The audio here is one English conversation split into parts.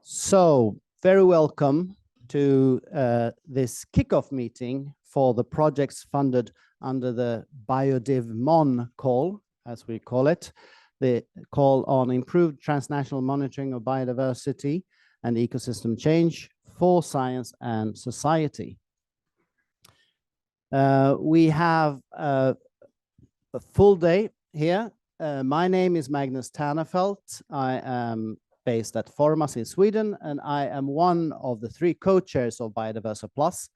So, very welcome to this kickoff meeting for the projects funded under the BioDivMon call, as we call it, the call on improved transnational monitoring of biodiversity and ecosystem change for science and society. We have a full day here. My name is Magnus TANNERFELDT. I am based at Formas in Sweden, and I am one of the 3 co-chairs of Biodiversa Plus.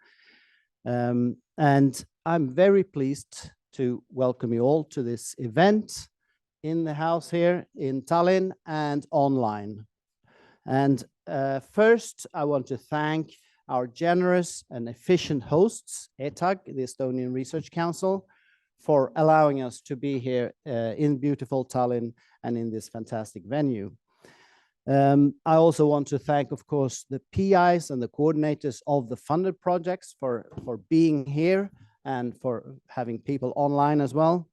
And I'm very pleased to welcome you all to this event in the house here in Tallinn and online. And first, I want to thank our generous and efficient hosts, ETAG, the Estonian Research Council, for allowing us to be here in beautiful Tallinn and in this fantastic venue. I also want to thank, of course, the PIs and the coordinators of the funded projects for being here and for having people online as well.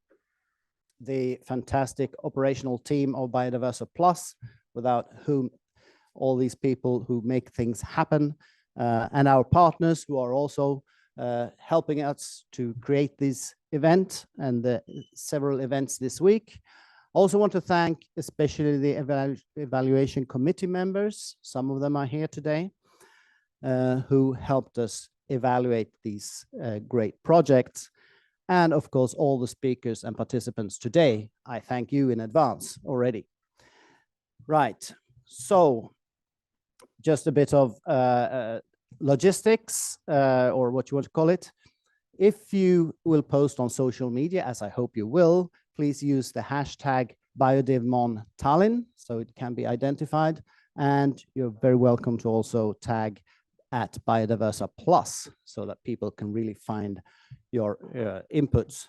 The fantastic operational team of Biodiversa Plus, without whom all these people who make things happen, and our partners who are also helping us to create this event and the several events this week. Also want to thank especially the evaluation committee members, some of them are here today, who helped us evaluate these great projects. And of course, all the speakers and participants today, I thank you in advance already. Right, so just a bit of logistics, or what you want to call it. If you will post on social media, as I hope you will, please use the hashtag BiodiVMon Tallinn so it can be identified. And you're very welcome to also tag at Biodiversa Plus so that people can really find your inputs.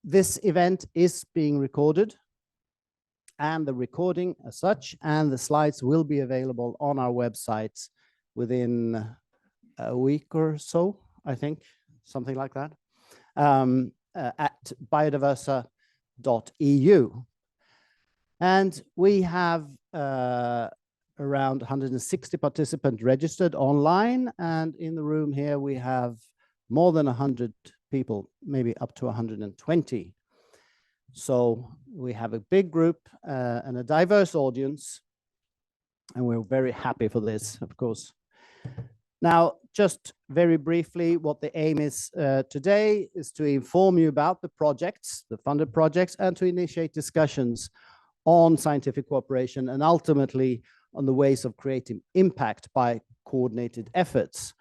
This event is being recorded, and the recording as such and the slides will be available on our website within a week or so, I think, something like that. At biodiversa.eu. And we have around 160 participants registered online, and in the room here we have more than 100 people, maybe up to 120. So we have a big group and a diverse audience, and we're very happy for this, of course. Now, just very briefly, what the aim is today is to inform you about the projects, the funded projects, and to initiate discussions on scientific cooperation and ultimately on the ways of creating impact by coordinated efforts.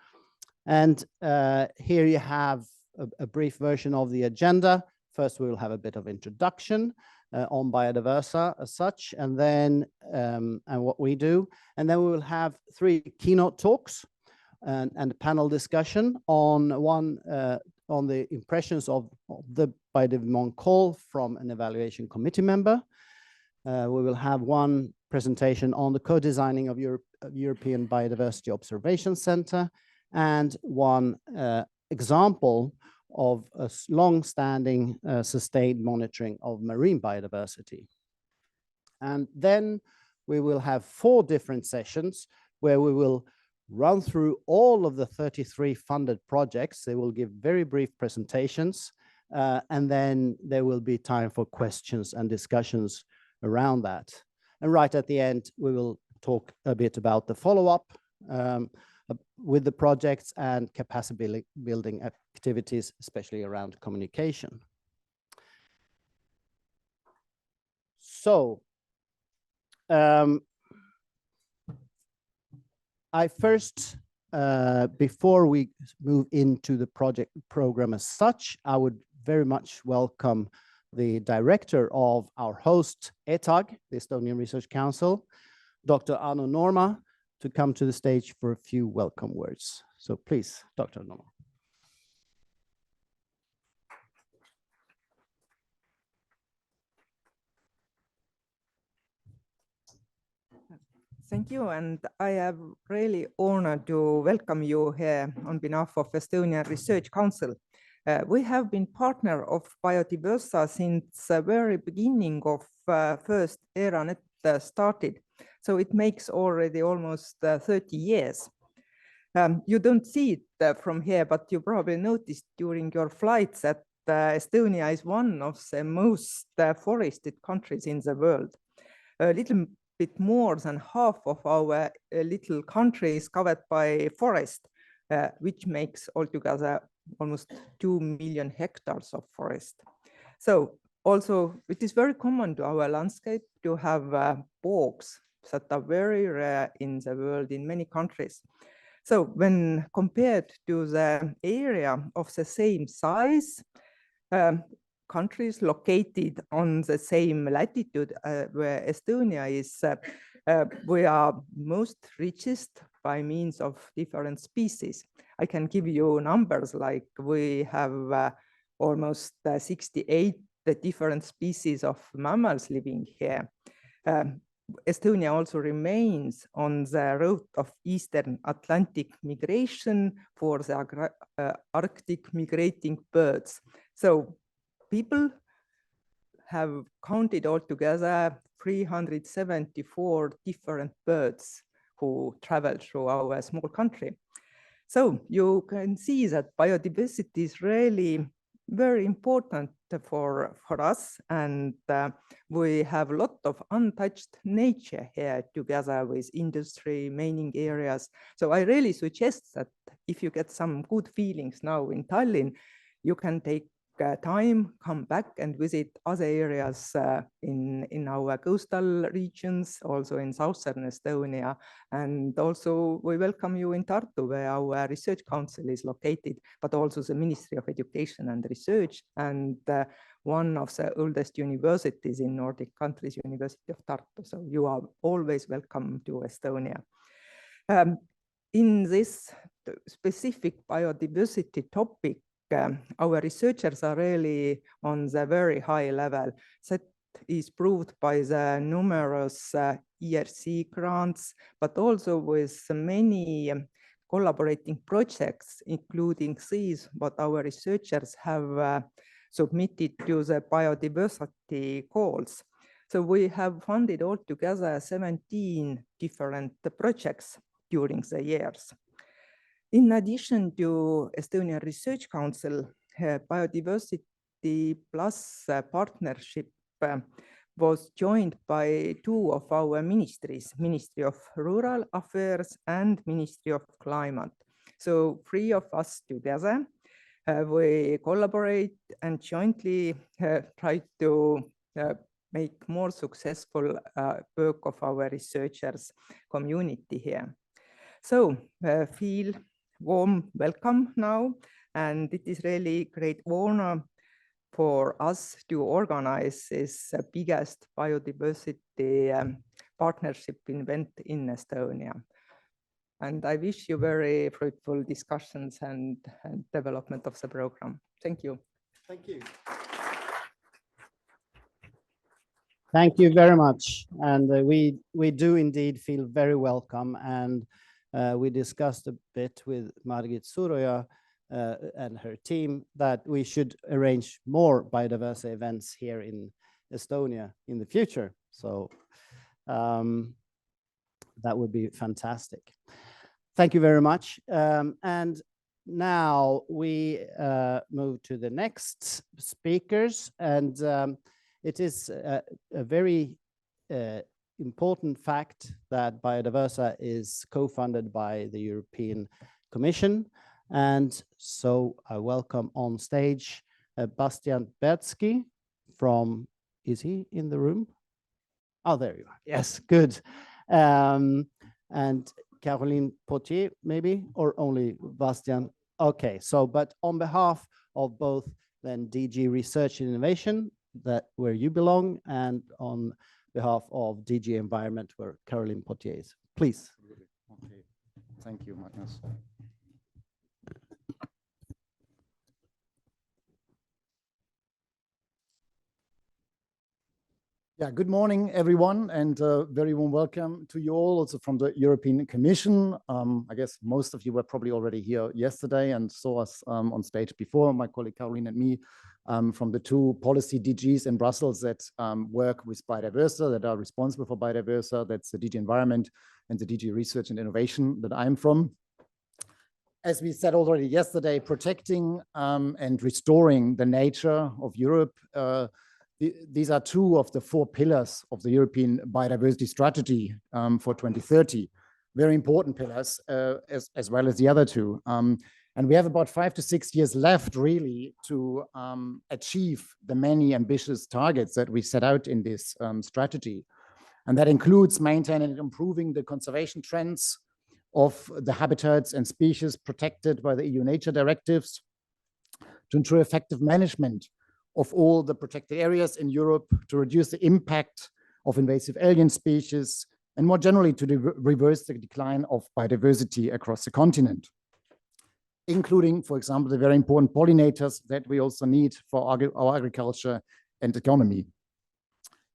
And here you have a brief version of the agenda. First, we will have a bit of introduction on Biodiversa as such, and then and what we do. And then we will have 3 keynote talks and a panel discussion on on the impressions of the BioDivMon call from an evaluation committee member. We will have 1 presentation on the co-designing of European Biodiversity Observation Center, and 1 example of a long-standing sustained monitoring of marine biodiversity. And then we will have 4 different sessions where we will run through all of the 33 funded projects. They will give very brief presentations, and then there will be time for questions and discussions around that. And right at the end, we will talk a bit about the follow-up with the projects and capacity building activities, especially around communication. So, I first, before we move into the project program as such, I would very much welcome the director of our host, ETAG, the Estonian Research Council, Dr. Anu NOORMA, to come to the stage for a few welcome words. So please, Dr. NOORMA. Thank you, and I am really honored to welcome you here on behalf of Estonian Research Council. We have been partner of Biodiversa since the very beginning of first ERA started. So it makes already almost 30 years. You don't see it from here, but you probably noticed during your flights that Estonia is one of the most forested countries in the world. A little bit more than half of our little country is covered by forest, which makes altogether almost 2 million hectares of forest. So also it is very common to our landscape to have bogs that are very rare in the world in many countries. So when compared to the area of the same size, countries located on the same latitude where Estonia is, we are most richest by means of different species. I can give you numbers like we have almost 68 different species of mammals living here. Estonia also remains on the route of Eastern Atlantic migration for the Arctic migrating birds. So people have counted altogether 374 different birds who travel through our small country. So you can see that biodiversity is really very important for us, and we have a lot of untouched nature here together with industry, mining areas. So I really suggest that if you get some good feelings now in Tallinn, you can take time, come back and visit other areas in our coastal regions, also in southern Estonia. And also we welcome you in Tartu, where our research council is located, but also the Ministry of Education and Research, and one of the oldest universities in Nordic countries, University of Tartu. So you are always welcome to Estonia. In this specific biodiversity topic, our researchers are really on the very high level. That is proved by the numerous ERC grants, but also with many collaborating projects, including these what our researchers have submitted to the biodiversity goals. So we have funded altogether 17 different projects during the years. In addition to Estonian Research Council, Biodiversity Plus partnership was joined by two of our ministries, Ministry of Rural Affairs and Ministry of Climate. So three of us together, we collaborate and jointly try to make more successful work of our researchers community here. So feel warm welcome now, and it is really great honor for us to organize this biggest biodiversity partnership event in Estonia. And I wish you very fruitful discussions and development of the program. Thank you. Thank you. Thank you very much. And we do indeed feel very welcome. And we discussed a bit with Margit Suroja and her team that we should arrange more biodiversity events here in Estonia in the future. So that would be fantastic. Thank you very much. And now we move to the next speakers. And it is a very important fact that Biodiversa is co-funded by the European Commission. And so I welcome on stage Bastian BERTZKY from, is he in the room? Oh, there you are. Yes, good. And Carolyn Potier, maybe, or only Bastian? Okay, so, but on behalf of both then DG Research and Innovation, that where you belong, and on behalf of DG Environment, where Carolyn Potier is. Please. Okay, thank you, Magnus. Yeah, good morning, everyone, and very warm welcome to you all, also from the European Commission. I guess most of you were probably already here yesterday and saw us on stage before, my colleague Caroline and me, from the two policy DGs in Brussels that work with Biodiversa, that are responsible for Biodiversa. That's the DG Environment and the DG Research and Innovation that I'm from. As we said already yesterday, protecting and restoring the nature of Europe, these are two of the 4 pillars of the European biodiversity strategy for 2030. Very important pillars, as well as the other two. And we have about 5 to 6 years left, really, to achieve the many ambitious targets that we set out in this strategy. And that includes maintaining and improving the conservation trends of the habitats and species protected by the EU nature directives, to ensure effective management of all the protected areas in Europe, to reduce the impact of invasive alien species, and more generally to reverse the decline of biodiversity across the continent, including, for example, the very important pollinators that we also need for our agriculture and economy.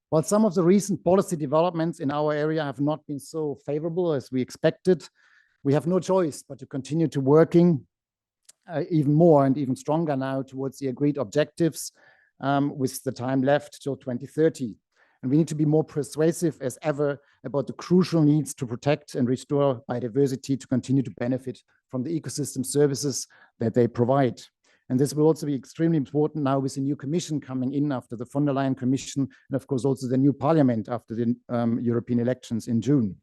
While some of the recent policy developments in our area have not been so favorable as we expected, we have no choice but to continue to working even more and even stronger now towards the agreed objectives with the time left till 2030. And we need to be more persuasive as ever about the crucial needs to protect and restore biodiversity to continue to benefit from the ecosystem services that they provide. And this will also be extremely important now with the new commission coming in after the von der Leyen commission, and of course also the new parliament after the European elections in June.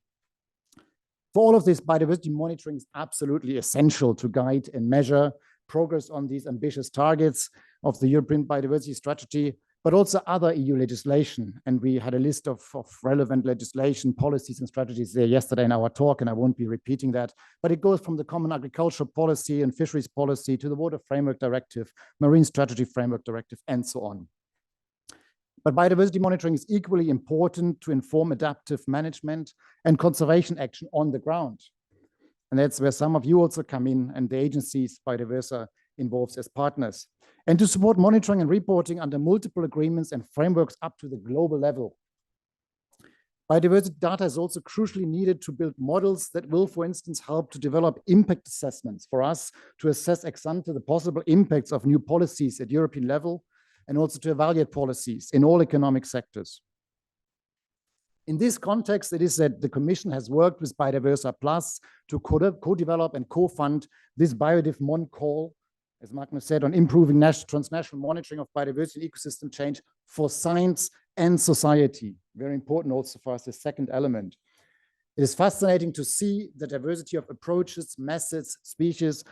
For all of this, biodiversity monitoring is absolutely essential to guide and measure progress on these ambitious targets of the European biodiversity strategy, but also other EU legislation. And we had a list of relevant legislation, policies and strategies there yesterday in our talk, and I won't be repeating that, but it goes from the Common Agricultural Policy and Fisheries Policy to the Water Framework Directive, Marine Strategy Framework Directive, and so on. But biodiversity monitoring is equally important to inform adaptive management and conservation action on the ground. And that's where some of you also come in, and the agencies Biodiversa involves as partners, and to support monitoring and reporting under multiple agreements and frameworks up to the global level. Biodiversity data is also crucially needed to build models that will, for instance, help to develop impact assessments for us to assess ex ante the possible impacts of new policies at European level, and also to evaluate policies in all economic sectors. In this context, it is that the Commission has worked with Biodiversa Plus to co-develop and co-fund this BiodivMon call, as Magnus said, on improving transnational monitoring of biodiversity and ecosystem change for science and society. Very important also for us, the second element. It is fascinating to see the diversity of approaches, methods, species,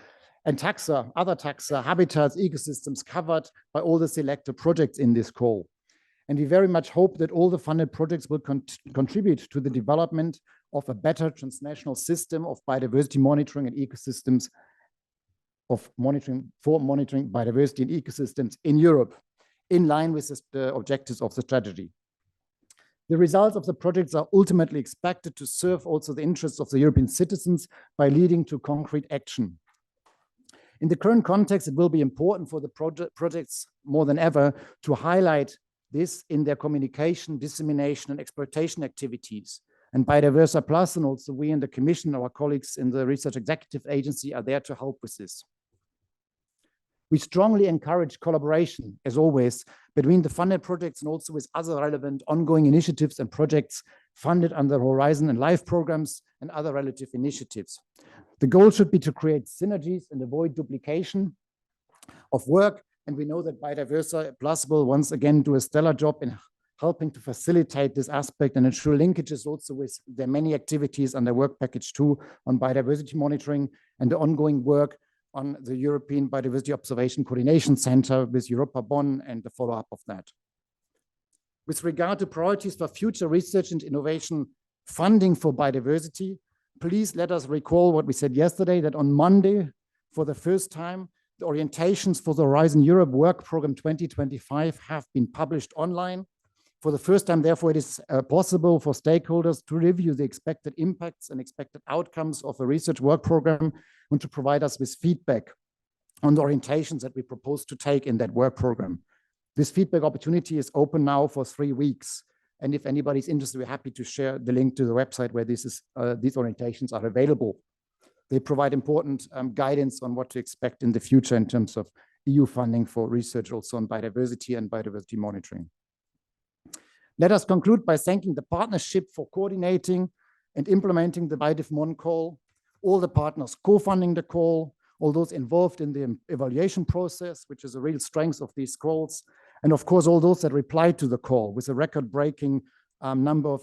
and taxa, other taxa, habitats, ecosystems covered by all the selected projects in this call. And we very much hope that all the funded projects will contribute to the development of a better transnational system of biodiversity monitoring and ecosystems monitoring biodiversity and ecosystems in Europe, in line with the objectives of the strategy. The results of the projects are ultimately expected to serve also the interests of the European citizens by leading to concrete action. In the current context, it will be important for the projects more than ever to highlight this in their communication, dissemination, and exploitation activities. And Biodiversa Plus, and also we in the Commission, our colleagues in the Research Executive Agency, are there to help with this. We strongly encourage collaboration, as always, between the funded projects and also with other relevant ongoing initiatives and projects funded under Horizon and LIFE programs and other relative initiatives. The goal should be to create synergies and avoid duplication of work. And we know that Biodiversa Plus will once again do a stellar job in helping to facilitate this aspect and ensure linkages also with the many activities under Work Package 2 on biodiversity monitoring and the ongoing work on the European Biodiversity Observation Coordination Center with Europa Bonn and the follow-up of that. With regard to priorities for future research and innovation funding for biodiversity, please let us recall what we said yesterday, that on Monday, for the first time, the orientations for the Horizon Europe Work Program 2025 have been published online. For the first time, therefore, it is possible for stakeholders to review the expected impacts and expected outcomes of a research work program and to provide us with feedback on the orientations that we propose to take in that work program. This feedback opportunity is open now for 3 weeks. And if anybody's interested, we're happy to share the link to the website where these orientations are available. They provide important guidance on what to expect in the future in terms of EU funding for research also on biodiversity and biodiversity monitoring. Let us conclude by thanking the partnership for coordinating and implementing the BiodivMon call, all the partners co-funding the call, all those involved in the evaluation process, which is a real strength of these calls, and of course, all those that replied to the call with a record-breaking number of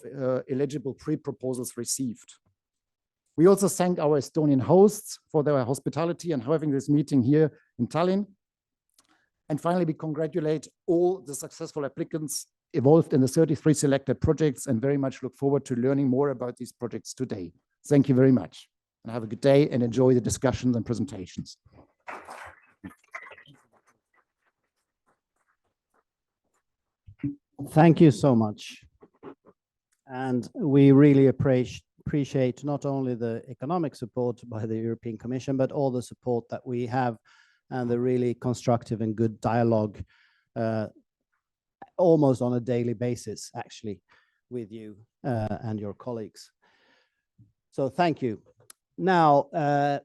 eligible pre-proposals received. We also thank our Estonian hosts for their hospitality and having this meeting here in Tallinn. And finally, we congratulate all the successful applicants involved in the 33 selected projects and very much look forward to learning more about these projects today. Thank you very much and have a good day and enjoy the discussions and presentations. Thank you so much. And we really appreciate not only the economic support by the European Commission, but all the support that we have and the really constructive and good dialogue almost on a daily basis, actually, with you and your colleagues. So thank you. Now,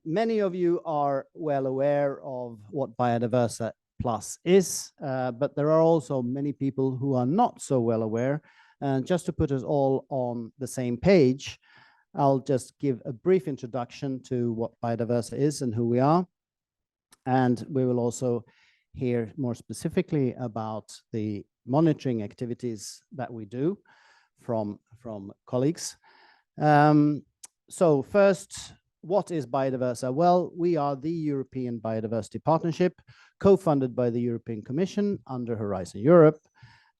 many of you are well aware of what Biodiversa Plus is, but there are also many people who are not so well aware. And just to put us all on the same page, I'll just give a brief introduction to what Biodiversa is and who we are. And we will also hear more specifically about the monitoring activities that we do from colleagues. So first, what is Biodiversa? Well, we are the European Biodiversity Partnership, co-funded by the European Commission under Horizon Europe.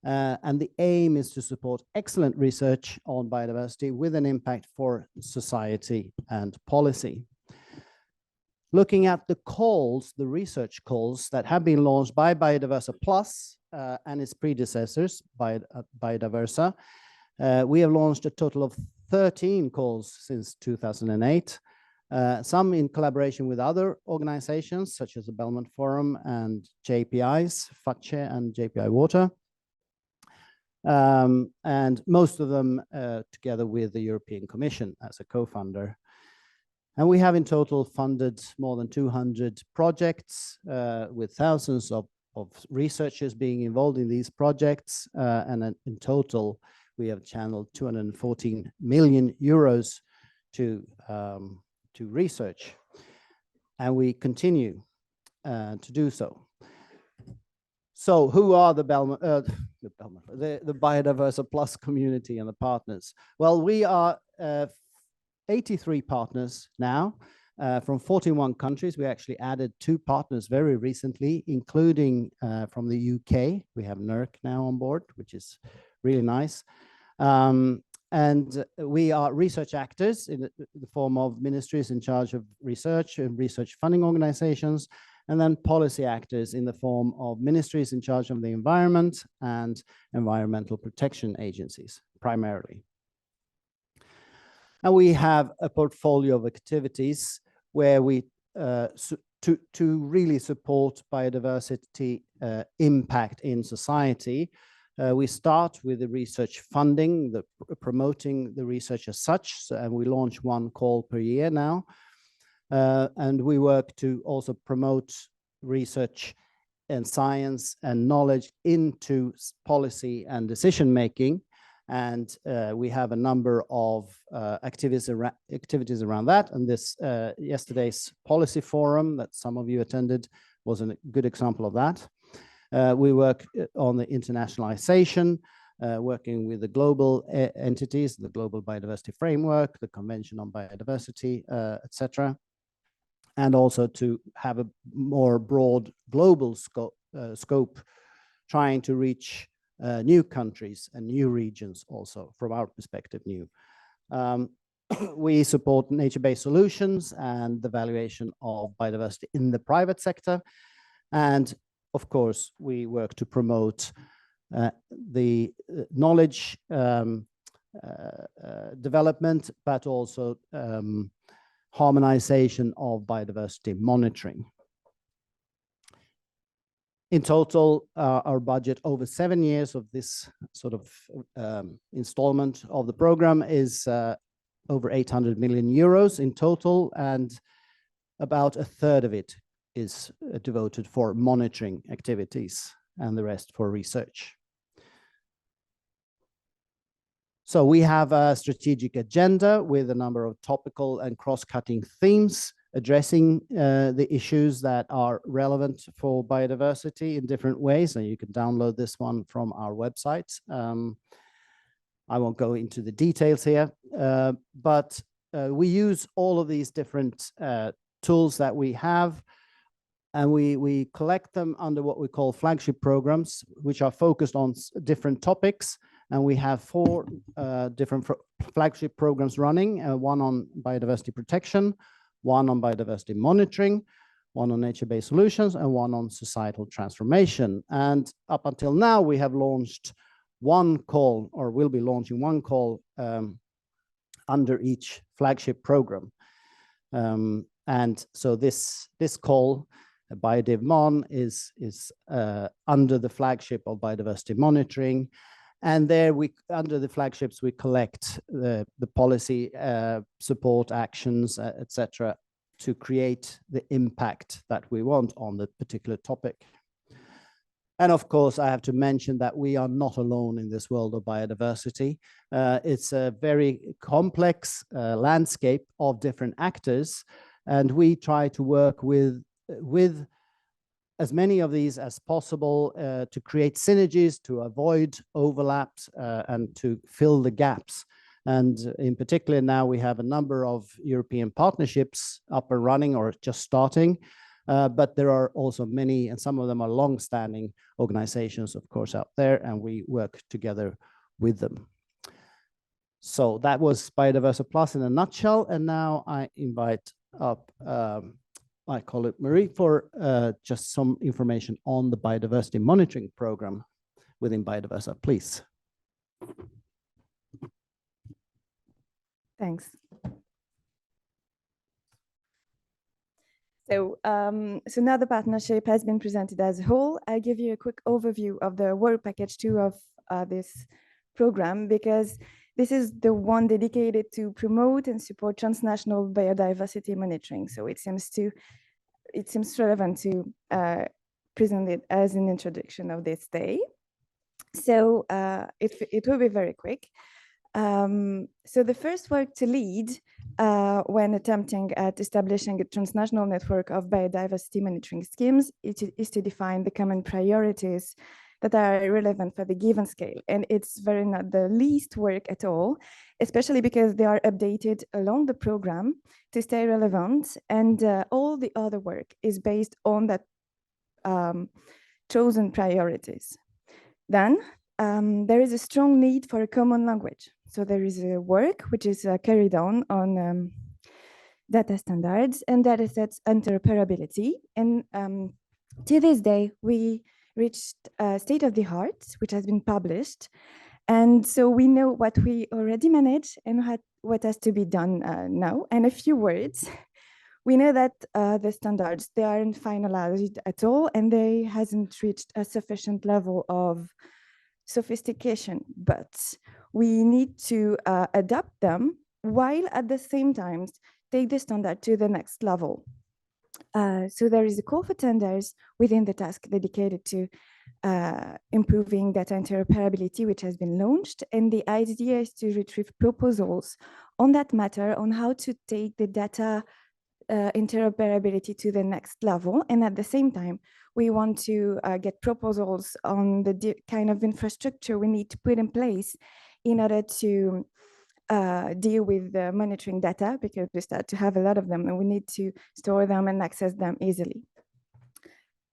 And the aim is to support excellent research on biodiversity with an impact for society and policy. Looking at the calls, the research calls that have been launched by Biodiversa Plus and its predecessors, Biodiversa, we have launched a total of 13 calls since 2008, some in collaboration with other organizations such as the Belmont Forum and JPI's, FACE and JPI Water, and most of them together with the European Commission as a co-funder. And we have in total funded more than 200 projects with thousands of researchers being involved in these projects. And in total, we have channeled 214 million euros to research. And we continue to do so. So who are the Biodiversa Plus community and the partners? Well, we are 83 partners now from 41 countries. We actually added 2 partners very recently, including from the UK. We have NERC now on board, which is really nice. And we are research actors in the form of ministries in charge of research and research funding organizations, and then policy actors in the form of ministries in charge of the environment and environmental protection agencies, primarily. And we have a portfolio of activities where we, to really support biodiversity impact in society, we start with the research funding, promoting the research as such, and we launch 1 call per year now. And we work to also promote research and science and knowledge into policy and decision making. And we have a number of activities around that. And this yesterday's policy forum that some of you attended was a good example of that. We work on the internationalization, working with the global entities, the Global Biodiversity Framework, the Convention on Biodiversity, etc. And also to have a more broad global scope, trying to reach new countries and new regions also, from our perspective, new. We support nature-based solutions and the valuation of biodiversity in the private sector. And of course, we work to promote the knowledge development, but also harmonization of biodiversity monitoring. In total, our budget over 7 years of this sort of installment of the program is over 800 million euros in total, and about a third of it is devoted for monitoring activities and the rest for research. So we have a strategic agenda with a number of topical and cross-cutting themes addressing the issues that are relevant for biodiversity in different ways. And you can download this one from our website. I won't go into the details here, but we use all of these different tools that we have, and we collect them under what we call flagship programs, which are focused on different topics. And we have 4 different flagship programs running, one on biodiversity protection, one on biodiversity monitoring, one on nature-based solutions, and one on societal transformation. And up until now, we have launched one call, or will be launching one call under each flagship program. And so this call, BiodivMon, is under the flagship of biodiversity monitoring. And there, under the flagships, we collect the policy support actions, etc., to create the impact that we want on the particular topic. And of course, I have to mention that we are not alone in this world of biodiversity. It's a very complex landscape of different actors, and we try to work with as many of these as possible to create synergies, to avoid overlaps, and to fill the gaps. And in particular, now we have a number of European partnerships up and running or just starting, but there are also many, and some of them are long-standing organizations, of course, out there, and we work together with them. So that was Biodiversa Plus in a nutshell, and now I invite up my colleague Marie for just some information on the biodiversity monitoring program within Biodiversa, please. Thanks. So now the partnership has been presented as a whole. I'll give you a quick overview of the work package 2 of this program, because this is the one dedicated to promote and support transnational biodiversity monitoring. So it seems relevant to present it as an introduction of this day. So it will be very quick. So the first work to lead when attempting at establishing a transnational network of biodiversity monitoring schemes is to define the common priorities that are relevant for the given scale. And it's very not the least work at all, especially because they are updated along the program to stay relevant. And all the other work is based on that chosen priorities. Then there is a strong need for a common language. So there is a work which is carried on data standards and data sets interoperability. And to this day, we reached state of the art, which has been published. And so we know what we already manage and what has to be done now. And a few words, we know that the standards, they aren't finalized at all, and they hasn't reached a sufficient level of sophistication, but we need to adapt them while at the same time take the standard to the next level. So there is a call for tenders within the task dedicated to improving data interoperability, which has been launched. And the idea is to retrieve proposals on that matter, on how to take the data interoperability to the next level. And at the same time, we want to get proposals on the kind of infrastructure we need to put in place in order to deal with the monitoring data, because we start to have a lot of them and we need to store them and access them easily.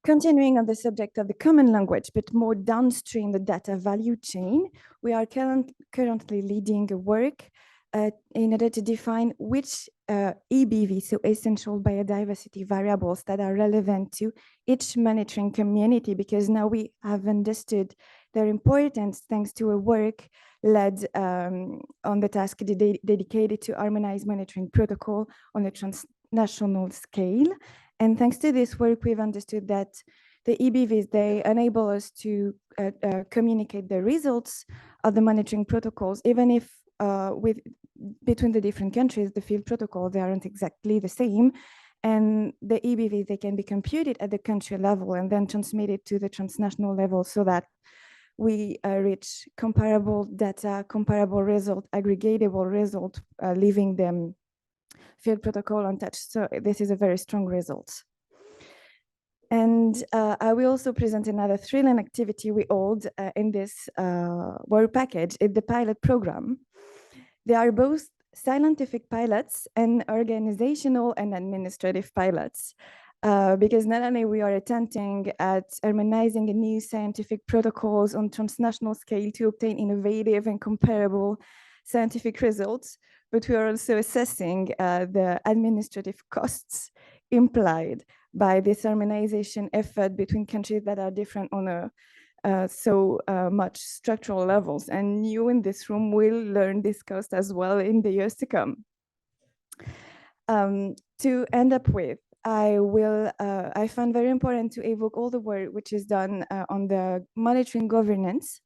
Continuing on the subject of the common language, but more downstream the data value chain, we are currently leading a work in order to define which EBV, so essential biodiversity variables that are relevant to each monitoring community, because now we have understood their importance thanks to a work led on the task dedicated to harmonized monitoring protocol on a transnational scale. And thanks to this work, we've understood that the EBVs, they enable us to communicate the results of the monitoring protocols, even if between the different countries, the field protocols, they aren't exactly the same. And the EBV, they can be computed at the country level and then transmitted to the transnational level so that we reach comparable data, comparable result, aggregatable result, leaving them field protocol untouched. So this is a very strong result. And I will also present another thrilling activity we hold in this work package, in the pilot program. They are both scientific pilots and organizational and administrative pilots, because not only we are attempting at harmonizing new scientific protocols on transnational scale to obtain innovative and comparable scientific results, but we are also assessing the administrative costs implied by this harmonization effort between countries that are different on a so much structural levels. And you in this room will learn this cost as well in the years to come. To end up with, I find very important to evoke all the work which is done on the monitoring governance.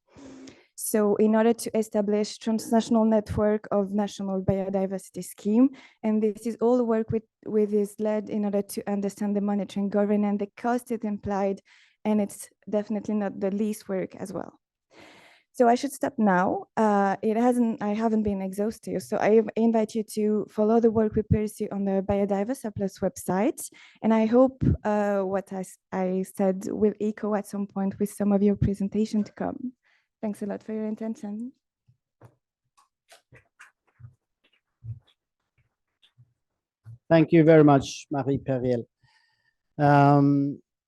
So in order to establish transnational network of national biodiversity scheme, and this is all the work with is led in order to understand the monitoring governance, the cost it implied, and it's definitely not the least work as well. So I should stop now. I haven't been exhaustive, so I invite you to follow the work we pursue on the Biodiversa Plus website, and I hope what I said will echo at some point with some of your presentation to come. Thanks a lot for your attention. Thank you very much, Marie PIERREL.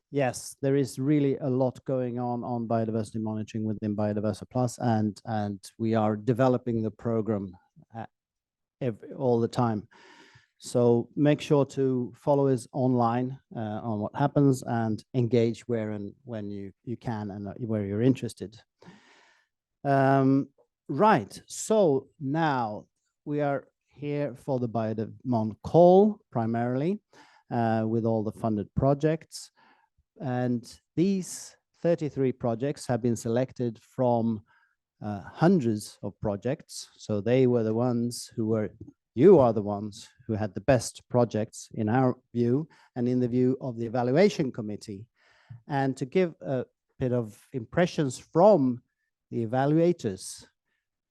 Yes, there is really a lot going on biodiversity monitoring within Biodiversa Plus, and we are developing the program all the time. So make sure to follow us online on what happens and engage where and when you can and where you're interested. Right, so now we are here for the BiodivMon call primarily with all the funded projects. And these 33 projects have been selected from hundreds of projects. So they were the ones you are the ones who had the best projects in our view and in the view of the evaluation committee. And to give a bit of impressions from the evaluators,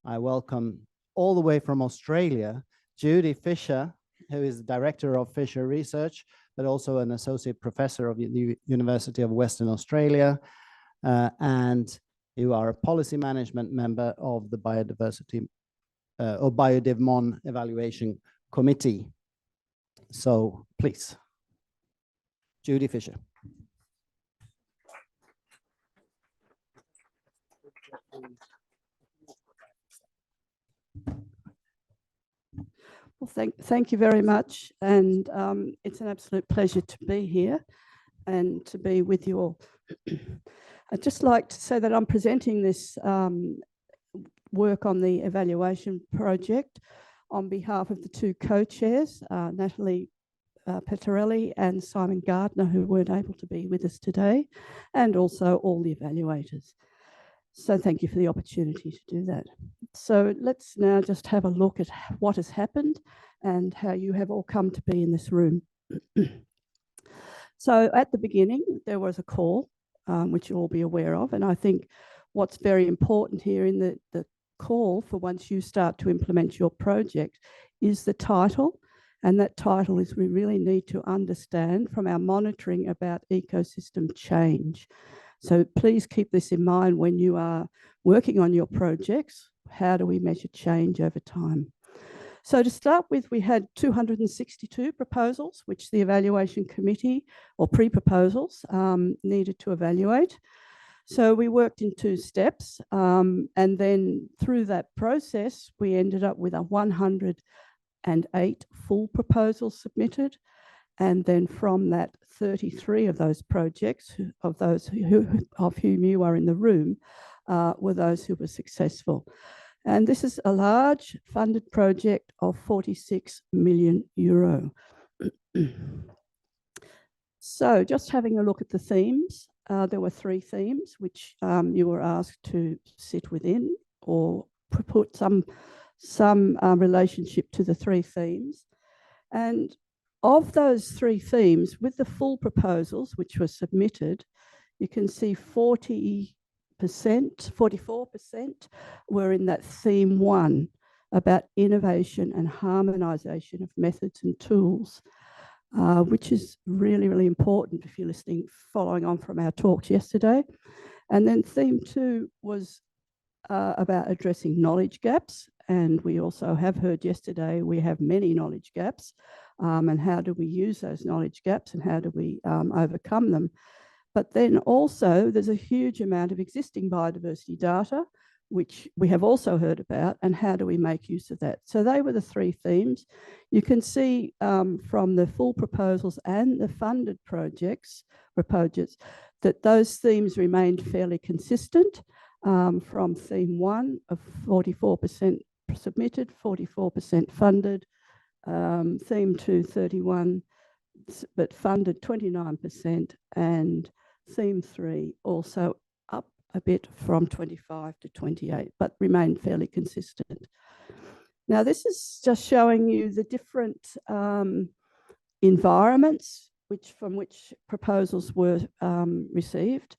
I welcome all the way from Australia, Judy Fisher, who is the director of Fisher Research, but also an associate professor of the University of Western Australia. And you are a policy management member of the Biodiversity or BiodivMon Evaluation Committee. So please, Judy Fisher. Well, thank you very much. And it's an absolute pleasure to be here and to be with you all. I'd just like to say that I'm presenting this work on the evaluation project on behalf of the two co-chairs, Natalie Pettarelli and Simon Gardner, who weren't able to be with us today, and also all the evaluators. So thank you for the opportunity to do that. So let's now just have a look at what has happened and how you have all come to be in this room. So at the beginning, there was a call, which you'll all be aware of. And I think what's very important here in the call for once you start to implement your project is the title. And that title is we really need to understand from our monitoring about ecosystem change. So please keep this in mind when you are working on your projects. How do we measure change over time? So to start with, we had 262 proposals, which the evaluation committee or pre-proposals needed to evaluate. So we worked in two steps. And then through that process, we ended up with 108 full proposals submitted. And then from that, 33 of those projects, of whom you are in the room, were those who were successful. And this is a large funded project of 46 million euro. So just having a look at the themes, there were 3 themes which you were asked to sit within or put some relationship to the 3 themes. And of those 3 themes, with the full proposals which were submitted, you can see 44% were in that theme 1 about innovation and harmonisation of methods and tools, which is really, really important if you're listening, following on from our talks yesterday. And then theme 2 was about addressing knowledge gaps. And we also have heard yesterday, we have many knowledge gaps. And how do we use those knowledge gaps and how do we overcome them? But then also there's a huge amount of existing biodiversity data, which we have also heard about, and how do we make use of that? So they were the 3 themes. You can see from the full proposals and the funded projects that those themes remained fairly consistent from theme 1 of 44% submitted, 44% funded, theme 2, 31, but funded 29%, and theme 3 also up a bit from 25 to 28, but remained fairly consistent. Now, this is just showing you the different environments from which proposals were received.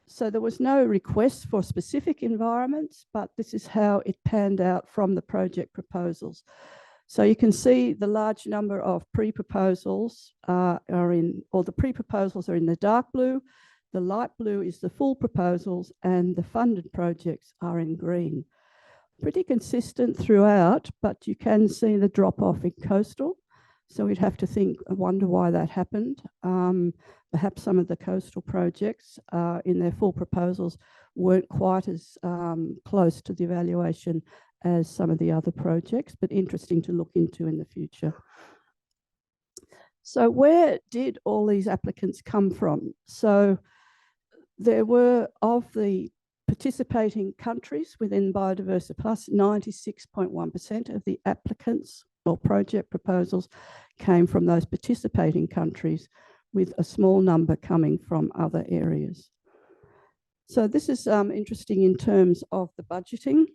So there was no request for specific environments, but this is how it panned out from the project proposals. So you can see the large number of pre-proposals the pre-proposals are in the dark blue. The light blue is the full proposals, and the funded projects are in green. Pretty consistent throughout, but you can see the drop-off in coastal. So we'd have to wonder why that happened. Perhaps some of the coastal projects in their full proposals weren't quite as close to the evaluation as some of the other projects, but interesting to look into in the future. So where did all these applicants come from? So there were, of the participating countries within Biodiversa Plus, 96.1% of the applicants or project proposals came from those participating countries, with a small number coming from other areas. So this is interesting in terms of the budgeting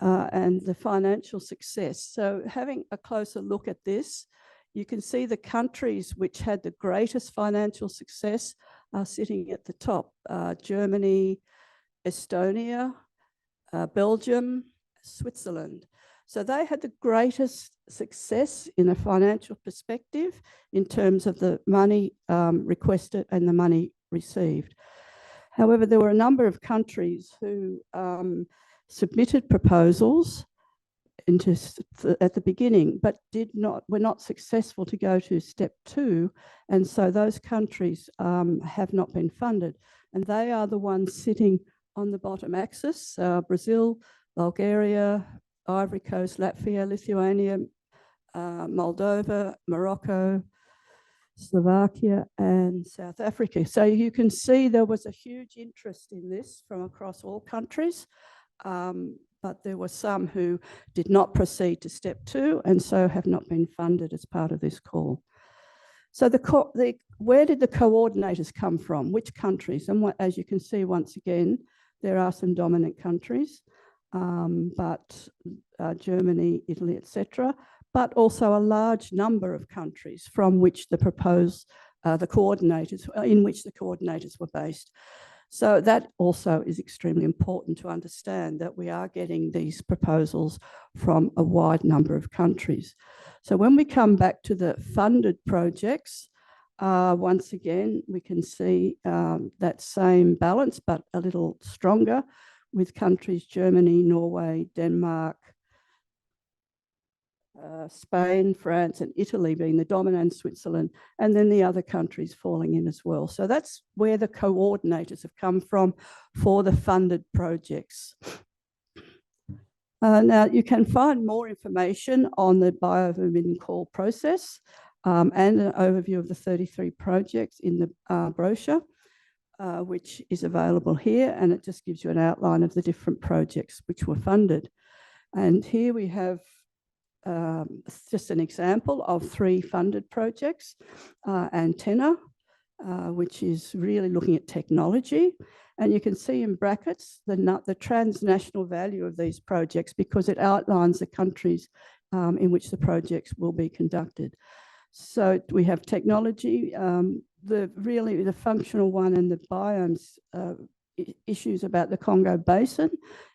and the financial success. So having a closer look at this, you can see the countries which had the greatest financial success are sitting at the top: Germany, Estonia, Belgium, Switzerland. So they had the greatest success in a financial perspective in terms of the money requested and the money received. However, there were a number of countries who submitted proposals at the beginning, but were not successful to go to step 2. And so those countries have not been funded. And they are the ones sitting on the bottom axis: Brazil, Bulgaria, Ivory Coast, Latvia, Lithuania, Moldova, Morocco, Slovakia, and South Africa. So you can see there was a huge interest in this from across all countries, but there were some who did not proceed to step 2 and so have not been funded as part of this call. So where did the coordinators come from? Which countries? And as you can see, once again, there are some dominant countries, but Germany, Italy, etc., but also a large number of countries from which the coordinators were based. So that also is extremely important to understand, that we are getting these proposals from a wide number of countries. So when we come back to the funded projects, once again, we can see that same balance, but a little stronger, with countries Germany, Norway, Denmark, Spain, France, and Italy being the dominant, Switzerland, and then the other countries falling in as well. So that's where the coordinators have come from for the funded projects. Now, you can find more information on the BioBoost call process and an overview of the 33 projects in the brochure, which is available here, and it just gives you an outline of the different projects which were funded. And here we have just an example of 3 funded projects: Antenna, which is really looking at technology. And you can see in brackets the transnational value of these projects, because it outlines the countries in which the projects will be conducted. So we have technology, the functional one, and the biomes issues about the Congo Basin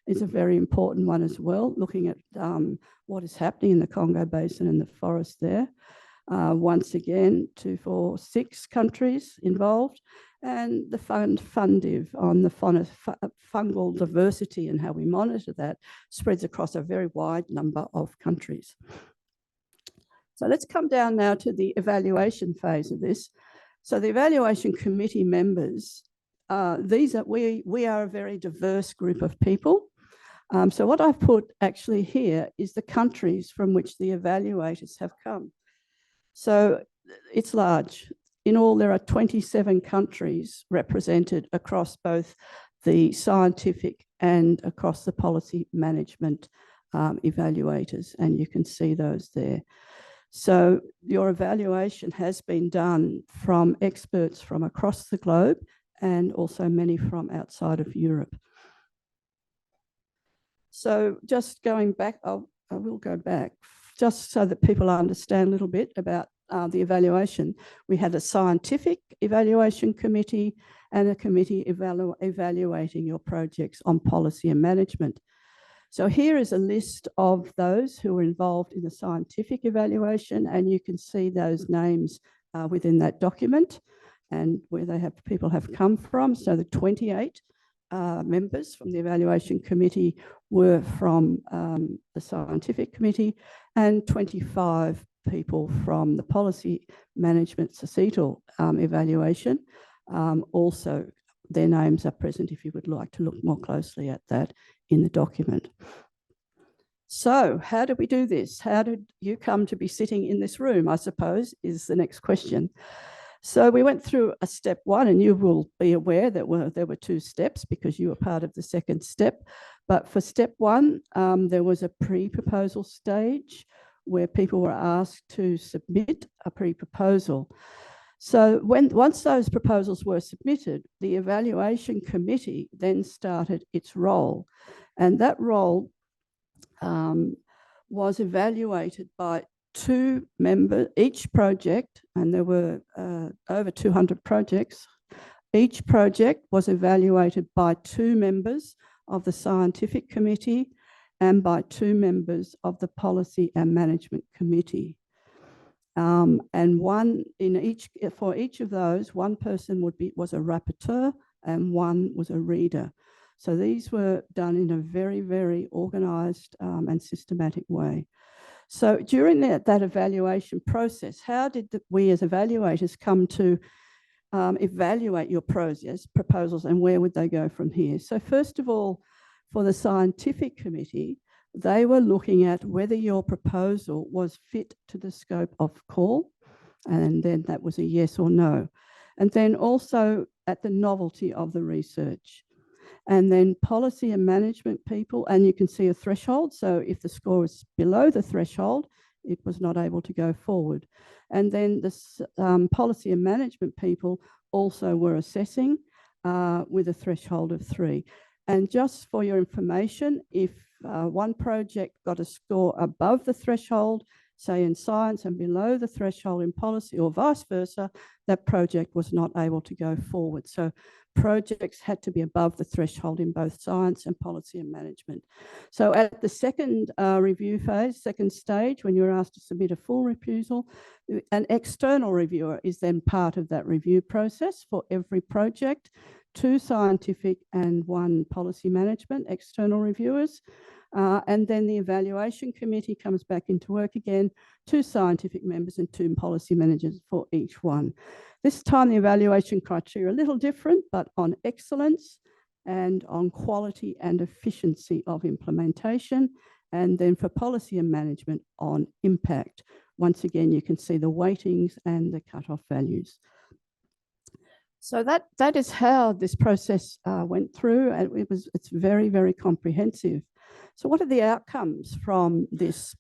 is a very important one as well, looking at what is happening in the Congo Basin and the forest there. Once again, 6 countries involved, and the FUNDIV on the fungal diversity and how we monitor that spreads across a very wide number of countries. So let's come down now to the evaluation phase of this. So the evaluation committee members, we are a very diverse group of people. So what I've put actually here is the countries from which the evaluators have come. So it's large. In all, there are 27 countries represented across both the scientific and across the policy management evaluators, and you can see those there. So your evaluation has been done from experts from across the globe and also many from outside of Europe. So just going back, I will go back, just so that people understand a little bit about the evaluation. We had a scientific evaluation committee and a committee evaluating your projects on policy and management. So here is a list of those who were involved in the scientific evaluation, and you can see those names within that document and where people have come from. So the 28 members from the evaluation committee were from the scientific committee, and 25 people from the policy management societal evaluation. Also, their names are present if you would like to look more closely at that in the document. So how did we do this? How did you come to be sitting in this room, I suppose, is the next question. So we went through a step 1, and you will be aware that there were 2 steps because you were part of the second step. But for step 1, there was a pre-proposal stage where people were asked to submit a pre-proposal. So once those proposals were submitted, the evaluation committee then started its role. And that role was evaluated by 2 members, each project, and there were over 200 projects. Each project was evaluated by 2 members of the scientific committee and by 2 members of the policy and management committee. And for each of those, 1 person was a rapporteur and 1 was a reader. So these were done in a very, very organised and systematic way. So during that evaluation process, how did we as evaluators come to evaluate your proposals, and where would they go from here? So first of all, for the scientific committee, they were looking at whether your proposal was fit to the scope of call, and then that was a yes or no. And then also at the novelty of the research. And then policy and management people, and you can see a threshold. So if the score was below the threshold, it was not able to go forward. And then the policy and management people also were assessing with a threshold of 3. And just for your information, if one project got a score above the threshold, say in science, and below the threshold in policy, or vice versa, that project was not able to go forward. So projects had to be above the threshold in both science and policy and management. So at the second review phase, second stage, when you're asked to submit a full refusal, an external reviewer is then part of that review process for every project, 2 scientific and 1 policy management external reviewers. And then the evaluation committee comes back into work again, 2 scientific members and 2 policy managers for each one. This time the evaluation criteria are a little different, but on excellence and on quality and efficiency of implementation. And then for policy and management on impact. Once again, you can see the weightings and the cutoff values. So that is how this process went through, and it's very, very comprehensive. So what are the outcomes from this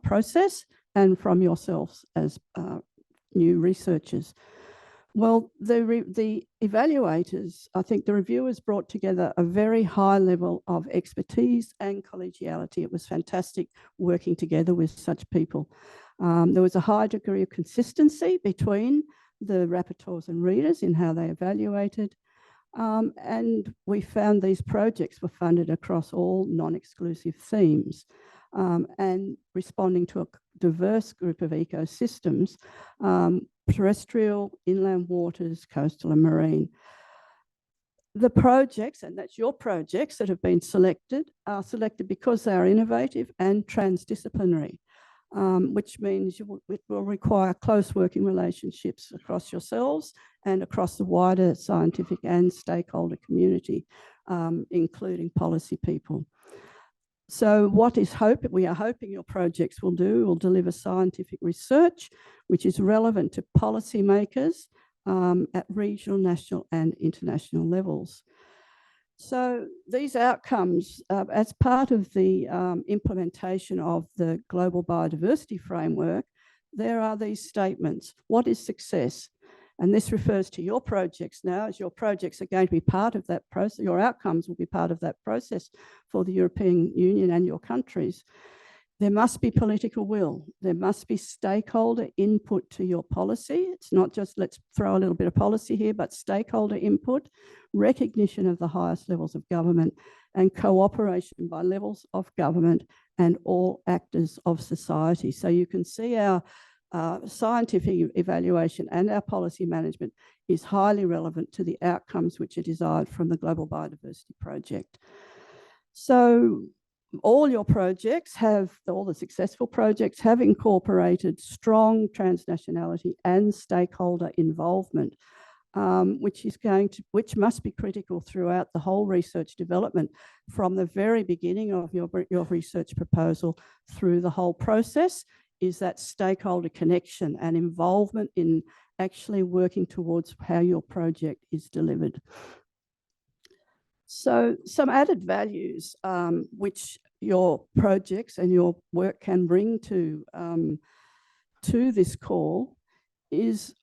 process and from yourselves as new researchers? Well, the evaluators, I think the reviewers brought together a very high level of expertise and collegiality. It was fantastic working together with such people. There was a high degree of consistency between the rapporteurs and readers in how they evaluated. And we found these projects were funded across all non-exclusive themes and responding to a diverse group of ecosystems, terrestrial, inland waters, coastal and marine. The projects, and that's your projects that have been selected, are selected because they are innovative and transdisciplinary, which means it will require close working relationships across yourselves and across the wider scientific and stakeholder community, including policy people. So what is we are hoping your projects will deliver scientific research, which is relevant to policymakers at regional, national and international levels. So these outcomes, as part of the implementation of the Global Biodiversity Framework, there are these statements. What is success? And this refers to your projects now, as your projects are going to be part of that process. Your outcomes will be part of that process for the European Union and your countries. There must be political will. There must be stakeholder input to your policy. It's not just let's throw a little bit of policy here, but stakeholder input, recognition of the highest levels of government, and cooperation by levels of government and all actors of society. So you can see our scientific evaluation and our policy management is highly relevant to the outcomes which are desired from the Global Biodiversity Project. So all your projects all the successful projects have incorporated strong transnationality and stakeholder involvement, which must be critical throughout the whole research development, from the very beginning of your research proposal through the whole process, is that stakeholder connection and involvement in actually working towards how your project is delivered. So some added values which your projects and your work can bring to this call is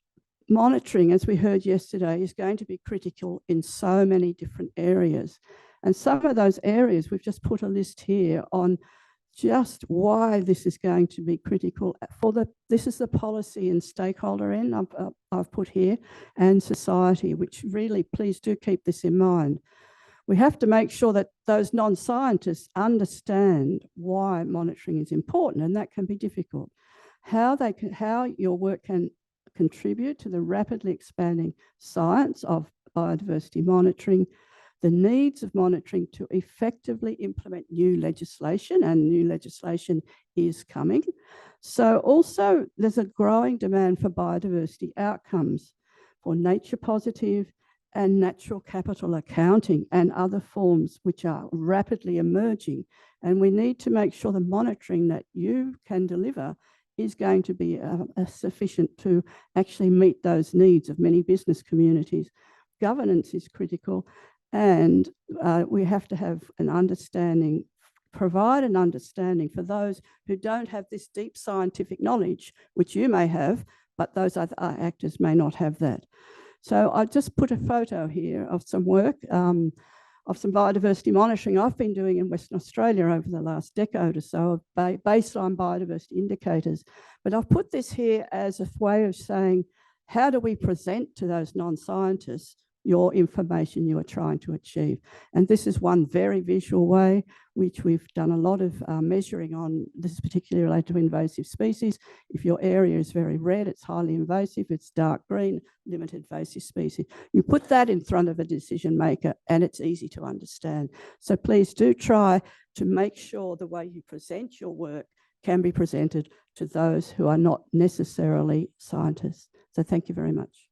monitoring, as we heard yesterday, is going to be critical in so many different areas. And some of those areas, we've just put a list here on just why this is going to be critical this is the policy and stakeholder end I've put here, and society, which really, please do keep this in mind. We have to make sure that those non-scientists understand why monitoring is important, and that can be difficult. How your work can contribute to the rapidly expanding science of biodiversity monitoring, the needs of monitoring to effectively implement new legislation, and new legislation is coming. So also there's a growing demand for biodiversity outcomes, for nature positive and natural capital accounting and other forms which are rapidly emerging. And we need to make sure the monitoring that you can deliver is going to be sufficient to actually meet those needs of many business communities. Governance is critical, and we have to have an understanding, provide an understanding for those who don't have this deep scientific knowledge, which you may have, but those other actors may not have that. So I just put a photo here of some work, of some biodiversity monitoring I've been doing in Western Australia over the last decade or so, of baseline biodiversity indicators. But I've put this here as a way of saying, how do we present to those non-scientists your information you are trying to achieve? And this is one very visual way, which we've done a lot of measuring on. This is particularly related to invasive species. If your area is very red, it's highly invasive. It's dark green, limited invasive species. You put that in front of a decision maker and it's easy to understand. So please do try to make sure the way you present your work can be presented to those who are not necessarily scientists. So thank you very much.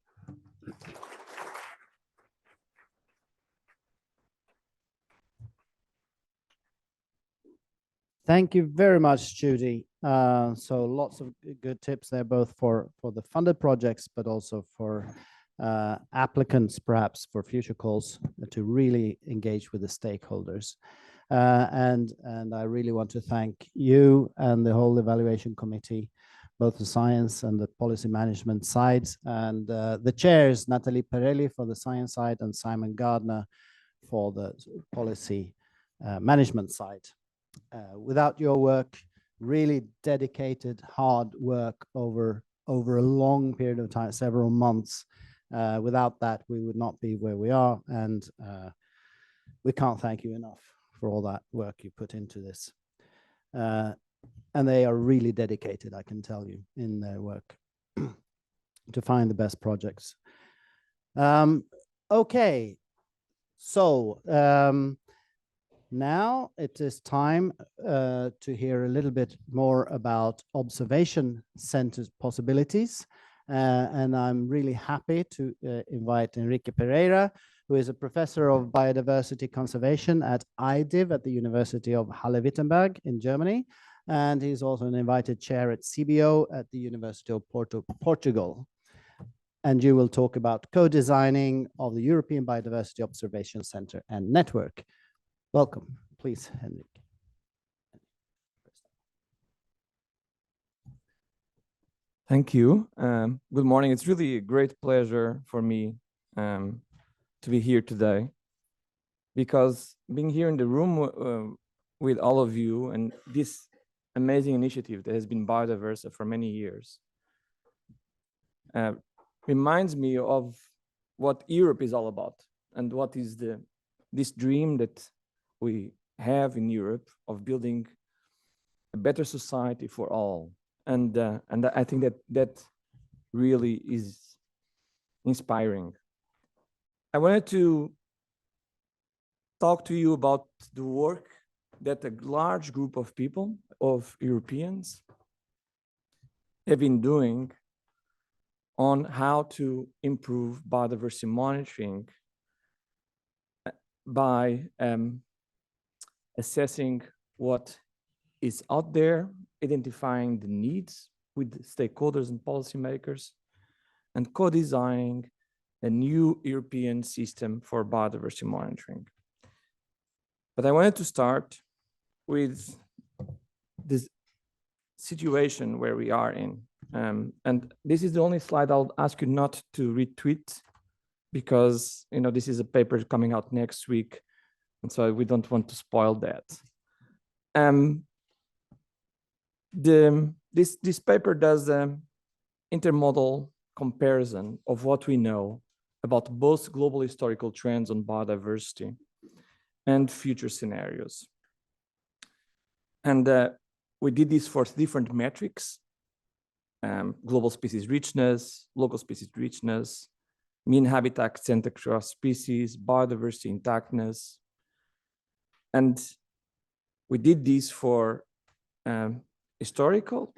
Thank you very much, Judy. So lots of good tips there, both for the funded projects, but also for applicants, perhaps for future calls, to really engage with the stakeholders. And I really want to thank you and the whole evaluation committee, both the science and the policy management sides, and the chairs, Marie PIERREL for the science side and Simon Gardner for the policy management side. Without your work, really dedicated, hard work over a long period of time, several months. Without that, we would not be where we are, and we can't thank you enough for all that work you put into this. And they are really dedicated, I can tell you, in their work to find the best projects. Okay, so now it is time to hear a little bit more about observation centered possibilities. And I'm really happy to invite Henrique Pereira, who is a professor of biodiversity conservation at IDIV at the University of Halle-Wittenberg in Germany. And he's also an invited chair at CBO at the University of Portugal. And you will talk about co-designing of the European Biodiversity Observation Center and Network. Welcome, please, Henrique. Thank you. Good morning. It's really a great pleasure for me to be here today, because being here in the room with all of you and this amazing initiative that has been Biodiversa for many years reminds me of what Europe is all about and what is this dream that we have in Europe of building a better society for all. And I think that really is inspiring. I wanted to talk to you about the work that a large group of people, of Europeans, have been doing on how to improve biodiversity monitoring by assessing what is out there, identifying the needs with stakeholders and policymakers, and co-designing a new European system for biodiversity monitoring. But I wanted to start with this situation where we are in. And this is the only slide I'll ask you not to retweet, because this is a paper coming out next week, and so we don't want to spoil that. This paper does an intermodal comparison of what we know about both global historical trends on biodiversity and future scenarios. And we did this for different metrics: global species richness, local species richness, mean habitat extent across species, biodiversity intactness. And we did this for the historical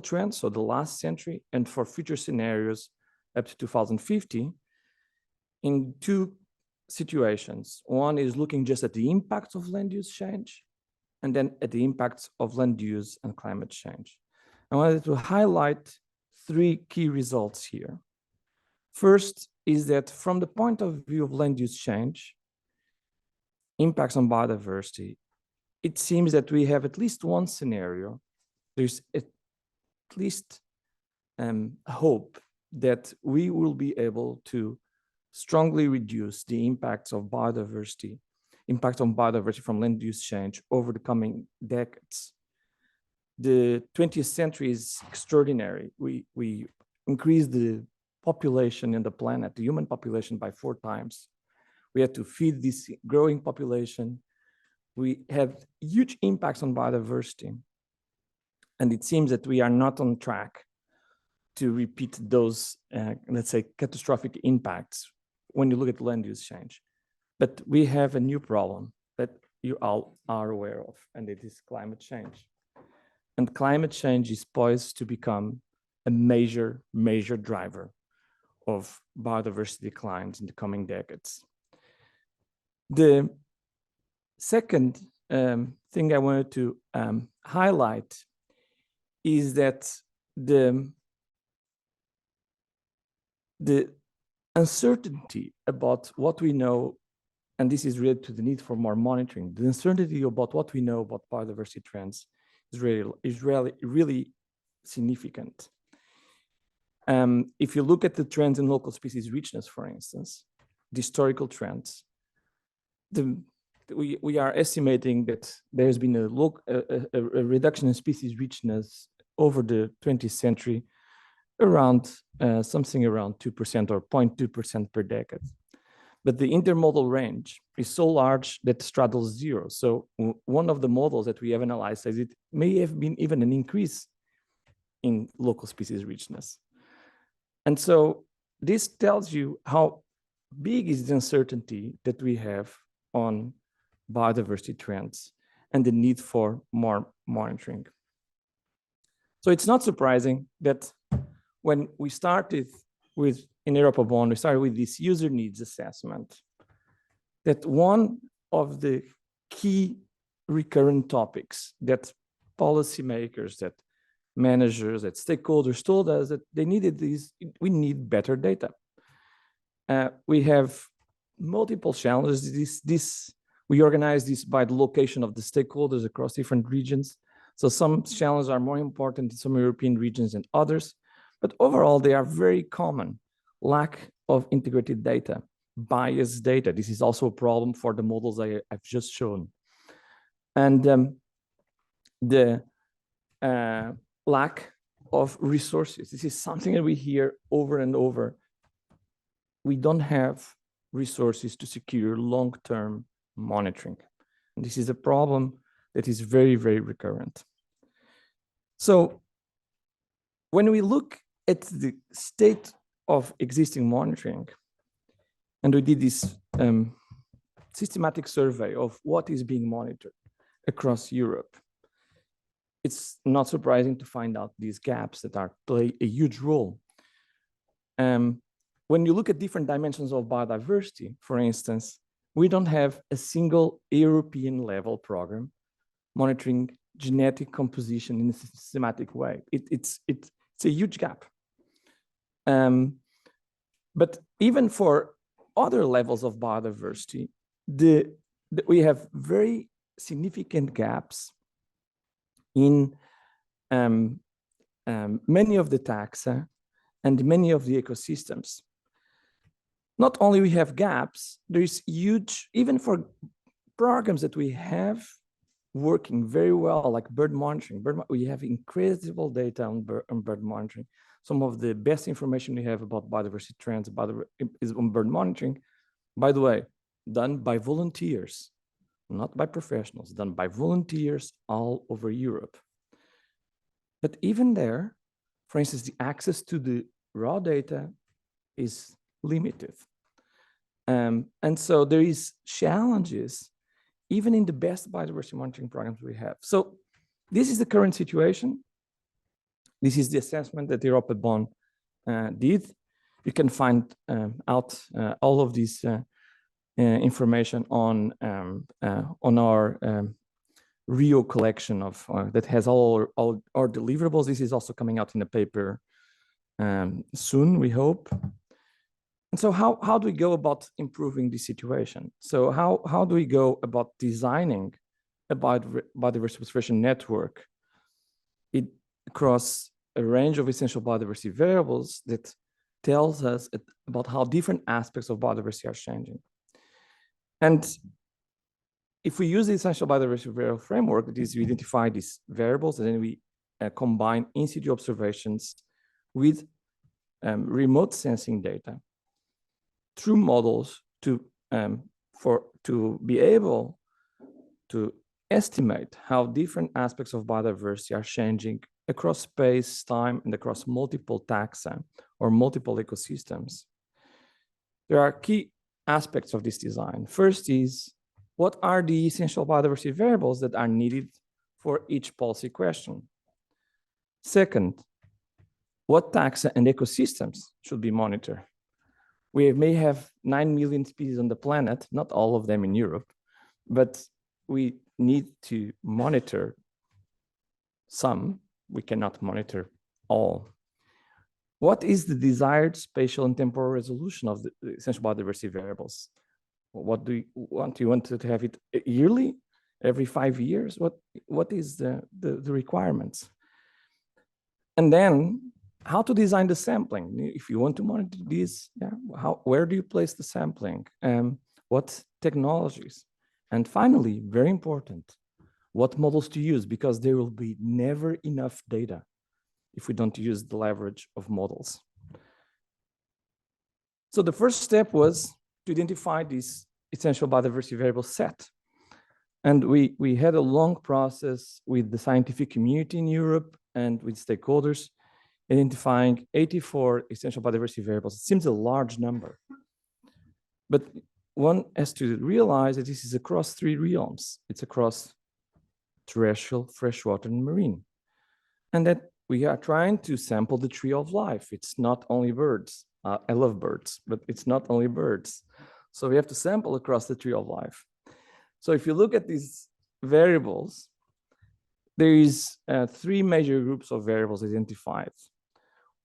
trends, so the last century, and for future scenarios up to 2050 in two situations. One is looking just at the impacts of land use change, and then at the impacts of land use and climate change. I wanted to highlight three key results here. First is that from the point of view of land use change, impacts on biodiversity, it seems that we have at least one scenario. There's at least hope that we will be able to strongly reduce the impacts of biodiversity, impact on biodiversity from land use change over the coming decades. The 20th century is extraordinary. We increased the population in the planet, the human population, by 4 times. We had to feed this growing population. We have huge impacts on biodiversity. And it seems that we are not on track to repeat those, let's say, catastrophic impacts when you look at land use change. But we have a new problem that you all are aware of, and it is climate change. And climate change is poised to become a major driver of biodiversity declines in the coming decades. The second thing I wanted to highlight is that the uncertainty about what we know, and this is related to the need for more monitoring, the uncertainty about what we know about biodiversity trends is really significant. If you look at the trends in local species richness, for instance, the historical trends, the we are estimating that there's been a reduction in species richness over the 20th century around something around 2% or 0.2% per decade. But the intermodal range is so large that straddles zero. So one of the models that we have analyzed says it may have been even an increase in local species richness. And so this tells you how big is the uncertainty that we have on biodiversity trends and the need for more monitoring. So it's not surprising that when we started with in BioBoost, we started with this user needs assessment, that one of the key recurrent topics that policymakers, that managers, that stakeholders told us that they needed these, we need better data. We have multiple challenges. We organize this by the location of the stakeholders across different regions. So some challenges are more important in some European regions than others, but overall they are very common. Lack of integrated data, biased data. This is also a problem for the models I've just shown. And the lack of resources. This is something that we hear over and over. We don't have resources to secure long-term monitoring. And this is a problem that is very, very recurrent. So when we look at the state of existing monitoring, and we did this systematic survey of what is being monitored across Europe, it's not surprising to find out these gaps that play a huge role. When you look at different dimensions of biodiversity, for instance, we don't have a single European level program monitoring genetic composition in a systematic way. It's a huge gap. But even for other levels of biodiversity, we have very significant gaps in many of the taxa and many of the ecosystems. Not only we have gaps, there is huge, even for programs that we have working very well, like bird monitoring. We have incredible data on bird monitoring. Some of the best information we have about biodiversity trends is on bird monitoring. By the way, done by volunteers, not by professionals, done by volunteers all over Europe. But even there, for instance, the access to the raw data is limited. And so there is challenges even in the best biodiversity monitoring programs we have. So this is the current situation. This is the assessment that BioBoost did. You can find out all of this information on our Rio collection of that has all our deliverables. This is also coming out in a paper soon, we hope. And so how do we go about improving this situation? So how do we go about designing a biodiversity observation network across a range of essential biodiversity variables that tells us about how different aspects of biodiversity are changing? And if we use the essential biodiversity variable framework, that is, we identify these variables and then we combine in situ observations with remote sensing data through models to be able to estimate how different aspects of biodiversity are changing across space, time, and across multiple taxa or multiple ecosystems. There are key aspects of this design. First is, what are the essential biodiversity variables that are needed for each policy question? Second, what taxa and ecosystems should be monitored? We may have 9 million species on the planet, not all of them in Europe, but we need to monitor some. We cannot monitor all. What is the desired spatial and temporal resolution of the essential biodiversity variables? What do you want? Do you want to have it yearly, every 5 years? What is the requirements? And then how to design the sampling. If you want to monitor this, where do you place the sampling? What technologies? And finally, very important, what models to use, because there will be never enough data if we don't use the leverage of models. So the first step was to identify this essential biodiversity variable set. And we had a long process with the scientific community in Europe and with stakeholders, identifying 84 essential biodiversity variables. It seems a large number, but one has to realize that this is across 3 realms. It's across terrestrial, freshwater, and marine. And that we are trying to sample the tree of life. It's not only birds. I love birds, but it's not only birds. So we have to sample across the tree of life. So if you look at these variables, there is 3 major groups of variables identified.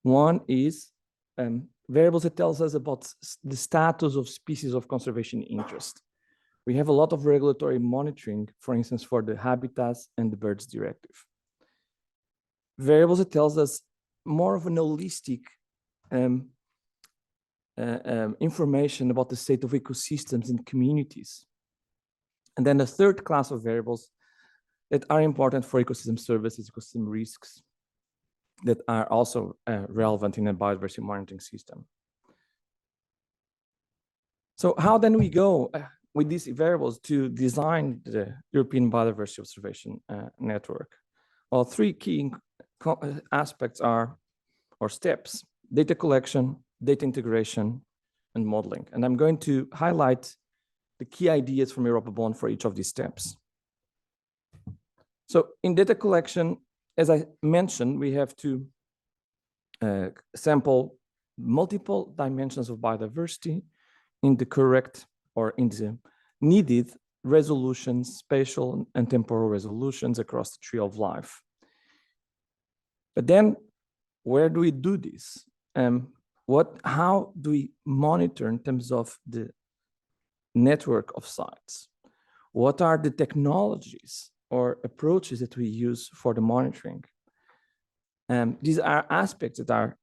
One is variables that tells us about the status of species of conservation interest. We have a lot of regulatory monitoring, for instance, for the habitats and the birds directive. Variables that tells us more of an holistic information about the state of ecosystems and communities. And then the third class of variables that are important for ecosystem services, ecosystem risks, that are also relevant in a biodiversity monitoring system. So how then we go with these variables to design the European Biodiversity Observation Network? Well, 3 key aspects are, or steps: data collection, data integration, and modeling. And I'm going to highlight the key ideas from EuropaBON for each of these steps. So in data collection, as I mentioned, we have to sample multiple dimensions of biodiversity in the correct or in the needed resolutions, spatial and temporal resolutions across the tree of life. But then where do we do this? How do we monitor in terms of the network of sites? What are the technologies or approaches that we use for the monitoring? These are aspects that are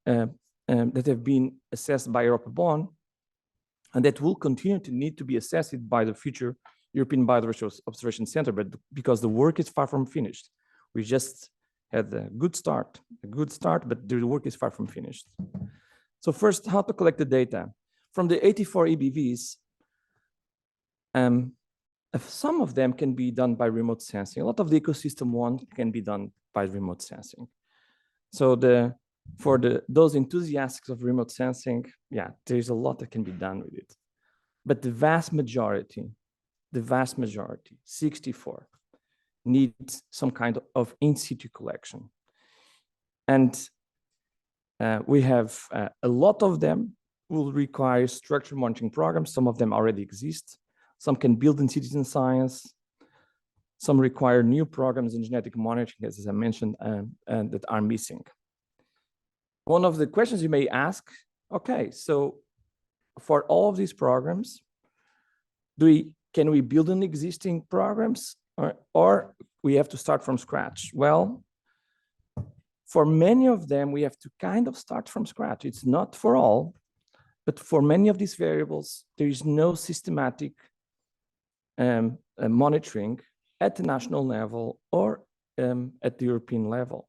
that have been assessed by EuropaBON and that will continue to need to be assessed by the future European Biodiversity Observation Center, but because the work is far from finished. We just had a good start, but the work is far from finished. So first, how to collect the data. From the 84 EBVs, some of them can be done by remote sensing. A lot of the ecosystem one can be done by remote sensing. So for those enthusiasts of remote sensing, yeah, there's a lot that can be done with it. But the vast majority, 64, needs some kind of in situ collection. And we have a lot of them will require structured monitoring programs. Some of them already exist. Some can build in citizen science. Some require new programs in genetic monitoring, as I mentioned, and that are missing. One of the questions you may ask, okay, so for all of these programs, can we build on existing programs or we have to start from scratch? Well, for many of them, we have to kind of start from scratch. It's not for all, but for many of these variables, there is no systematic monitoring at the national level or at the European level.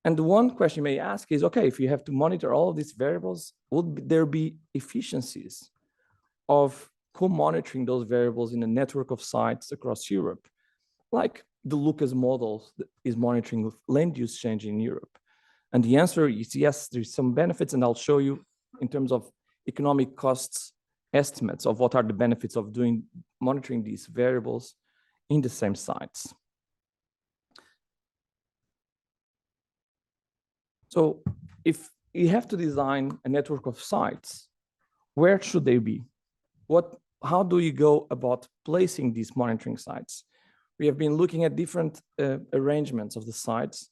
And the one question you may ask is, okay, if you have to monitor all of these variables, would there be efficiencies of co-monitoring those variables in a network of sites across Europe, like the Lucas model that is monitoring land use change in Europe? And the answer is yes, there's some benefits, and I'll show you in terms of economic costs estimates of what are the benefits of monitoring these variables in the same sites. So if you have to design a network of sites, where should they be? How do you go about placing these monitoring sites? We have been looking at different arrangements of the sites.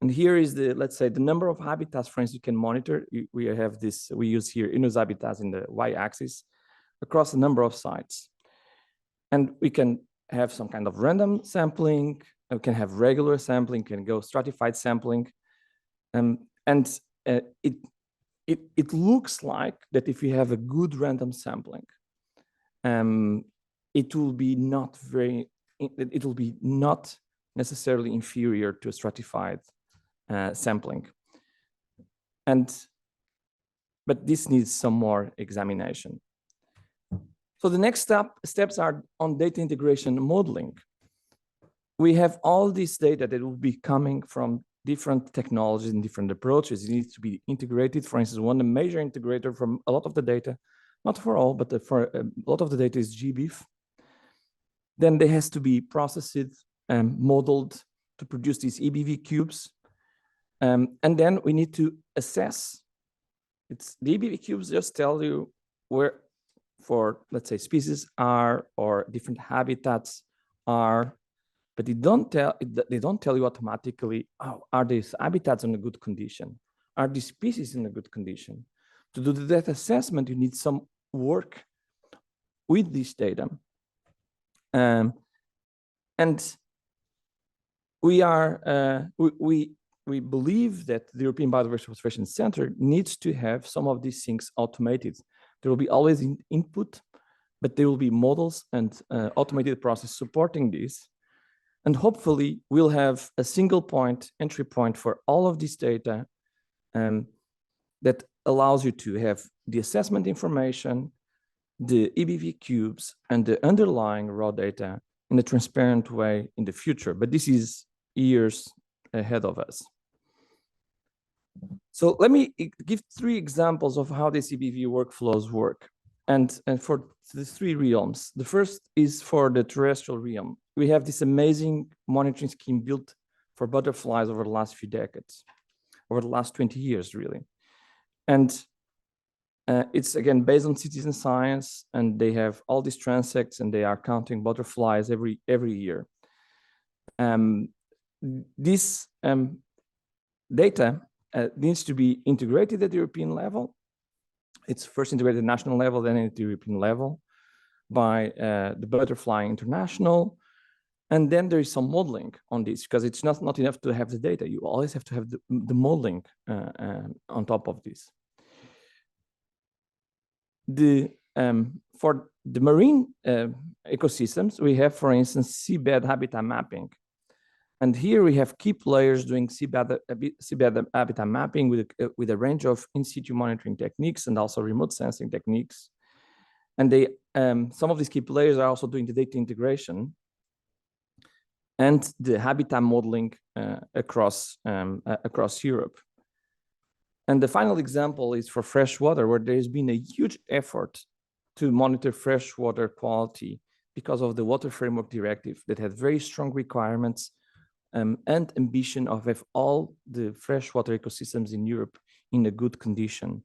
And here is let's say, the number of habitats, for instance, you can monitor. We use here Inu's habitats in the y-axis across a number of sites. And we can have some kind of random sampling, we can have regular sampling, can go stratified sampling. It looks like that if you have a good random sampling, it will be not necessarily inferior to a stratified sampling. But this needs some more examination. So the next steps are on data integration and modeling. We have all this data that will be coming from different technologies and different approaches. It needs to be integrated. For instance, one major integrator from a lot of the data, not for all, but for a lot of the data is GBIF. Then there has to be processed and modeled to produce these EBV cubes. And then we need to assess. The EBV cubes just tell you where, for let's say, species are or different habitats are, but they don't tell you automatically, oh, are these habitats in a good condition? Are these species in a good condition? To do the data assessment, you need some work with this data. And we believe that the European Biodiversity Observation Center needs to have some of these things automated. There will be always input, but there will be models and automated process supporting this. And hopefully we'll have a single point, entry point for all of this data that allows you to have the assessment information, the EBV cubes, and the underlying raw data in a transparent way in the future. But this is years ahead of us. So let me give 3 examples of how these EBV workflows work. And for the 3 realms, the first is for the terrestrial realm. We have this amazing monitoring scheme built for butterflies over the last few decades, over the last 20 years, really. And it's, again, based on citizen science, and they have all these transects, and they are counting butterflies every year. This data needs to be integrated at the European level. It's first integrated at the national level, then at the European level by the Butterfly International. And then there is some modeling on this, because it's not enough to have the data. You always have to have the modeling on top of this. For the marine ecosystems, we have, for instance, seabed habitat mapping. And here we have key players doing seabed habitat mapping with a range of in situ monitoring techniques and also remote sensing techniques. And some of these key players are also doing the data integration and the habitat modeling across Europe. And the final example is for freshwater, where there's been a huge effort to monitor freshwater quality because of the Water Framework Directive that had very strong requirements and ambition of have all the freshwater ecosystems in Europe in a good condition.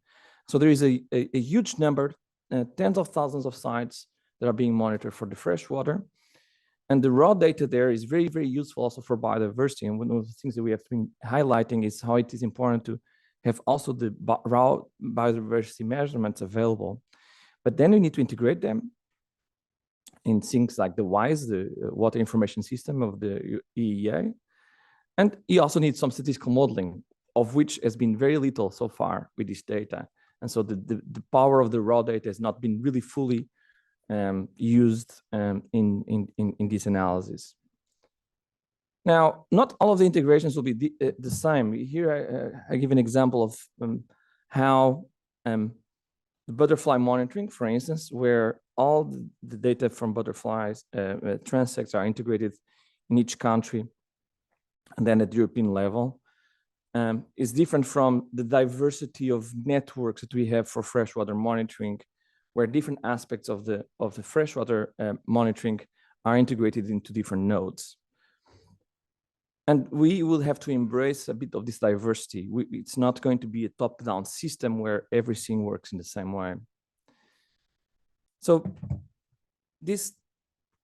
So there is a huge number, tens of thousands of sites that are being monitored for the freshwater. And the raw data there is very, very useful also for biodiversity. And one of the things that we have been highlighting is how it is important to have also the raw biodiversity measurements available. But then we need to integrate them in things like the WISE, the Water Information System of the EEA. And you also need some statistical modeling, of which has been very little so far with this data. And so the power of the raw data has not been really fully used in this analysis. Now, not all of the integrations will be the same. Here I give an example of how the butterfly monitoring, for instance, where all the data from butterflies, transects are integrated in each country, and then at the European level, is different from the diversity of networks that we have for freshwater monitoring, where different aspects of the freshwater monitoring are integrated into different nodes. And we will have to embrace a bit of this diversity. It's not going to be a top-down system where everything works in the same way. So this,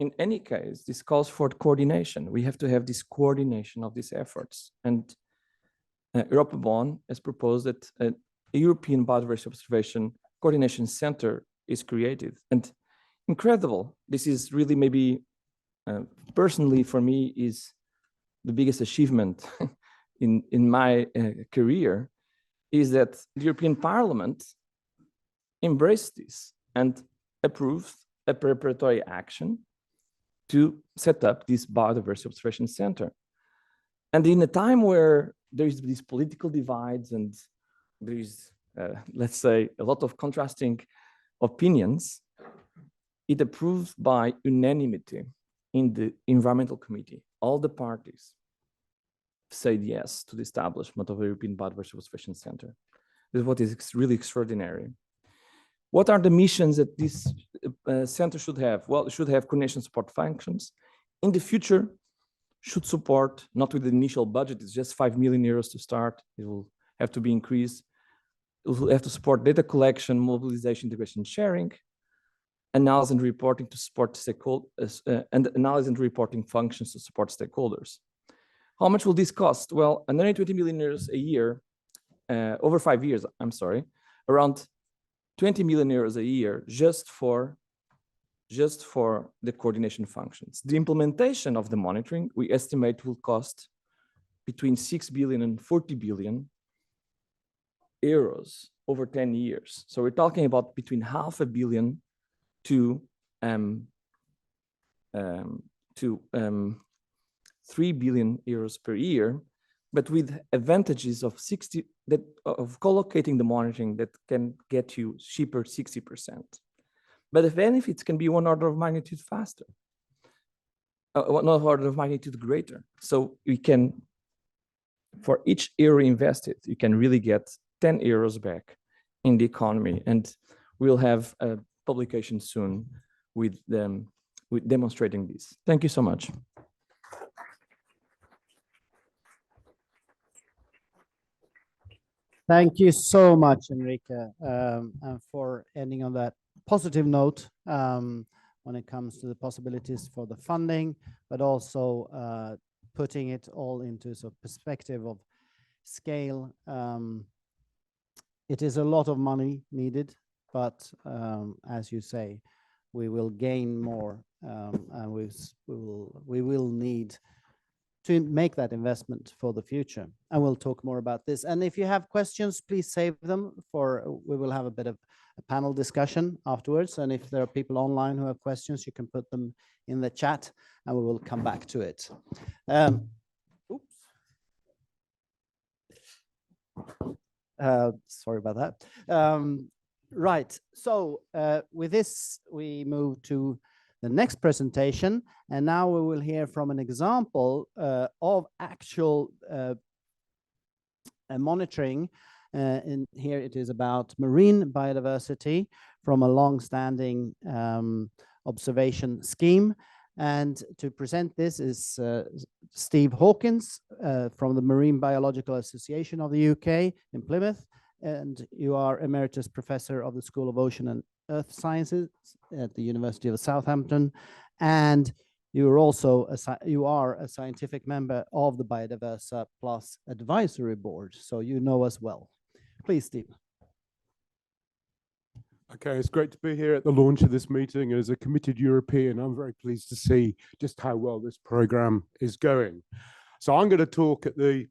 in any case, this calls for coordination. We have to have this coordination of these efforts. And EuropaBon has proposed that a European Biodiversity Observation Coordination Center is created. And incredible, this is really maybe, personally for me, is the biggest achievement in my career, is that the European Parliament embraced this and approved a preparatory action to set up this biodiversity observation center. And in a time where there is these political divides and there is, let's say, a lot of contrasting opinions, it approved by unanimity in the environmental committee. All the parties said yes to the establishment of a European Biodiversity Observation Center. This is what is really extraordinary. What are the missions that this center should have? Well, it should have coordination support functions. In the future, should support, not with the initial budget, it's just 5 million euros to start. It will have to be increased. It will have to support data collection, mobilization, integration, and sharing, analysis and reporting to support stakeholders, and analysis and reporting functions to support stakeholders. How much will this cost? Well, 120 million euros a year, over 5 years, I'm sorry, around 20 million euros a year just for the coordination functions. The implementation of the monitoring, we estimate, will cost between 6 billion and 40 billion euros over 10 years. So we're talking about between $500 million to 3 billion euros per year, but with advantages of of collocating the monitoring that can get you cheaper 60%. But the benefits can be one order of magnitude faster, one order of magnitude greater. So we can, for each euro invested, you can really get 10 euros back in the economy. And we'll have a publication soon with demonstrating this. Thank you so much. Thank you so much, Henrique, and for ending on that positive note when it comes to the possibilities for the funding, but also putting it all into sort of perspective of scale. It is a lot of money needed, but as you say, we will gain more, and we will need to make that investment for the future. And we'll talk more about this. And if you have questions, please save them we will have a bit of a panel discussion afterwards. And if there are people online who have questions, you can put them in the chat and we will come back to it. Sorry about that. Right, so with this, we move to the next presentation, and now we will hear from an example of actual monitoring. In here it is about marine biodiversity from a long-standing observation scheme. And to present this is Steve HAWKINS from the Marine Biological Association of the UK in Plymouth. And you are Emeritus Professor of the School of Ocean and Earth Sciences at the University of Southampton, and you are also a scientific member of the Biodiversa Advisory Board, so you know us well. Please, Steve. Okay, it's great to be here at the launch of this meeting. As a committed European, I'm very pleased to see just how well this program is going. So I'm going to talk at the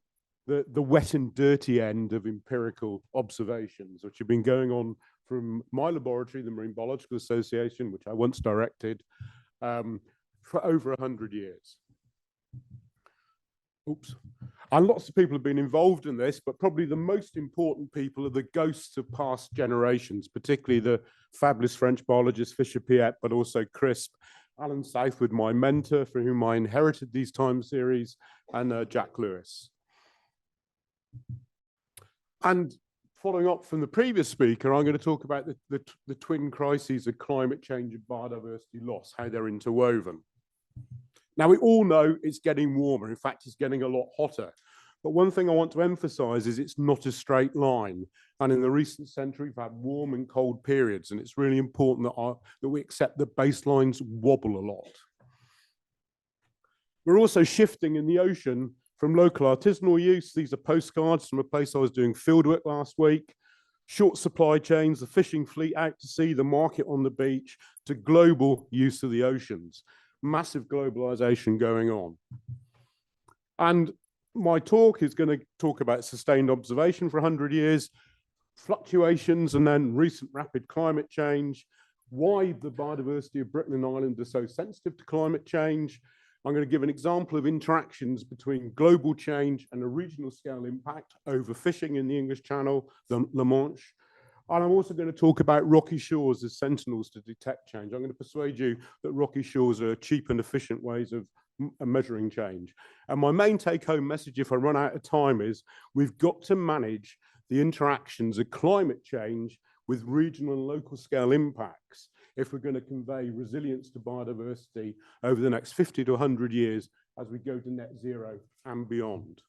wet and dirty end of empirical observations, which have been going on from my laboratory, the Marine Biological Association, which I once directed, for over 100 years. Oops. And lots of people have been involved in this, but probably the most important people are the ghosts of past generations, particularly the fabulous French biologist Fisher Piette, but also CRISP, Alan Southwood, my mentor, from whom I inherited these time series, and Jack Lewis. And following up from the previous speaker, I'm going to talk about the twin crises of climate change and biodiversity loss, how they're interwoven. Now, we all know it's getting warmer. In fact, it's getting a lot hotter. But one thing I want to emphasize is it's not a straight line. And in the recent century, we've had warm and cold periods. And it's really important that we accept that baselines wobble a lot. We're also shifting in the ocean from local artisanal use. These are postcards from a place I was doing fieldwork last week. Short supply chains, the fishing fleet out to sea, the market on the beach, to global use of the oceans. Massive globalization going on. And my talk is going to talk about sustained observation for 100 years, fluctuations, and then recent rapid climate change, why the biodiversity of Britain and Ireland are so sensitive to climate change. I'm going to give an example of interactions between global change and a regional scale impact, overfishing in the English Channel, the La Manche. And I'm also going to talk about rocky shores as sentinels to detect change. I'm going to persuade you that rocky shores are cheap and efficient ways of measuring change. And my main take-home message, if I run out of time, is we've got to manage the interactions of climate change with regional and local scale impacts if we're going to convey resilience to biodiversity over the next 50 to 100 years as we go to net zero and beyond.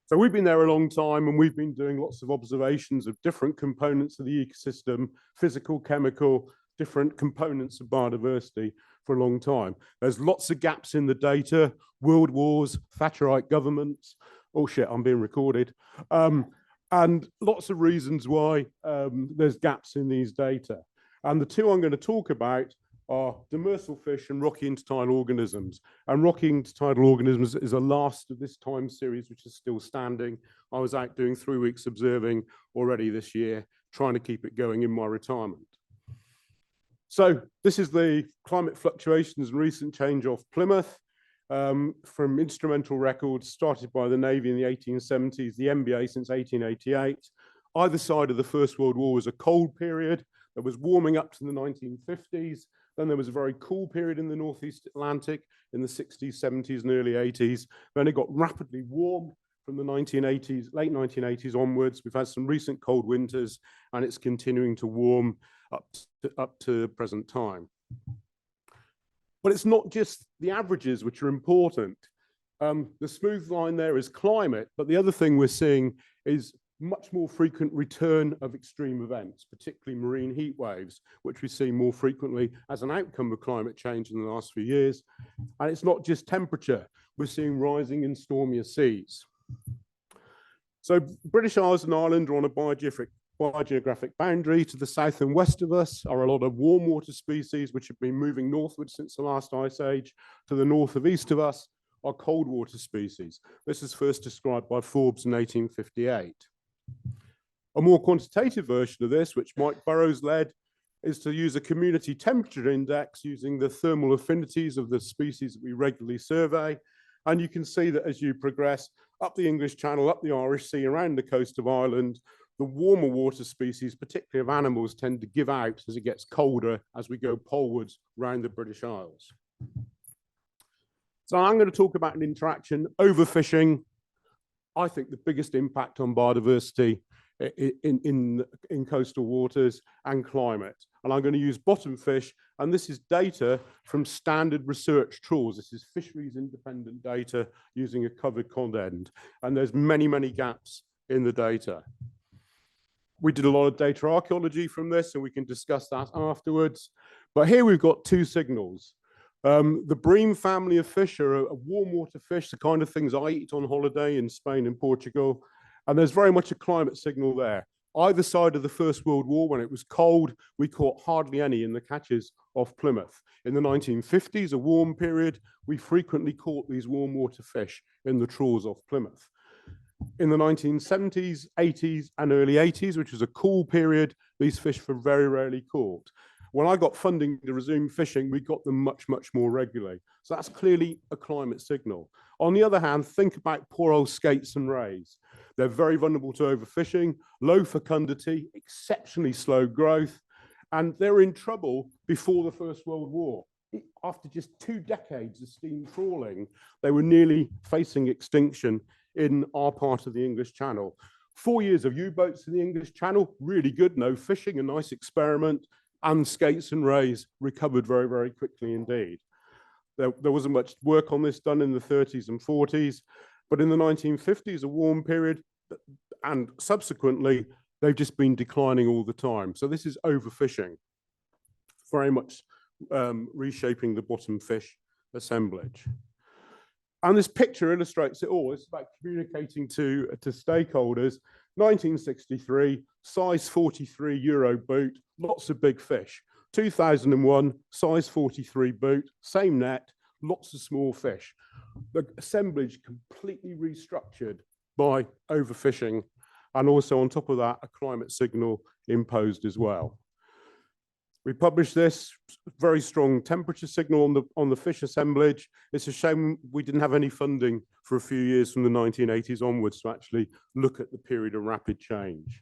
So we've been there a long time, and we've been doing lots of observations of different components of the ecosystem, physical, chemical, different components of biodiversity for a long time. There's lots of gaps in the data, world wars, Thatcherite governments. Oh shit, I'm being recorded. And lots of reasons why there's gaps in these data. And the two I'm going to talk about are demersal fish and rocky intertidal organisms. And rocky intertidal organisms is the last of this time series, which is still standing. I was out doing 3 weeks observing already this year, trying to keep it going in my retirement. So this is the climate fluctuations and recent change off Plymouth. From instrumental records started by the Navy in the 1870s, the NBA since 1888. Either side of the First World War was a cold period that was warming up to the 1950s. Then there was a very cool period in the Northeast Atlantic in the 60s, 70s, and early 80s. Then it got rapidly warm from the 1980s, late 1980s onwards. We've had some recent cold winters, and it's continuing to warm up to present time. But it's not just the averages which are important. The smooth line there is climate, but the other thing we're seeing is much more frequent return of extreme events, particularly marine heat waves, which we see more frequently as an outcome of climate change in the last few years. And it's not just temperature, we're seeing rising and stormier seas. So British Isles and Ireland are on a biogeographic boundary. To the south and west of us are a lot of warm water species which have been moving northward since the last ice age. To the north of east of us are cold water species. This is first described by Forbes in 1858. A more quantitative version of this, which Mike Burrows led, is to use a community temperature index using the thermal affinities of the species that we regularly survey. And you can see that as you progress up the English Channel, up the Irish Sea, around the coast of Ireland, the warmer water species, particularly of animals, tend to give out as it gets colder as we go polewards around the British Isles. So I'm going to talk about an interaction, overfishing. I think the biggest impact on biodiversity in coastal waters and climate. And I'm going to use bottom fish, and this is data from standard research trawls. This is fisheries independent data using a covered cod end. And there's many, many gaps in the data. We did a lot of data archaeology from this, and we can discuss that afterwards. But here we've got two signals. The bream family of fish are a warm water fish, the kind of things I eat on holiday in Spain and Portugal. And there's very much a climate signal there. Either side of the First World War, when it was cold, we caught hardly any in the catches off Plymouth. In the 1950s, a warm period, we frequently caught these warm water fish in the trawls off Plymouth. In the 1970s, 80s, and early 80s, which was a cool period, these fish were very rarely caught. When I got funding to resume fishing, we got them much, much more regularly. So that's clearly a climate signal. On the other hand, think about poor old skates and rays. They're very vulnerable to overfishing, low fecundity, exceptionally slow growth, and they were in trouble before the First World War. After just 2 decades of steam trawling, they were nearly facing extinction in our part of the English Channel. 4 years of U-boats in the English Channel, really good, no fishing, a nice experiment, and skates and rays recovered very, very quickly indeed. There wasn't much work on this done in the 30s and 40s, but in the 1950s, a warm period, and subsequently, they've just been declining all the time. So this is overfishing, very much reshaping the bottom fish assemblage. And this picture illustrates it all. It's about communicating to stakeholders. 1963, size 43 Euro boot, lots of big fish. 2001, size 43 boot, same net, lots of small fish. The assemblage completely restructured by overfishing, and also on top of that, a climate signal imposed as well. We published this very strong temperature signal on the fish assemblage. It's a shame we didn't have any funding for a few years from the 1980s onwards to actually look at the period of rapid change.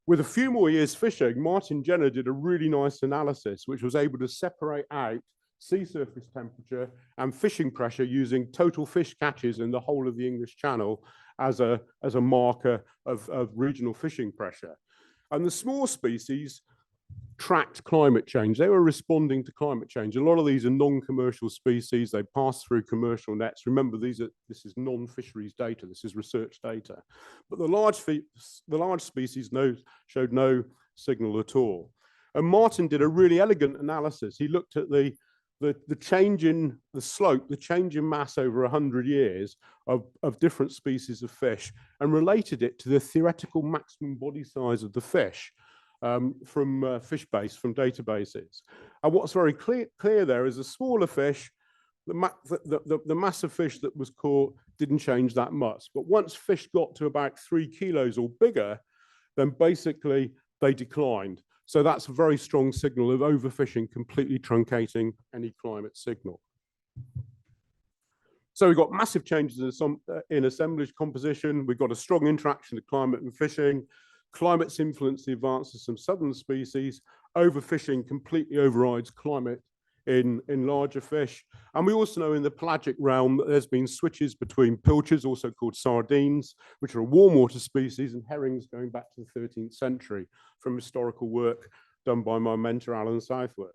With a few more years fishing, Martin Jenner did a really nice analysis, which was able to separate out sea surface temperature and fishing pressure using total fish catches in the whole of the English Channel as a marker of regional fishing pressure. And the small species tracked climate change. They were responding to climate change. A lot of these are non-commercial species. They pass through commercial nets. Remember, this is non-fisheries data. This is research data. But the large species showed no signal at all. And Martin did a really elegant analysis. He looked at the change in the slope, the change in mass over 100 years of different species of fish, and related it to the theoretical maximum body size of the fish. From fish base, from databases. And what's very clear there is a smaller fish, the mass of fish that was caught didn't change that much. But once fish got to about 3 kilos or bigger, then basically they declined. So that's a very strong signal of overfishing completely truncating any climate signal. So we've got massive changes in assemblage composition. We've got a strong interaction of climate and fishing. Climate's influence the advance of some southern species. Overfishing completely overrides climate in larger fish. And we also know in the pelagic realm that there's been switches between pilchards, also called sardines, which are a warm water species, and herrings going back to the 13th century from historical work done by my mentor, Alan Southwood.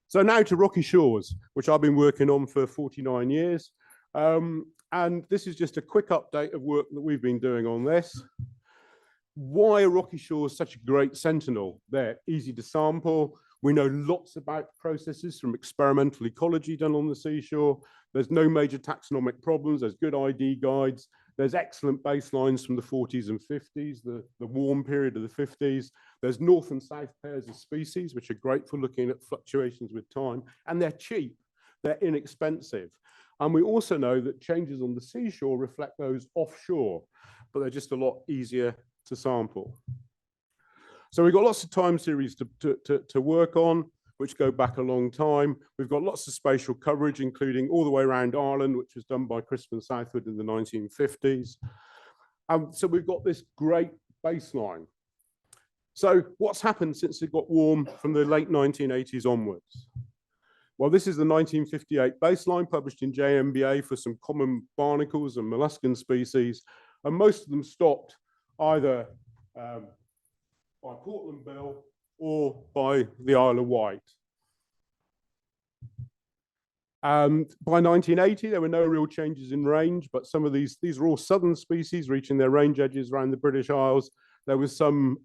So now to rocky shores, which I've been working on for 49 years. And this is just a quick update of work that we've been doing on this. Why are rocky shores such a great sentinel? They're easy to sample. We know lots about processes from experimental ecology done on the seashore. There's no major taxonomic problems. There's good ID guides. There's excellent baselines from the 40s and 50s, the warm period of the 50s. There's north and south pairs of species, which are great for looking at fluctuations with time. And they're cheap. They're inexpensive. And we also know that changes on the seashore reflect those offshore, but they're just a lot easier to sample. So we've got lots of time series to work on, which go back a long time. We've got lots of spatial coverage, including all the way around Ireland, which was done by Crispin Southwood in the 1950s. So we've got this great baseline. So what's happened since it got warm from the late 1980s onwards? Well, this is the 1958 baseline published in JMBA for some common barnacles and molluscan species, and most of them stopped either by Portland Bill or by the Isle of Wight. By 1980, there were no real changes in range, but some of these are all southern species reaching their range edges around the British Isles. There was some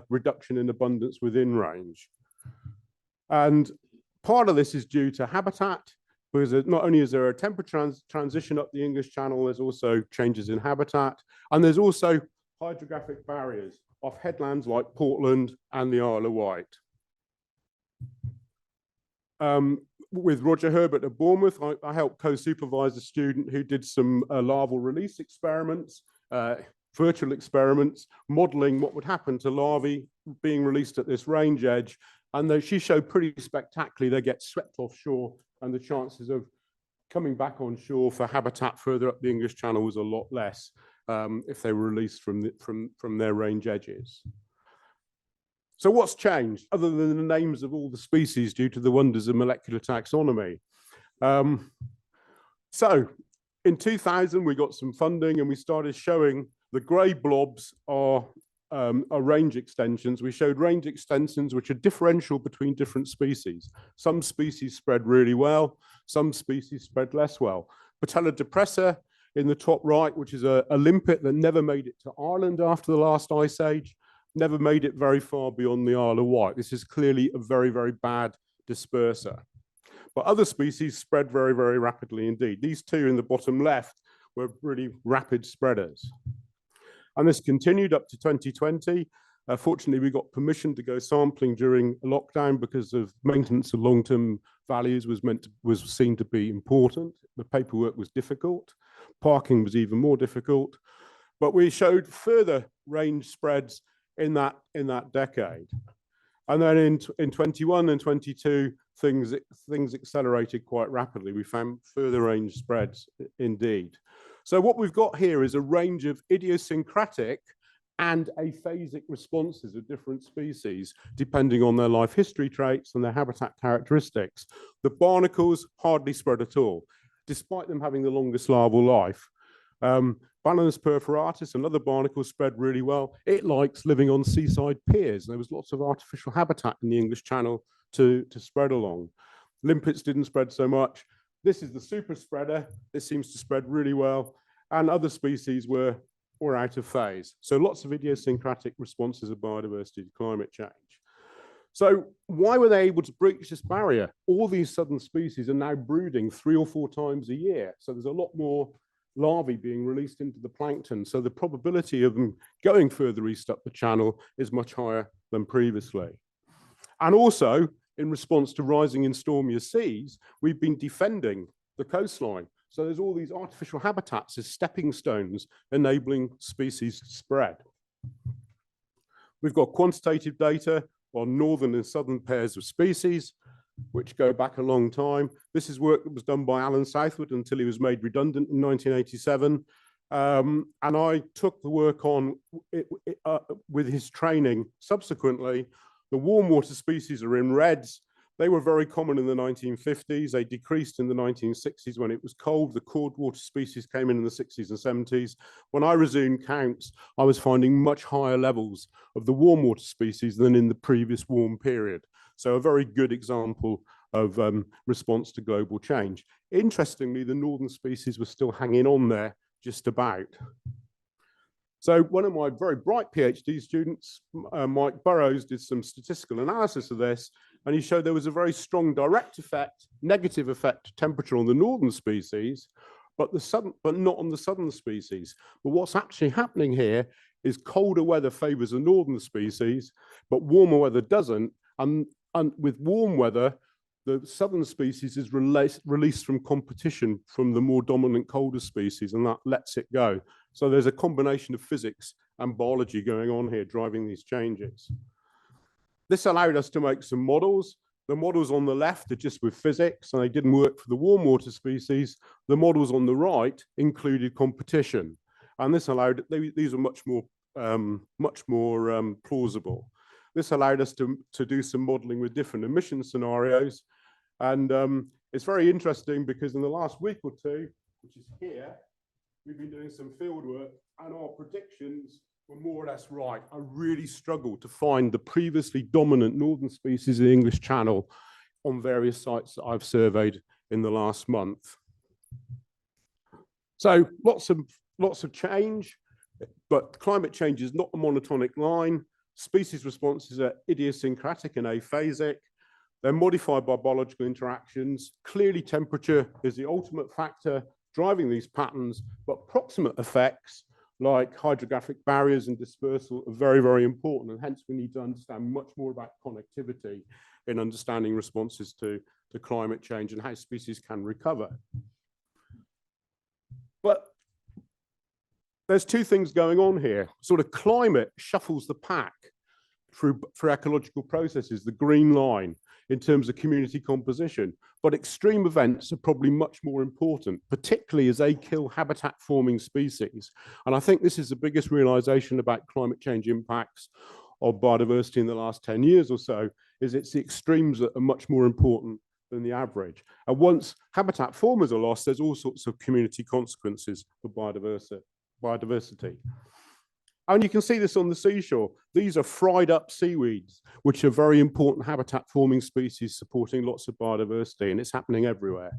reduction in abundance within range. And part of this is due to habitat, because not only is there a temperature transition up the English Channel, there's also changes in habitat, and there's also hydrographic barriers off headlands like Portland and the Isle of Wight. With Roger Herbert at Bournemouth, I helped co-supervise a student who did some larval release experiments, virtual experiments, modeling what would happen to larvae being released at this range edge. And she showed pretty spectacularly they get swept offshore, and the chances of coming back on shore for habitat further up the English Channel was a lot less if they were released from their range edges. So what's changed other than the names of all the species due to the wonders of molecular taxonomy? So in 2000, we got some funding and we started showing the gray blobs are range extensions. We showed range extensions which are differential between different species. Some species spread really well, some species spread less well. Patella depressor in the top right, which is a limpet that never made it to Ireland after the last ice age, never made it very far beyond the Isle of Wight. This is clearly a very, very bad disperser. But other species spread very, very rapidly indeed. These two in the bottom left were really rapid spreaders. And this continued up to 2020. Fortunately, we got permission to go sampling during lockdown because of maintenance of long-term values was seen to be important. The paperwork was difficult. Parking was even more difficult. But we showed further range spreads in that decade. And then in 21 and 22, things accelerated quite rapidly. We found further range spreads indeed. So what we've got here is a range of idiosyncratic and aphasic responses of different species, depending on their life history traits and their habitat characteristics. The barnacles hardly spread at all, despite them having the longest larval life. Balanus perforatus, another barnacle, spread really well. It likes living on seaside piers. There was lots of artificial habitat in the English Channel to spread along. Limpets didn't spread so much. This is the super spreader. This seems to spread really well. And other species were out of phase. So lots of idiosyncratic responses of biodiversity to climate change. So why were they able to breach this barrier? All these southern species are now brooding 3 or 4 times a year. So there's a lot more larvae being released into the plankton. So the probability of them going further east up the channel is much higher than previously. And also, in response to rising and stormier seas, we've been defending the coastline. So there's all these artificial habitats as stepping stones enabling species to spread. We've got quantitative data on northern and southern pairs of species, which go back a long time. This is work that was done by Alan Southwood until he was made redundant in 1987. And I took the work on with his training subsequently. The warm water species are in reds. They were very common in the 1950s. They decreased in the 1960s when it was cold. The cold water species came in the 60s and 70s. When I resumed counts, I was finding much higher levels of the warm water species than in the previous warm period. So a very good example of response to global change. Interestingly, the northern species were still hanging on there just about. So one of my very bright PhD students, Mike Burrows, did some statistical analysis of this, and he showed there was a very strong direct effect, negative effect to temperature on the northern species, but not on the southern species. But what's actually happening here is colder weather favors the northern species, but warmer weather doesn't. And with warm weather, the southern species is released from competition from the more dominant colder species, and that lets it go. So there's a combination of physics and biology going on here, driving these changes. This allowed us to make some models. The models on the left are just with physics, and they didn't work for the warm water species. The models on the right included competition, and this allowed, these are much more plausible. This allowed us to do some modeling with different emission scenarios. And it's very interesting because in the last week or two, which is here, we've been doing some field work and our predictions were more or less right. I really struggled to find the previously dominant northern species in the English Channel on various sites that I've surveyed in the last month. So lots of change, but climate change is not a monotonic line. Species responses are idiosyncratic and aphasic. They're modified by biological interactions. Clearly, temperature is the ultimate factor driving these patterns, but proximate effects like hydrographic barriers and dispersal are very, very important. And hence, we need to understand much more about connectivity in understanding responses to climate change and how species can recover. But there's two things going on here. Sort of climate shuffles the pack through ecological processes, the green line, in terms of community composition. But extreme events are probably much more important, particularly as they kill habitat forming species. And I think this is the biggest realization about climate change impacts of biodiversity in the last 10 years or so, is it's the extremes that are much more important than the average. And once habitat formers are lost, there's all sorts of community consequences for biodiversity. And you can see this on the seashore. These are fried up seaweeds, which are very important habitat forming species supporting lots of biodiversity, and it's happening everywhere.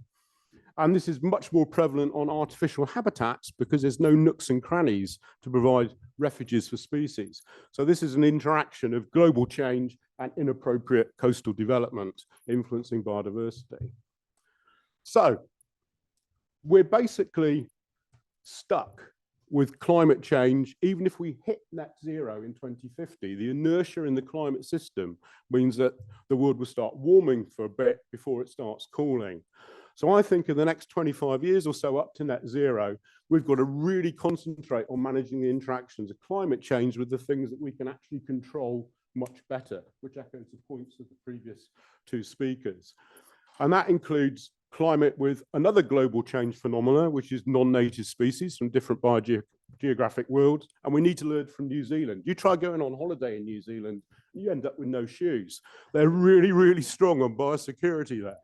And this is much more prevalent on artificial habitats because there's no nooks and crannies to provide refuges for species. So this is an interaction of global change and inappropriate coastal development influencing biodiversity. So we're basically stuck with climate change. Even if we hit net zero in 2050, the inertia in the climate system means that the world will start warming for a bit before it starts cooling. So I think in the next 25 years or so up to net zero, we've got to really concentrate on managing the interactions of climate change with the things that we can actually control much better, which echoes the points of the previous two speakers. And that includes climate with another global change phenomena, which is non-native species from different biogeographic worlds. And we need to learn from New Zealand. You try going on holiday in New Zealand, you end up with no shoes. They're really, really strong on biosecurity there.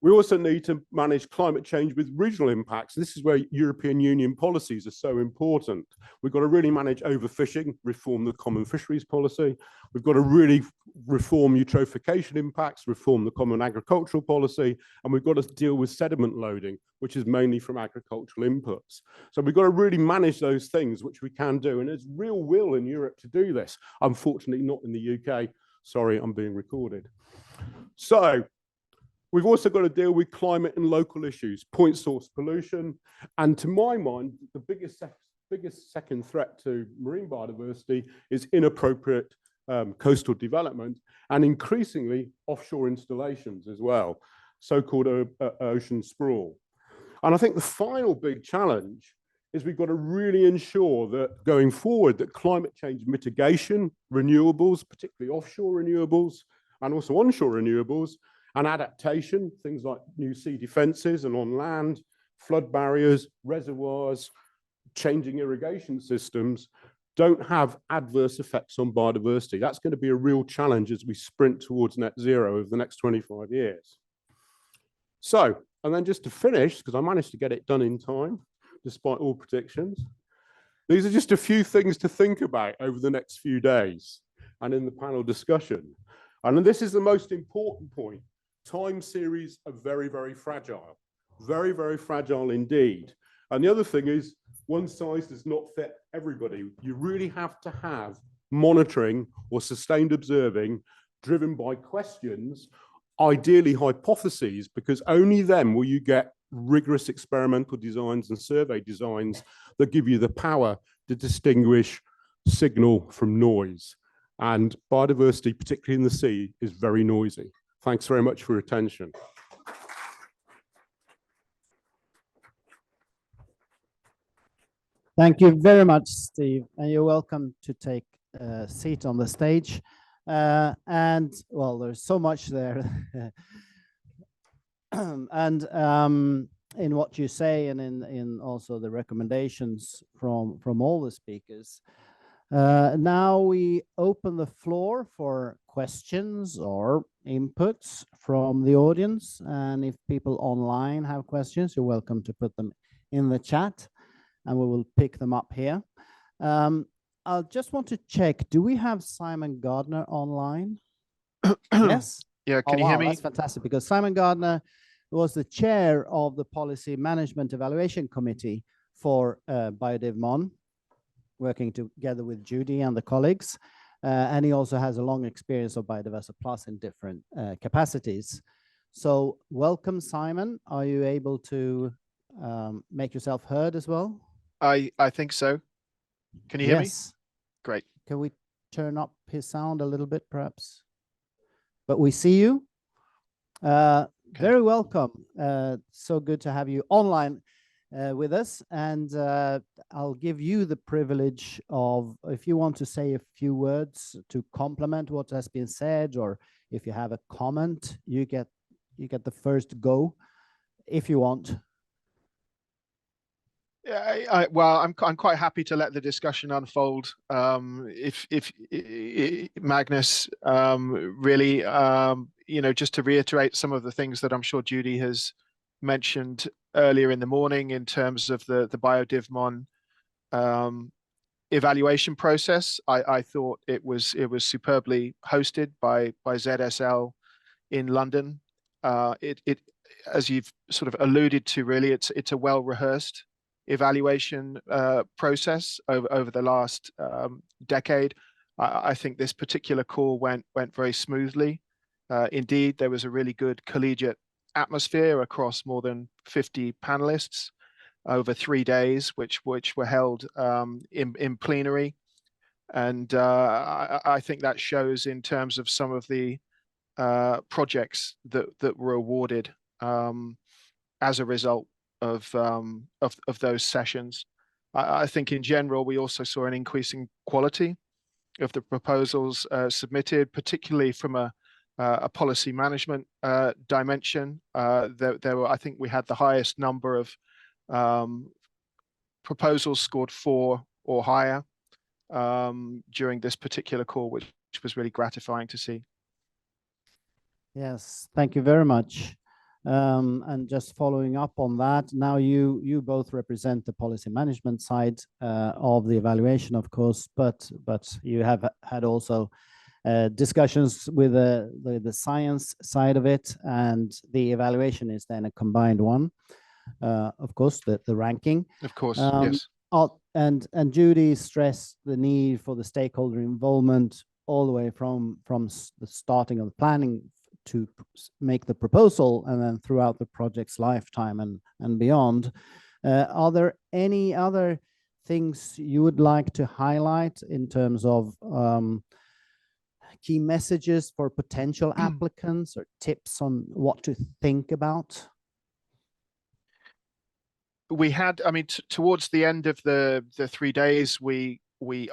We also need to manage climate change with regional impacts. This is where European Union policies are so important. We've got to really manage overfishing, reform the common fisheries policy. We've got to really reform eutrophication impacts, reform the common agricultural policy, and we've got to deal with sediment loading, which is mainly from agricultural inputs. So we've got to really manage those things, which we can do. And there's real will in Europe to do this. Unfortunately, not in the UK. Sorry, I'm being recorded. So, we've also got to deal with climate and local issues, point source pollution, and to my mind, the biggest second threat to marine biodiversity is inappropriate coastal development and increasingly offshore installations as well, so-called ocean sprawl. And I think the final big challenge is we've got to really ensure that going forward that climate change mitigation, renewables, particularly offshore renewables, and also onshore renewables, and adaptation, things like new sea defenses and on land, flood barriers, reservoirs, changing irrigation systems, don't have adverse effects on biodiversity. That's going to be a real challenge as we sprint towards net zero over the next 25 years. So, and then just to finish, because I managed to get it done in time, despite all predictions, these are just a few things to think about over the next few days and in the panel discussion. And this is the most important point. Time series are very, very fragile. Very, very fragile indeed. And the other thing is, one size does not fit everybody. You really have to have monitoring or sustained observing driven by questions, ideally hypotheses, because only then will you get rigorous experimental designs and survey designs that give you the power to distinguish signal from noise. And biodiversity, particularly in the sea, is very noisy. Thanks very much for your attention. Thank you very much, Steve, and you're welcome to take a seat on the stage. And well, there's so much there. And in what you say and in also the recommendations from all the speakers. Now we open the floor for questions or inputs from the audience. And if people online have questions, you're welcome to put them in the chat and we will pick them up here. I just want to check, do we have Simon Gardner online? Yes? Yeah, can you hear me? That's fantastic, because Simon Gardner was the chair of the Policy Management Evaluation Committee for BiodivMon, working together with Judy and the colleagues. And he also has a long experience of Biodiversa Plus in different capacities. So welcome, Simon. Are you able to make yourself heard as well? I think so. Can you hear me? Great. Can we turn up his sound a little bit, perhaps? But we see you. Very welcome. So good to have you online with us. And I'll give you the privilege of, if you want to say a few words to complement what has been said, or if you have a comment, you get the first go, if you want. Yeah, well, I'm quite happy to let the discussion unfold. If Magnus, really, just to reiterate some of the things that I'm sure Judy has mentioned earlier in the morning in terms of the BiodivMon evaluation process. I thought it was superbly hosted by ZSL in London. It as you've sort of alluded to, really, it's a well-rehearsed evaluation process over the last decade. I think this particular call went very smoothly. Indeed, there was a really good collegiate atmosphere across more than 50 panelists over 3 days, which were held in plenary. And I think that shows in terms of some of the projects that were awarded as a result of those sessions. I think in general, we also saw an increasing quality of the proposals submitted, particularly from a policy management dimension. There were, I think we had the highest number of proposals scored 4 or higher during this particular call, which was really gratifying to see. Yes, thank you very much. And just following up on that, now you both represent the policy management side of the evaluation, of course, but you have had also discussions with the science side of it, and the evaluation is then a combined one. Of course, the ranking. Of course, yes. And Judy stressed the need for the stakeholder involvement all the way from the starting of the planning to make the proposal, and then throughout the project's lifetime and beyond. Are there any other things you would like to highlight in terms of key messages for potential applicants, or tips on what to think about? We had, I mean, towards the end of the 3 days, we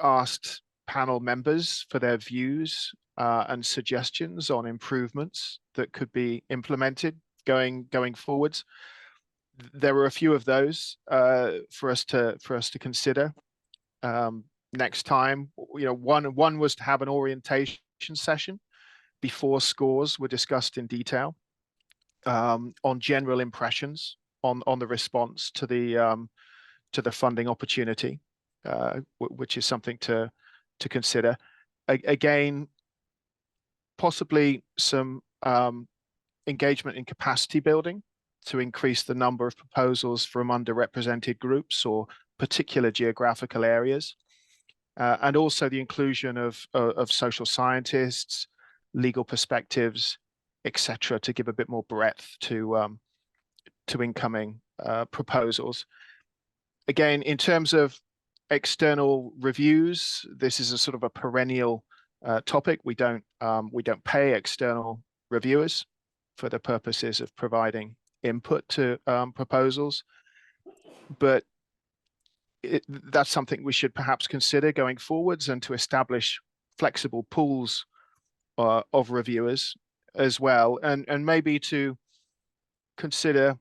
asked panel members for their views and suggestions on improvements that could be implemented going forwards. There were a few of those for us to consider next time. You know, one was to have an orientation session before scores were discussed in detail on general impressions on the response to the funding opportunity, which is something to consider. Again, possibly some engagement in capacity building to increase the number of proposals from underrepresented groups or particular geographical areas, and also the inclusion of social scientists, legal perspectives, etc., to give a bit more breadth to incoming proposals. Again, in terms of external reviews, this is a sort of a perennial topic. We don't pay external reviewers for the purposes of providing input to proposals, but that's something we should perhaps consider going forwards, and to establish flexible pools of reviewers as well, and maybe to consider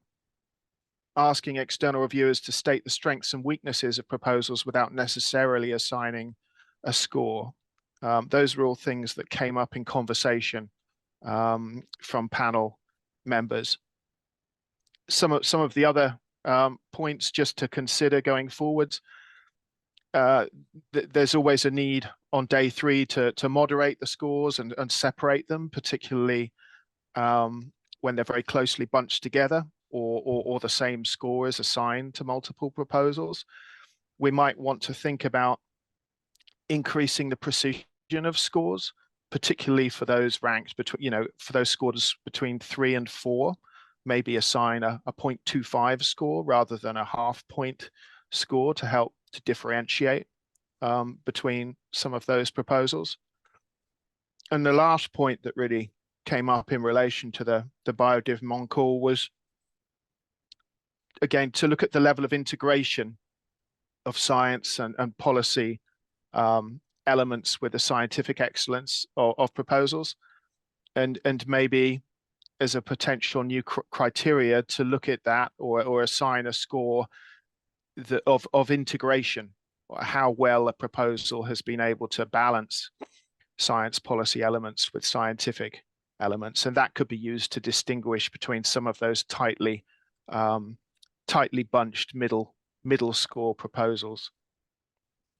asking external reviewers to state the strengths and weaknesses of proposals without necessarily assigning a score. Those were all things that came up in conversation from panel members. Some of the other points just to consider going forwards. There's always a need on day 3 to moderate the scores and separate them, particularly when they're very closely bunched together, or the same score is assigned to multiple proposals. We might want to think about increasing the precision of scores, particularly for those ranked between, you know, for those scores between 3 and 4, maybe assign a 0.25 score rather than a half-point score to help to differentiate between some of those proposals. And the last point that really came up in relation to the BioDivMon call was, again, to look at the level of integration of science and policy elements with the scientific excellence of proposals, and maybe as a potential new criteria to look at that or assign a score of integration, or how well a proposal has been able to balance science policy elements with scientific elements, and that could be used to distinguish between some of those tightly bunched middle score proposals.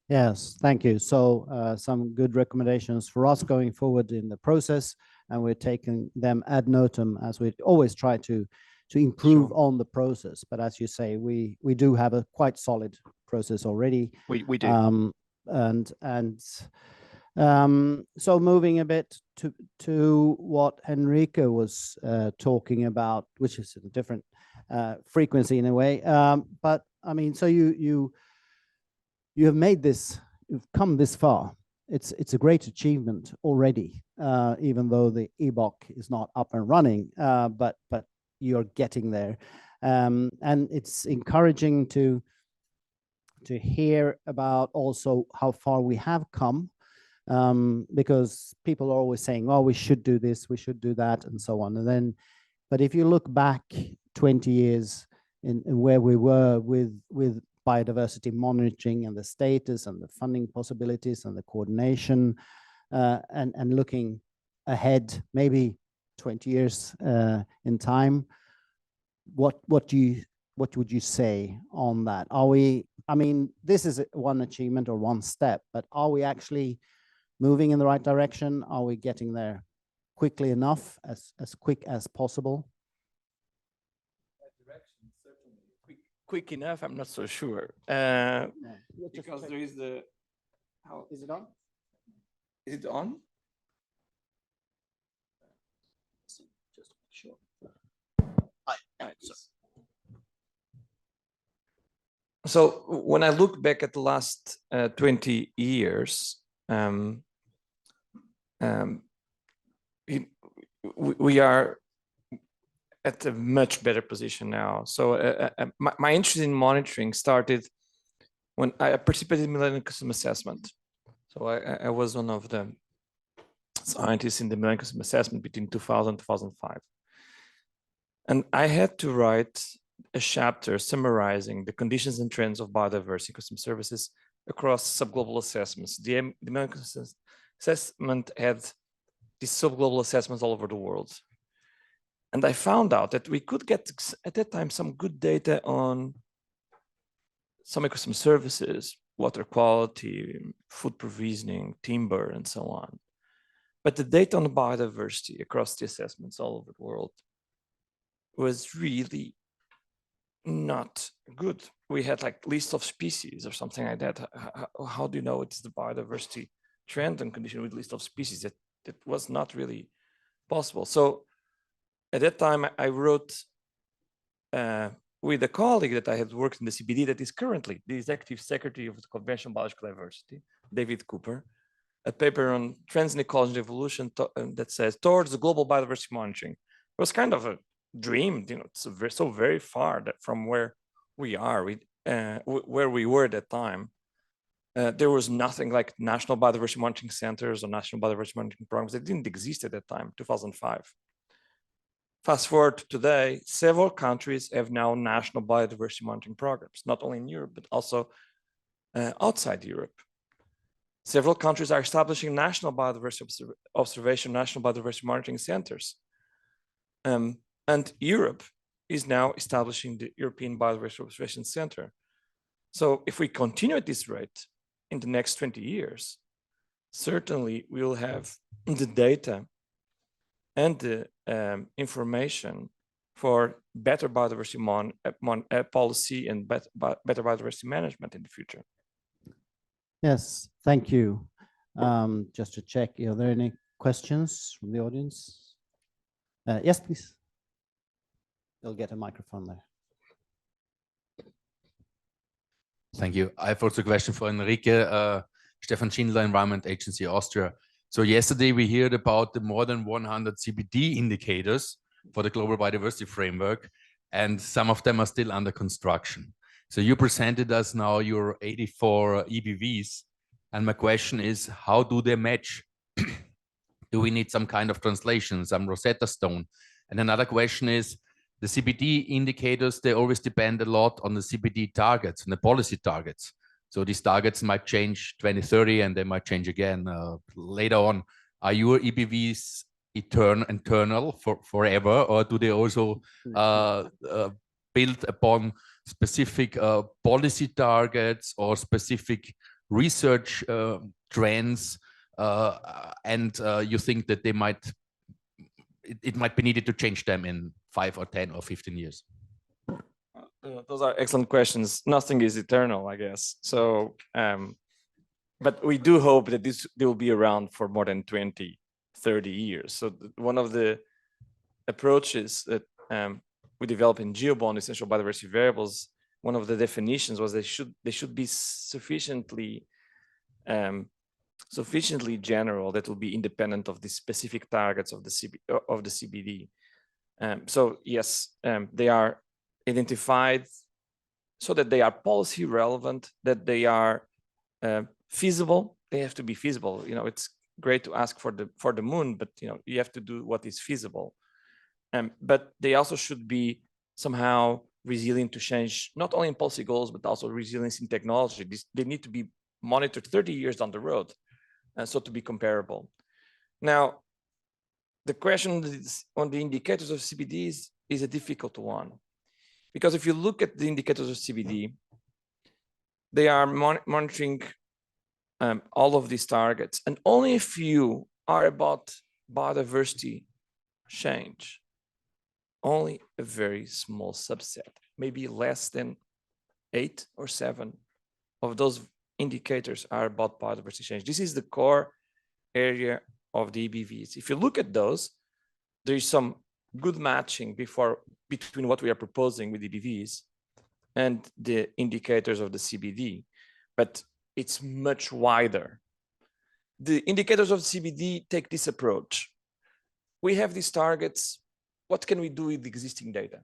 Yes, thank you. So some good recommendations for us going forward in the process, and we're taking them ad notam, as we always try to improve on the process. But as you say, we do have a quite solid process already. We do. So moving a bit to what Henrique was talking about, which is a different frequency in a way. But I mean, so you have made this, you've come this far. It's a great achievement already, even though the EBOC is not up and running, but you're getting there. And it's encouraging to hear about also how far we have come. because people are always saying, oh, we should do this, we should do that, and so on. And then, but if you look back 20 years in where we were with biodiversity monitoring and the status and the funding possibilities and the coordination, and looking ahead, maybe 20 years in time, what would you say on that? Are we, I mean, this is one achievement or one step, but are we actually moving in the right direction? Are we getting there quickly enough, as quick as possible? Quick enough, I'm not so sure. Because there is the, how is it on? Is it on? Just sure. So when I look back at the last 20 years, we are at a much better position now. So my interest in monitoring started when I participated in Millennium Customer Assessment. So I was one of the scientists in the Millennium Customer Assessment between 2000 and 2005. And I had to write a chapter summarizing the conditions and trends of biodiversity customer services across subglobal assessments. The Millennium Customer Assessment had these subglobal assessments all over the world. And I found out that we could get, at that time, some good data on some ecosystem services, water quality, food provisioning, timber, and so on. But the data on biodiversity across the assessments all over the world was really not good. We had like list of species or something like that. How do you know it's the biodiversity trend and condition with list of species? That was not really possible. So at that time, I wrote with a colleague that I had worked in the CBD that is currently the executive secretary of the Convention on Biological Diversity, David Cooper, a paper on trends in ecology and evolution that says towards the global biodiversity monitoring. It was kind of a dream, you know, it's so very far from where we are, where we were at that time. There was nothing like national biodiversity monitoring centers or national biodiversity monitoring programs. They didn't exist at that time, 2005. Fast forward to today, several countries have now national biodiversity monitoring programs, not only in Europe, but also outside Europe. Several countries are establishing national biodiversity observation, national biodiversity monitoring centers. And Europe is now establishing the European Biodiversity Observation Center. So if we continue at this rate in the next 20 years, certainly we will have the data and the information for better biodiversity policy and better biodiversity management in the future. Yes, thank you. Just to check, are there any questions from the audience? Yes, please. You'll get a microphone there. Thank you. I have also a question for Henrique. Stefan Schindler, Environment Agency, Austria. So yesterday we heard about the more than 100 CBD indicators for the Global Biodiversity Framework, and some of them are still under construction. So you presented us now your 84 EBVs, and my question is, how do they match? Do we need some kind of translation, some Rosetta Stone? And another question is, the CBD indicators, they always depend a lot on the CBD targets and the policy targets. So these targets might change 2030 and they might change again later on. Are your EBVs eternal forever, or do they also build upon specific policy targets or specific research trends? And you think that they might, it might be needed to change them in 5 or 10 or 15 years? Those are excellent questions. Nothing is eternal, I guess. So, but we do hope that they will be around for more than 20, 30 years. So one of the approaches that we developed in GeoBond, essential biodiversity variables, one of the definitions was they should be sufficiently general that will be independent of the specific targets of the CBD. So yes, they are identified so that they are policy relevant, that they are feasible. They have to be feasible. You know, it's great to ask for the moon, but you know, you have to do what is feasible. But they also should be somehow resilient to change, not only in policy goals, but also resilience in technology. They need to be monitored 30 years down the road, and so to be comparable. Now, the question on the indicators of CBD is a difficult one, because if you look at the indicators of CBD, they are monitoring all of these targets, and only a few are about biodiversity change. Only a very small subset, maybe less than 8 or 7 of those indicators are about biodiversity change. This is the core area of the EBVs. If you look at those, there is some good matching between what we are proposing with EBVs and the indicators of the CBD, but it's much wider. The indicators of CBD take this approach. We have these targets. What can we do with the existing data?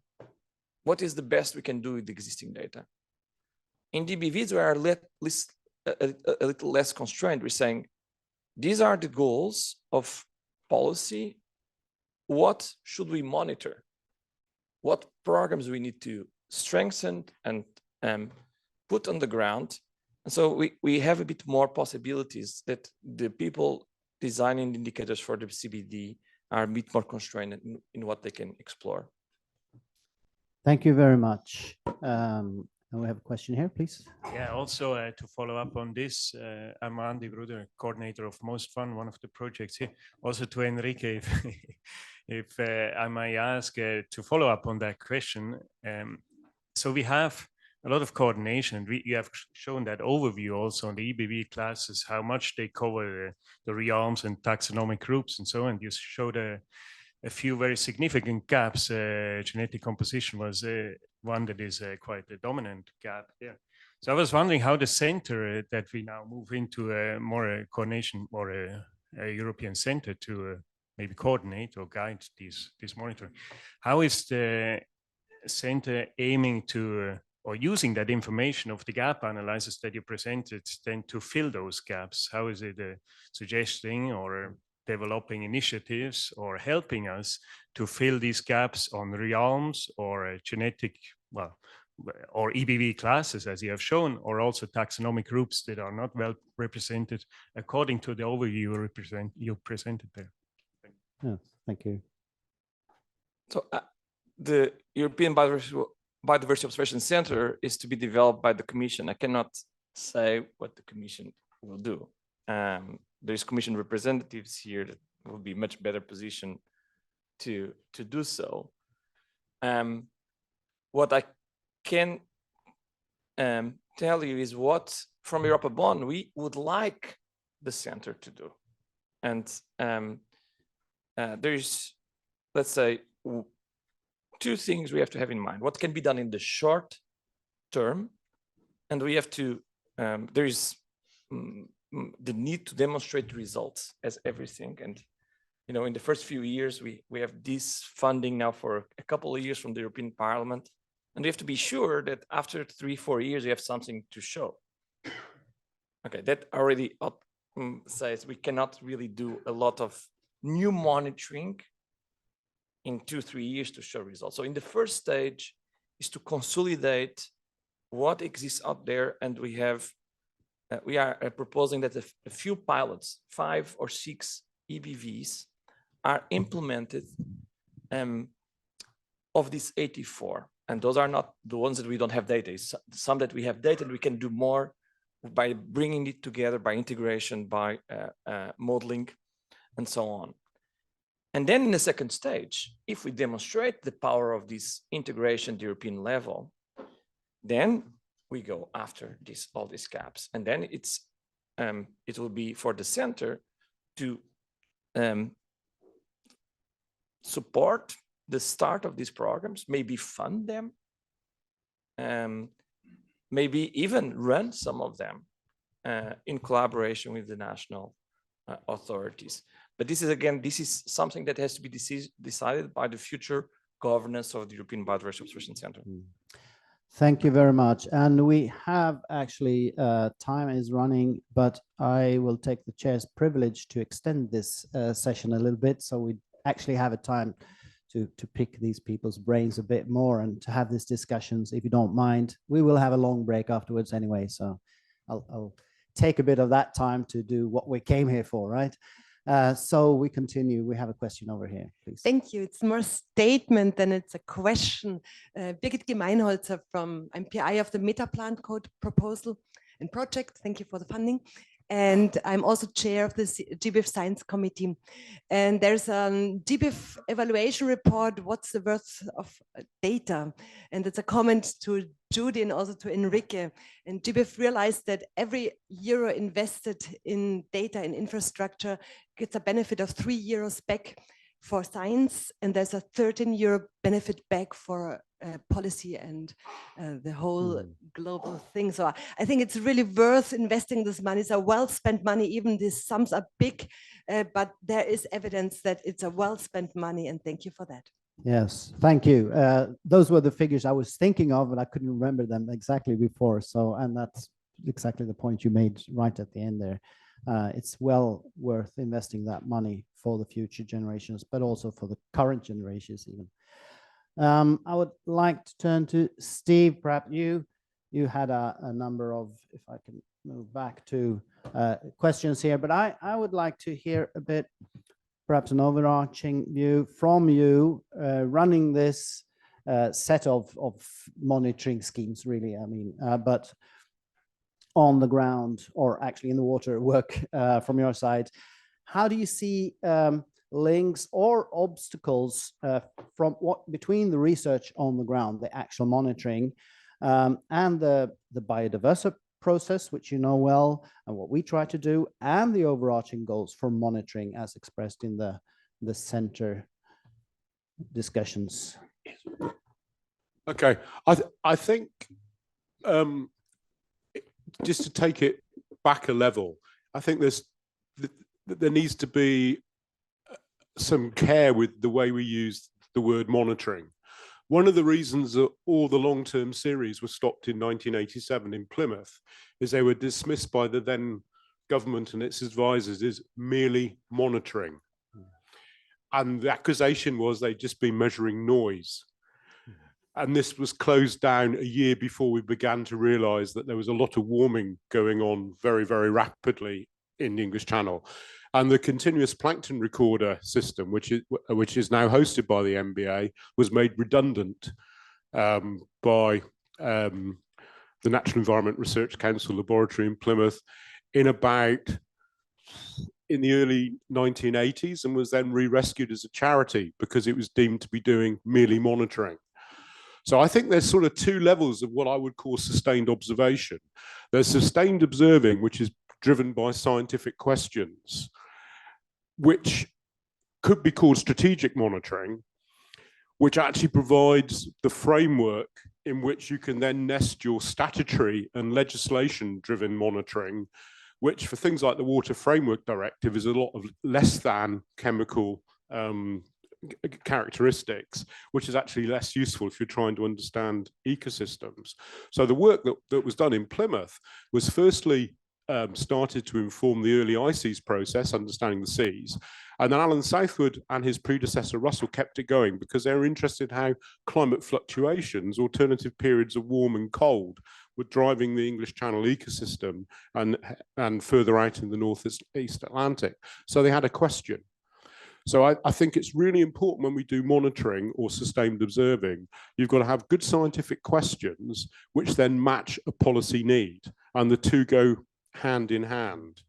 What is the best we can do with the existing data? In DBVs, we are a little less constrained. We're saying, these are the goals of policy. What should we monitor? What programs we need to strengthen and put on the ground? And so we have a bit more possibilities that the people designing the indicators for the CBD are a bit more constrained in what they can explore. Thank you very much. And we have a question here, please. Yeah, also to follow up on this, I'm Andreas BRUDER, coordinator of Most Fun, one of the projects here. Also to Henrique, if I may ask to follow up on that question. So we have a lot of coordination. You have shown that overview also on the EBV classes, how much they cover the realms and taxonomic groups and so on. You showed a few very significant gaps. Genetic composition was one that is quite a dominant gap there. So I was wondering how the center that we now move into more coordination or a European center to maybe coordinate or guide this monitoring. How is the center aiming to or using that information of the gap analysis that you presented then to fill those gaps? How is it suggesting or developing initiatives or helping us to fill these gaps on realms or genetic, well, or EBV classes, as you have shown, or also taxonomic groups that are not well represented according to the overview you presented there? Yeah, thank you. So the European Biodiversity Observation Center is to be developed by the Commission. I cannot say what the Commission will do. There's Commission representatives here that will be much better positioned to do so. What I can tell you is what from Europa Bonn we would like the center to do. And there's, let's say, two things we have to have in mind. What can be done in the short term, and we have to, there is the need to demonstrate results as everything. And, you know, in the first few years, we have this funding now for a couple of years from the European Parliament. And we have to be sure that after 3-4 years, we have something to show. Okay, that already says we cannot really do a lot of new monitoring in 2-3 years to show results. So in the first stage is to consolidate what exists out there, and we are proposing that a few pilots, 5 or 6 EBVs, are implemented of these 84. And those are not the ones that we don't have data. It's some that we have data, and we can do more by bringing it together, by integration, by modeling, and so on. And then in the second stage, if we demonstrate the power of this integration at the European level, then we go after all these gaps. And then it will be for the center to support the start of these programs, maybe fund them, maybe even run some of them in collaboration with the national authorities. But this is, again, this is something that has to be decided by the future governance of the European Biodiversity Observation Center. Thank you very much. And we have actually, time is running, but I will take the chair's privilege to extend this session a little bit. So we actually have a time to pick these people's brains a bit more and to have these discussions, if you don't mind. We will have a long break afterwards anyway, so I'll take a bit of that time to do what we came here for, right? So we continue. We have a question over here, please. Thank you. It's more statement than it's a question. Birgit Gemeinholzer I'm PI of the Meta Plant Code proposal and project. Thank you for the funding. And I'm also chair of the GBIF Science Committee. And there's a GBIF evaluation report, what's the worth of data? And it's a comment to Judy and also to Henrique. And GBIF realized that every euro invested in data and infrastructure gets a benefit of €3 back for science, and there's a €13 benefit back for policy and the whole global thing. So I think it's really worth investing this money. It's a well-spent money, even these sums are big, but there is evidence that it's a well-spent money, and thank you for that. Yes, thank you. Those were the figures I was thinking of, and I couldn't remember them exactly before. So, and that's exactly the point you made right at the end there. It's well worth investing that money for the future generations, but also for the current generations even. I would like to turn to Steve. Perhaps you had a number of, if I can move back to questions here, but I would like to hear a bit, perhaps an overarching view from you running this set of monitoring schemes, really, I mean, but on the ground or actually in the water work from your side. How do you see links or obstacles between the research on the ground, the actual monitoring, and the Biodiversa process, which you know well, and what we try to do, and the overarching goals for monitoring as expressed in the center discussions? Okay, I think just to take it back a level, I think there needs to be some care with the way we use the word monitoring. One of the reasons that all the long-term series were stopped in 1987 in Plymouth is they were dismissed by the then government and its advisors as merely monitoring. And the accusation was they'd just been measuring noise. And this was closed down a year before we began to realize that there was a lot of warming going on very, very rapidly in the English Channel. And the continuous plankton recorder system, which is now hosted by the MBA, was made redundant by the Natural Environment Research Council laboratory in Plymouth in the early 1980s, and was then re-rescued as a charity because it was deemed to be doing merely monitoring. So I think there's sort of two levels of what I would call sustained observation. There's sustained observing, which is driven by scientific questions, which could be called strategic monitoring, which actually provides the framework in which you can then nest your statutory and legislation-driven monitoring, which for things like the Water Framework Directive is a lot of less than chemical characteristics, which is actually less useful if you're trying to understand ecosystems. So the work that was done in Plymouth was firstly started to inform the early ICES process, understanding the seas. And then Alan Southwood and his predecessor Russell kept it going because they were interested how climate fluctuations, alternative periods of warm and cold, were driving the English Channel ecosystem and further out in the Northeast Atlantic. So they had a question. So I think it's really important when we do monitoring or sustained observing, you've got to have good scientific questions which then match a policy need, and the two go hand in hand.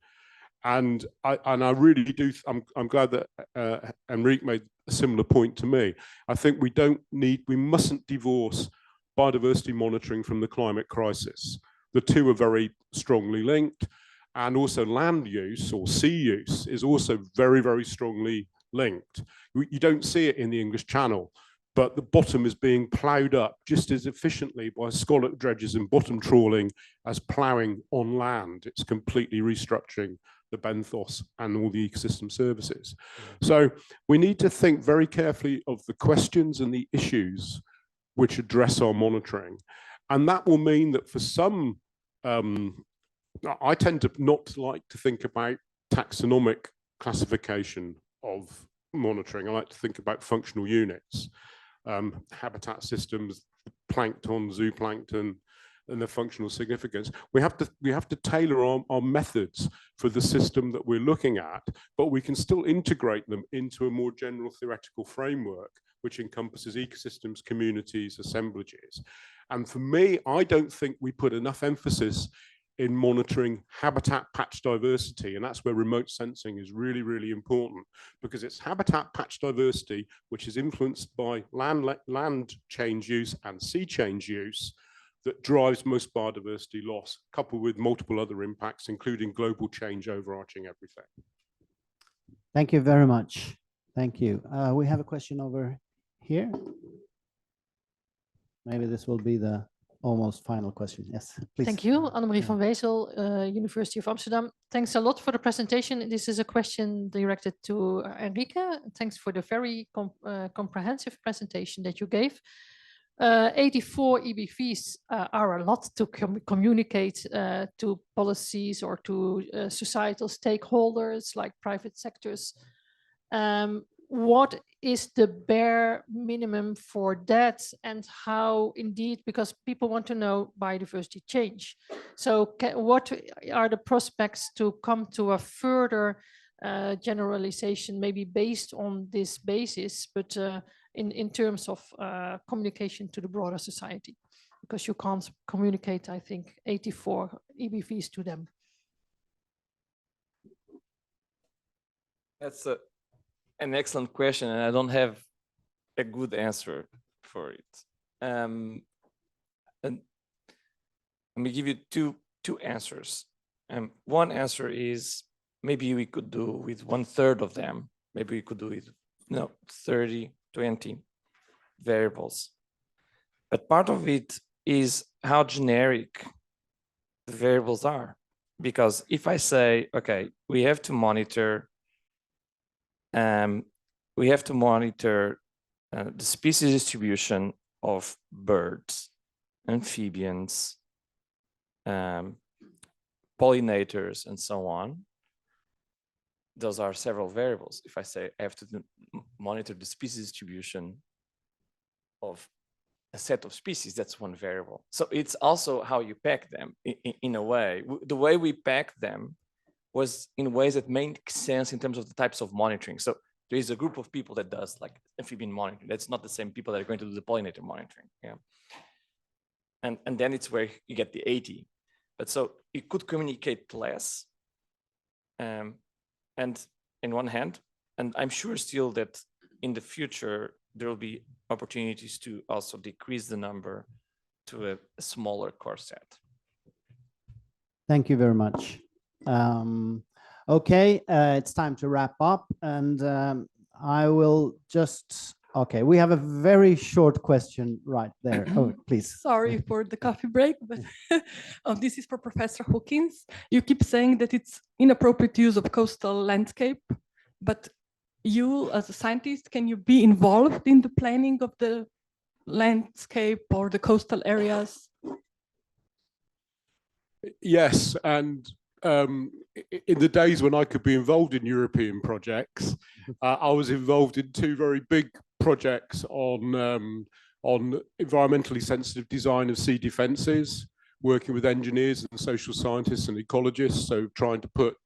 And I really do, I'm glad that Henrique made a similar point to me. I think we mustn't divorce biodiversity monitoring from the climate crisis. The two are very strongly linked, and also land use or sea use is also very, very strongly linked. You don't see it in the English Channel, but the bottom is being ploughed up just as efficiently by scallop dredges and bottom trawling as ploughing on land. It's completely restructuring the benthos and all the ecosystem services. So we need to think very carefully of the questions and the issues which address our monitoring. And that will mean that for some, I tend to not like to think about taxonomic classification of monitoring. I like to think about functional units, habitat systems, plankton, zooplankton, and their functional significance. We have to tailor our methods for the system that we're looking at, but we can still integrate them into a more general theoretical framework, which encompasses ecosystems, communities, assemblages. And for me, I don't think we put enough emphasis in monitoring habitat patch diversity. And that's where remote sensing is really, really important, because it's habitat patch diversity, which is influenced by land change use and sea change use, that drives most biodiversity loss, coupled with multiple other impacts, including global change overarching everything. Thank you very much. Thank you. We have a question over here. Maybe this will be the almost final question. Yes, please. Thank you. Annemarie van Wezel, University of Amsterdam. Thanks a lot for the presentation. This is a question directed to Henrique. Thanks for the very comprehensive presentation that you gave. 84 EBVs are a lot to communicate to policies or to societal stakeholders like private sectors. What is the bare minimum for that, and how indeed, because people want to know biodiversity change. So what are the prospects to come to a further generalization, maybe based on this basis, but in terms of communication to the broader society? Because you can't communicate, I think, 84 EBVs to them. That's an excellent question, and I don't have a good answer for it. And let me give you two answers. One answer is maybe we could do with 1/3 of them. Maybe we could do with 30, 20 variables. But part of it is how generic the variables are. Because if I say, okay, we have to monitor the species distribution of birds, amphibians, pollinators, and so on. Those are several variables. If I say I have to monitor the species distribution of a set of species, that's one variable. So it's also how you pack them in a way. The way we pack them was in ways that make sense in terms of the types of monitoring. So there is a group of people that does like amphibian monitoring. That's not the same people that are going to do the pollinator monitoring. Yeah. And then it's where you get the 80. But so it could communicate less. And in one hand, and I'm sure still that in the future, there will be opportunities to also decrease the number to a smaller core set. Thank you very much. Okay, it's time to wrap up, and I will just, okay, we have a very short question right there. Oh, please. Sorry for the coffee break, but this is for Professor Hawkins. You keep saying that it's inappropriate use of coastal landscape, but you as a scientist, can you be involved in the planning of the landscape or the coastal areas? Yes, and in the days when I could be involved in European projects, I was involved in two very big projects on environmentally sensitive design of sea defences, working with engineers and social scientists and ecologists, so trying to put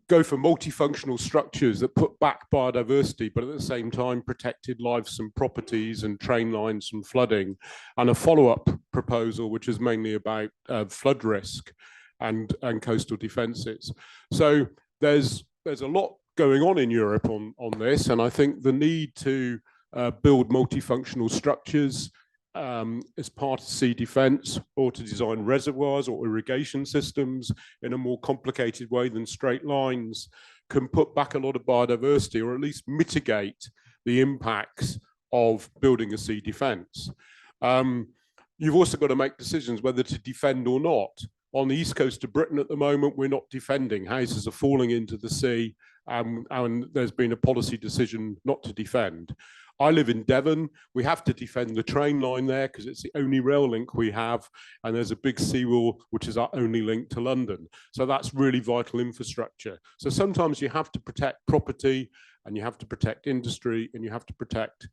go for multifunctional structures that put back biodiversity, but at the same time protected lives and properties and train lines from flooding, and a follow-up proposal which is mainly about flood risk and coastal defences. So there's a lot going on in Europe on this, and I think the need to build multifunctional structures as part of sea defence, or to design reservoirs or irrigation systems in a more complicated way than straight lines, can put back a lot of biodiversity, or at least mitigate the impacts of building a sea defence. You've also got to make decisions whether to defend or not. On the east coast of Britain at the moment, we're not defending. Houses are falling into the sea, and there's been a policy decision not to defend. I live in Devon. We have to defend the train line there because it's the only rail link we have. And there's a big seawall, which is our only link to London. So that's really vital infrastructure. So sometimes you have to protect property, and you have to protect industry, and you have to protect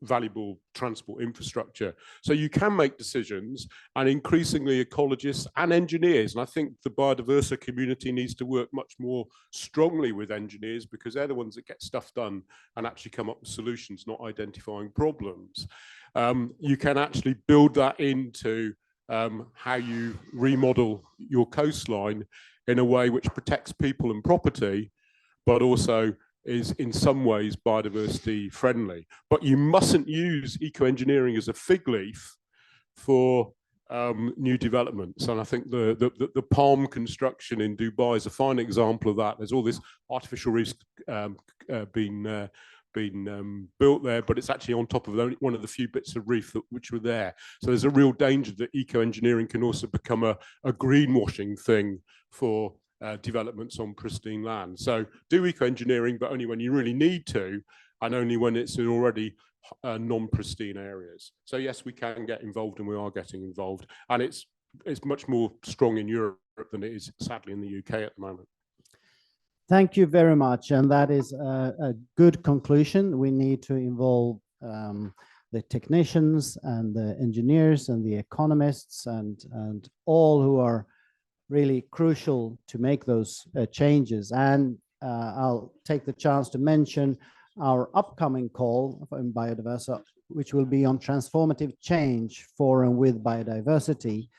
valuable transport infrastructure. So you can make decisions, and increasingly ecologists and engineers, and I think the Biodiversa community needs to work much more strongly with engineers, because they're the ones that get stuff done and actually come up with solutions, not identifying problems. You can actually build that into how you remodel your coastline in a way which protects people and property, but also is in some ways biodiversity friendly. But you mustn't use eco-engineering as a fig leaf for new developments. And I think the palm construction in Dubai is a fine example of that. There's all this artificial reef being built there, but it's actually on top of only one of the few bits of reef which were there. So there's a real danger that eco-engineering can also become a greenwashing thing for developments on pristine land. So do eco-engineering, but only when you really need to, and only when it's in already non-pristine areas. So yes, we can get involved, and we are getting involved, and it's much more strong in Europe than it is sadly in the UK at the moment. Thank you very much, and that is a good conclusion. We need to involve the technicians and the engineers and the economists and all who are really crucial to make those changes. And I'll take the chance to mention our upcoming call in Biodiversa, which will be on transformative change for and with biodiversity.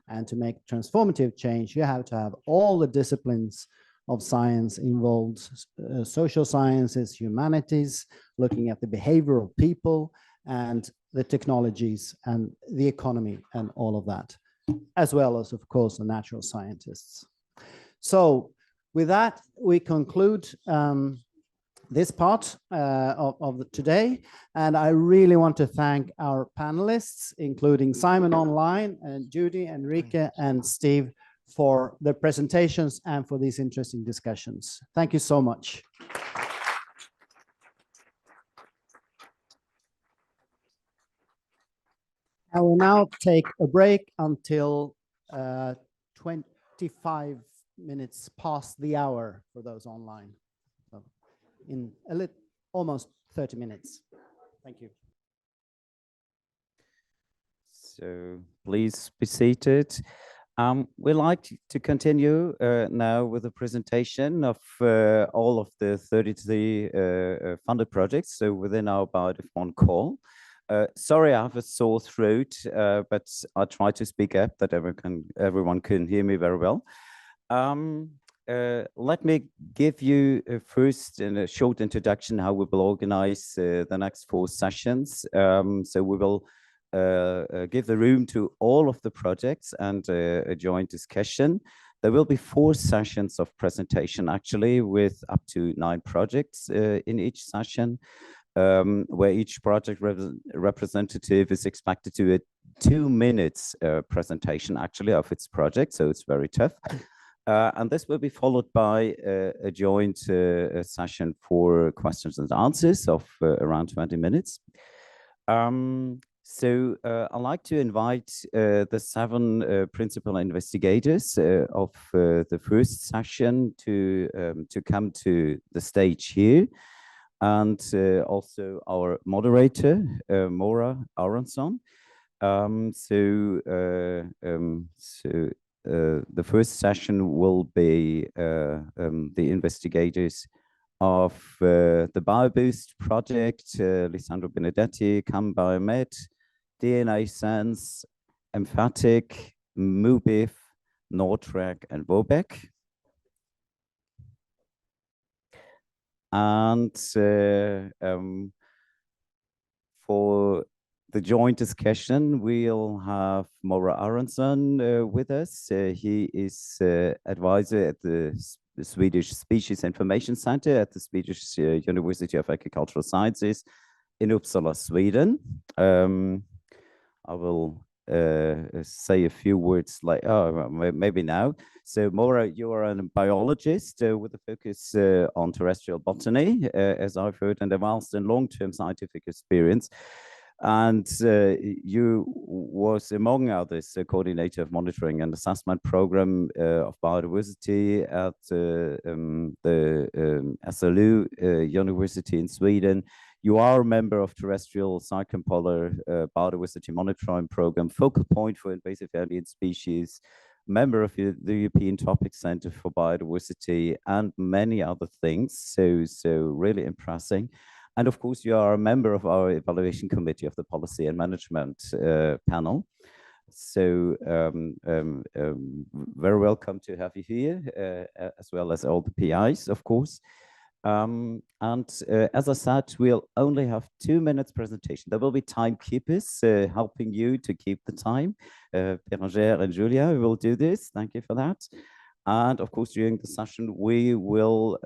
And to make transformative change, you have to have all the disciplines of science involved, social sciences, humanities, looking at the behavior of people and the technologies and the economy and all of that, as well as, of course, the natural scientists. So with that, we conclude this part of today. And I really want to thank our panelists, including Simon online, and Judy, Henrique, and Steve, for the presentations and for these interesting discussions. Thank you so much. I will now take a break until 25 minutes past the hour for those online. So in almost 30 minutes. Thank you. So please be seated. We'd like to continue now with the presentation of all of the 33 funded projects, so within our BiodivMon call. Sorry, I have a sore throat, but I'll try to speak up that everyone can hear me very well. Let me give you first a short introduction how we will organize the next 4 sessions. So we will give the room to all of the projects and a joint discussion. There will be 4 sessions of presentation, actually, with up to 9 projects in each session, where each project representative is expected to do a 2 minutes presentation, actually, of its project, so it's very tough. And this will be followed by a joint session for questions and answers of around 20 minutes. So I'd like to invite the 7 principal investigators of the first session to come to the stage here, and also our moderator, Maura Aronson. The first session will be the investigators of the BioBoost project, Lisandro Benedetti, CAM-Biomed, DNA Sense, Emphatic, MUBIF, Nordtrack, and WOBEC. And for the joint discussion, we'll have Maura Aronson with us. He is advisor at the Swedish Species Information Center at the Swedish University of Agricultural Sciences in Uppsala, Sweden. I will say a few words like, oh, maybe now. So Maura, you are a biologist with a focus on terrestrial botany, as I've heard, and a vast and long-term scientific experience. And you was, among others, a coordinator of monitoring and assessment program of biodiversity at the SLU University in Sweden. You are a member of terrestrial circumpolar biodiversity monitoring program, focal point for invasive alien species, member of the European Topic Center for Biodiversity, and many other things. So really impressive. And of course, you are a member of our evaluation committee of the policy and management panel. So very welcome to have you here, as well as all the PIs, of course. As I said, we'll only have 2 minutes presentation. There will be timekeepers helping you to keep the time. Bérangère and Julia will do this. Thank you for that. And of course, during the session, we will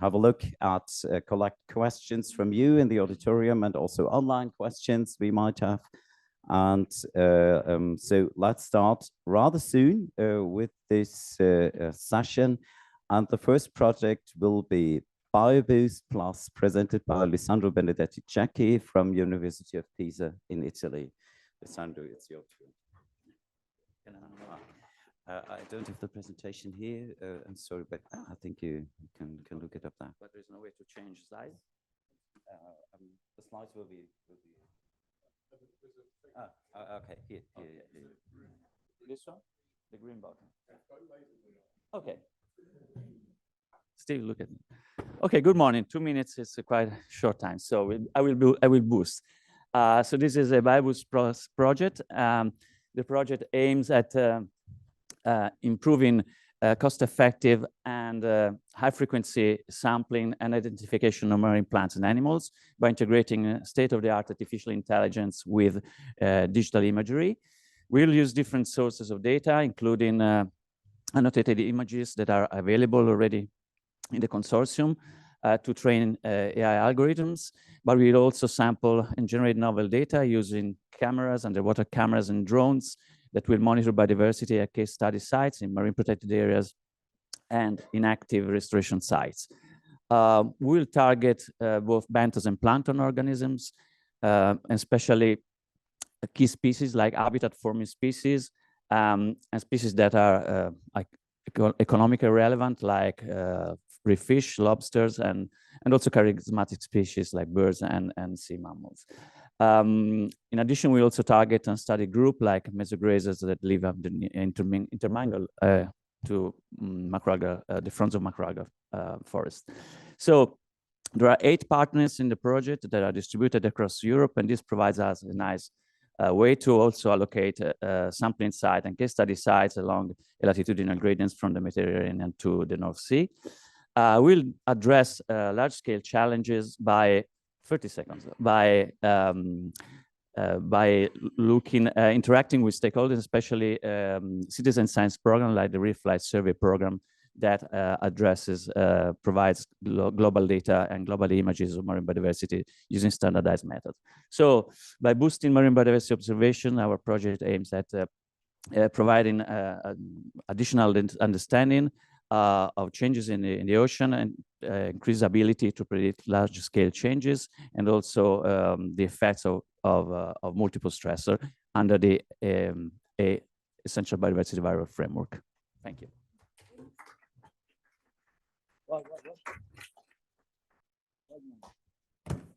have a look at collect questions from you in the auditorium and also online questions we might have. And so let's start rather soon with this session. And the first project will be BioBoost Plus, presented by Lisandro BENEDETTI-CECCHI from University of Pisa in Italy. Lisandro, it's your turn. I don't have the presentation here. I'm sorry, but I think you can look it up there. But there's no way to change slides. The slides will be. Okay, here. This one, the green button. Okay. Steve, look at me. Okay, good morning. 2 minutes is quite a short time, so I will boost. So this is a BioBoost Plus project. The project aims at improving cost-effective and high-frequency sampling and identification of marine plants and animals by integrating state-of-the-art artificial intelligence with digital imagery. We'll use different sources of data, including annotated images that are available already in the consortium to train AI algorithms, but we'll also sample and generate novel data using cameras, underwater cameras and drones that will monitor biodiversity at case study sites in marine protected areas and inactive restoration sites. We'll target both benthos and plankton organisms, especially key species like habitat-forming species, and species that are like economically relevant, like reef fish, lobsters, and also charismatic species like birds and sea mammals. In addition, we also target and study group like mesograzers that live up the intermingle to the fronts of macroalgal forest. So there are 8 partners in the project that are distributed across Europe, and this provides us a nice way to also allocate sampling site and case study sites along latitudinal gradients from the Mediterranean to the North Sea. We'll address large-scale challenges by 30 seconds by interacting with stakeholders, especially citizen science program like the Reef Flight Survey program that provides global data and global images of marine biodiversity using standardized methods. So by boosting marine biodiversity observation, our project aims at providing additional understanding of changes in the ocean and increased ability to predict large-scale changes, and also the effects of multiple stressors under the essential biodiversity viral framework. Thank you.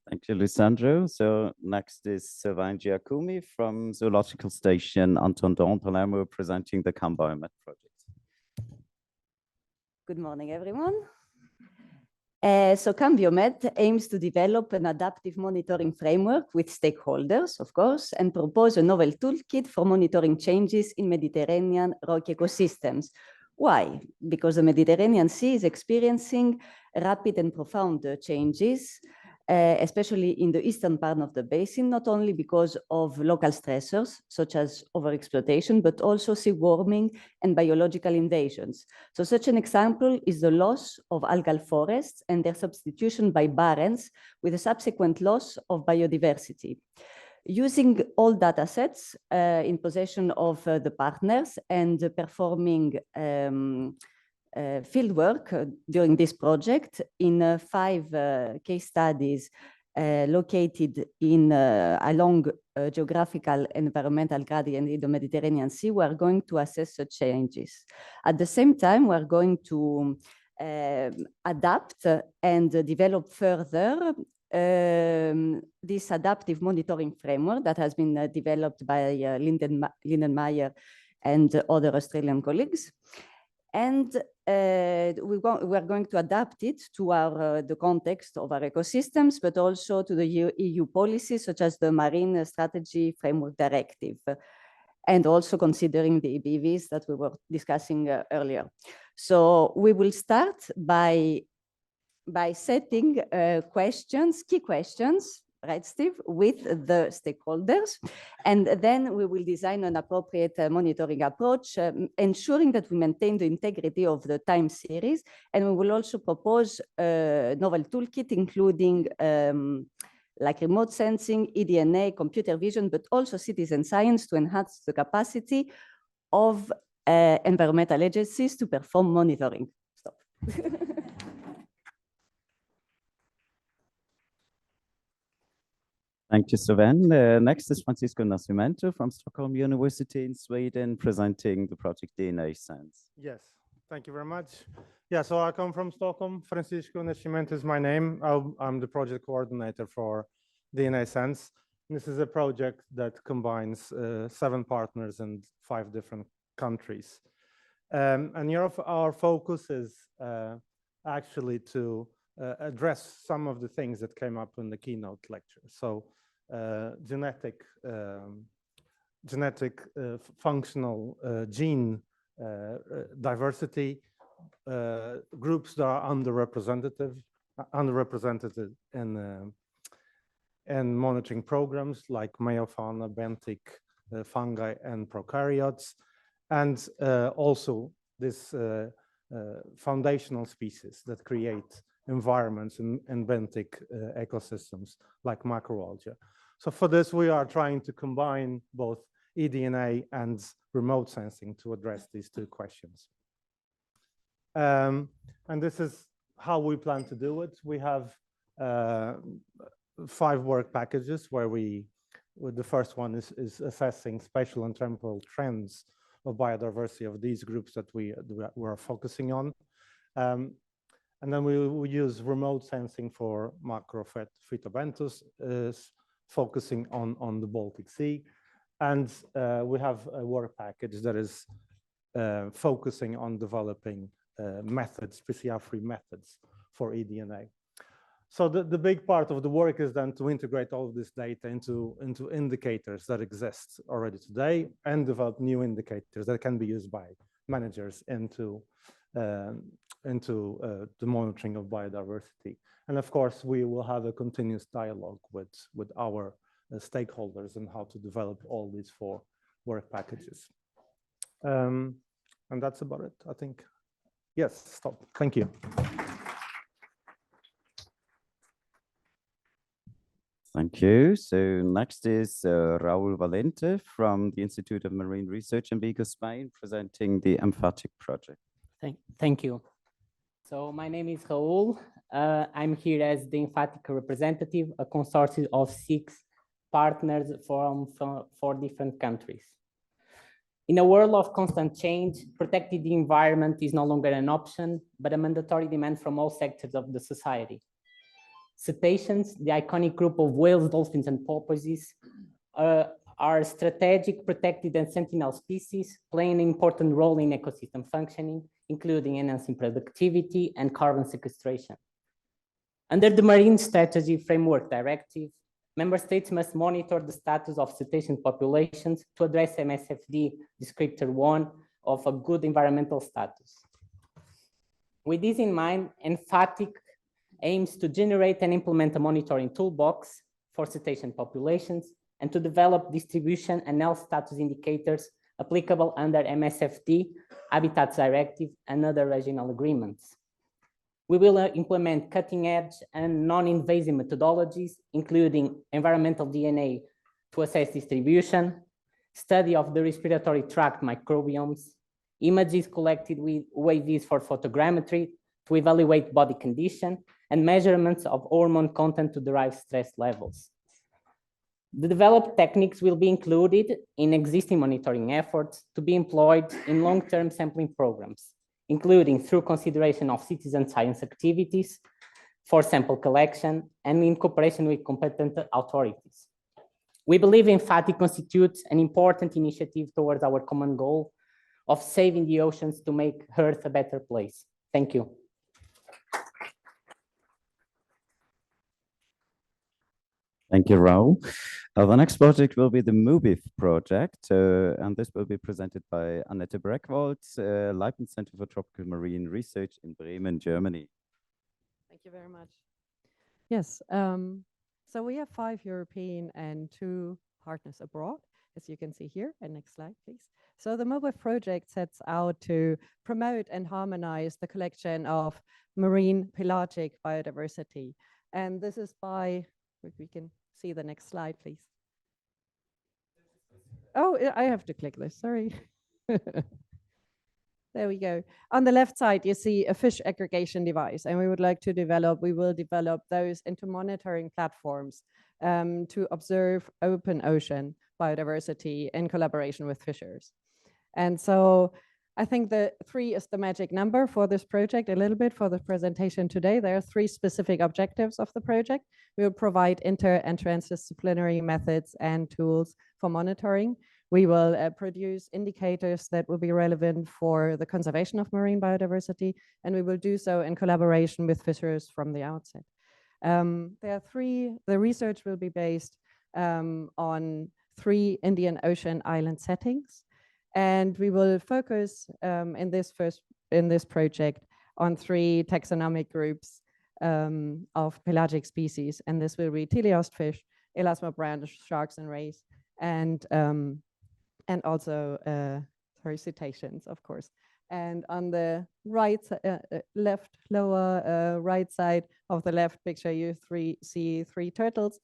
Thank you, Lisandro. So next is Sylvaine Giacumi from Zoological Station Antondon, Palermo, presenting the CAMBiomet project. Good morning, everyone. So CAMBiomet aims to develop an adaptive monitoring framework with stakeholders, of course, and propose a novel toolkit for monitoring changes in Mediterranean rock ecosystems. Why? Because the Mediterranean Sea is experiencing rapid and profound changes, especially in the eastern part of the basin, not only because of local stressors, such as overexploitation, but also sea warming and biological invasions. So such an example is the loss of algal forests and their substitution by barrens, with a subsequent loss of biodiversity. Using all data sets in possession of the partners and performing fieldwork during this project in 5 case studies located in along geographical environmental gradient in the Mediterranean Sea, we are going to assess such changes. At the same time, we are going to adapt and develop further this adaptive monitoring framework that has been developed by Lindenmayer and other Australian colleagues. And we are going to adapt it to the context of our ecosystems, but also to the EU policies, such as the Marine Strategy Framework Directive, and also considering the EBVs that we were discussing earlier. So we will start by setting key questions, right, Steve, with the stakeholders. And then we will design an appropriate monitoring approach, ensuring that we maintain the integrity of the time series. And we will also propose a novel toolkit, including like remote sensing, eDNA, computer vision, but also citizen science to enhance the capacity of environmental agencies to perform monitoring. Stop. Thank you, Sylvaine. Next is Francisco Nascimento from Stockholm University in Sweden, presenting the project DNA Sense. Yes, thank you very much. Yeah, so I come from Stockholm. Francisco Nascimento is my name. I'm the project coordinator for DNA Sense. This is a project that combines 7 partners and 5 different countries. And our focus is actually to address some of the things that came up in the keynote lecture. So genetic functional gene diversity, groups that are underrepresented in monitoring programs like meiofauna, benthic fungi, and prokaryotes, and also this foundational species that create environments in benthic ecosystems like macroalgae. So for this, we are trying to combine both eDNA and remote sensing to address these 2 questions. And this is how we plan to do it. We have 5 work packages where the first one is assessing spatial and temporal trends of biodiversity of these groups that we are focusing on. And then we will use remote sensing for Macrophytobenthus, focusing on the Baltic Sea. And we have a work package that is focusing on developing methods, PCR-free methods for eDNA. So the big part of the work is then to integrate all of this data into indicators that exist already today and develop new indicators that can be used by managers into the monitoring of biodiversity. And of course, we will have a continuous dialogue with our stakeholders on how to develop all these 4 work packages. And that's about it, I think. Yes, stop. Thank you. Thank you. So next is Raül Valente from the Institute of Marine Research in Vigo, Spain, presenting the emphatic project. Thank you. So my name is Raül. I'm here as the emphatic representative, a consortium of 6 partners from 4 different countries. In a world of constant change, protecting the environment is no longer an option, but a mandatory demand from all sectors of the society. Cetaceans, the iconic group of whales, dolphins, and porpoises, are strategic, protected, and sentinel species, playing an important role in ecosystem functioning, including enhancing productivity and carbon sequestration. Under the Marine Strategy Framework Directive, member states must monitor the status of cetacean populations to address MSFD descriptor 1 of a good environmental status. With this in mind, emphatic aims to generate and implement a monitoring toolbox for cetacean populations and to develop distribution and health status indicators applicable under MSFD, Habitats Directive, and other regional agreements. We will implement cutting-edge and non-invasive methodologies, including environmental DNA to assess distribution, study of the respiratory tract microbiomes, images collected with UAVs for photogrammetry to evaluate body condition, and measurements of hormone content to derive stress levels. The developed techniques will be included in existing monitoring efforts to be employed in long-term sampling programs, including through consideration of citizen science activities for sample collection and in cooperation with competent authorities. We believe ENFATI constitutes an important initiative towards our common goal of saving the oceans to make Earth a better place. Thank you. Thank you, Raul. The next project will be the MUBIF project, and this will be presented by Annette Breckwold, Leibniz Center for Tropical Marine Research in Bremen, Germany. Thank you very much. Yes, so we have 5 European and 2 partners abroad, as you can see here. And next slide, please. So the MUBIF project sets out to promote and harmonize the collection of marine pelagic biodiversity. And this is by, if we can see the next slide, please. Oh, I have to click this, sorry. There we go. On the left side, you see a fish aggregation device, and we will develop those into monitoring platforms to observe open ocean biodiversity in collaboration with fishers. And so I think the 3 is the magic number for this project, a little bit for the presentation today. There are 3 specific objectives of the project. We will provide inter- and transdisciplinary methods and tools for monitoring. We will produce indicators that will be relevant for the conservation of marine biodiversity, and we will do so in collaboration with fishers from the outset. The research will be based on 3 Indian Ocean island settings. And we will focus in this project on 3 taxonomic groups of pelagic species, and this will be teleost fish, elasmobranch sharks and rays, and also cetaceans, of course. And on the right, lower right side of the left picture, you see 3 turtles.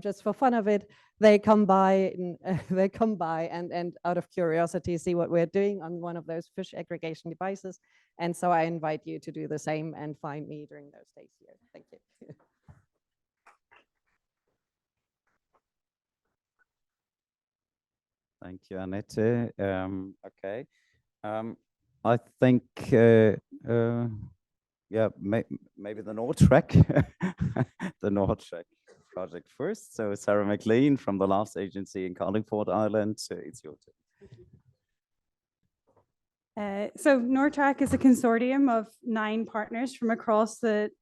Just for fun of it, they come by and out of curiosity see what we're doing on one of those fish aggregation devices. And so I invite you to do the same and find me during those days here. Thank you. Thank you, Annette. Okay. I think, yeah, maybe the Nordtrack, the Nordtrack project first. So Sarah McLean from the last agency in Carlingford Island, it's your turn. So Nordtrack is a consortium of 9 partners from across the,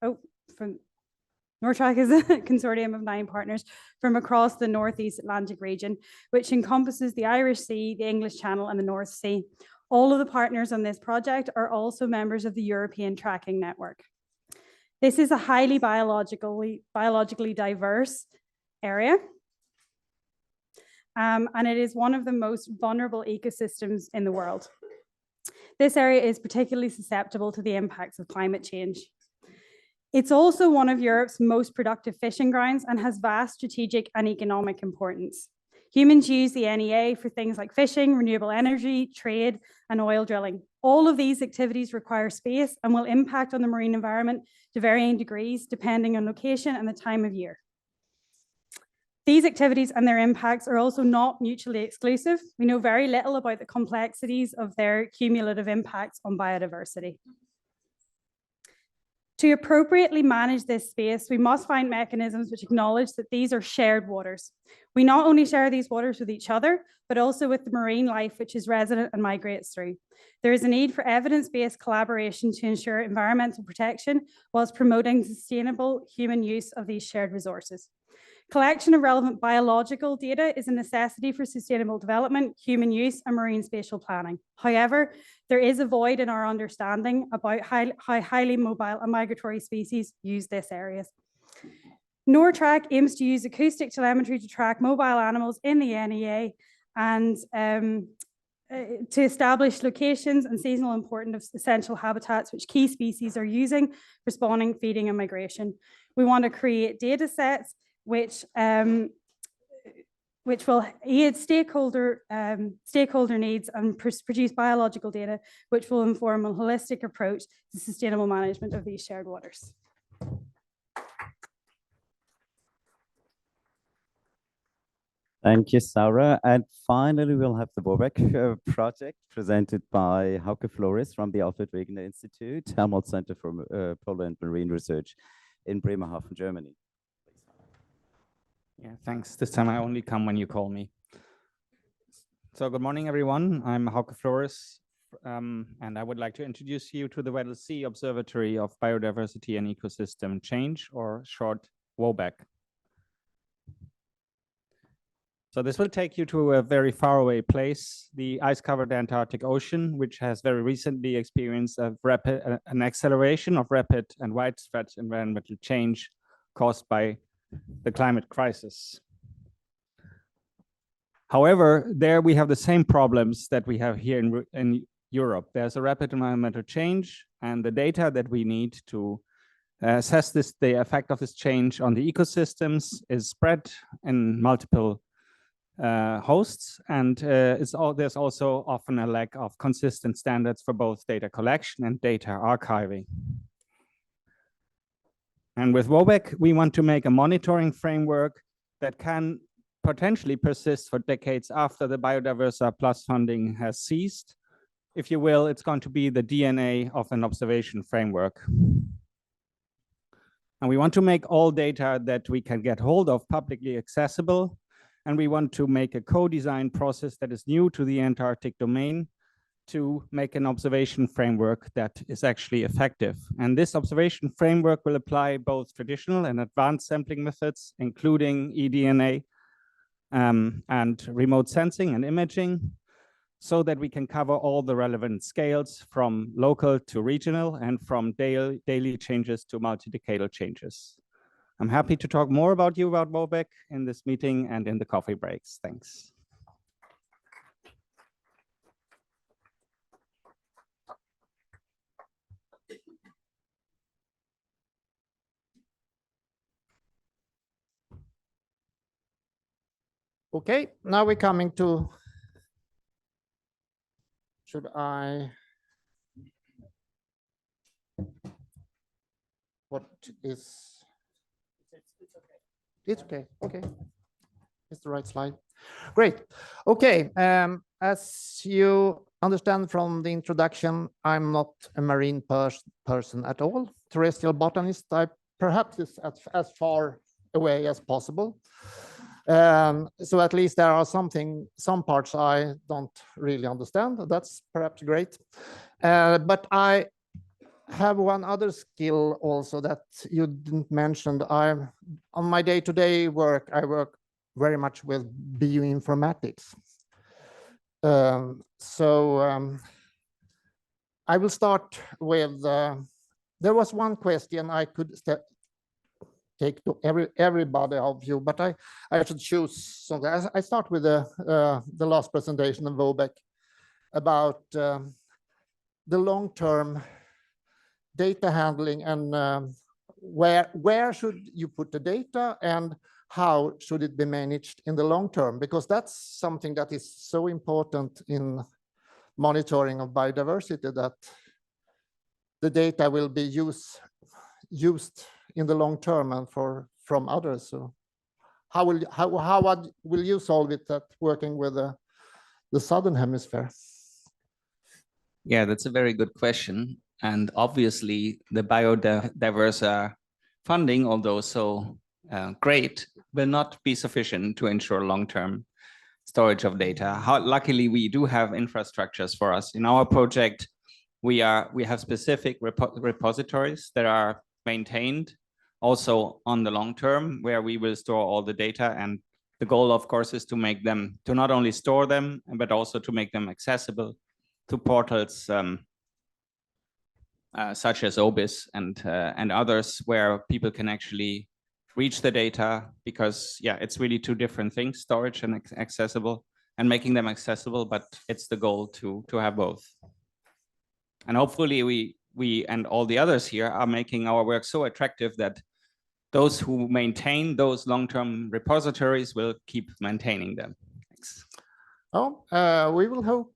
Nordtrack is a consortium of 9 partners from across the Northeast Atlantic region, which encompasses the Irish Sea, the English Channel, and the North Sea. All of the partners on this project are also members of the European Tracking Network. This is a highly biologically diverse area, and it is one of the most vulnerable ecosystems in the world. This area is particularly susceptible to the impacts of climate change. It's also one of Europe's most productive fishing grounds and has vast strategic and economic importance. Humans use the NEA for things like fishing, renewable energy, trade, and oil drilling. All of these activities require space and will impact on the marine environment to varying degrees depending on location and the time of year. These activities and their impacts are also not mutually exclusive. We know very little about the complexities of their cumulative impacts on biodiversity. To appropriately manage this space, we must find mechanisms which acknowledge that these are shared waters. We not only share these waters with each other, but also with the marine life which is resident and migrates through. There is a need for evidence-based collaboration to ensure environmental protection whilst promoting sustainable human use of these shared resources. Collection of relevant biological data is a necessity for sustainable development, human use, and marine spatial planning. However, there is a void in our understanding about how highly mobile and migratory species use these areas. Nordtrack aims to use acoustic telemetry to track mobile animals in the NEA and to establish locations and seasonal importance of essential habitats which key species are using for spawning, feeding, and migration. We want to create data sets which which will aid stakeholder needs and produce biological data, which will inform a holistic approach to sustainable management of these shared waters. Thank you, Sarah. And finally, we'll have the BORBEK project presented by Hauke Flores from the Alfred Wegener Institute, Helmholtz Center for Polar and Marine Research in Bremerhaven, Germany. Yeah, thanks. This time I only come when you call me. So good morning, everyone. I'm Hauke Flores, and I would like to introduce you to the Weddell Sea Observatory of Biodiversity and Ecosystem Change, or short WOBEC. So this will take you to a very faraway place, the ice-covered Antarctic Ocean, which has very recently experienced an acceleration of rapid and widespread environmental change caused by the climate crisis. However, there we have the same problems that we have here in Europe. There's a rapid environmental change, and the data that we need to assess the effect of this change on the ecosystems is spread in multiple hosts, and there's also often a lack of consistent standards for both data collection and data archiving. And with WOBEC, we want to make a monitoring framework that can potentially persist for decades after the Biodiversa Plus funding has ceased. If you will, it's going to be the DNA of an observation framework. And we want to make all data that we can get hold of publicly accessible. And we want to make a co-design process that is new to the Antarctic domain to make an observation framework that is actually effective. And this observation framework will apply both traditional and advanced sampling methods, including eDNA and remote sensing and imaging, so that we can cover all the relevant scales from local to regional and from daily changes to multi-decadal changes. I'm happy to talk more about WOBEC in this meeting and in the coffee breaks. Thanks. Okay, now we're coming to, what is, it's okay, okay. It's the right slide. Great. Okay, as you understand from the introduction, I'm not a marine person at all. Terrestrial botanist, I perhaps is as far away as possible. So at least there are some parts I don't really understand. That's perhaps great. But I have one other skill also that you didn't mention. On my day-to-day work, I work very much with bioinformatics. I will start with, there was one question I could take to everybody of you, but I should choose something. I start with the last presentation of WOBEC about the long-term data handling and where should you put the data and how should it be managed in the long term? Because that's something that is so important in monitoring of biodiversity, that the data will be used in the long term and from others. So how will you solve it that working with the Southern Hemisphere? Yeah, that's a very good question. And obviously the Biodiversa funding, although so great, will not be sufficient to ensure long-term storage of data. Luckily, we do have infrastructures for us. In our project, we have specific repositories that are maintained also on the long term, where we will store all the data. And the goal, of course, is to make them, to not only store them, but also to make them accessible to portals such as OBIS and others, where people can actually reach the data, because yeah, it's really two different things, storage and accessible, and making them accessible, but it's the goal to have both. And hopefully we and all the others here are making our work so attractive that those who maintain those long-term repositories will keep maintaining them. Thanks. Oh, we will hope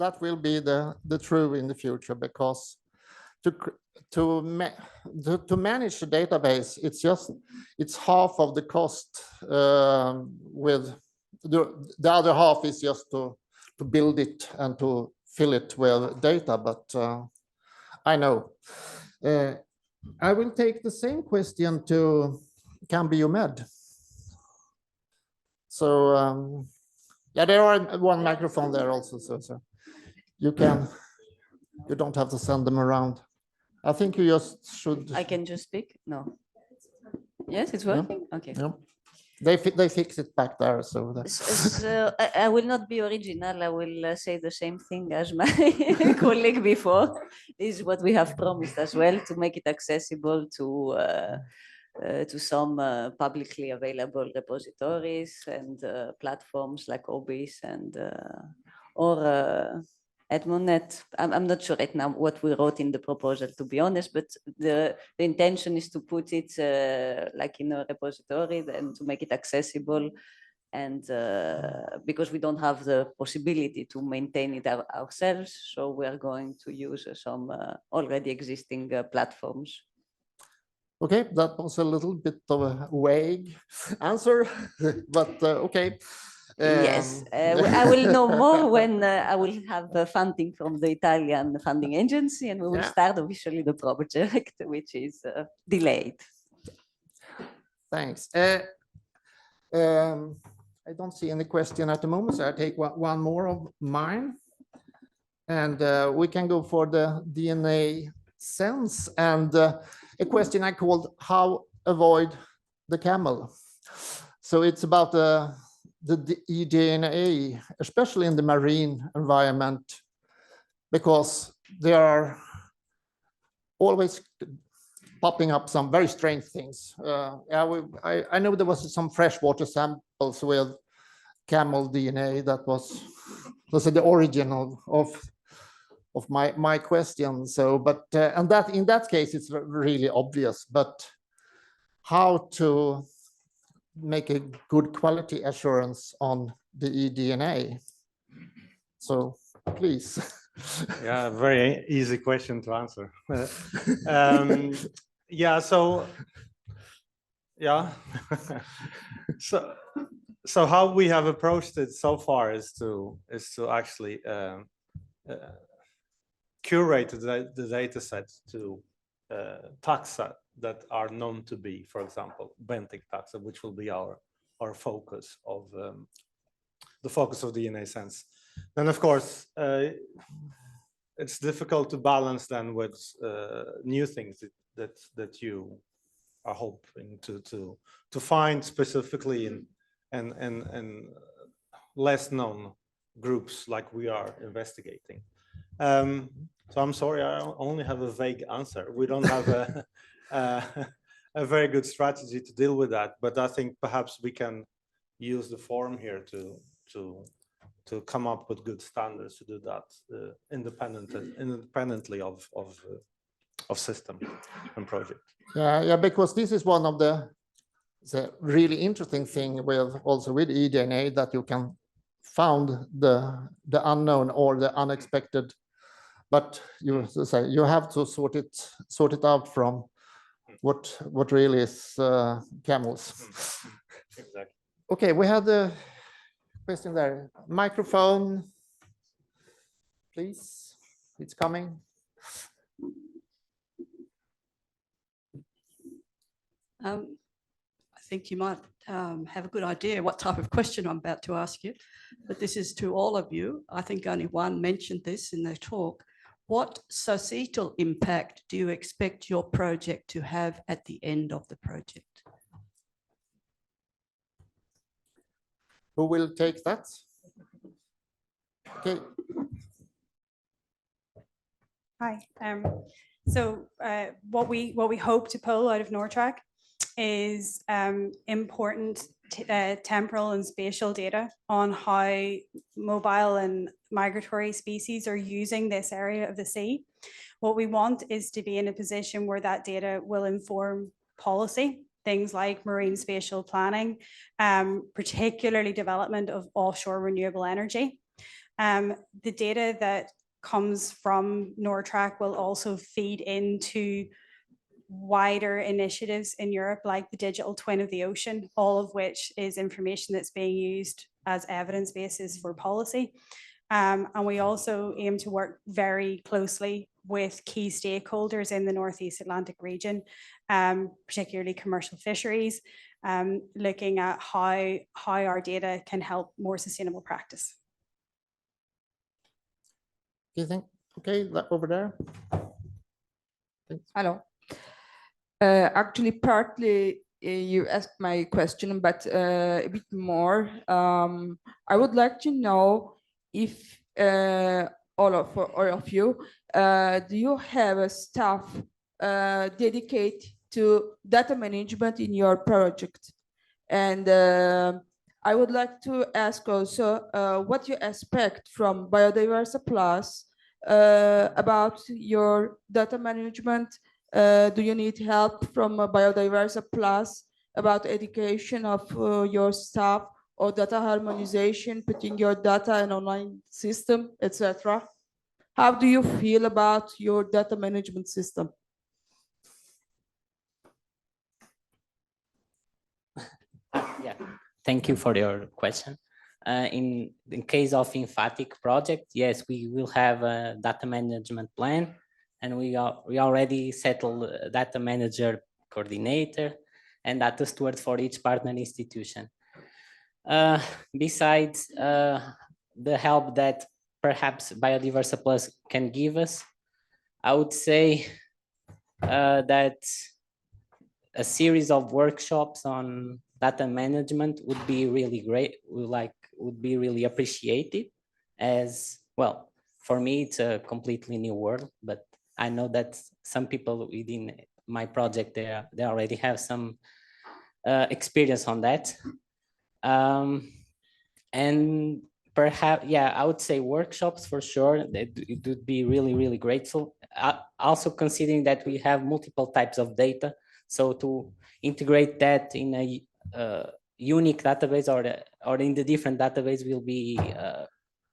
that will be the true in the future, because to manage the database, it's half of the cost. With the other half is just to build it and to fill it with data. But I know. I will take the same question to BioMed. So yeah, there are one microphone there also, so you don't have to send them around. I think you just should. I can just speak? No. Yes, it's working? Yeah. Okay. Yeah. They fix it back there. So I will not be original. I will say the same thing as my colleague before. This is what we have promised as well, to make it accessible to some publicly available repositories and platforms like OBIS and or EdmonNet. I'm not sure right now what we wrote in the proposal, to be honest, but the intention is to put it like in a repository and to make it accessible. And because we don't have the possibility to maintain it ourselves, so we are going to use some already existing platforms. Okay, that was a little bit of a vague answer, but okay. Yes, I will know more when I will have funding from the Italian funding agency, and we will start officially the project, which is delayed. Thanks. I don't see any question at the moment, so I take one more of mine, and we can go for the DNA sense, and a question I called "How avoid the camel?" So it's about the eDNA, especially in the marine environment, because there are always popping up some very strange things. I know there was some freshwater samples with camel DNA that was the origin of my question. So, but and that in that case it's really obvious. But how to make a good quality assurance on the eDNA? So please. Yeah, very easy question to answer. Yeah, so yeah. So how we have approached it so far is to actually curate the data set to taxa that are known to be, for example, benthic taxa, which will be our focus of the focus of DNA sense. Then, of course, it's difficult to balance then with new things that you are hoping to find specifically in less known groups like we are investigating. So I'm sorry, I only have a vague answer. We don't have a very good strategy to deal with that, but I think perhaps we can use the forum here to come up with good standards to do that independently of system and project. Yeah, because this is one of the really interesting thing with eDNA, that you can found the unknown or the unexpected, but you have to sort it out from what really is camels. Exactly. Okay, we have the question there. Microphone, please. It's coming. I think you might have a good idea what type of question I'm about to ask you, but this is to all of you. I think only one mentioned this in their talk. What societal impact do you expect your project to have at the end of the project? Who will take that? Okay. Hi. So what we hope to pull out of NORTRAC is important temporal and spatial data on how mobile and migratory species are using this area of the sea. What we want is to be in a position where that data will inform policy things like marine spatial planning, particularly development of offshore renewable energy. The data that comes from NORTRAC will also feed into wider initiatives in Europe, like the digital twin of the ocean, all of which is information that's being used as evidence bases for policy. And we also aim to work very closely with key stakeholders in the Northeast Atlantic region, particularly commercial fisheries, looking at how our data can help more sustainable practice. Do you think, okay, over there? Thanks. Hello. Actually, partly you asked my question, but a bit more. I would like to know if all of you, do you have a staff dedicated to data management in your project? And I would like to ask also what you expect from Biodiversa Plus about your data management. Do you need help from Biodiversa Plus about education of your staff or data harmonization, putting your data in online system, etc.? How do you feel about your data management system? Yeah, thank you for your question. In case of emphatic project, yes, we will have a data management plan, and we already settled a data manager coordinator and data steward for each partner institution. Besides the help that perhaps Biodiversa Plus can give us, I would say that a series of workshops on data management would be really great, would be really appreciated. As well, for me, it's a completely new world, but I know that some people within my project, they already have some experience on that. And perhaps, yeah, I would say workshops for sure. It would be really, really grateful. Also considering that we have multiple types of data, so to integrate that in a unique database or in the different database will be,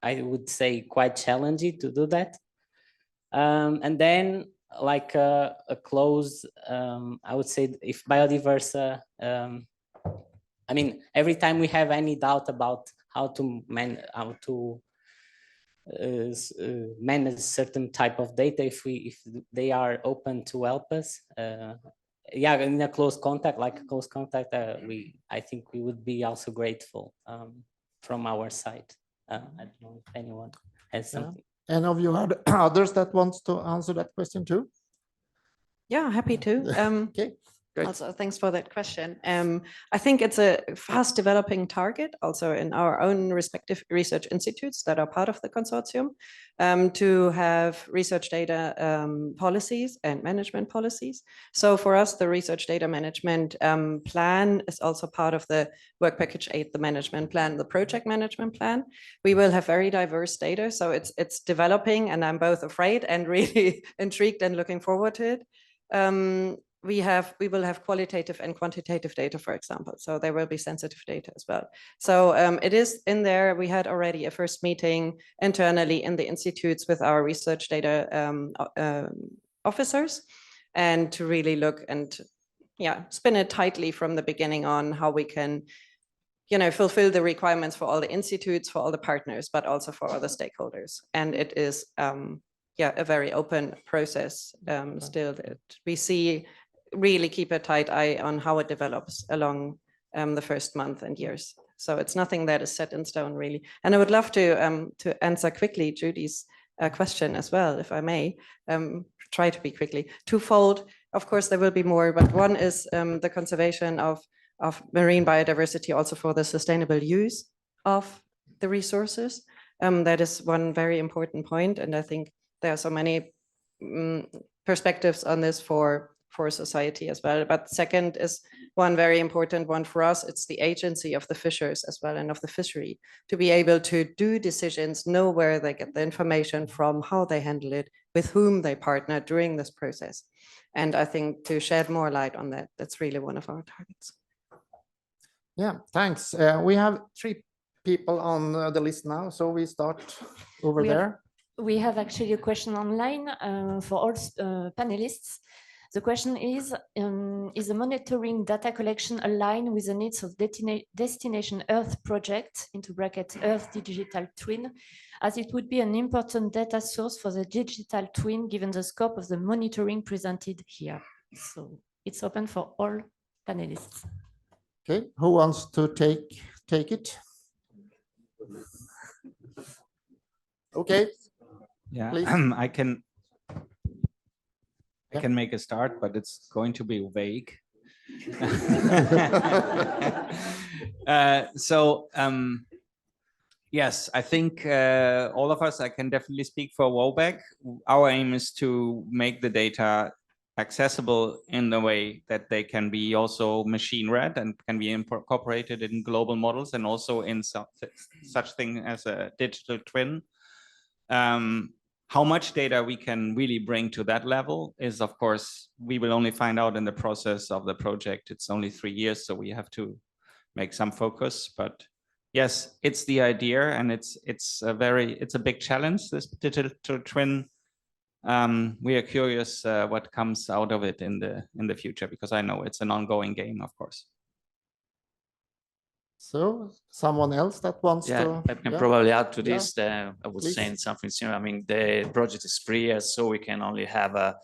I would say, quite challenging to do that. And then like a close, I would say if Biodiversa, I mean, every time we have any doubt about how to manage certain type of data, if they are open to help us, yeah, in a close contact, I think we would be also grateful from our side. I don't know if anyone has something. Any of you had others that wants to answer that question too? Yeah, happy to. Okay. Great. Also, thanks for that question. I think it's a fast developing target also in our own respective research institutes that are part of the consortium, to have research data policies and management policies. So for us, the research data management plan is also part of the work package 8, the management plan, the project management plan. We will have very diverse data, so it's developing, and I'm both afraid and really intrigued and looking forward to it. We will have qualitative and quantitative data, for example. So there will be sensitive data as well. So it is in there. We had already a first meeting internally in the institutes with our research data officers, and to really look and spin it tightly from the beginning on how we can, fulfill the requirements for all the institutes, for all the partners, but also for other stakeholders. And it is a very open process still that we see. Really keep a tight eye on how it develops along the first month and years. So it's nothing that is set in stone, really. And I would love to answer quickly Judy's question as well, if I may. Try to be quickly. Twofold. Of course, there will be more, but one is the conservation of marine biodiversity, also for the sustainable use of the resources. That is one very important point, and I think there are so many perspectives on this for for society as well. But second is one very important one for us. It's the agency of the fishers as well and of the fishery to be able to do decisions, know where they get the information from, how they handle it, with whom they partner during this process. And I think to shed more light on that, that's really one of our targets. Yeah, thanks. We have 3 people on the list now, so we start over there. We have actually a question online for all panelists. The question is the monitoring data collection aligned with the needs of Destination Earth project, into bracket Earth Digital Twin, as it would be an important data source for the digital twin given the scope of the monitoring presented here. So it's open for all panelists. Okay, who wants to take it? Okay. Yeah, please. I can make a start, but it's going to be vague. Yes, I think all of us, I can definitely speak for WOBAC. Our aim is to make the data accessible in the way that they can be also machine read and can be incorporated in global models and also in such thing as a digital twin. How much data we can really bring to that level is, of course, we will only find out in the process of the project. It's only 3 years, so we have to make some focus. But yes, it's the idea, and it's a big challenge, this digital twin. We are curious what comes out of it in the future, because I know it's an ongoing game, of course. So someone else that wants to? I can probably add to Yeah. this. I was Please. saying something similar. I mean, the project is 3 years, so we can only have a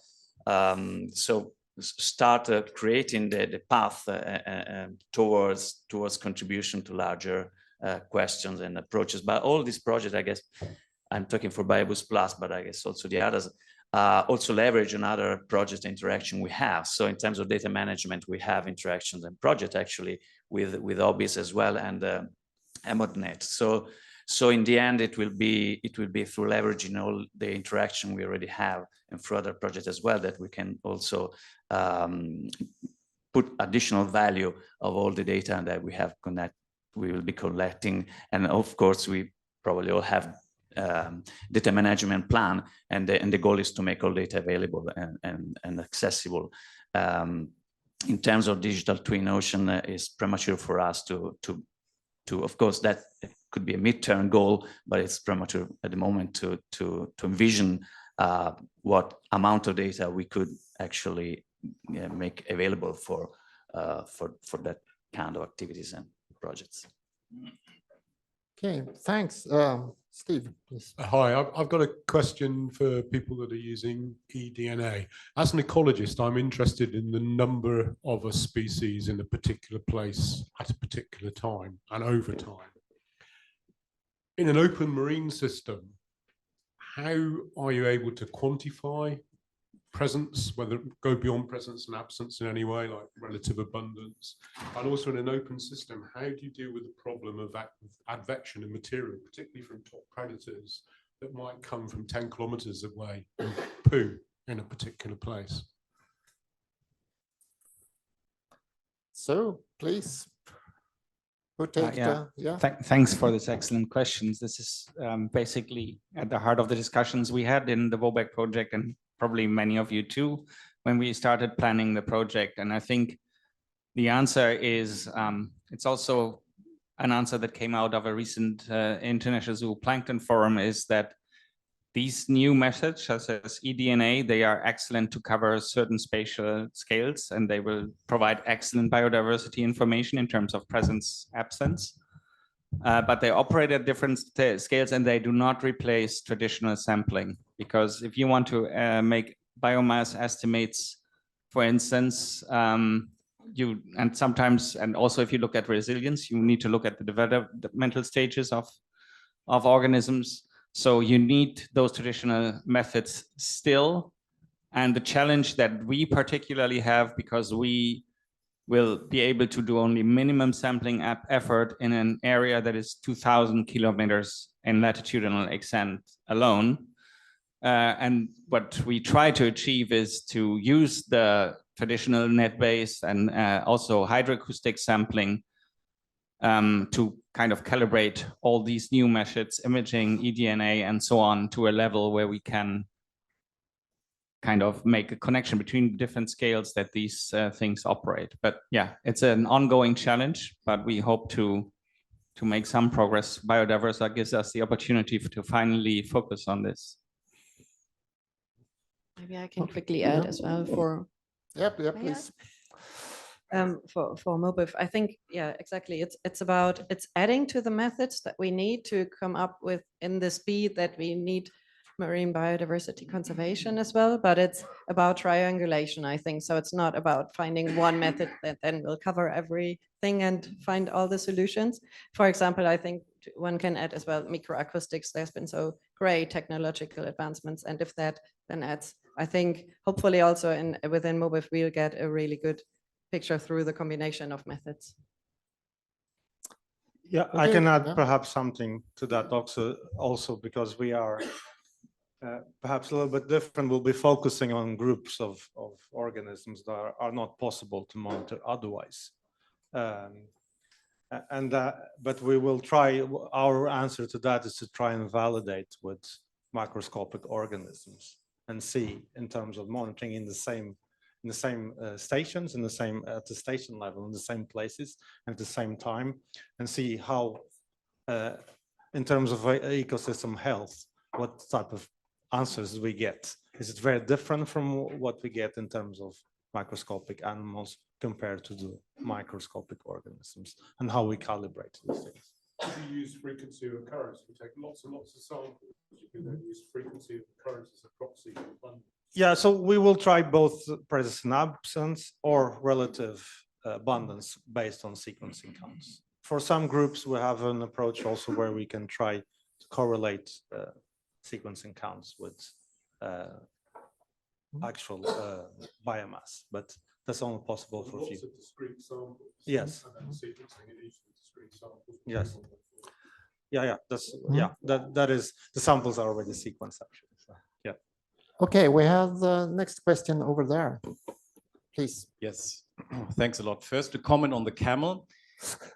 start creating the path towards contribution to larger questions and approaches. But all these projects, I guess, I'm talking for BioBoost Plus, but I guess also the others also leverage another project interaction we have. So in terms of data management, we have interactions and projects actually with OBIS as well and EMODNet. So in the end, it will be through leveraging all the interaction we already have and through other projects as well that we can also put additional value of all the data that we will be collecting. And of course, we probably all have data management plan, and the goal is to make all data available and accessible. In terms of digital twin ocean, is premature for us to of course that could be a midterm goal, but it's premature at the moment to envision what amount of data we could actually make available for that kind of activities and projects. Okay, thanks. Steve, please. Hi, I've got a question for people that are using eDNA. As an ecologist, I'm interested in the number of a species in a particular place at a particular time and over time. In an open marine system, how are you able to quantify presence, whether go beyond presence and absence in any way, like relative abundance? And also in an open system, how do you deal with the problem of advection of material, particularly from top predators that might come from 10 kilometers away and poo in a particular place? So please, who take Thanks for this excellent questions. This is basically at the heart of the discussions we had in the WOBAC project, and probably many of you too, when we started planning the project. And I think the answer is, it's also an answer that came out of a recent International Zooplankton Forum, is that these new methods, such as eDNA, they are excellent to cover certain spatial scales, and they will provide excellent biodiversity information in terms of presence, absence. But they operate at different scales, and they do not replace traditional sampling. Because if you want to make biomass estimates, for instance, and also if you look at resilience, you need to look at the developmental stages of organisms. So you need those traditional methods still. And the challenge that we particularly have, because we will be able to do only minimum sampling effort in an area that is 2,000 kilometers in latitudinal extent alone. And what we try to achieve is to use the traditional net-based and also hydroacoustic sampling to kind of calibrate all these new methods, imaging, eDNA, and so on, to a level where we can kind of make a connection between different scales that these things operate. But yeah, it's an ongoing challenge, but we hope to make some progress. Biodiversa gives us the opportunity to finally focus on this. Maybe I can quickly add as well for. Yeah, please. For MOBIF, I think, yeah, exactly. It's adding to the methods that we need to come up with in the speed that we need marine biodiversity conservation as well, but it's about triangulation, I think. So it's not about finding one method that then will cover everything and find all the solutions. For example, I think one can add as well microacoustics. There's been so great technological advancements, and if that then adds, I think hopefully also within MOBIF we'll get a really good picture through the combination of methods. Yeah, I can add perhaps something to that also because we are perhaps a little bit different. We'll be focusing on groups of organisms that are not possible to monitor otherwise. But we will try, our answer to that is to try and validate with microscopic organisms and see in terms of monitoring in the same stations, at the station level, in the same places, and at the same time, and see how, in terms of ecosystem health, what type of answers we get. Is it very different from what we get in terms of microscopic animals compared to the microscopic organisms, and how we calibrate these things? If you use frequency of occurrence, we take lots and lots of samples. You can then use frequency of occurrence as a proxy for abundance. Yeah, so we will try both presence and absence or relative abundance based on sequencing counts. For some groups, we have an approach also where we can try to correlate sequencing counts with actual biomass, but that's only possible for a few. Lots of discrete samples. Yes. And then sequencing in each of the discrete samples. Yes. Yeah, that's that is the samples are already sequenced actually. So, yeah. Okay, we have the next question over there. Please. Yes, thanks a lot. First, to comment on the camel.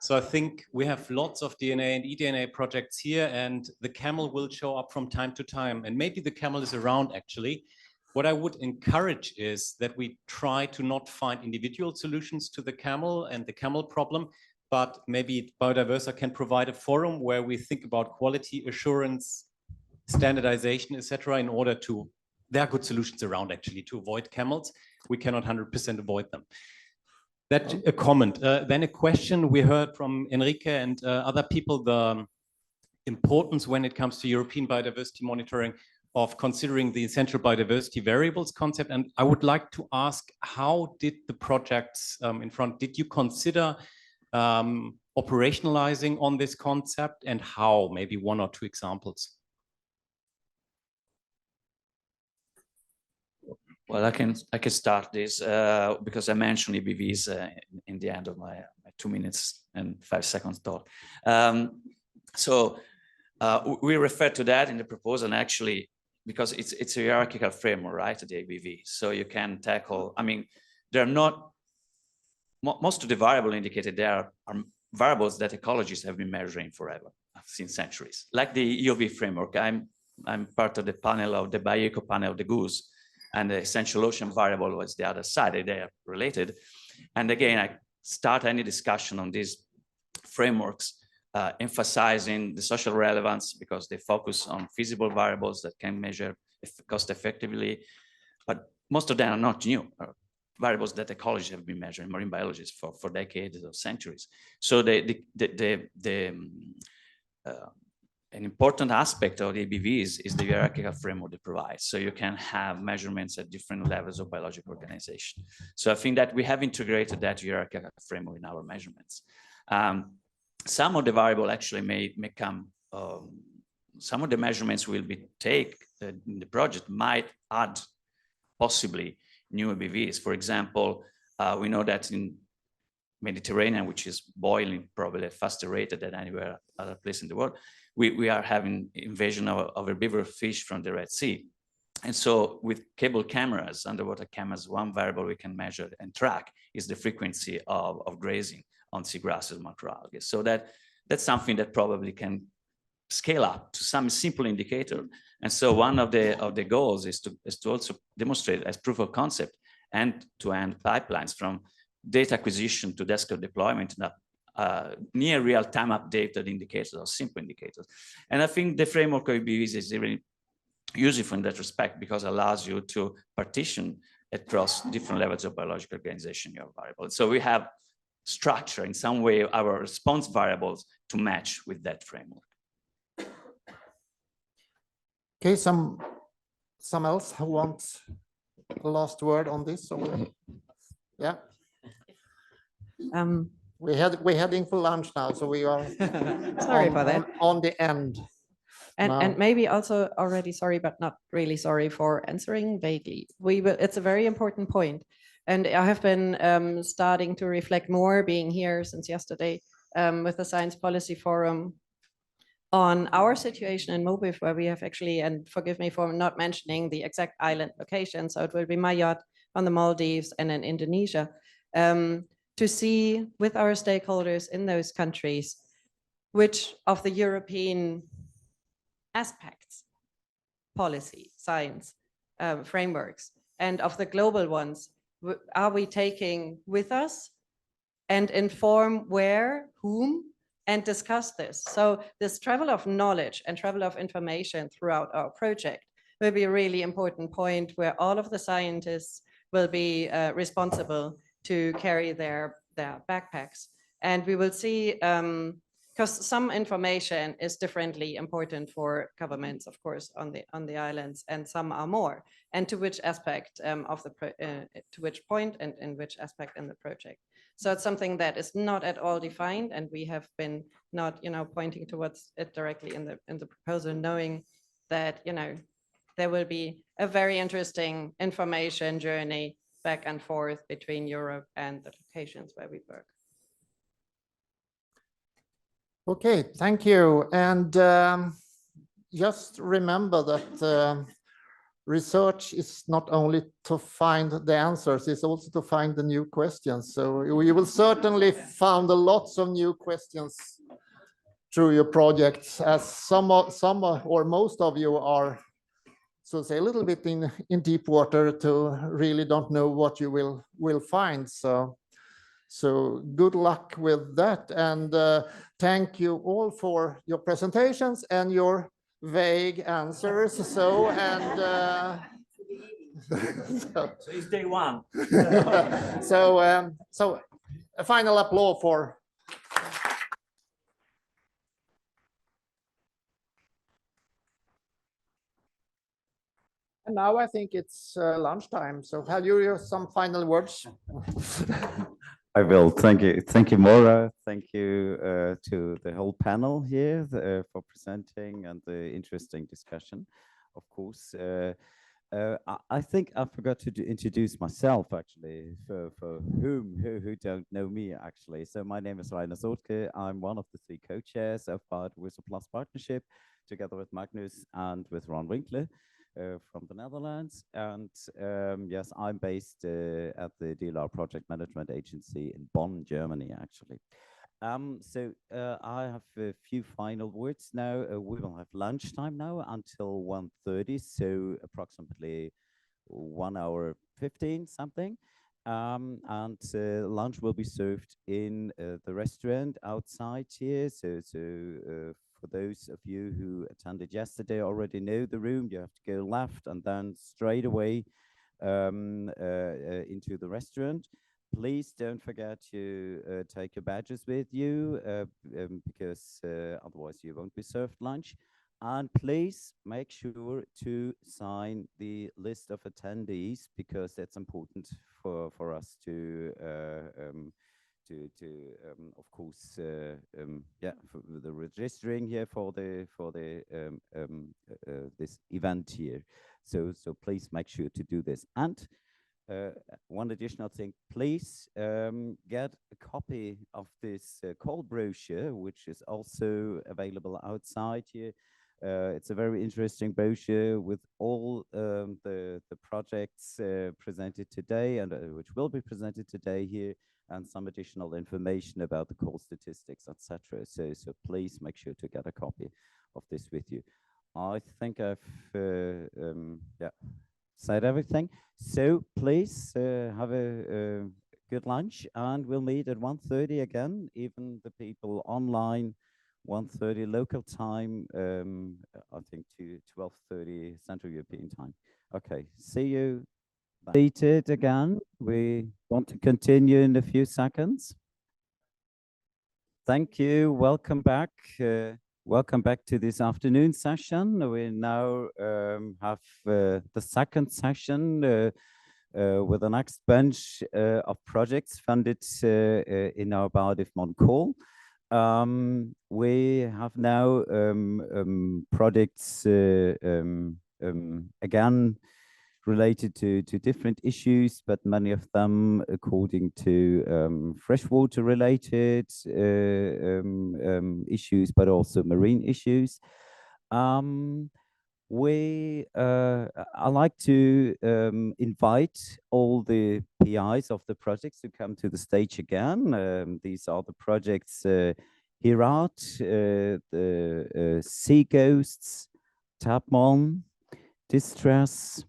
So I think we have lots of DNA and eDNA projects here, and the camel will show up from time to time. And maybe the camel is around actually. What I would encourage is that we try to not find individual solutions to the camel and the camel problem, but maybe Biodiversa can provide a forum where we think about quality assurance, standardization, etc., in order to, there are good solutions around actually to avoid camels. We cannot 100% avoid them. That a comment. Then a question we heard from Henrique and other people, the importance when it comes to European biodiversity monitoring of considering the essential biodiversity variables concept. And I would like to ask, how did the projects in front, did you consider operationalizing on this concept, and how? Maybe one or two examples. Well, I can start this because I mentioned EBVs in the end of my 2 minutes and 5 seconds talk. We refer to that in the proposal, and actually, because it's a hierarchical framework, right, the EBV. So you can tackle, I mean, they're not, most of the variables indicated there are variables that ecologists have been measuring forever, since centuries. Like the EOV framework, I'm part of the panel of the bioeco panel of the goose, and the essential ocean variable was the other side. They are related. And again, I start any discussion on these frameworks emphasizing the social relevance because they focus on feasible variables that can measure cost effectively, but most of them are not new, variables that ecologists have been measuring, marine biologists for decades or centuries. So an important aspect of the EBVs is the hierarchical framework they provide. So you can have measurements at different levels of biological organization. So I think that we have integrated that hierarchical framework in our measurements. Some of the variable actually may come, some of the measurements will be take in the project might add possibly new EBVs. For example, we know that in Mediterranean, which is boiling probably at a faster rate than anywhere other place in the world, we are having invasion of herbivorous fish from the Red Sea. And so with cable cameras, underwater cameras, one variable we can measure and track is the frequency of grazing on seagrasses, macroalgae. So that's something that probably can scale up to some simple indicator. And so one of the goals is to also demonstrate as proof of concept end-to-end pipelines from data acquisition to desktop deployment, near real-time updated indicators or simple indicators. And I think the framework of BEs is really useful in that respect because it allows you to partition across different levels of biological organization your variables. So we have structure in some way our response variables to match with that framework. Okay, some else who wants the last word on this? Or, yeah. We're heading for lunch now, so we are sorry for that. On the end. And maybe also already sorry, but not really sorry for answering vaguely. It's a very important point. And I have been starting to reflect more, being here since yesterday with the Science Policy Forum, on our situation in Mobile, where we have actually, and forgive me for not mentioning the exact island location, so it will be Mayotte on the Maldives and in Indonesia, to see with our stakeholders in those countries, which of the European aspects, policy, science, frameworks, and of the global ones, are we taking with us and inform where, whom, and discuss this. So this travel of knowledge and travel of information throughout our project will be a really important point where all of the scientists will be responsible to carry their backpacks. And we will see, because some information is differently important for governments, of course, on the islands, and some are more, and to which aspect to which point and in which aspect in the project. So it's something that is not at all defined, and we have been not, pointing towards it directly in the proposal, knowing that, there will be a very interesting information journey back and forth between Europe and the locations where we work. Okay, thank you. And just remember that research is not only to find the answers, it's also to find the new questions. So you will certainly find lots of new questions through your projects, as some or most of you are, so to say, a little bit in deep water to really don't know what you will find. So good luck with that. And thank you all for your presentations and your vague answers. So it's day one. So a final applause for. And now I think it's lunchtime. So have you some final words? I will. Thank you, Maura. Thank you to the whole panel here for presenting and the interesting discussion. Of course, I think I forgot to introduce myself actually for who don't know me actually. So my name is Raül RAMOS. I'm one of the 3 co-chairs of Biodiversa Plus Partnership, together with Magnus and with Ron Winkler. From the Netherlands, and yes, I'm based at the DLR Project Management Agency in Bonn, Germany, actually. So I have a few final words now. We will have lunchtime now until 1:30, so approximately 1 hour 15 something. And lunch will be served in the restaurant outside here. So for those of you who attended yesterday already know the room. You have to go left and then straight away into the restaurant. Please don't forget to take your badges with you because otherwise you won't be served lunch. And please make sure to sign the list of attendees because that's important for us to of course for the registering here for this event here. So please make sure to do this. And one additional thing, please get a copy of this call brochure, which is also available outside here. It's a very interesting brochure with all the projects presented today and which will be presented today here, and some additional information about the call statistics, etc. So please make sure to get a copy of this with you. I think I've said everything. So please have a good lunch, and we'll meet at 1:30 again, even the people online, 1:30 local time, I think to 12:30 Central European time. Okay, see you. Seated again. We want to continue in a few seconds. Thank you. Welcome back. Welcome back to this afternoon session. We now have the second session with the next bunch of projects funded in our BiodivMon call. We have now projects again related to different issues, but many of them according to freshwater related issues, but also marine issues. I like to invite all the PIs of the projects to come to the stage again. These are the projects HERAT, the Sea Ghosts, TABMON, Distress,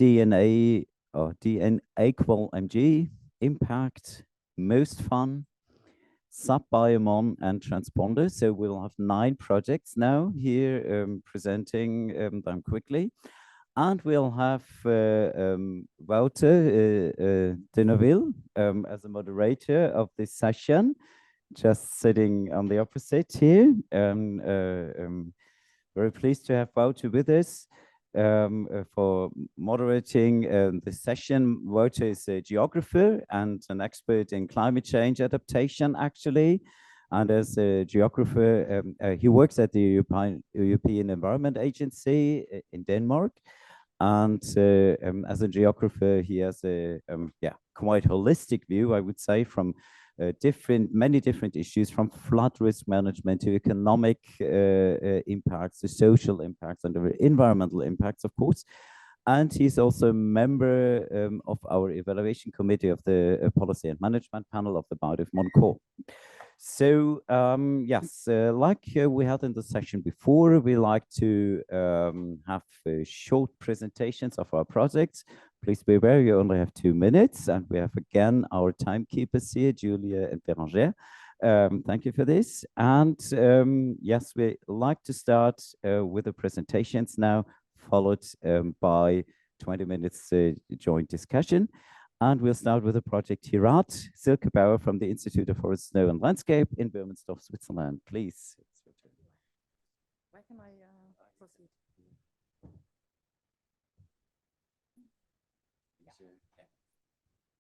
DNA or DNA=MG, Impact, Most Fun, SubBioMon, and Transponder. So we'll have 9 projects now here presenting them quickly. And we'll have Wouter de Neuville as a moderator of this session, just sitting on the opposite here. Very pleased to have Wouter with us for moderating the session. Wouter is a geographer and an expert in climate change adaptation, actually. And as a geographer, he works at the European Environment Agency in Denmark. And as a geographer, he has a quite holistic view, I would say, from many different issues, from flood risk management to economic impacts, to social impacts, and the environmental impacts, of course. And he's also a member of our evaluation committee of the policy and management panel of the BiodivMon call. So yes, like we had in the session before, we like to have short presentations of our projects. Please be aware you only have 2 minutes, and we have again our timekeepers here, Julia and Bérangère. Thank you for this. And yes, we like to start with the presentations now, followed by 20 minutes joint discussion. And we'll start with the project HERAT, Silke BAUER from the Institute of Forest, Snow and Landscape in Böhmensdorf, Switzerland. Please. Where can I proceed?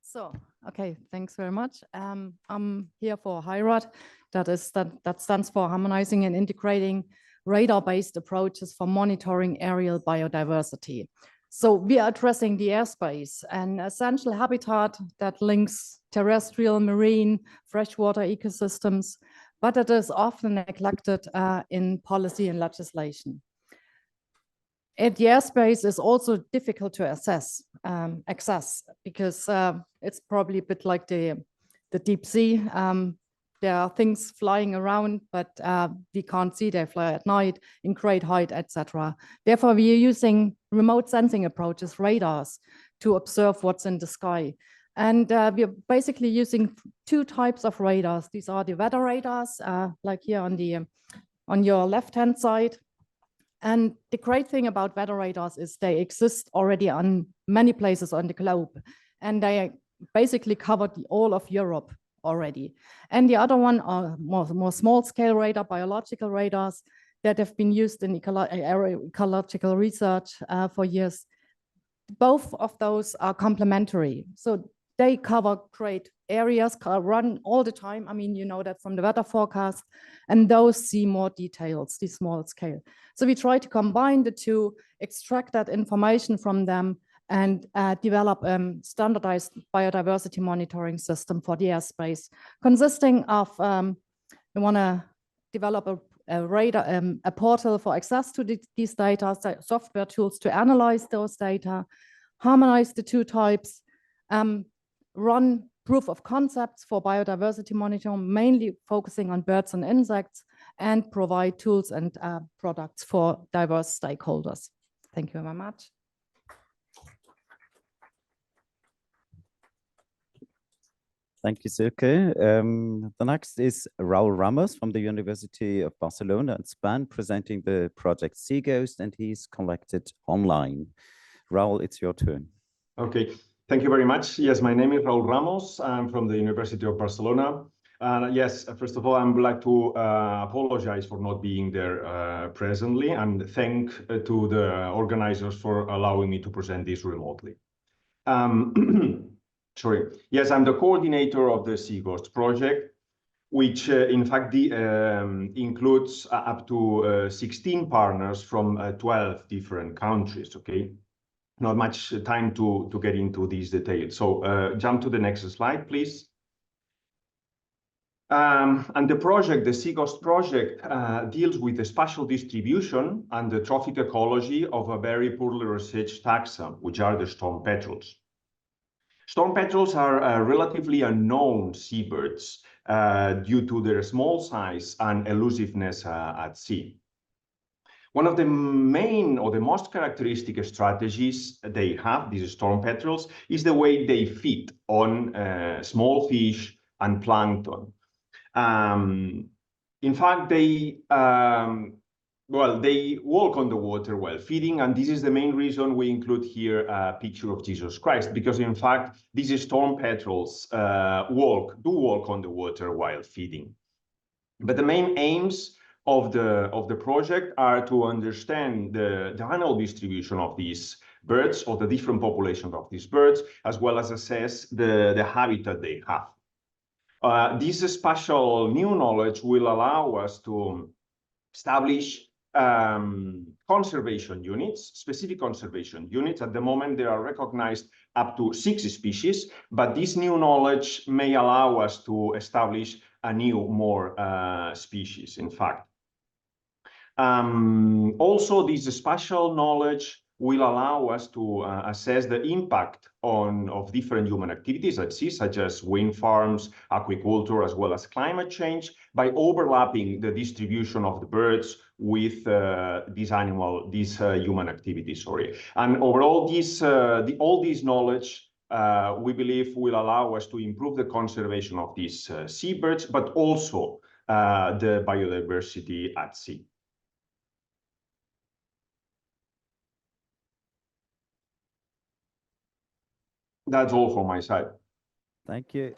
So, okay, thanks very much. I'm here for HERAT. That stands for Harmonizing and Integrating Radar-Based Approaches for Monitoring Aerial Biodiversity. So we are addressing the airspace, an essential habitat that links terrestrial, marine, freshwater ecosystems, but it is often neglected in policy and legislation. And the airspace is also difficult to access because it's probably a bit like the deep sea. There are things flying around, but we can't see. They fly at night in great height, etc. Therefore, we are using remote sensing approaches, radars, to observe what's in the sky. And we are basically using 2 types of radars. These are the weather radars, like here on your left-hand side. And the great thing about weather radars is they exist already on many places on the globe, and they basically covered all of Europe already. And the other one are more small-scale radar, biological radars that have been used in ecological research for years. Both of those are complementary. So they cover great areas, run all the time. I mean, you know that from the weather forecast, and those see more details, the small scale. So we try to combine the 2, extract that information from them, and develop a standardized biodiversity monitoring system for the airspace, consisting of, we want to develop a portal for access to these data, software tools to analyze those data, harmonize the two types, run proof of concepts for biodiversity monitoring, mainly focusing on birds and insects, and provide tools and products for diverse stakeholders. Thank you very much. Thank you, Silke. The next is Raül Ramos from the University of Barcelona and Spain, presenting the project Seaghost, and he's collected online. Raül, it's your turn. Okay, thank you very much. Yes, my name is Raül Ramos. I'm from the University of Barcelona. And yes, first of all, I would like to apologize for not being there presently, and thank to the organizers for allowing me to present this remotely. Sorry. Yes, I'm the coordinator of the Seaghost project, which in fact includes up to 16 partners from 12 different countries, okay? Not much time to get into these details. So jump to the next slide, please. And the project, the Seaghost project, deals with the spatial distribution and the trophic ecology of a very poorly researched taxa, which are the storm petrels. Storm petrels are relatively unknown seabirds due to their small size and elusiveness at sea. One of the main or the most characteristic strategies they have, these storm petrels, is the way they feed on small fish and plankton. In fact, they walk on the water while feeding, and this is the main reason we include here a picture of Jesus Christ, because in fact, these storm petrels do walk on the water while feeding. But the main aims of the project are to understand the annual distribution of these birds, or the different populations of these birds, as well as assess the habitat they have. This spatial new knowledge will allow us to establish conservation units, specific conservation units. At the moment, there are recognized up to 6 species, but this new knowledge may allow us to establish a new more species, in fact. Also, this spatial knowledge will allow us to assess the impact of different human activities at sea, such as wind farms, aquaculture, as well as climate change, by overlapping the distribution of the birds with these human activities. And overall, all this knowledge, we believe, will allow us to improve the conservation of these seabirds, but also the biodiversity at sea. That's all from my side. Thank you.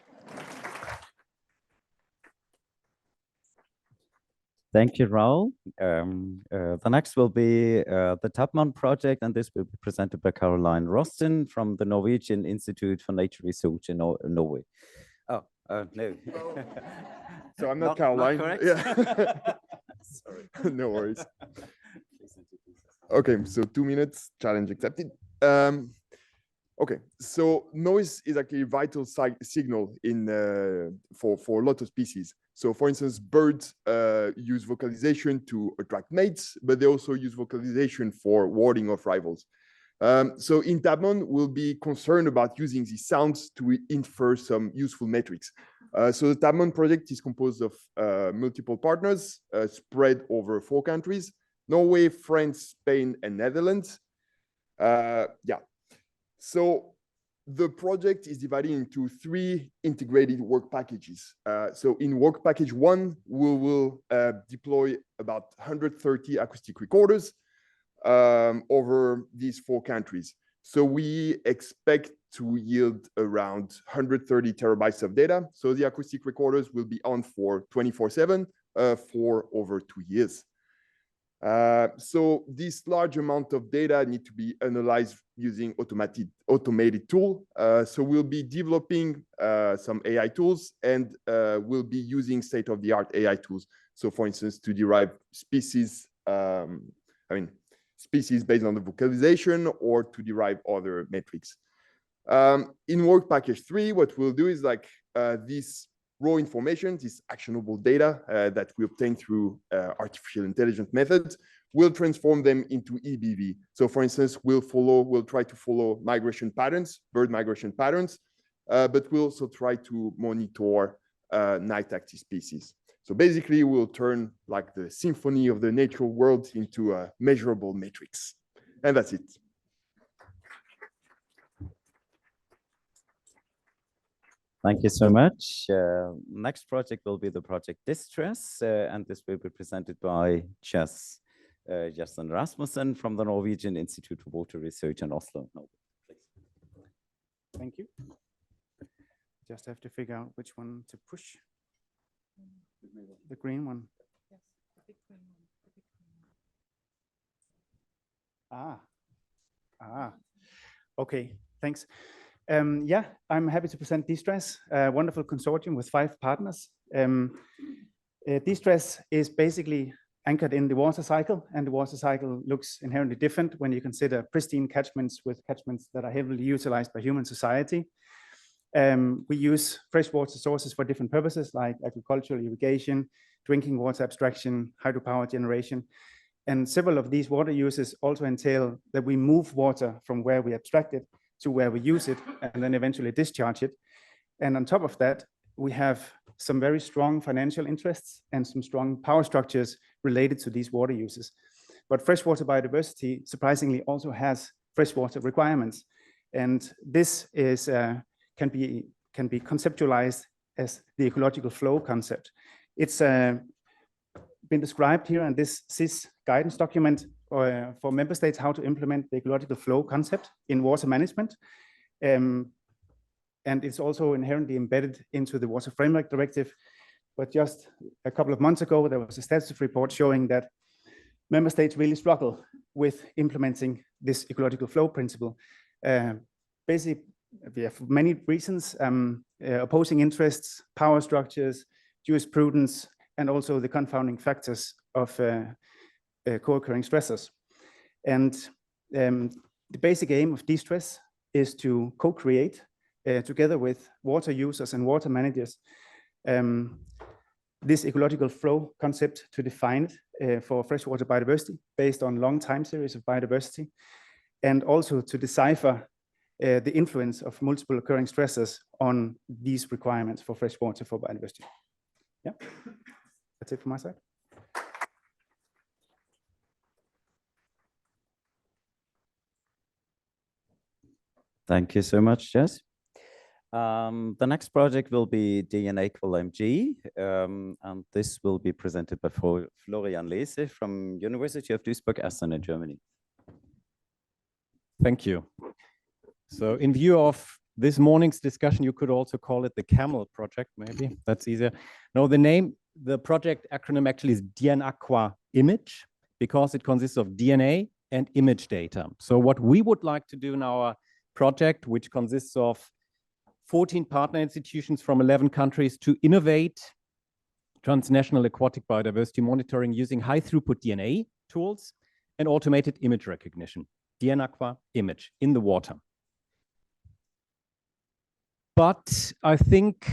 Thank you, Raül. The next will be the BiodivMon project, and this will be presented by Carolyn ROSTEN from the Norwegian Institute for Nature Research in Norway. Oh, no. So I'm not Caroline. correct? Yeah. Sorry. No worries. Okay, so 2 minutes, challenge accepted. Okay, so noise is actually a vital signal for a lot of species. So for instance, birds use vocalization to attract mates, but they also use vocalization for warding off rivals. So in BiodivMon, we'll be concerned about using these sounds to infer some useful metrics. So the BiodivMon project is composed of multiple partners spread over 4 countries: Norway, France, Spain, and Netherlands. So the project is divided into 3 integrated work packages. So in work package 1, we will deploy about 130 acoustic recorders over these 4 countries. So we expect to yield around 130 terabytes of data. So the acoustic recorders will be on for 24/7 for over 2 years. So this large amount of data need to be analyzed using automated tool. So we'll be developing some AI tools, and we'll be using state-of-the-art AI tools. So for instance, to derive species, species based on the vocalization, or to derive other metrics. In work package 3, what we'll do is this raw information, this actionable data that we obtain through artificial intelligence methods, we'll transform them into EBV. So for instance, we'll try to follow migration patterns, bird migration patterns, but we'll also try to monitor night active species. So basically, we'll turn like the symphony of the natural world into a measurable matrix. And that's it. Thank you so much. Next project will be the project Distress, and this will be presented by Jes Jessen RASMUSSEN from the Norwegian Institute for Water Research in Oslo. Thank you. Just have to figure out which one to push. The green one. Yes, the big green one. Okay, thanks. Yeah, I'm happy to present Distress, a wonderful consortium with 5 partners. Distress is basically anchored in the water cycle, and the water cycle looks inherently different when you consider pristine catchments with catchments that are heavily utilized by human society. We use freshwater sources for different purposes like agricultural irrigation, drinking water abstraction, hydropower generation. And several of these water uses also entail that we move water from where we abstract it to where we use it and then eventually discharge it. And on top of that, we have some very strong financial interests and some strong power structures related to these water uses. But freshwater biodiversity surprisingly also has freshwater requirements. And this is can be conceptualized as the ecological flow concept. It's been described here in this CIS guidance document for member states how to implement the ecological flow concept in water management. And it's also inherently embedded into the Water Framework Directive. But just a couple of months ago, there was a status report showing that member states really struggle with implementing this ecological flow principle. Basically, we have many reasons, opposing interests, power structures, jurisprudence, and also the confounding factors of co-occurring stressors. And the basic aim of Distress is to co-create together with water users and water managers this ecological flow concept to define it for freshwater biodiversity based on long time series of biodiversity, and also to decipher the influence of multiple occurring stressors on these requirements for freshwater for biodiversity. Yeah, that's it from my side. Thank you so much, Jes. The next project will be DNA equal MG, and this will be presented by Florian LEESE from University of Duisburg-Essen in Germany. Thank you. So in view of this morning's discussion, you could also call it the CAMEL project, maybe that's easier. No, the project acronym actually is DNAQUA Image, because it consists of DNA and image data. So what we would like to do in our project, which consists of 14 partner institutions from 11 countries, to innovate transnational aquatic biodiversity monitoring using high throughput DNA tools and automated image recognition. DNAQUA Image in the water. But I think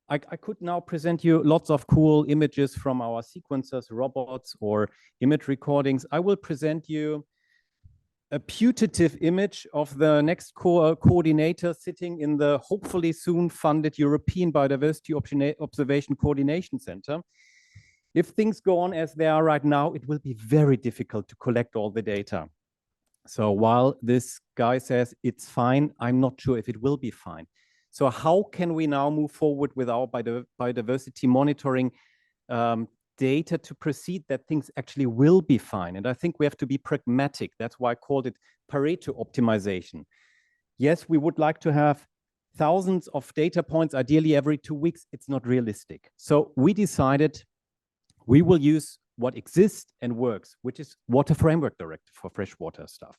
I could now present you lots of cool images from our sequencers, robots, or image recordings. I will present you a putative image of the next coordinator sitting in the hopefully soon funded European Biodiversity Observation Coordination Center. If things go on as they are right now, it will be very difficult to collect all the data. So while this guy says it's fine, I'm not sure if it will be fine. So how can we now move forward with our biodiversity monitoring data to proceed that things actually will be fine? And I think we have to be pragmatic. That's why I called it Pareto optimization. Yes, we would like to have thousands of data points, ideally every 2 weeks. It's not realistic. So we decided we will use what exists and works, which is Water Framework Directive for freshwater stuff.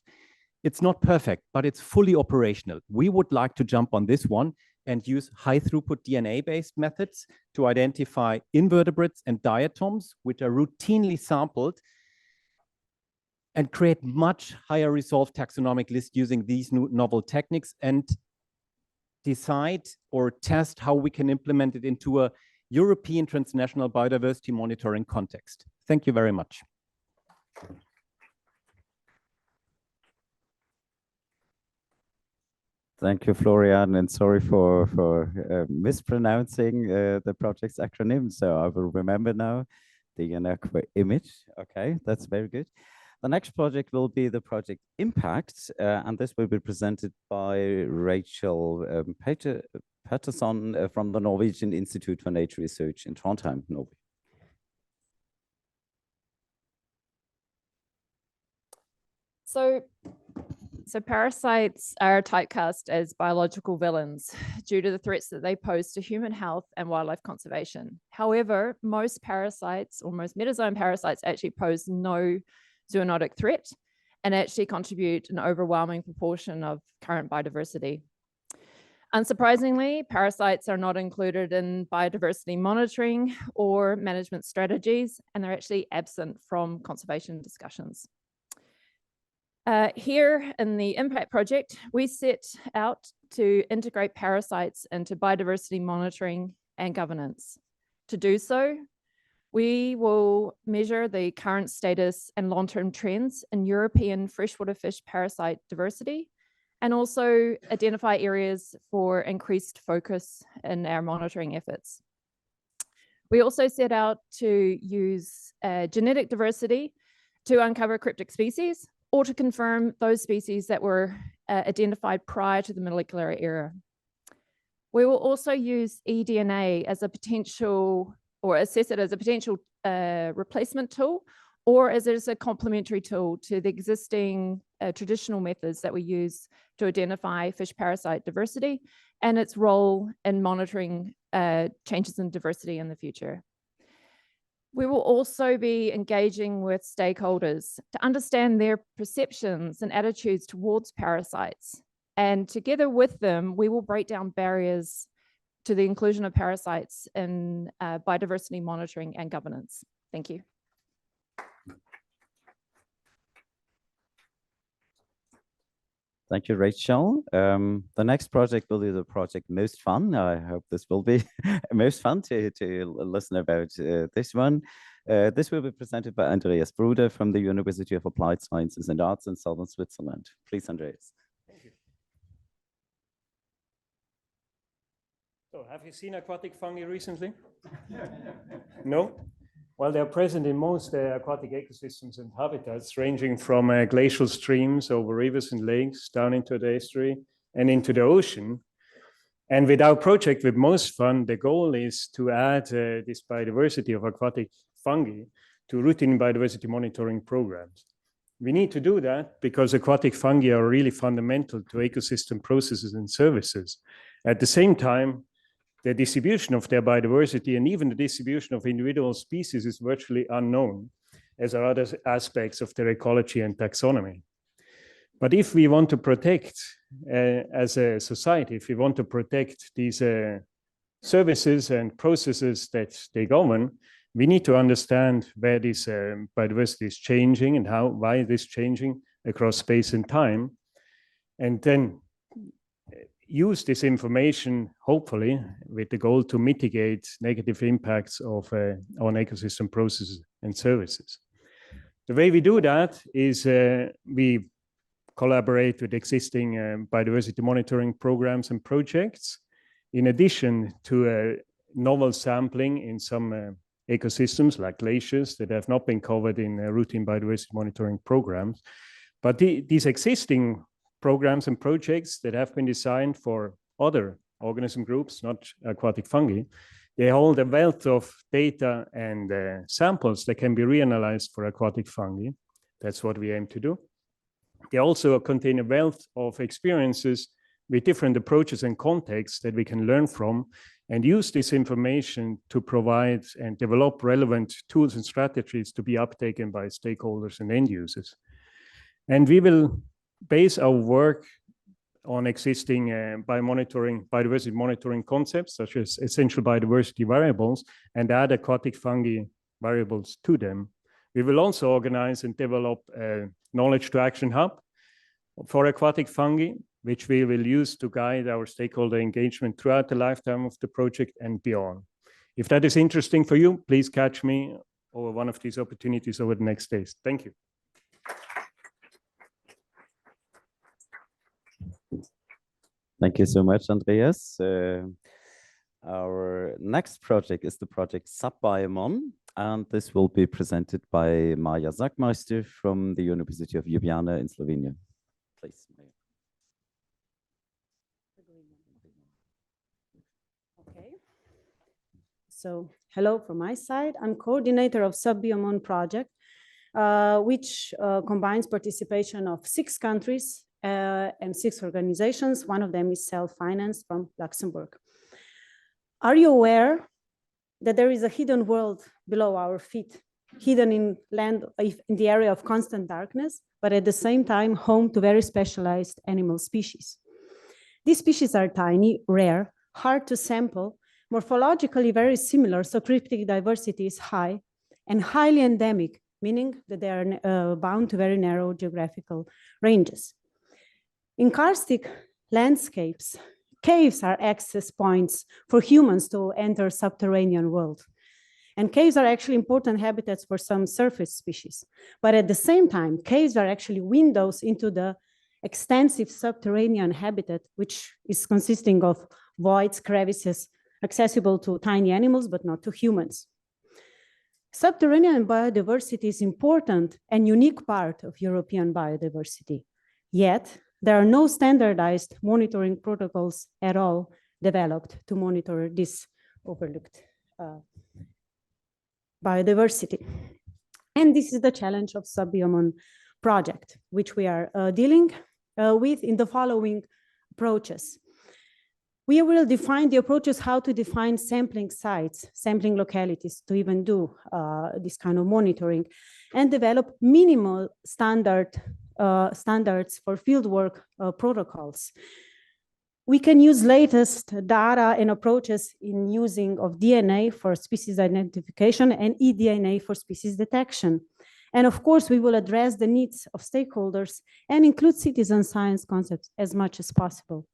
It's not perfect, but it's fully operational. We would like to jump on this one and use high throughput DNA-based methods to identify invertebrates and diatoms, which are routinely sampled, and create much higher resolved taxonomic lists using these new novel techniques. And decide or test how we can implement it into a European transnational biodiversity monitoring context. Thank you very much. Thank you, Florian, and sorry for mispronouncing the project's acronym. So I will remember now the aqua image. Okay, that's very good. The next project will be the project Impact, and this will be presented by Rachel Patterson from the Norwegian Institute for Nature Research in Trondheim, Norway. So parasites are typecast as biological villains due to the threats that they pose to human health and wildlife conservation. However, most parasites, or most metazoan parasites, actually pose no zoonotic threat and actually contribute an overwhelming proportion of current biodiversity. Unsurprisingly, parasites are not included in biodiversity monitoring or management strategies, and they're actually absent from conservation discussions. Here in the Impact project, we set out to integrate parasites into biodiversity monitoring and governance. To do so, we will measure the current status and long-term trends in European freshwater fish parasite diversity, and also identify areas for increased focus in our monitoring efforts. We also set out to use genetic diversity to uncover cryptic species, or to confirm those species that were identified prior to the molecular era. We will also use eDNA as a potential, or assess it as a potential replacement tool, or as it is a complementary tool to the existing traditional methods that we use to identify fish parasite diversity and its role in monitoring changes in diversity in the future. We will also be engaging with stakeholders to understand their perceptions and attitudes towards parasites. And together with them, we will break down barriers to the inclusion of parasites in biodiversity monitoring and governance. Thank you. Thank you, Rachel. The next project will be the project Most Fun. I hope this will be most fun to listen about this one. This will be presented by Andreas BRUDER from the University of Applied Sciences and Arts in southern Switzerland. Please, Andreas. Thank you. So, have you seen aquatic fungi recently? No? Well, they're present in most aquatic ecosystems and habitats, ranging from glacial streams over rivers and lakes down into the estuary and into the ocean. And with our project with Most Fun, the goal is to add this biodiversity of aquatic fungi to routine biodiversity monitoring programs. We need to do that because aquatic fungi are really fundamental to ecosystem processes and services. At the same time, the distribution of their biodiversity and even the distribution of individual species is virtually unknown, as are other aspects of their ecology and taxonomy. But if we want to protect, as a society, if we want to protect these services and processes that they govern, we need to understand where this biodiversity is changing and why it is changing across space and time, and then use this information, hopefully, with the goal to mitigate negative impacts of on ecosystem processes and services. The way we do that is we collaborate with existing biodiversity monitoring programs and projects, in addition to novel sampling in some ecosystems like glaciers that have not been covered in routine biodiversity monitoring programs. But these existing programs and projects that have been designed for other organism groups, not aquatic fungi, they hold a wealth of data and samples that can be reanalyzed for aquatic fungi. That's what we aim to do. They also contain a wealth of experiences with different approaches and contexts that we can learn from and use this information to provide and develop relevant tools and strategies to be uptaken by stakeholders and end users. And we will base our work on existing biodiversity monitoring concepts, such as essential biodiversity variables, and add aquatic fungi variables to them. We will also organize and develop a knowledge to action hub for aquatic fungi which we will use to guide our stakeholder engagement throughout the lifetime of the project and beyond. If that is interesting for you, please catch me over one of these opportunities over the next days. Thank you. Thank you so much, Andreas. Our next project is the project SubBioMon, and this will be presented by Maja Zackmeister from the University of Ljubljana in Slovenia. Please, Maja. Okay. So hello from my side. I'm coordinator of SubBioMon project, which combines participation of 6 countries and 6 organizations. One of them is self-financed from Luxembourg. Are you aware that there is a hidden world below our feet, hidden in land, in the area of constant darkness, but at the same time home to very specialized animal species? These species are tiny, rare, hard to sample, morphologically very similar, so cryptic diversity is high, and highly endemic, meaning that they are bound to very narrow geographical ranges. In karstic landscapes, caves are access points for humans to enter subterranean world. And caves are actually important habitats for some surface species. But at the same time, caves are actually windows into the extensive subterranean habitat, which is consisting of voids, crevices, accessible to tiny animals, but not to humans. Subterranean biodiversity is important and unique part of European biodiversity. Yet, there are no standardized monitoring protocols at all developed to monitor this overlooked biodiversity. And this is the challenge of SubBioMon project, which we are dealing with in the following approaches. We will define the approaches how to define sampling sites, sampling localities to even do this kind of monitoring, and develop minimal standards for fieldwork protocols. We can use latest data and approaches in using of DNA for species identification and eDNA for species detection. And of course, we will address the needs of stakeholders and include citizen science concepts as much as possible.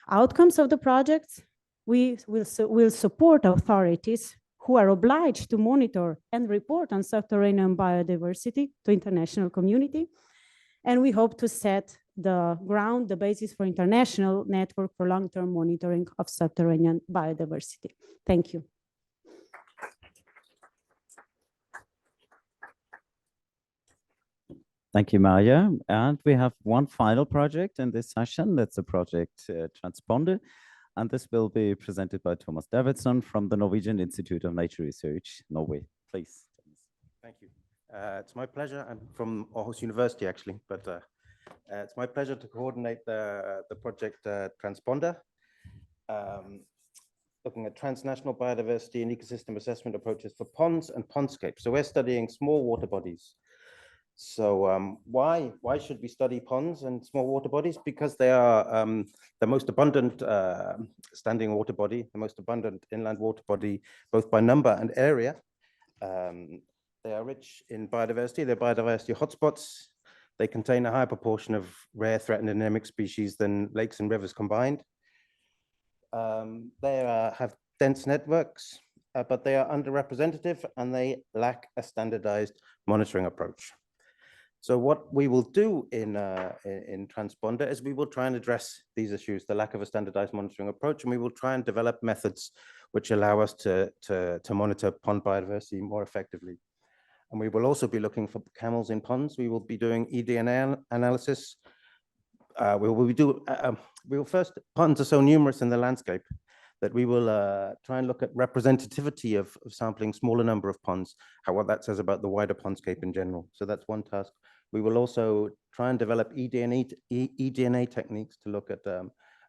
Outcomes of the projects, we will support authorities who are obliged to monitor and report on subterranean biodiversity to international community. And we hope to set the ground, the basis for international network for long-term monitoring of subterranean biodiversity. Thank you. Thank you, Maja. And we have one final project in this session. That's the project Transponder. And this will be presented by Thomas Davidsson from the Norwegian Institute of Nature Research, Norway. Please. Thank you. It's my pleasure. I'm from Aarhus University, actually, but it's my pleasure to coordinate the project Transponder, looking at transnational biodiversity and ecosystem assessment approaches for ponds and pondscapes. So we're studying small water bodies. So why should we study ponds and small water bodies? Because they are the most abundant standing water body, the most abundant inland water body, both by number and area. They are rich in biodiversity. They're biodiversity hotspots. They contain a higher proportion of rare, threatened, and endemic species than lakes and rivers combined. They have dense networks, but they are underrepresentative and they lack a standardized monitoring approach. So what we will do in Transponder is we will try and address these issues, the lack of a standardized monitoring approach, and we will try and develop methods which allow us to monitor pond biodiversity more effectively. And we will also be looking for camels in ponds. We will be doing eDNA analysis. Ponds are so numerous in the landscape that we will try and look at representativity of sampling smaller number of ponds, what that says about the wider pondscape in general. So that's one task. We will also try and develop eDNA techniques to look at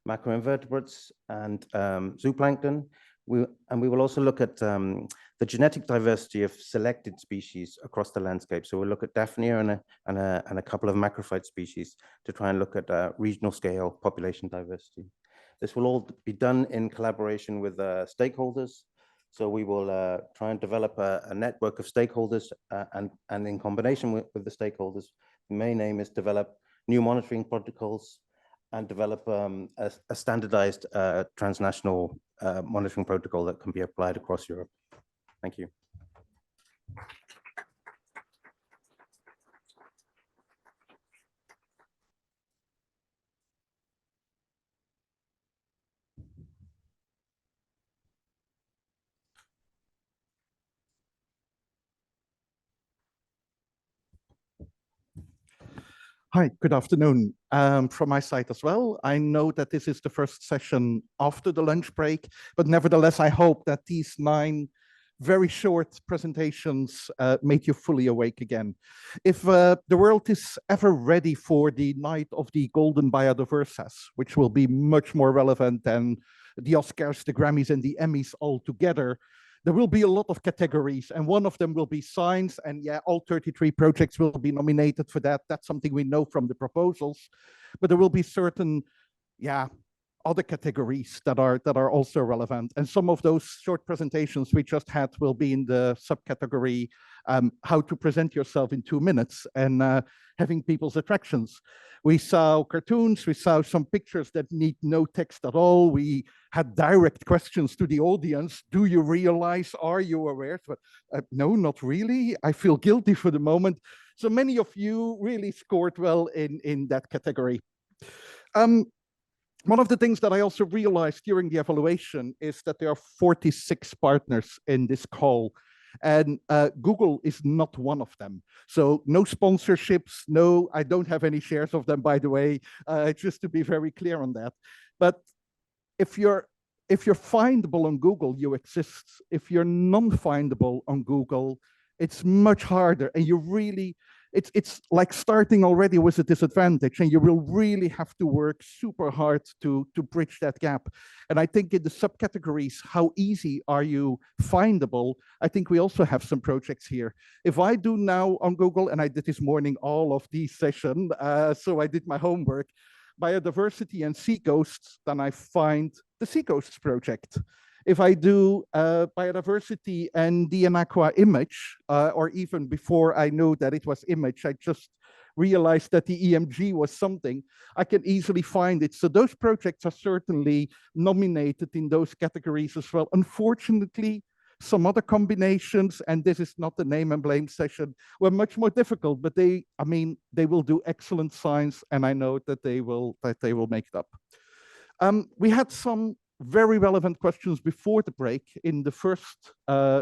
macroinvertebrates and zooplankton. We will also look at the genetic diversity of selected species across the landscape. So we'll look at Daphnia and a couple of macrophyte species to try and look at regional scale population diversity. This will all be done in collaboration with stakeholders. So we will try and develop a network of stakeholders and in combination with the stakeholders, the main aim is develop new monitoring protocols and develop a standardized transnational monitoring protocol that can be applied across Europe. Thank you. Hi, good afternoon from my side as well. I know that this is the first session after the lunch break, but nevertheless, I hope that these 9 very short presentations made you fully awake again. If the world is ever ready for the night of the Golden Biodiversas, which will be much more relevant than the Oscars, the Grammys, and the Emmys all together, there will be a lot of categories, and one of them will be science, and yeah, all 33 projects will be nominated for that. That's something we know from the proposals, but there will be certain, yeah, other categories that are also relevant. And some of those short presentations we just had will be in the subcategory, how to present yourself in 2 minutes, and having people's attractions. We saw cartoons, we saw some pictures that need no text at all. We had direct questions to the audience. Do you realize, are you aware? But, no, not really. I feel guilty for the moment. So many of you really scored well in that category. One of the things that I also realized during the evaluation is that there are 46 partners in this call, and Google is not one of them. So no sponsorships, no, I don't have any shares of them, by the way, just to be very clear on that. But if you're findable on Google, you exist. If you're non-findable on Google, it's much harder, and you really, it's like starting already with a disadvantage, and you will really have to work super hard to bridge that gap. And I think in the subcategories, how easy are you findable? I think we also have some projects here. If I do now on Google, and I did this morning all of these sessions, so I did my homework, biodiversity and sea ghosts, then I find the Sea Ghosts project. If I do biodiversity and the Aqua image, or even before I know that it was image, I just realized that the EMG was something, I can easily find it. So those projects are certainly nominated in those categories as well. Unfortunately, some other combinations, and this is not the name and blame session, were much more difficult, but they will do excellent science, and I know that they will make it up. We had some very relevant questions before the break in the first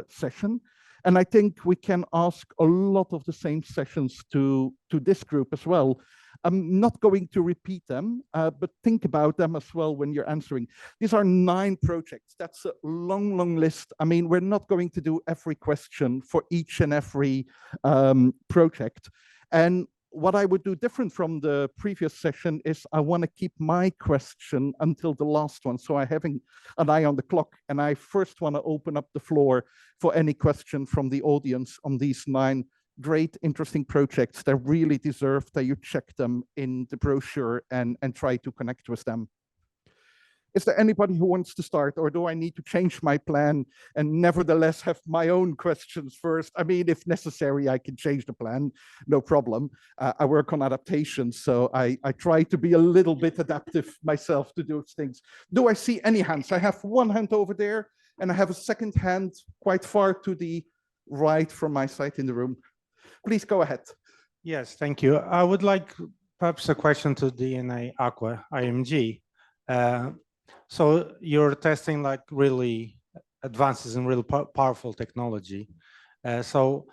session. And I think we can ask a lot of the same sessions to this group as well. I'm not going to repeat them, but think about them as well when you're answering. These are 9 projects. That's a long, long list. I mean, we're not going to do every question for each and every project. And what I would do different from the previous session is I want to keep my question until the last one. So I'm having an eye on the clock, and I first want to open up the floor for any question from the audience on these 9 great, interesting projects that really deserve that you check them in the brochure and try to connect with them. Is there anybody who wants to start, or do I need to change my plan and nevertheless have my own questions first? I mean, if necessary, I can change the plan, no problem. I work on adaptations, so I try to be a little bit adaptive myself to those things. Do I see any hands? I have one hand over there, and I have a second hand quite far to the right from my side in the room. Please go ahead. Yes, thank you. I would like perhaps a question to DNA Aqua IMG. So you're testing like really advances in really powerful technology. So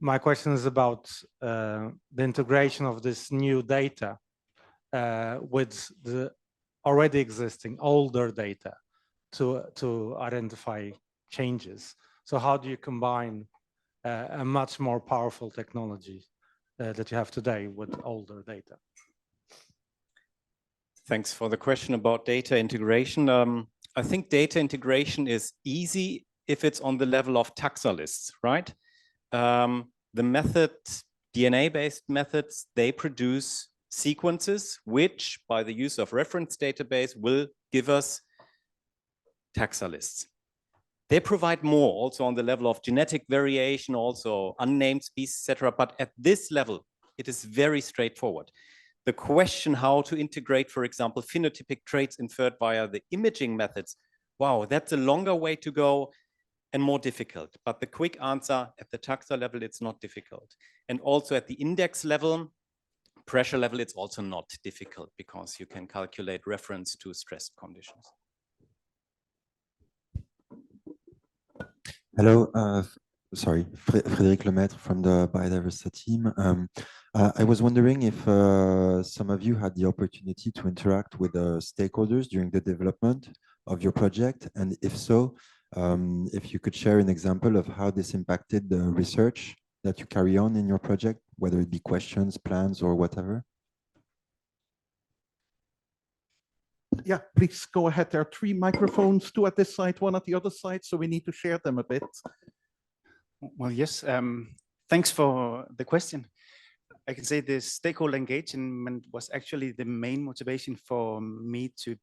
my question is about the integration of this new data with the already existing older data to identify changes. So how do you combine a much more powerful technology that you have today with older data? Thanks for the question about data integration. I think data integration is easy if it's on the level of taxa lists, right? The method, DNA-based methods, they produce sequences which, by the use of reference database, will give us taxa lists. They provide more also on the level of genetic variation, also unnamed species, etc. But at this level, it is very straightforward. The question how to integrate, for example, phenotypic traits inferred via the imaging methods, wow, that's a longer way to go and more difficult. But the quick answer, at the taxa level, it's not difficult. And also at the index level, pressure level, it's also not difficult because you can calculate reference to stress conditions. Hello, sorry, Frédéric Lemaitre from the Biodiversa team. I was wondering if some of you had the opportunity to interact with the stakeholders during the development of your project, and if so, if you could share an example of how this impacted the research that you carry on in your project, whether it be questions, plans, or whatever. Yeah, please go ahead. There are 3 microphones, 2 at this side, 1 at the other side, so we need to share them a bit. Well, yes, thanks for the question. I can say the stakeholder engagement was actually the main motivation for me to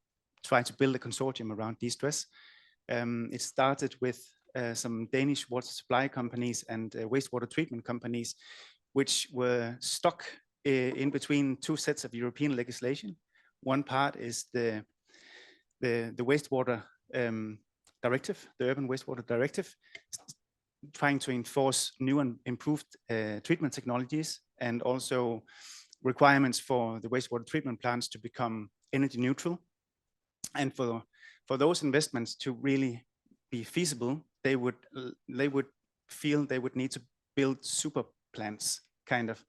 try to build a consortium around de-stress. It started with some Danish water supply companies and wastewater treatment companies, which were stuck in between 2 sets of European legislation. One part is the wastewater directive, the Urban Wastewater Directive, trying to enforce new and improved treatment technologies, and also requirements for the wastewater treatment plants to become energy neutral. And for those investments to really be feasible, they would feel they would need to build super plants, kind of,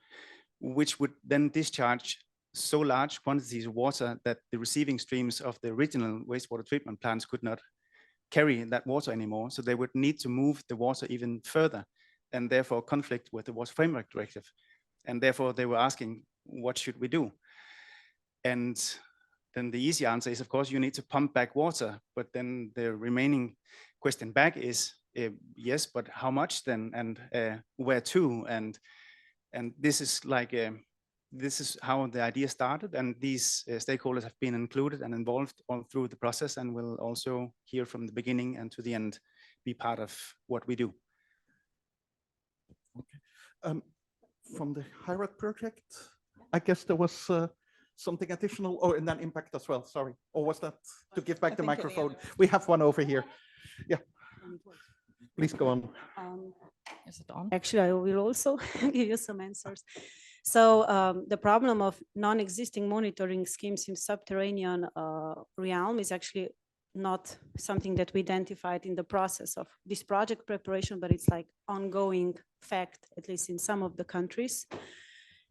which would then discharge so large quantities of water that the receiving streams of the original wastewater treatment plants could not carry that water anymore. So they would need to move the water even further, and therefore conflict with the Water Framework Directive. And therefore they were asking, what should we do? And then the easy answer is, of course, you need to pump back water. But then the remaining question back is, yes, but how much then, and where to? And this is like this is how the idea started, and these stakeholders have been included and involved all through the process, and will also here from the beginning and to the end be part of what we do. Okay. From the HIRAT project, I guess there was something additional, or in that impact as well, sorry. Or was that to give back the microphone? We have one over here. Yeah, please go on. Is it on? Actually, I will also give you some answers. So the problem of non-existing monitoring schemes in subterranean realm is actually not something that we identified in the process of this project preparation, but it's like ongoing fact, at least in some of the countries.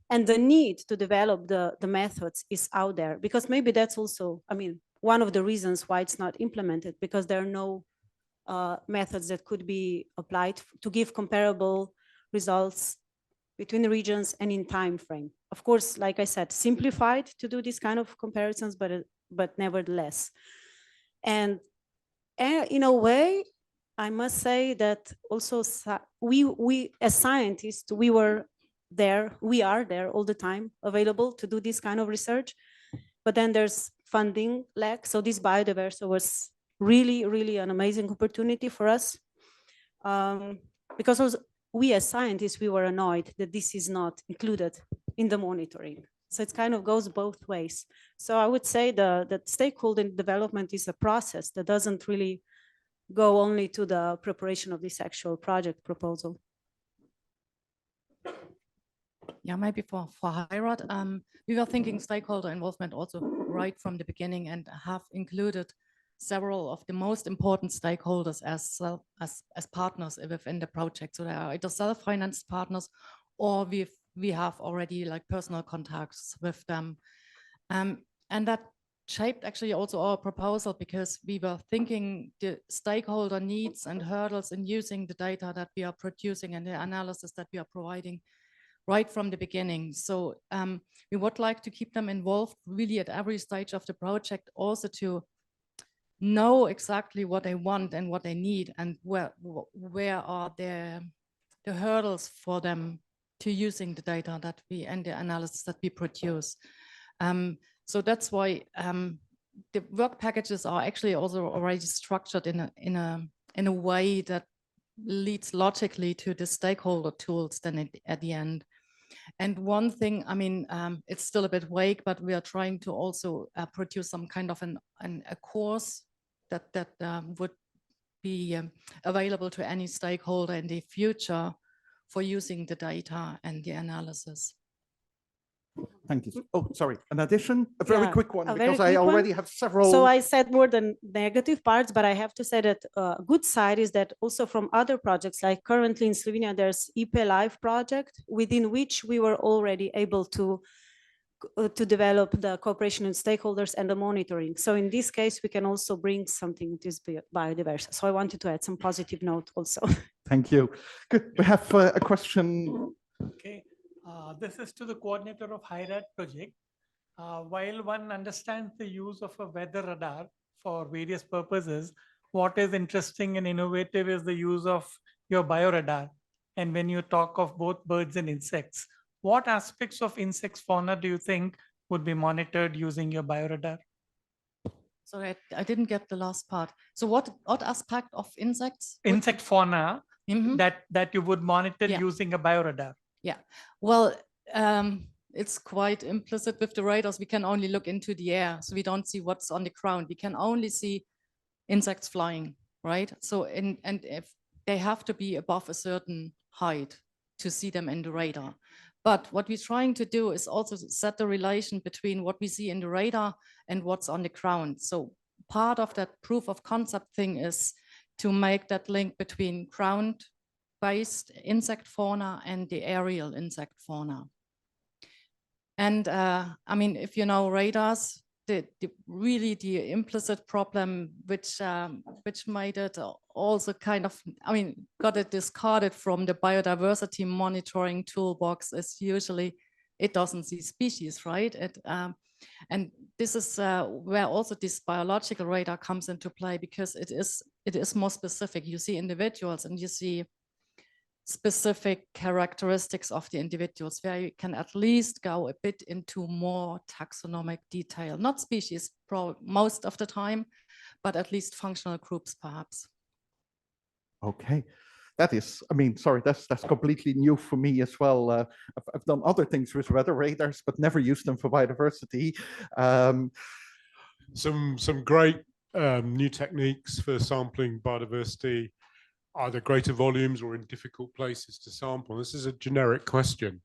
And the need to develop the methods is out there, because maybe that's also, I mean, one of the reasons why it's not implemented, because there are no methods that could be applied to give comparable results between the regions and in time frame. Of course, like I said, simplified to do this kind of comparisons, but nevertheless. And in a way, I must say that also we as scientists, we are there all the time, available to do this kind of research. But then there's funding lack. So this Biodiversa was really an amazing opportunity for us, because also we as scientists, we were annoyed that this is not included in the monitoring. So it kind of goes both ways. So I would say that stakeholder development is a process that doesn't really go only to the preparation of this actual project proposal. Yeah, maybe for HIRAT, we were thinking stakeholder involvement also right from the beginning, and have included several of the most important stakeholders as partners within the project. So they are either self-financed partners, or we have already like personal contacts with them. And that shaped actually also our proposal, because we were thinking the stakeholder needs and hurdles in using the data that we are producing and the analysis that we are providing right from the beginning. So we would like to keep them involved really at every stage of the project, also to know exactly what they want and what they need, and where are the hurdles for them to using the data that we and the analysis that we produce. So that's why the work packages are actually also already structured in a way that leads logically to the stakeholder tools then at the end. And one thing, I mean, it's still a bit vague, but we are trying to also produce some kind of a course that would be available to any stakeholder in the future for using the data and the analysis. Thank you. Oh, sorry. An addition, a very Yeah, quick one, a very because I quick one. already have several. So I said more than negative parts, but I have to say that a good side is that also from other projects, like currently in Slovenia, there's IP Live project, within which we were already able to develop the cooperation with stakeholders and the monitoring. So in this case, we can also bring something that is biodiverse. So I wanted to add some positive note also. Thank you. Good. We have a question. Okay. This is to the coordinator of HIRAD project. While one understands the use of a weather radar for various purposes, what is interesting and innovative is the use of your bioradar. And when you talk of both birds and insects, what aspects of insect fauna do you think would be monitored using your bioradar? Sorry, I didn't get the last part. So what aspect of insects? Insect fauna that you would monitor using a bioradar? Yeah, well, it's quite implicit with the radars. We can only look into the air, so we don't see what's on the ground. We can only see insects flying, right? So, and if they have to be above a certain height to see them in the radar. But what we're trying to do is also set the relation between what we see in the radar and what's on the ground. So part of that proof of concept thing is to make that link between ground-based insect fauna and the aerial insect fauna. And I mean, if you know radars, really the implicit problem which made it also kind of, I mean, got it discarded from the biodiversity monitoring toolbox is usually it doesn't see species, right? And this is where also this biological radar comes into play, because it is more specific. You see individuals and you see specific characteristics of the individuals where you can at least go a bit into more taxonomic detail, not species most of the time, but at least functional groups perhaps. Okay, that is, I mean, sorry, that's completely new for me as well. I've done other things with weather radars, but never used them for biodiversity. Some great new techniques for sampling biodiversity, either greater volumes or in difficult places to sample. This is a generic question.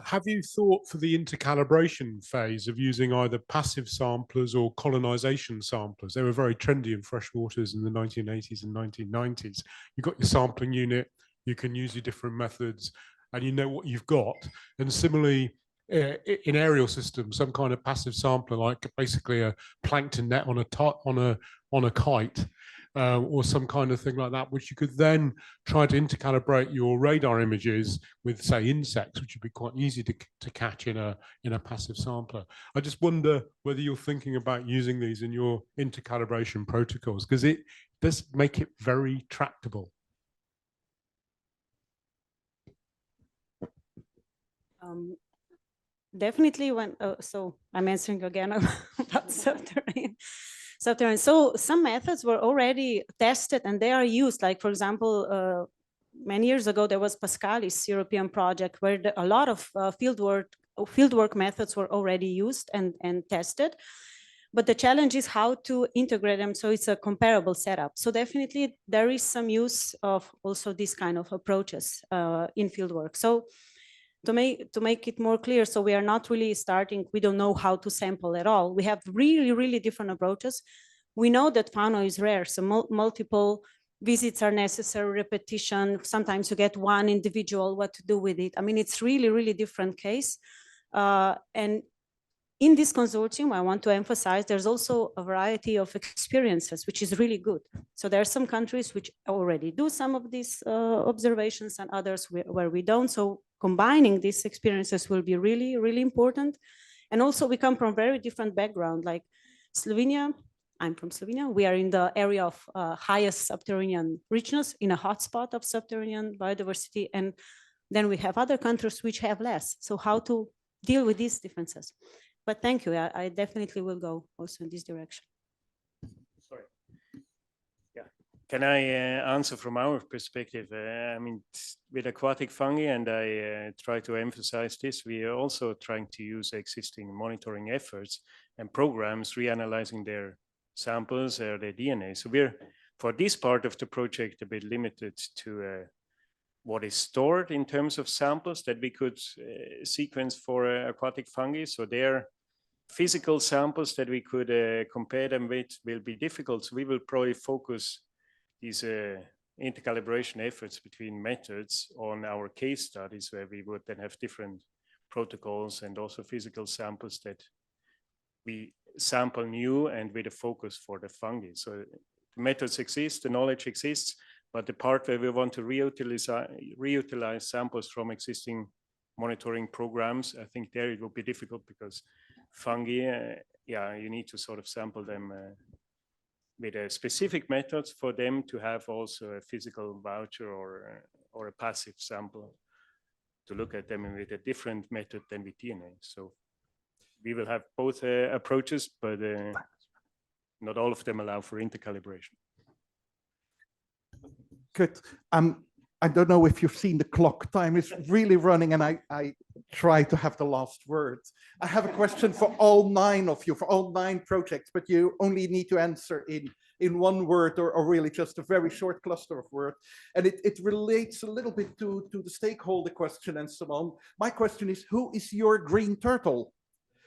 Have you thought for the intercalibration phase of using either passive samplers or colonization samplers? They were very trendy in freshwaters in the 1980s and 1990s. You've got your sampling unit, you can use your different methods, and you know what you've got. And similarly, in aerial systems, some kind of passive sampler, like basically a plankton net on a kite, or some kind of thing like that, which you could then try to intercalibrate your radar images with, say, insects, which would be quite easy to catch in a passive sampler. I just wonder whether you're thinking about using these in your intercalibration protocols, because it does make it very tractable. Definitely when, so I'm answering again about subterranean. So some methods were already tested and they are used. Like, for example, many years ago, there was Pascalis European project where a lot of fieldwork methods were already used and tested. But the challenge is how to integrate them so it's a comparable setup. So definitely there is some use of also this kind of approaches in fieldwork. So to make it more clear, so we are not really starting, we don't know how to sample at all. We have really, really different approaches. We know that fauna is rare, so multiple visits are necessary, repetition, sometimes you get one individual, what to do with it. I mean, it's really, really different case. And in this consortium, I want to emphasize there's also a variety of experiences, which is really good. So there are some countries which already do some of these observations and others where we don't. So combining these experiences will be really, really important. And also we come from very different background, like Slovenia. I'm from Slovenia. We are in the area of highest subterranean richness, in a hotspot of subterranean biodiversity. And then we have other countries which have less. So how to deal with these differences? But thank you. I definitely will go also in this direction. Sorry. Yeah. Can I answer from our perspective? I mean, with aquatic fungi, and I try to emphasize this, we are also trying to use existing monitoring efforts and programs, reanalyzing their samples or their DNA. So we're, for this part of the project, a bit limited to what is stored in terms of samples that we could sequence for aquatic fungi. So their physical samples that we could compare them with will be difficult. So we will probably focus these intercalibration efforts between methods on our case studies, where we would then have different protocols and also physical samples that we sample new and with a focus for the fungi. So the methods exist, the knowledge exists, but the part where we want to reutilize samples from existing monitoring programs, I think there it will be difficult because fungi, yeah, you need to sort of sample them with specific methods for them to have also a physical voucher or a passive sample to look at them with a different method than with DNA. So we will have both approaches, but not all of them allow for intercalibration. Good. I don't know if you've seen the clock. Time is really running, and I try to have the last word. I have a question for all 9 of you, for all 9 projects, but you only need to answer in one word or really just a very short cluster of words. And it relates a little bit to the stakeholder question and so on. My question is, who is your green turtle?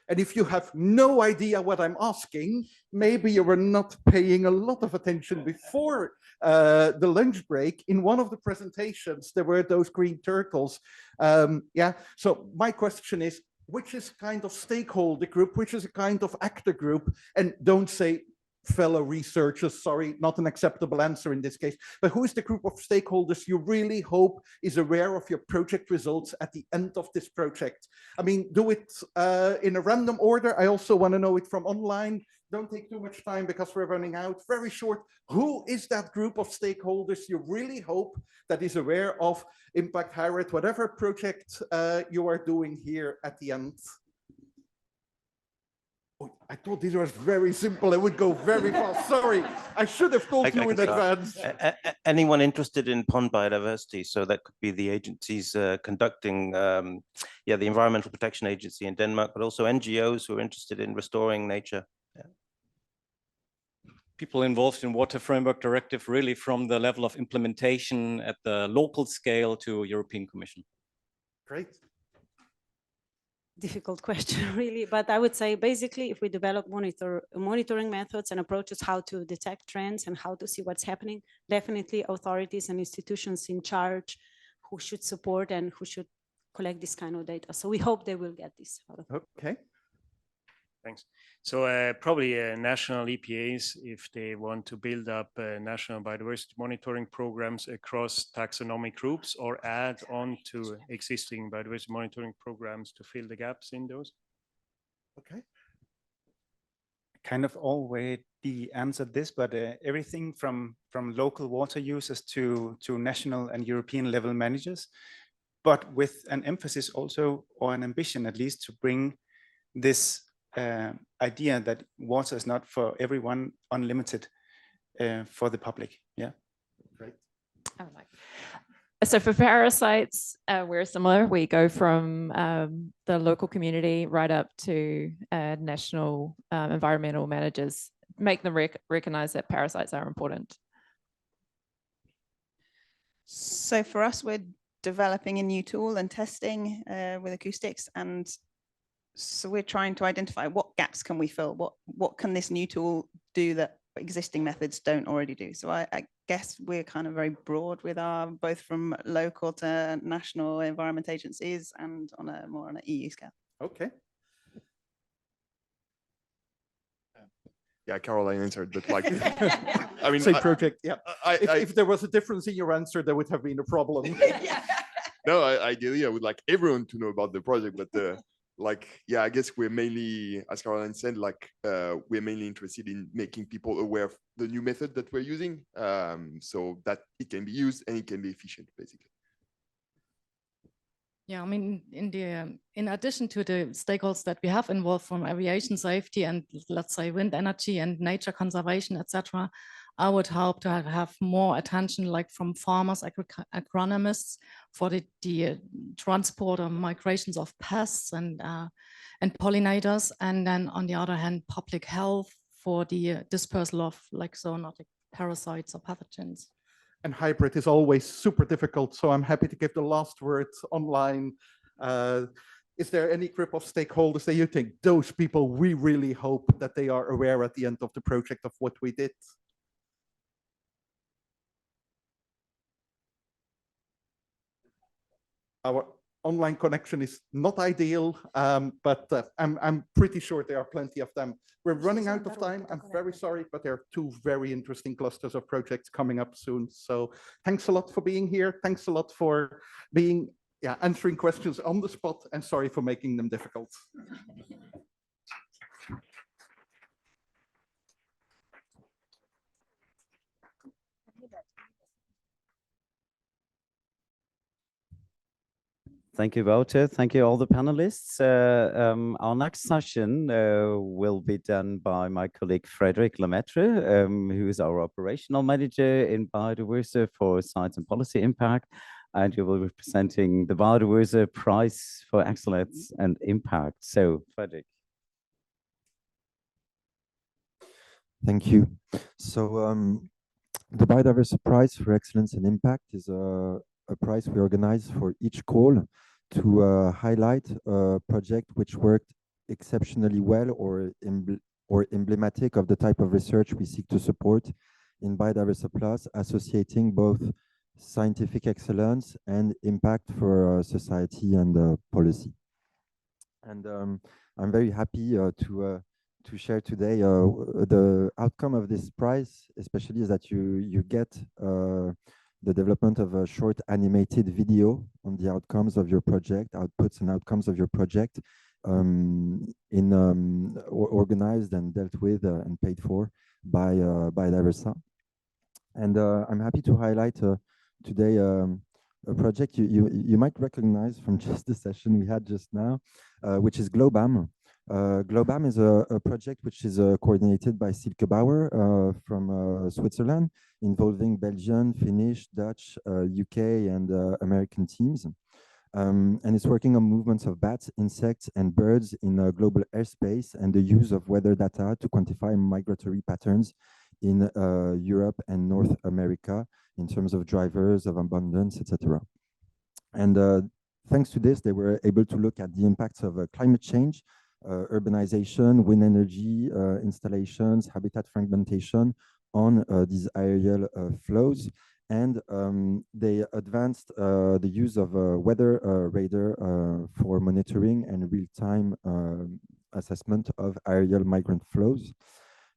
And if you have no idea what I'm asking, maybe you were not paying a lot of attention before the lunch break. In one of the presentations, there were those green turtles. Yeah, so my question is, which is kind of stakeholder group, which is a kind of actor group? And don't say fellow researchers, sorry, not an acceptable answer in this case, but who is the group of stakeholders you really hope is aware of your project results at the end of this project? I mean, do it in a random order. I also want to know it from online. Don't take too much time because we're running out. Very short. Who is that group of stakeholders you really hope that is aware of Impact HIRAD, whatever project you are doing here at the end? Oh, I thought these were very simple. It would go very fast. Sorry, I should have told you in advance. Anyone interested in pond biodiversity? So that could be the agencies conducting, the Environmental Protection Agency in Denmark, but also NGOs who are interested in restoring nature. Yeah. People involved in Water Framework Directive, really from the level of implementation at the local scale to European Commission. Great. Difficult question, really, but I would say basically if we develop monitoring methods and approaches how to detect trends and how to see what's happening, definitely authorities and institutions in charge who should support and who should collect this kind of data. So we hope they will get this. Okay. Thanks. So probably national EPAs, if they want to build up national biodiversity monitoring programs across taxonomic groups or add on to existing biodiversity monitoring programs to fill the gaps in those. Okay. Kind of already answered this, but everything from local water users to national and European level managers, but with an emphasis also, or an ambition at least, to bring this idea that water is not for everyone unlimited for the public. Yeah. Great. So for parasites, we're similar. We go from the local community right up to national environmental managers, make them recognize that parasites are important. So for us, we're developing a new tool and testing with acoustics, and so we're trying to identify what gaps can we fill, what can this new tool do that existing methods don't already do. So I guess we're kind of very broad with our, both from local to national environment agencies and on a more on an EU scale. Okay. Yeah, Caroline answered, but like, I mean, same project. Yeah. If there was a difference in your answer, there would have been a problem. No, ideally, I would like everyone to know about the project, but like, yeah, I guess we're mainly, as Caroline said, like, we're mainly interested in making people aware of the new method that we're using, so that it can be used and it can be efficient, basically. Yeah, I mean, in addition to the stakeholders that we have involved from aviation safety and let's say wind energy and nature conservation, etc., I would hope to have more attention, like from farmers, agronomists, for the transport or migrations of pests and pollinators, and then on the other hand, public health for the dispersal of like zoonotic parasites or pathogens. And hybrid is always super difficult, so I'm happy to give the last word online. Is there any group of stakeholders that you think those people, we really hope that they are aware at the end of the project of what we did? Our online connection is not ideal, but I'm pretty sure there are plenty of them. We're running out of time. I'm very sorry, but there are two very interesting clusters of projects coming up soon. So thanks a lot for being here. Thanks a lot for being, answering questions on the spot, and sorry for making them difficult. Thank you, Wouter. Thank you, all the panelists. Our next session will be done by my colleague Frédéric Lemaitre, who is our operational manager in Biodiversa for Science and Policy Impact, and you will be presenting the Biodiversa Prize for Excellence and Impact. So, Frédéric. Thank you. So the Biodiversa Prize for Excellence and Impact is a prize we organize for each call to highlight a project which worked exceptionally well or emblematic of the type of research we seek to support in Biodiversa Plus, associating both scientific excellence and impact for society and policy. And I'm very happy to share today the outcome of this prize, especially is that you get the development of a short animated video on the outcomes of your project, outputs and outcomes of your project, organized and dealt with and paid for by Biodiversa. And I'm happy to highlight today a project you might recognize from just the session we had just now, which is GLOBAM. GLOBAM is a project which is coordinated by Silke BAUER from Switzerland, involving Belgian, Finnish, Dutch, UK, and American teams. And it's working on movements of bats, insects, and birds in global airspace and the use of weather data to quantify migratory patterns in Europe and North America in terms of drivers, of abundance, etc. And thanks to this, they were able to look at the impacts of climate change, urbanization, wind energy installations, habitat fragmentation on these aerial flows. And they advanced the use of weather radar for monitoring and real-time assessment of aerial migrant flows.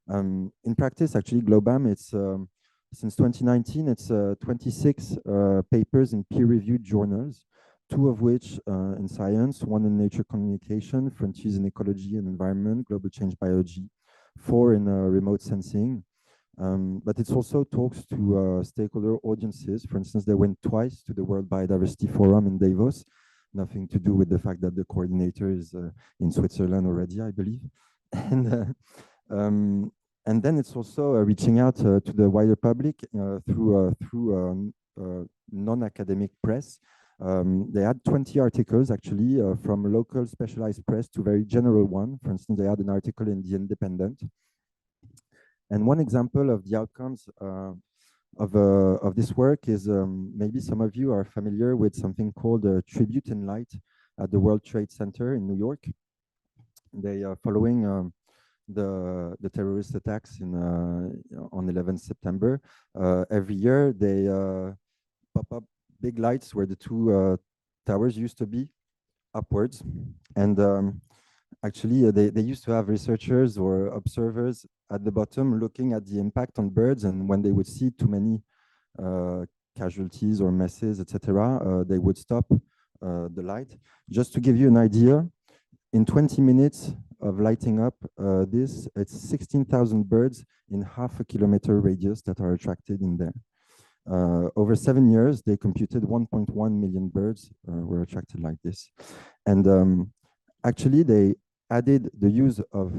In practice, actually, GLOBAM, it's since 2019, it's 26 papers in peer-reviewed journals, 2 of which in science, 1 in Nature Communication, Frontiers in Ecology and Environment, Global Change Biology, 4 in remote sensing. But it also talks to stakeholder audiences. For instance, they went twice to the World Biodiversity Forum in Davos, nothing to do with the fact that the coordinator is in Switzerland already, I believe. And then it's also reaching out to the wider public through non-academic press. They had 20 articles actually from local specialized press to very general one. For instance, they had an article in The Independent. And one example of the outcomes of this work is maybe some of you are familiar with something called Tribute in Light at the World Trade Center in New York. They are following the terrorist attacks on 11 September. Every year they pop up big lights where the 2 towers used to be upwards. And actually, they used to have researchers or observers at the bottom looking at the impact on birds, and when they would see too many casualties or messes, etc., they would stop the light. Just to give you an idea, in 20 minutes of lighting up it's 16,000 birds in half a kilometer radius that are attracted in there. Over 7 years, they computed 1.1 million birds were attracted like this. And actually, they added the use of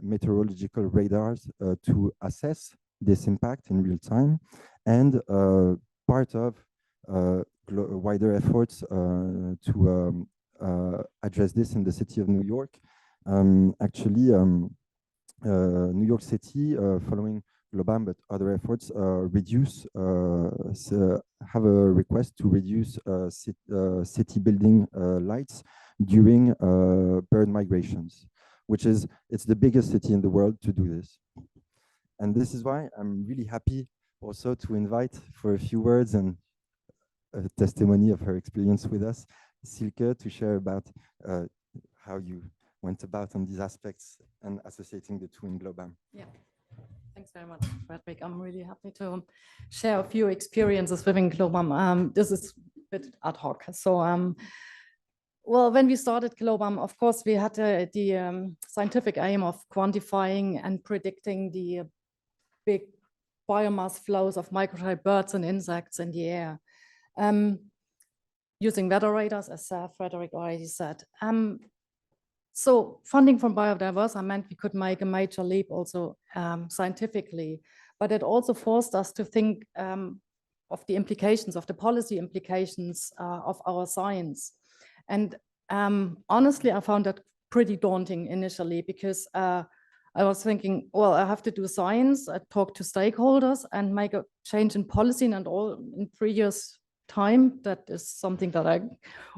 meteorological radars to assess this impact in real time, and part of wider efforts to address this in the city of New York. Actually, New York City, following GLOBAM, but other efforts, have a request to reduce city building lights during bird migrations, it's the biggest city in the world to do this. And this is why I'm really happy also to invite for a few words and a testimony of her experience with us, Silke, to share about how you went about on these aspects and associating the two in GLOBAM. Yeah, thanks very much, Frederick. I'm really happy to share a few experiences within GLOBAM. This is a bit ad hoc. So, well, when we started GLOBAM, of course, we had the scientific aim of quantifying and predicting the big biomass flows of migratory birds and insects in the air, using weather radars, as Frederick already said. So funding from Biodiversa meant we could make a major leap also scientifically, but it also forced us to think of the implications, of the policy implications of our science. And honestly, I found that pretty daunting initially, because I was thinking, well, I have to do science, I talk to stakeholders and make a change in policy, and all in 3 years' time. That is something that I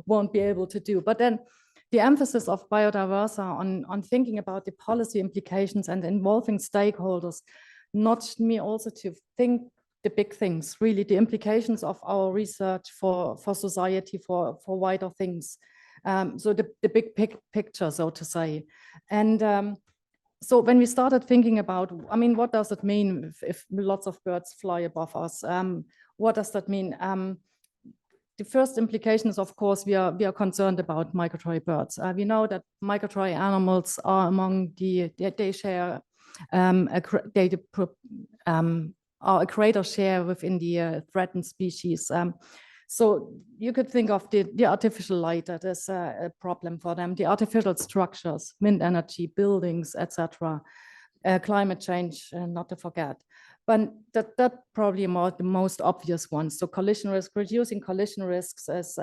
won't be able to do. But then the emphasis of Biodiversa on thinking about the policy implications and involving stakeholders nudged me also to think the big things, really the implications of our research for society, for wider things. So the big picture, so to say. And so when we started thinking about, I mean, what does it mean if lots of birds fly above us? What does that mean? The first implication is, of course, we are concerned about migratory birds. We know that migratory animals are among they share are a greater share within the threatened species. So you could think of the artificial light that is a problem for them, the artificial structures, wind energy, buildings, etc. Climate change, not to forget. But that probably the most obvious one. So collision risk, reducing collision risks is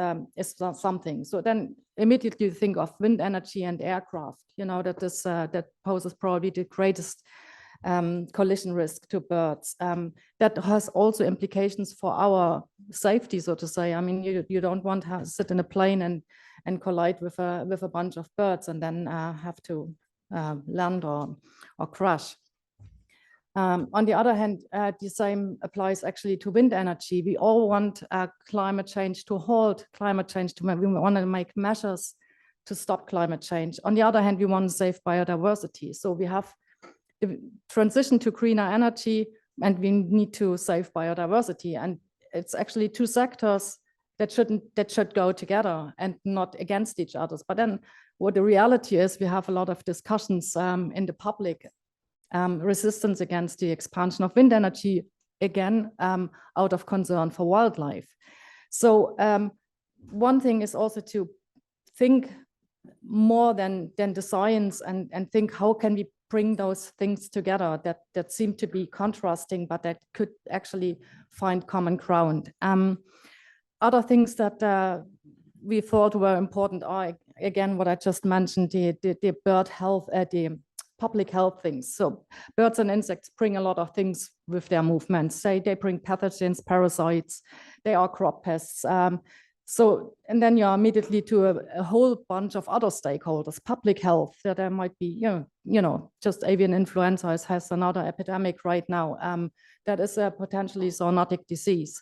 something. So then immediately you think of wind energy and aircraft, you know, that poses probably the greatest collision risk to birds. That has also implications for our safety, so to say. I mean, you don't want to sit in a plane and collide with a bunch of birds and then have to land or crash. On the other hand, the same applies actually to wind energy. We all want climate change to halt, we want to make measures to stop climate change. On the other hand, we want to save biodiversity. So we have the transition to greener energy, and we need to save biodiversity. And it's actually two sectors that should go together and not against each other. But then what the reality is, we have a lot of discussions in the public, resistance against the expansion of wind energy, again, out of concern for wildlife. So one thing is also to think more than the science and think how can we bring those things together that seem to be contrasting, but that could actually find common ground. Other things that we thought were important are, again, what I just mentioned, the bird health, the public health things. So birds and insects bring a lot of things with their movements. Say they bring pathogens, parasites, they are crop pests. So, and then you're immediately to a whole bunch of other stakeholders, public health, that there might be, you know, just avian influenza has another epidemic right now. That is a potentially zoonotic disease.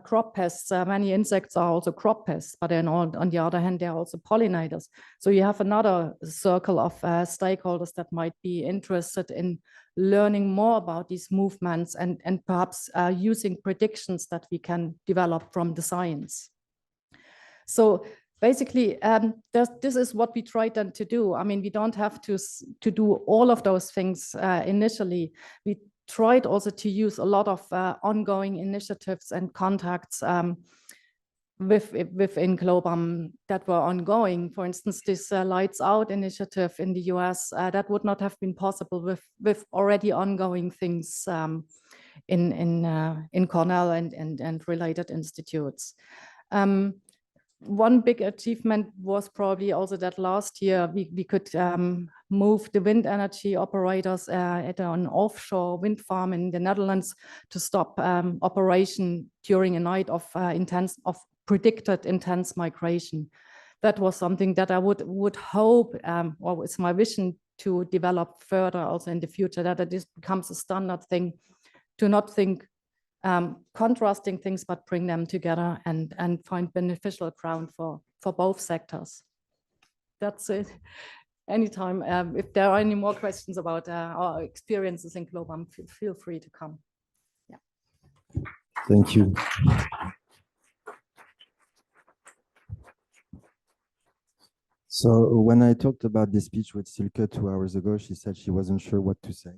Crop pests, many insects are also crop pests, but then on the other hand, they're also pollinators. So you have another circle of stakeholders that might be interested in learning more about these movements and perhaps using predictions that we can develop from the science. So basically, this is what we tried then to do. I mean, we don't have to do all of those things initially. We tried also to use a lot of ongoing initiatives and contacts within GLOBAM that were ongoing. For instance, this Lights Out initiative in the US, that would not have been possible with already ongoing things in Cornell and related institutes. One big achievement was probably also that last year we could move the wind energy operators at an offshore wind farm in the Netherlands to stop operation during a night of predicted intense migration. That was something that I would hope, or it's my vision to develop further also in the future, that it becomes a standard thing, to not think contrasting things, but bring them together and find beneficial ground for both sectors. That's it. Anytime, if there are any more questions about our experiences in GLOBAM, feel free to come. Yeah. Thank you. So when I talked about this speech with Silke 2 hours ago, she said she wasn't sure what to say.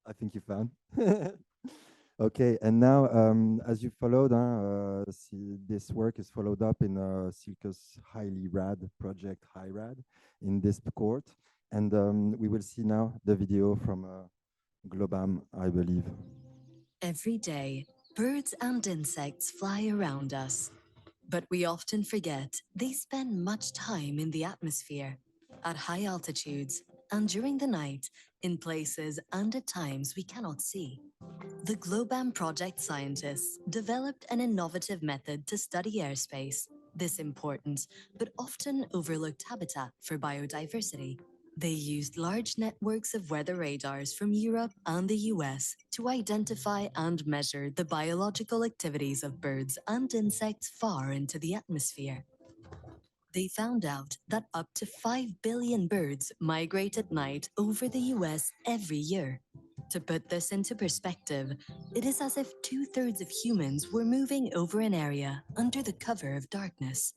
I think you found. Okay, and now, as you followed, this work is followed up in Silke's highly rad project, HiRad, in this court. And we will see now the video from GLOBAM, I believe. Every day, birds and insects fly around us. But we often forget they spend much time in the atmosphere, at high altitudes, and during the night, in places and at times we cannot see. The GLOBAM project scientists developed an innovative method to study airspace, this important but often overlooked habitat for biodiversity. They used large networks of weather radars from Europe and the US to identify and measure the biological activities of birds and insects far into the atmosphere. They found out that up to 5 billion birds migrate at night over the US every year. To put this into perspective, it is as if 2/3 of humans were moving over an area under the cover of darkness.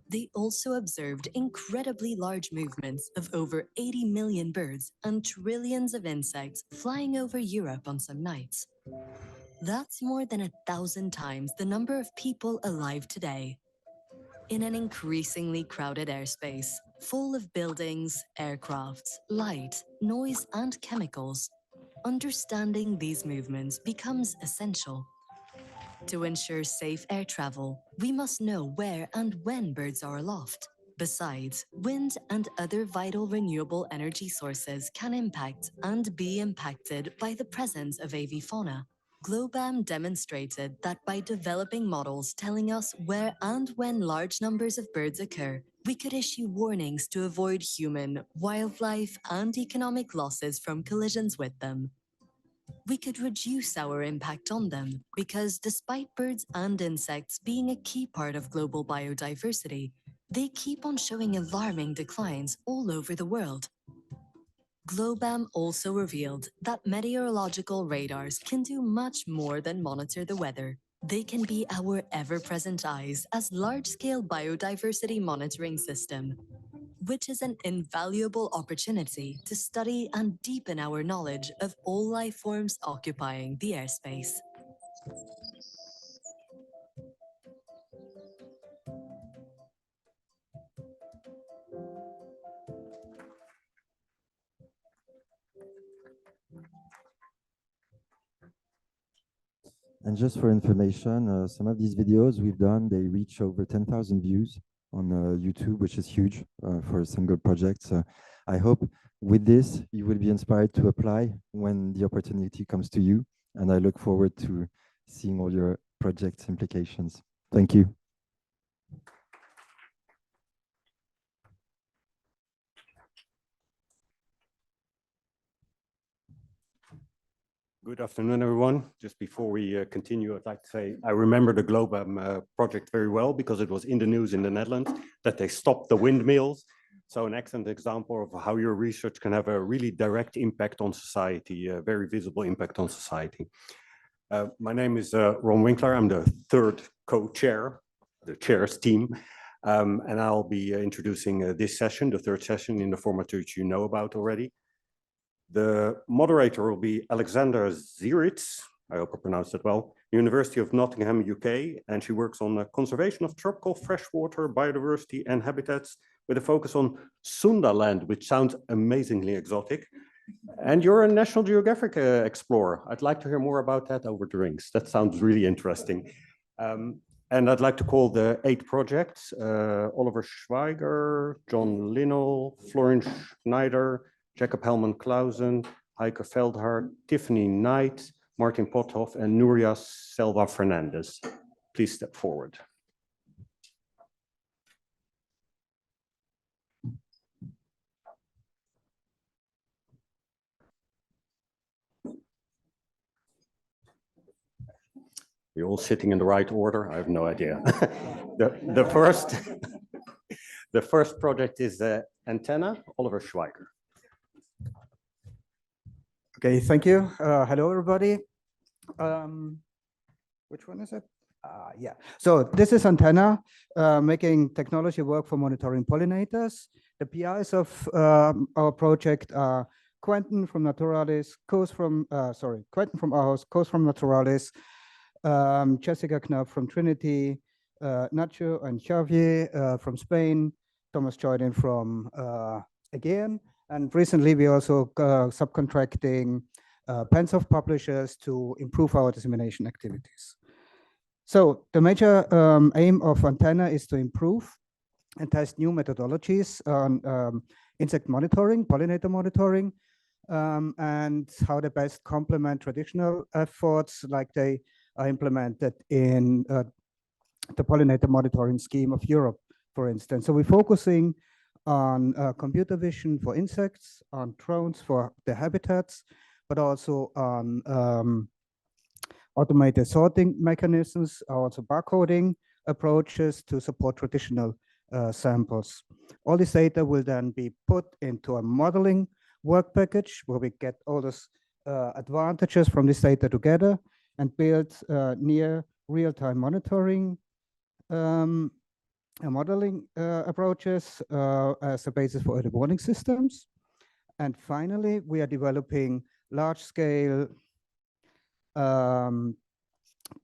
They also observed incredibly large movements of over 80 million birds and trillions of insects flying over Europe on some nights. That's more than 1,000 times the number of people alive today. In an increasingly crowded airspace, full of buildings, aircrafts, light, noise, and chemicals, understanding these movements becomes essential. To ensure safe air travel, we must know where and when birds are aloft. Besides, wind and other vital renewable energy sources can impact and be impacted by the presence of avifauna. GLOBAM demonstrated that by developing models telling us where and when large numbers of birds occur, we could issue warnings to avoid human, wildlife, and economic losses from collisions with them. We could reduce our impact on them because despite birds and insects being a key part of global biodiversity, they keep on showing alarming declines all over the world. GLOBAM also revealed that meteorological radars can do much more than monitor the weather. They can be our ever-present eyes as large-scale biodiversity monitoring system, which is an invaluable opportunity to study and deepen our knowledge of all life forms occupying the airspace. And just for information, some of these videos we've done, they reach over 10,000 views on YouTube, which is huge for a single project. So I hope with this, you will be inspired to apply when the opportunity comes to you. And I look forward to seeing all your project's implications. Thank you. Good afternoon, everyone. Just before we continue, I'd like to say I remember the GLOBAM project very well because it was in the news in the Netherlands that they stopped the windmills. So an excellent example of how your research can have a really direct impact on society, a very visible impact on society. My name is Ron Winkler. I'm the third co-chair, the chair's team. And I'll be introducing this session, the third session in the format which you know about already. The moderator will be Alexander Zieritz, I hope I pronounced that well. University of Nottingham, UK, and she works on the conservation of tropical freshwater biodiversity and habitats with a focus on Sundaland, which sounds amazingly exotic. And you're a National Geographic explorer. I'd like to hear more about that over drinks. That sounds really interesting. And I'd like to call the 8 projects, Oliver Schweiger, John Linnell, Florian Schneider, Jacob Heilmann-Clausen, Heike Veldhart, Tiffany Knight, Martin Pothoff, and Nuria Selva Fernandez. Please step forward. You're all sitting in the right order? I have no idea. the first project is the antenna, Oliver Schweiger. Okay, thank you. Hello, everybody. Which one is it? Yeah. So this is antenna, making technology work for monitoring pollinators. The PIs of our project are Quentin from Naturalis, Koos from, Quentin from Aarhus, Koos from Naturalis, Jessica Knapp from Trinity, Nacho and Xavier from Spain, Thomas Joyden from Aegean, and recently we also subcontracting Pensoft publishers to improve our dissemination activities. So the major aim of antenna is to improve and test new methodologies on insect monitoring, pollinator monitoring, and how they best complement traditional efforts like they are implemented in the pollinator monitoring scheme of Europe, for instance. So we're focusing on computer vision for insects, on drones for the habitats, but also on automated sorting mechanisms, also barcoding approaches to support traditional samples. All this data will then be put into a modeling work package where we get all those advantages from this data together and build near real-time monitoring modeling approaches as a basis for early warning systems. And finally, we are developing large-scale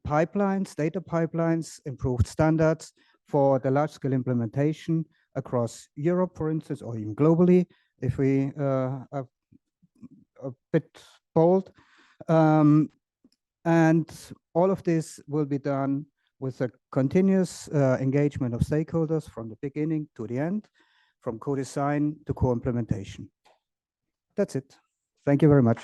pipelines, data pipelines, improved standards for the large-scale implementation across Europe, for instance, or even globally, if we are a bit bold. And all of this will be done with a continuous engagement of stakeholders from the beginning to the end, from co-design to co-implementation. That's it. Thank you very much.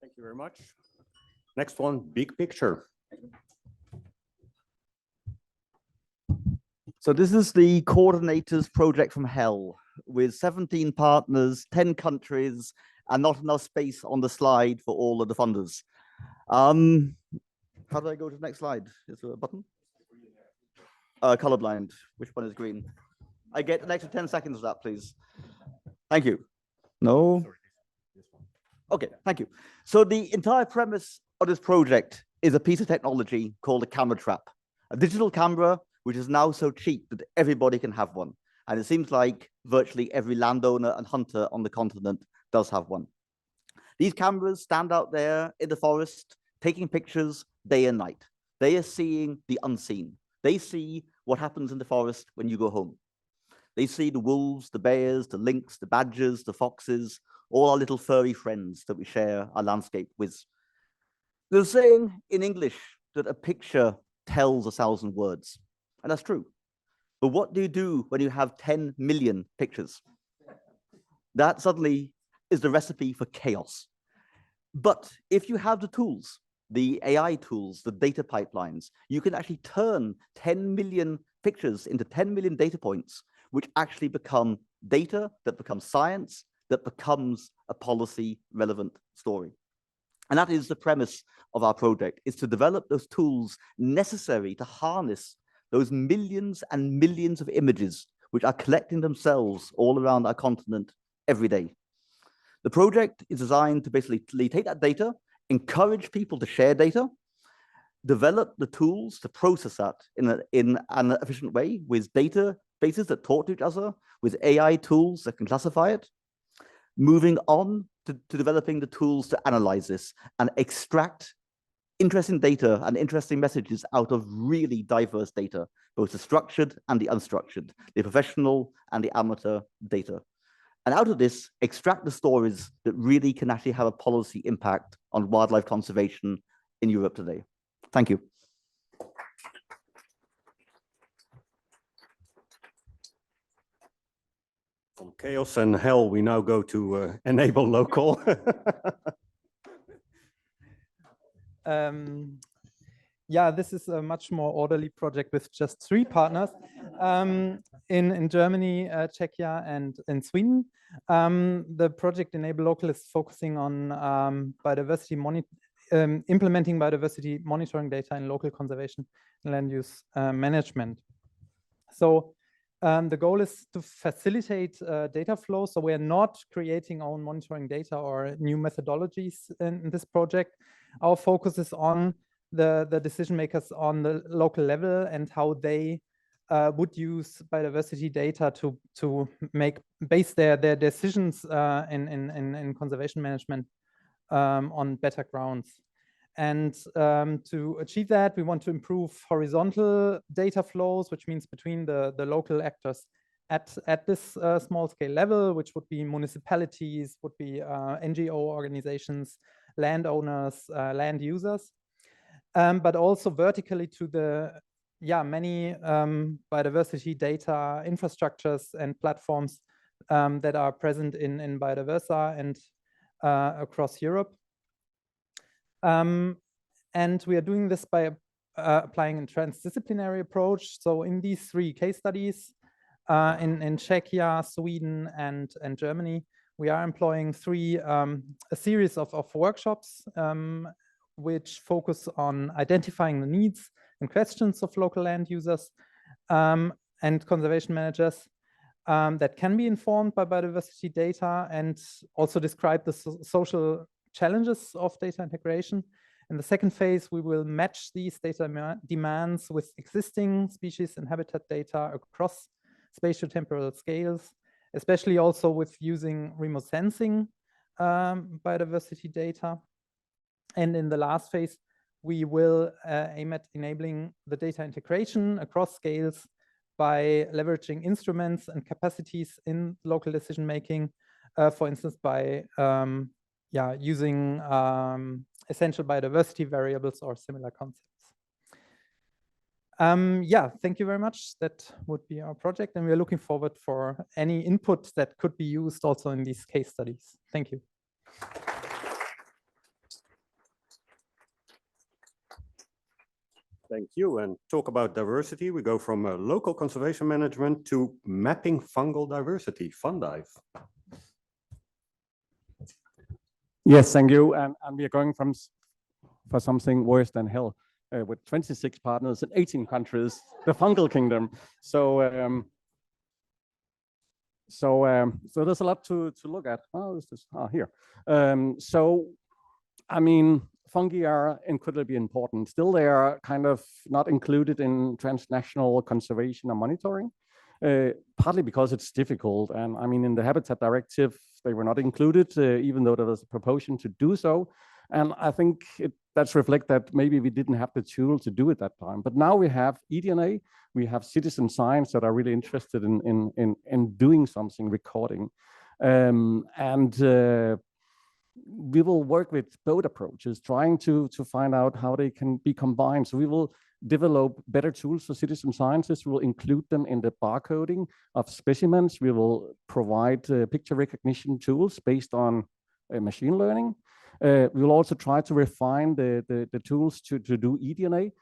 Thank you very much. Next one, big picture. So this is the coordinators project from hell with 17 partners, 10 countries, and not enough space on the slide for all of the funders. How do I go to the next slide? Is there a button? Colorblind. Which one is green? I get an extra 10 seconds of that, please. Thank you. No? Okay, thank you. So the entire premise of this project is a piece of technology called a camera trap, a digital camera which is now so cheap that everybody can have one. And it seems like virtually every landowner and hunter on the continent does have one. These cameras stand out there in the forest, taking pictures day and night. They are seeing the unseen. They see what happens in the forest when you go home. They see the wolves, the bears, the lynx, the badgers, the foxes, all our little furry friends that we share our landscape with. There's a saying in English that a picture tells 1,000 words, and that's true. But what do you do when you have 10 million pictures? That suddenly is the recipe for chaos. But if you have the tools, the AI tools, the data pipelines, you can actually turn 10 million pictures into 10 million data points, which actually become data that becomes science, that becomes a policy relevant story. And that is the premise of our project, is to develop those tools necessary to harness those millions and millions of images which are collecting themselves all around our continent every day. The project is designed to basically take that data, encourage people to share data, develop the tools to process that in an efficient way with databases that talk to each other, with AI tools that can classify it, moving on to developing the tools to analyze this and extract interesting data and interesting messages out of really diverse data, both the structured and the unstructured, the professional and the amateur data. And out of this, extract the stories that really can actually have a policy impact on wildlife conservation in Europe today. Thank you. From chaos and hell, we now go to enable local. Yeah, this is a much more orderly project with just 3 partners in Germany, Czechia, and in Sweden. The project Enable Local is focusing on implementing biodiversity monitoring data in local conservation and land use management. So the goal is to facilitate data flow. So we are not creating own monitoring data or new methodologies in this project. Our focus is on the decision makers on the local level and how they would use biodiversity data to base their decisions in conservation management on better grounds. And to achieve that, we want to improve horizontal data flows, which means between the local actors at this small scale level, which would be municipalities, would be NGO organizations, landowners, land users, but also vertically to the many biodiversity data infrastructures and platforms that are present in Biodiversa and across Europe. And we are doing this by applying a transdisciplinary approach. So in these 3 case studies, in Czechia, Sweden, and Germany, we are employing a series of workshops which focus on identifying the needs and questions of local land users and conservation managers that can be informed by biodiversity data and also describe the social challenges of data integration. In the second phase, we will match these data demands with existing species and habitat data across spatiotemporal scales, especially also with using remote sensing biodiversity data. And in the last phase, we will aim at enabling the data integration across scales by leveraging instruments and capacities in local decision making, for instance, by using essential biodiversity variables or similar concepts. Thank you very much. That would be our project, and we are looking forward for any input that could be used also in these case studies. Thank you. Thank you. And talk about diversity. We go from local conservation management to mapping fungal diversity, FUNDIVE. Yes, thank you. And we are going for something worse than hell with 26 partners in 18 countries, the fungal kingdom. So there's a lot to look at. Oh, is this? Here. So, I mean, fungi are incredibly important. Still, they are kind of not included in transnational conservation and monitoring, partly because it's difficult. And I mean, in the Habitat Directive, they were not included, even though there was a proposition to do so. And I think that's reflect that maybe we didn't have the tool to do it that time. But now we have eDNA, we have citizen science that are really interested in doing something, recording. We will work with both approaches, trying to find out how they can be combined. So we will develop better tools for citizen scientists. We will include them in the barcoding of specimens. We will provide picture recognition tools based on machine learning. We will also try to refine the tools to do eDNA.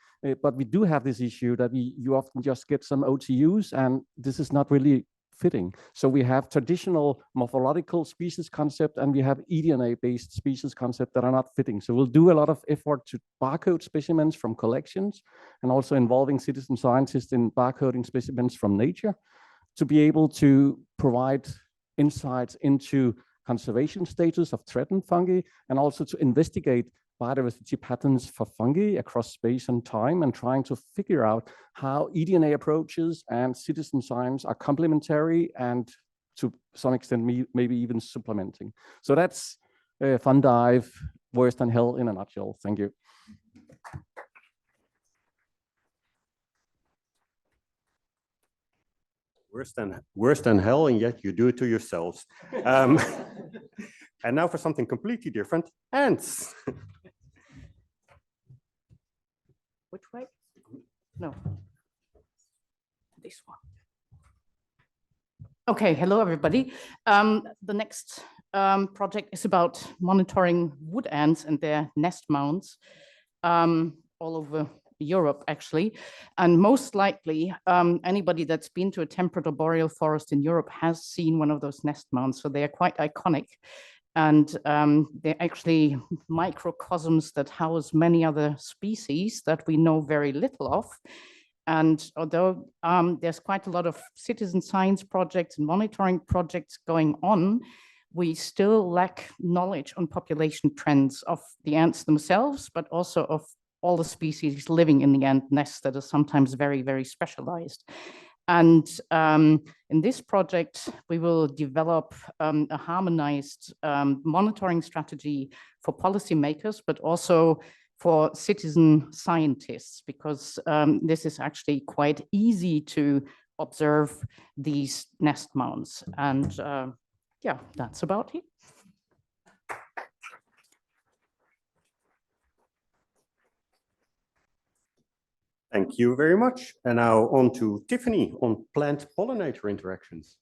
But we do have this issue that you often just get some OTUs, and this is not really fitting. So we have traditional morphological species concept, and we have eDNA-based species concept that are not fitting. So we'll do a lot of effort to barcode specimens from collections, and also involving citizen scientists in barcoding specimens from nature to be able to provide insights into conservation status of threatened fungi, and also to investigate biodiversity patterns for fungi across space and time, and trying to figure out how eDNA approaches and citizen science are complementary and to some extent maybe even supplementing. So that's fun dive, worse than hell in a nutshell. Thank you. Worse than hell, and yet you do it to yourselves. And now for something completely different, ants. Which way? No. This one. Okay, hello everybody. The next project is about monitoring wood ants and their nest mounds all over Europe, actually. And most likely, anybody that's been to a temperate or boreal forest in Europe has seen one of those nest mounds. So they are quite iconic. And they're actually microcosms that house many other species that we know very little of. And although there's quite a lot of citizen science projects and monitoring projects going on, we still lack knowledge on population trends of the ants themselves, but also of all the species living in the ant nest that are sometimes very, very specialized. And in this project, we will develop a harmonized monitoring strategy for policymakers, but also for citizen scientists, because this is actually quite easy to observe these nest mounds. And yeah, that's about it. Thank you very much. And now on to Tiffany on plant pollinator interactions.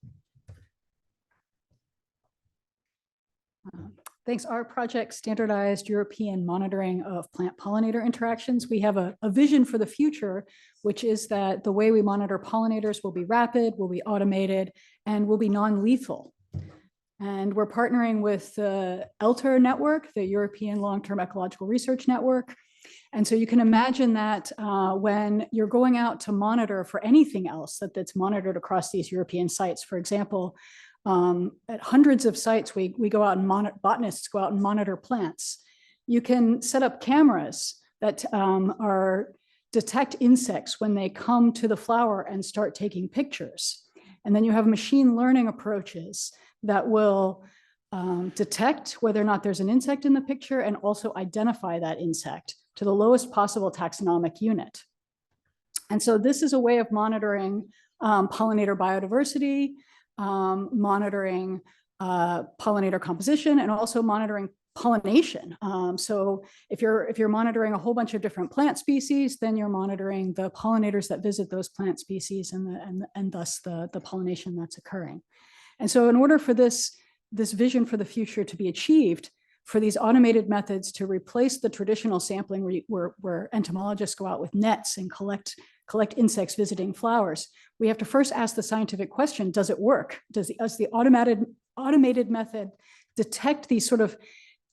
Thanks. Our project standardized European monitoring of plant pollinator interactions. We have a vision for the future, which is that the way we monitor pollinators will be rapid, will be automated, and will be non-lethal. And we're partnering with the ELTER network, the European Long-Term Ecological Research Network. And so you can imagine that when you're going out to monitor for anything else that's monitored across these European sites, for example, at hundreds of sites, we go out and botanists go out and monitor plants. You can set up cameras that detect insects when they come to the flower and start taking pictures. And then you have machine learning approaches that will detect whether or not there's an insect in the picture and also identify that insect to the lowest possible taxonomic unit. And so this is a way of monitoring pollinator biodiversity, monitoring pollinator composition, and also monitoring pollination. So if you're monitoring a whole bunch of different plant species, then you're monitoring the pollinators that visit those plant species and thus the pollination that's occurring. And so in order for this vision for the future to be achieved, for these automated methods to replace the traditional sampling where entomologists go out with nets and collect insects visiting flowers, we have to first ask the scientific question, does it work? Does the automated method detect these sort of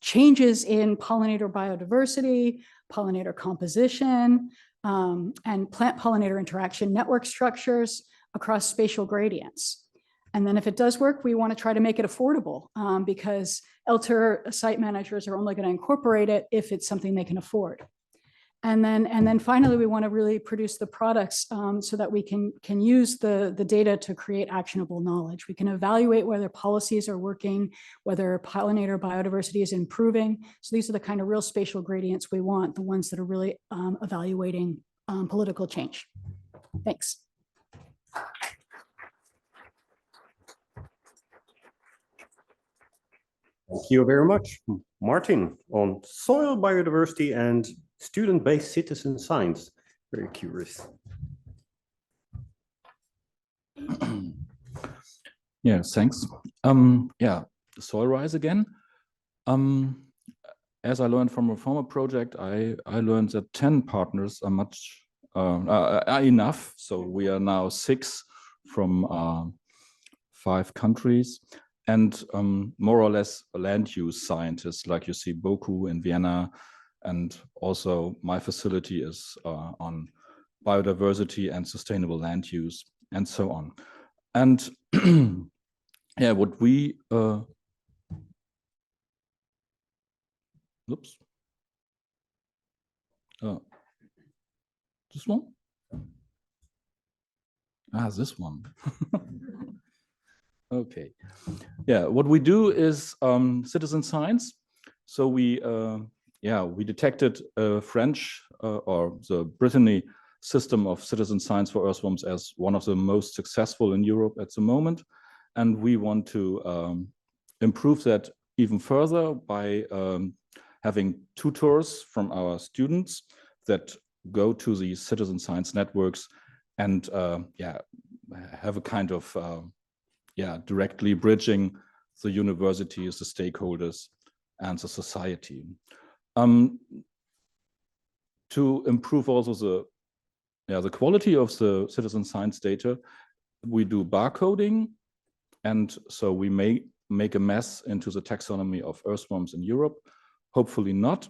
changes in pollinator biodiversity, pollinator composition, and plant-pollinator interaction network structures across spatial gradients? And then if it does work, we want to try to make it affordable because ELTER site managers are only going to incorporate it if it's something they can afford. And then finally, we want to really produce the products so that we can use the data to create actionable knowledge. We can evaluate whether policies are working, whether pollinator biodiversity is improving. So these are the kind of real spatial gradients we want, the ones that are really evaluating political change. Thanks. Thank you very much. Martin, on soil biodiversity and student-based citizen science. Very curious. Yeah, thanks. Yeah, soil rise again. As I learned from a former project, I learned that 10 partners are enough. So we are now 6 from 5 countries. And more or less land use scientists, like you see Boku in Vienna, and also my facility is on biodiversity and sustainable land use, and so on. And yeah, what we oops, this one? This one. Okay. Yeah, what we do is citizen science. So we detected French or the Brittany system of citizen science for earthworms as one of the most successful in Europe at the moment. And we want to improve that even further by having tutors from our students that go to the citizen science networks and have a kind of directly bridging the universities, the stakeholders, and the society. To improve also the quality of the citizen science data, we do barcoding, and so we may make a mess into the taxonomy of earthworms in Europe, hopefully not.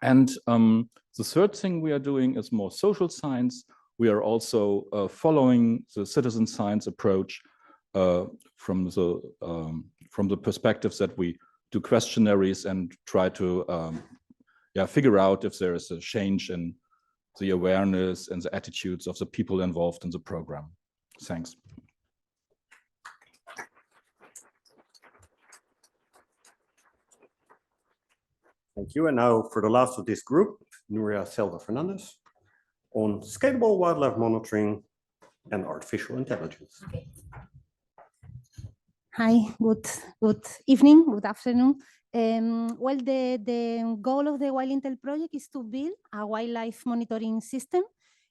And the third thing we are doing is more social science. We are also following the citizen science approach from the perspectives that we do questionnaires and try to figure out if there is a change in the awareness and the attitudes of the people involved in the program. Thanks. Thank you. And now for the last of this group, Nuria Selva Fernandez on scalable wildlife monitoring and artificial intelligence. Okay. Hi, good evening, good afternoon. Well, the goal of the WildIntel project is to build a wildlife monitoring system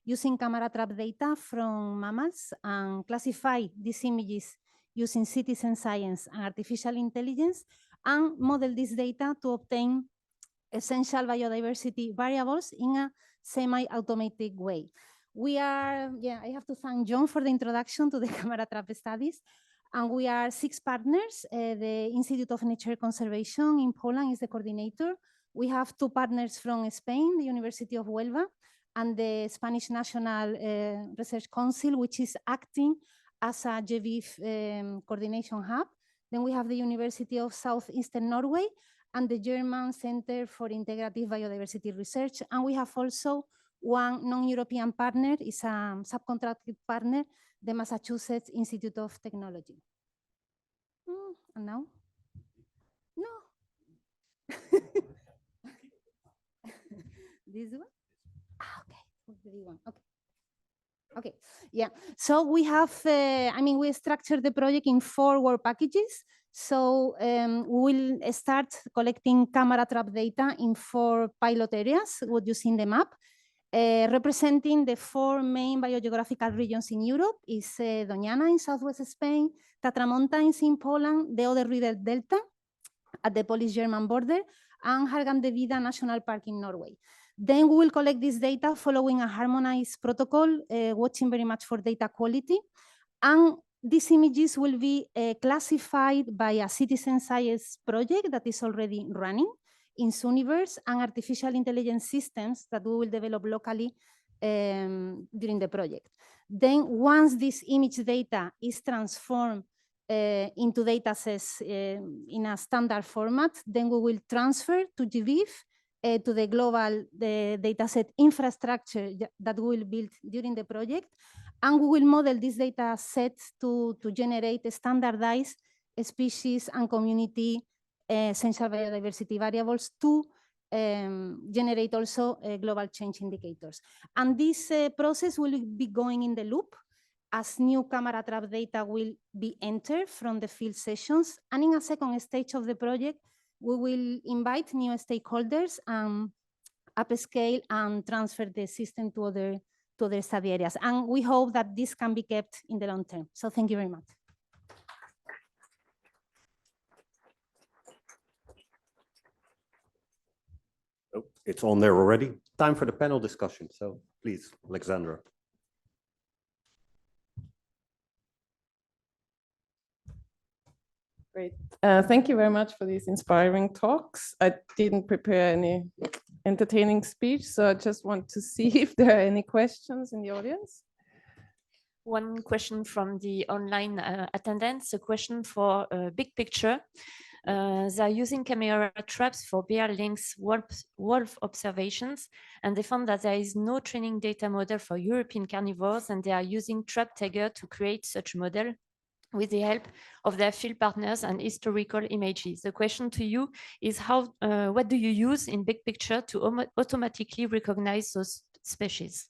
using camera trap data from mammals and classify these images using citizen science and artificial intelligence and model this data to obtain essential biodiversity variables in a semi-automatic way. I have to thank John for the introduction to the camera trap studies. And we are 6 partners. The Institute of Nature Conservation in Poland is the coordinator. We have 2 partners from Spain, the University of Huelva, and the Spanish National Research Council, which is acting as a GBIF coordination hub. Then we have the University of Southeastern Norway and the German Center for Integrative Biodiversity Research. And we have also one non-European partner, is a subcontracted partner, the Massachusetts Institute of Technology. And now? No. This one? Okay, the one. Okay. Okay, yeah. So we have, we structured the project in 4 work packages. So we'll start collecting camera trap data in 4 pilot areas, what you see in the map. Representing the 4 main biogeographical regions in Europe is Doñana in southwest Spain, Tatramontines in Poland, the Oder River Delta at the Polish-German border, and Hargan de Vida National Park in Norway. Then we will collect this data following a harmonized protocol, watching very much for data quality. And these images will be classified by a citizen science project that is already running in Suniverse and artificial intelligence systems that we will develop locally during the project. Then once this image data is transformed into data sets in a standard format, then we will transfer to GBIF to the global dataset infrastructure that we will build during the project. And we will model this data set to generate standardized species and community essential biodiversity variables to generate also global change indicators. And this process will be going in the loop as new camera trap data will be entered from the field sessions. And in a second stage of the project, we will invite new stakeholders and upscale and transfer the system to other study areas. And we hope that this can be kept in the long term. So thank you very much. Oh, it's on there already. Time for the panel discussion. So please, Lisandro. Great. Thank you very much for these inspiring talks. I didn't prepare any entertaining speech, so I just want to see if there are any questions in the audience. One question from the online attendants, a question for big picture. They're using camera traps for bear lynx wolf observations, and they found that there is no training data model for European carnivores, and they are using trap tagger to create such model. with the help of their field partners and historical images. The question to you is what do you use in big picture to automatically recognize those species?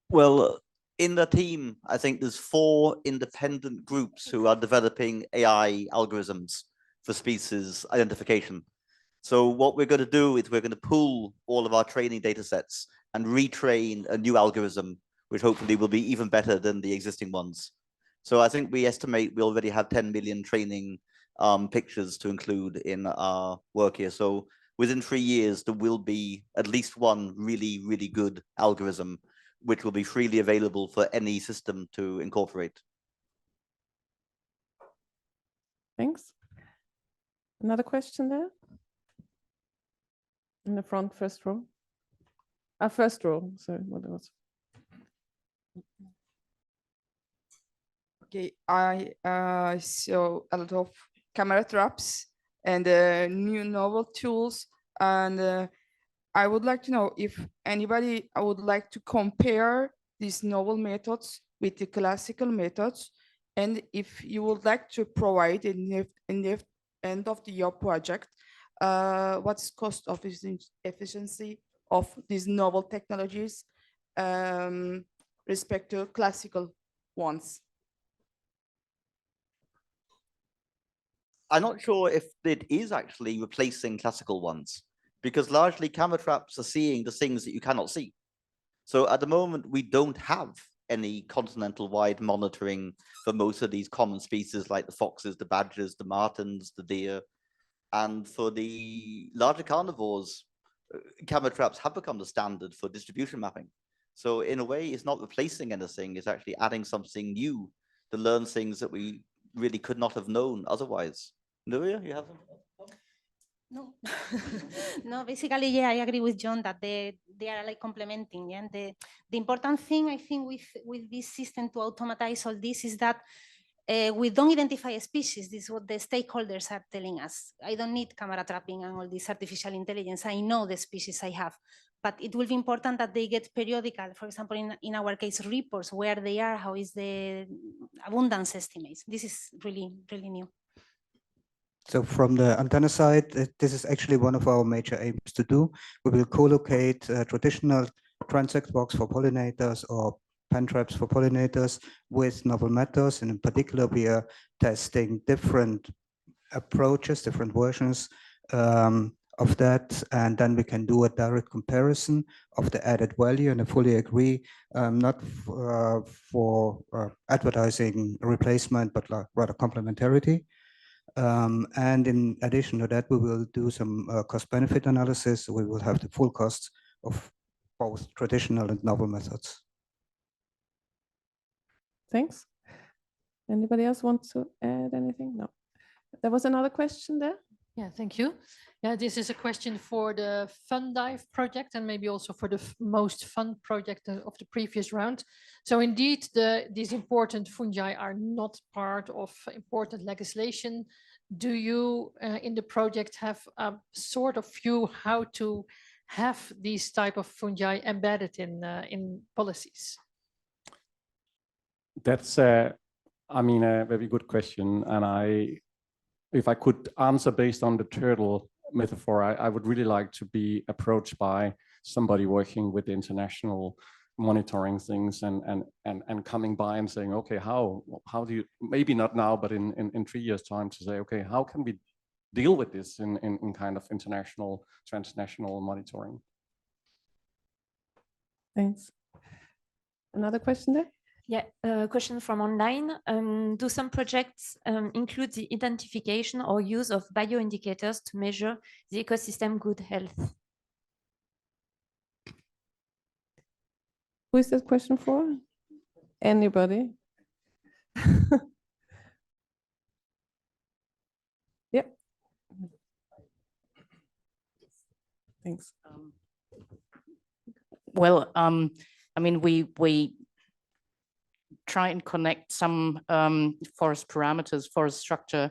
Well, in the team, I think there's 4 independent groups who are developing AI algorithms for species identification. So what we're going to do is we're going to pool all of our training data sets and retrain a new algorithm, which hopefully will be even better than the existing ones. So I think we estimate we already have 10 million training pictures to include in our work here. So within 3 years, there will be at least one really, really good algorithm, which will be freely available for any system to incorporate. Thanks. Another question there? In the front, first row. First row, sorry, what else? Okay, I saw a lot of camera traps and new novel tools, and I would like to know if anybody would like to compare these novel methods with the classical methods, and if you would like to provide in the end of your project, what's cost of efficiency of these novel technologies respect to classical ones? I'm not sure if it is actually replacing classical ones, because largely camera traps are seeing the things that you cannot see. So at the moment, we don't have any continental-wide monitoring for most of these common species like the foxes, the badgers, the martens, the deer. And for the larger carnivores, camera traps have become the standard for distribution mapping. So in a way, it's not replacing anything, it's actually adding something new to learn things that we really could not have known otherwise. Nuria, you have them? No, no, basically, yeah, I agree with John that they are like complementing. Yeah? And the important thing, I think, with this system to automatize all this is that we don't identify a species. This is what the stakeholders are telling us. I don't need camera trapping and all this artificial intelligence. I know the species I have. But it will be important that they get periodical, for example, in our case, reports, where they are, how is the abundance estimates. This is really, really new. So from the antenna side, this is actually one of our major aims to do. We will co-locate traditional transect box for pollinators or pen traps for pollinators with novel methods. And in particular, we are testing different approaches, different versions of that. And then we can do a direct comparison of the added value. And I fully agree, not for advertising replacement, but rather complementarity. And in addition to that, we will do some cost-benefit analysis. We will have the full costs of both traditional and novel methods. Thanks. Anybody else want to add anything? No. There was another question there. Yeah, thank you. Yeah, this is a question for the FunDive project and maybe also for the most fun project of the previous round. So indeed, these important fungi are not part of important legislation. Do you in the project have a sort of view how to have these type of fungi embedded in policies? That's, I mean, a very good question. And if I could answer based on the turtle metaphor, I would really like to be approached by somebody working with international monitoring things and coming by and saying, okay, how do you, maybe not now, but in 3 years' time, to say, okay, how can we deal with this in kind of international, transnational monitoring? Thanks. Another question there? Yeah, a question from online. Do some projects include the identification or use of bioindicators to measure the ecosystem good health? Who is that question for? Anybody? Yep. Thanks. Well, I mean, we try and connect some forest parameters, forest structure,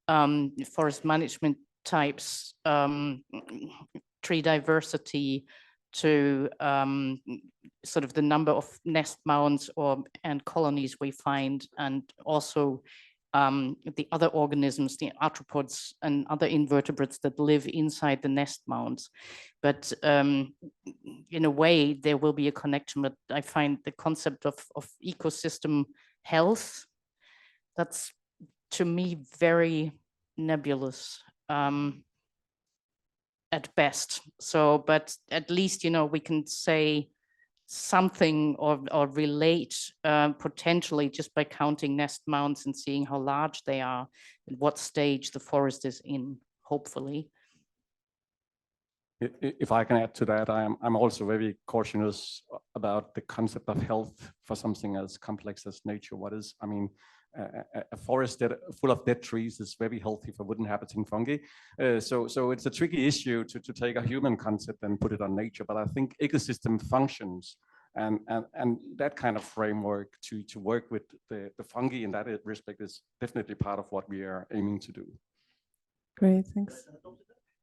forest management types, tree diversity to sort of the number of nest mounds and colonies we find, and also the other organisms, the arthropods and other invertebrates that live inside the nest mounds. But in a way, there will be a connection, but I find the concept of ecosystem health, that's to me very nebulous at best. So, but at least, you know, we can say something or relate potentially just by counting nest mounds and seeing how large they are and what stage the forest is in, hopefully. If I can add to that, I'm also very cautious about the concept of health for something as complex as nature. What is, I mean, a forest that full of dead trees is very healthy for wood inhabiting fungi. So it's a tricky issue to take a human concept and put it on nature. But I think ecosystem functions and that kind of framework to work with the fungi in that respect is definitely part of what we are aiming to do. Great, thanks.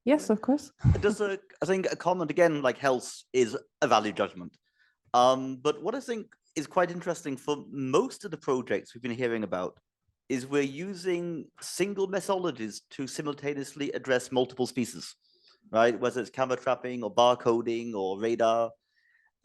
Yes, of course. I think a comment again, like health is a value judgment. But what I think is quite interesting for most of the projects we've been hearing about is we're using single methodologies to simultaneously address multiple species, right? Whether it's camera trapping or barcoding or radar.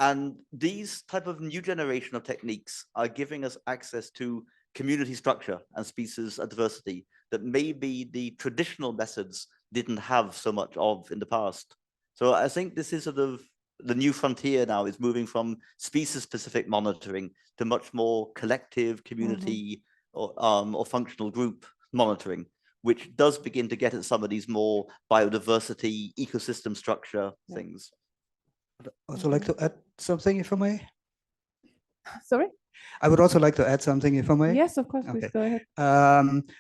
And these type of new generation of techniques are giving us access to community structure and species diversity that maybe the traditional methods didn't have so much of in the past. So I think this is sort of the new frontier now, is moving from species-specific monitoring to much more collective community or functional group monitoring, which does begin to get at some of these more biodiversity, ecosystem structure things. I'd also like to add something, if I may. Sorry? I would also like to add something, if I may. Yes, of course, please go ahead.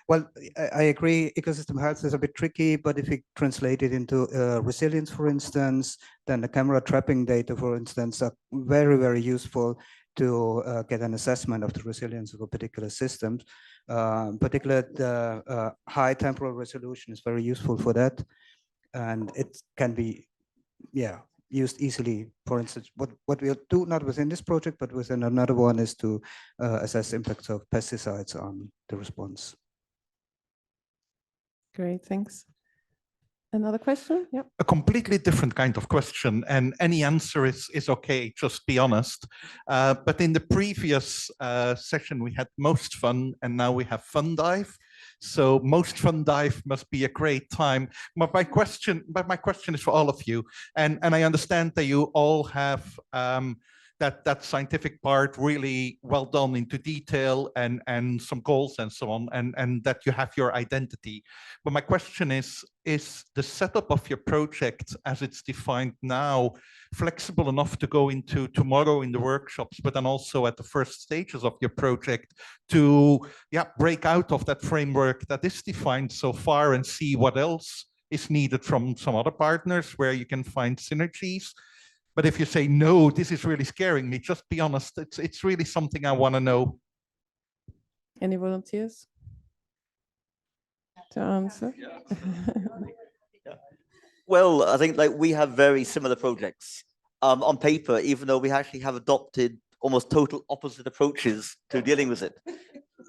Well, I agree, ecosystem health is a bit tricky, but if we translate it into resilience, for instance, then the camera trapping data, for instance, are very, very useful to get an assessment of the resilience of a particular system. Particularly the high temporal resolution is very useful for that. And it can be, used easily. For instance, what we'll do, not within this project, but within another one, is to assess impacts of pesticides on the response. Great, thanks. Another question? Yep. A completely different kind of question, and any answer is okay, just be honest. But in the previous session, we had most fun, and now we have fun dive. So most fun dive must be a great time. But my question is for all of you, and I understand that you all have that scientific part really well done into detail and some goals and so on, and that you have your identity. But my question is the setup of your project as it's defined now flexible enough to go into tomorrow in the workshops, but then also at the first stages of your project to break out of that framework that is defined so far and see what else is needed from some other partners where you can find synergies? But if you say, no, this is really scaring me, just be honest. It's really something I want to know. Any volunteers to answer? Well, I think like we have very similar projects on paper, even though we actually have adopted almost total opposite approaches to dealing with it.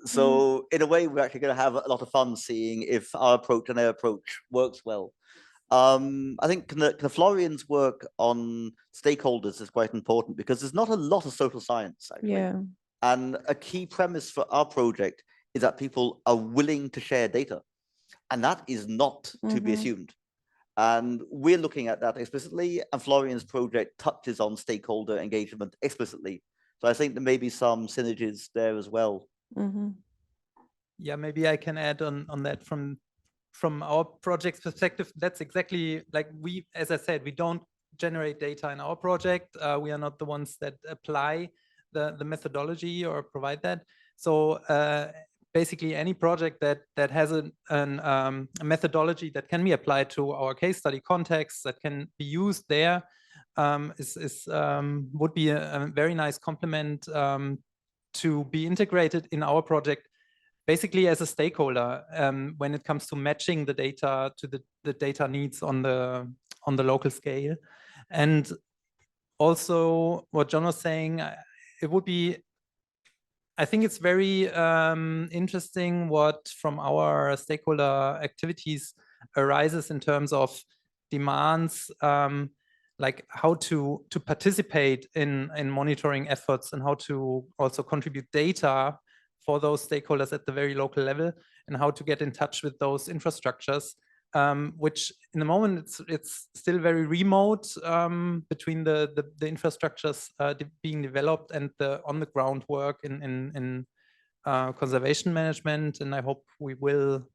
So in a way, we're actually going to have a lot of fun seeing if our approach and their approach works well. I think Florian's work on stakeholders is quite important because there's not a lot of social science, actually. Yeah. And a key premise for our project is that people are willing to share data. And that is not to be assumed. And we're looking at that explicitly, and Florian's project touches on stakeholder engagement explicitly. So I think there may be some synergies there as well. Yeah, maybe I can add on that from our project's perspective. That's exactly like as I said, we don't generate data in our project. We are not the ones that apply the methodology or provide that. So basically any project that has a methodology that can be applied to our case study context, that can be used there, would be a very nice complement to be integrated in our project, basically as a stakeholder when it comes to matching the data to the data needs on the local scale. And also what John was saying, it would be, I think it's very interesting what from our stakeholder activities arises in terms of demands, like how to participate in monitoring efforts and how to also contribute data for those stakeholders at the very local level, and how to get in touch with those infrastructures, which in the moment it's still very remote between the infrastructures being developed and the on the ground work in conservation management. And I hope we will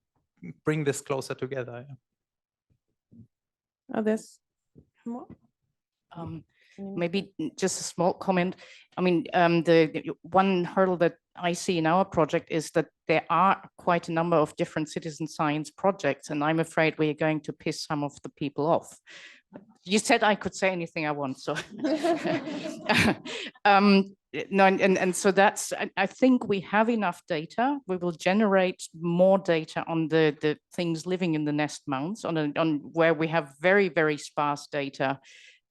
bring this closer together. Others? More? Maybe just a small comment. I mean, the one hurdle that I see in our project is that there are quite a number of different citizen science projects, and I'm afraid we are going to piss some of the people off. You said I could say anything I want, so. No, and so that's, I think we have enough data. We will generate more data on the things living in the nest mounds, on where we have very, very sparse data,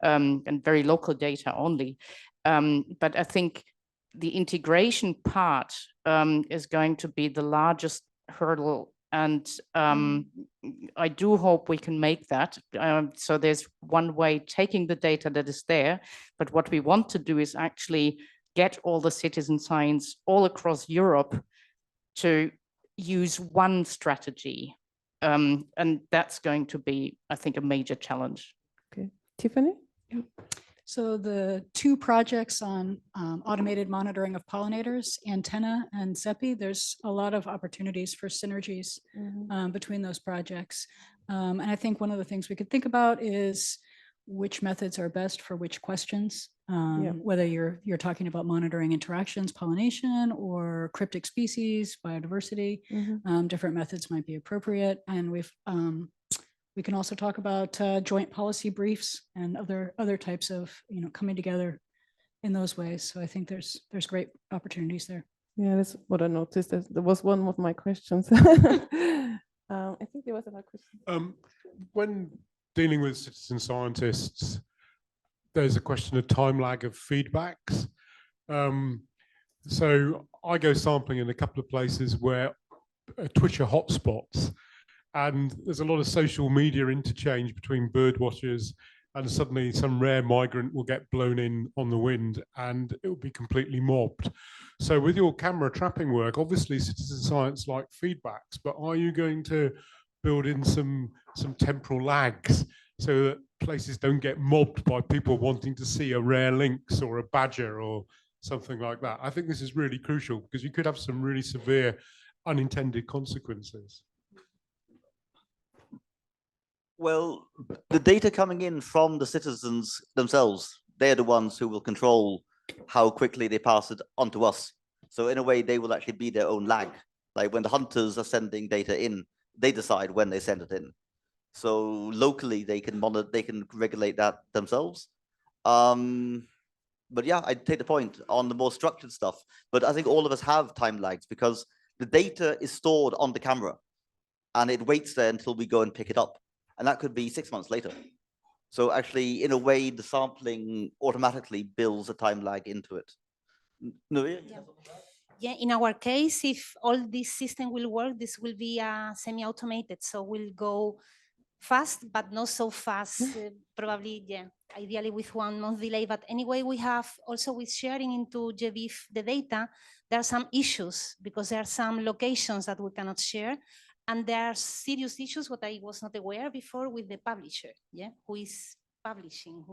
and very local data only. But I think the integration part is going to be the largest hurdle. And I do hope we can make that. So there's one way taking the data that is there, but what we want to do is actually get all the citizen science all across Europe to use one strategy. And that's going to be, I think, a major challenge. Okay, Tiffany? So the two projects on automated monitoring of pollinators, Antenna and CEPI, there's a lot of opportunities for synergies between those projects. And I think one of the things we could think about is which methods are best for which questions, whether you're talking about monitoring interactions, pollination, or cryptic species, biodiversity, different methods might be appropriate. And we can also talk about joint policy briefs and other types of, coming together in those ways. So I think there's great opportunities there. Yeah, that's what I noticed. There was one of my questions. I think there was another question. When dealing with citizen scientists, there's a question of time lag of feedbacks. So I go sampling in a couple of places where Twitter hotspots, and there's a lot of social media interchange between bird watchers, and suddenly some rare migrant will get blown in on the wind and it will be completely mobbed. So with your camera trapping work, obviously citizen science like feedbacks, but are you going to build in some temporal lags so that places don't get mobbed by people wanting to see a rare lynx or a badger or something like that? I think this is really crucial because you could have some really severe unintended consequences. Well, the data coming in from the citizens themselves, they're the ones who will control how quickly they pass it on to us. So in a way, they will actually be their own lag. Like when the hunters are sending data in, they decide when they send it in. So locally, they can monitor, they can regulate that themselves. But yeah, I take the point on the more structured stuff. But I think all of us have time lags because the data is stored on the camera and it waits there until we go and pick it up. And that could be 6 months later. So actually, in a way, the sampling automatically builds a time lag into it. No, Yeah, in our case, if all this system will work, this will be semi-automated. So we'll go fast, but not so fast. Probably, yeah, ideally with 1 month delay. But anyway, we have also with sharing into GBIF the data, there are some issues because there are some locations that we cannot share. And there are serious issues, what I was not aware before with the publisher, who is publishing,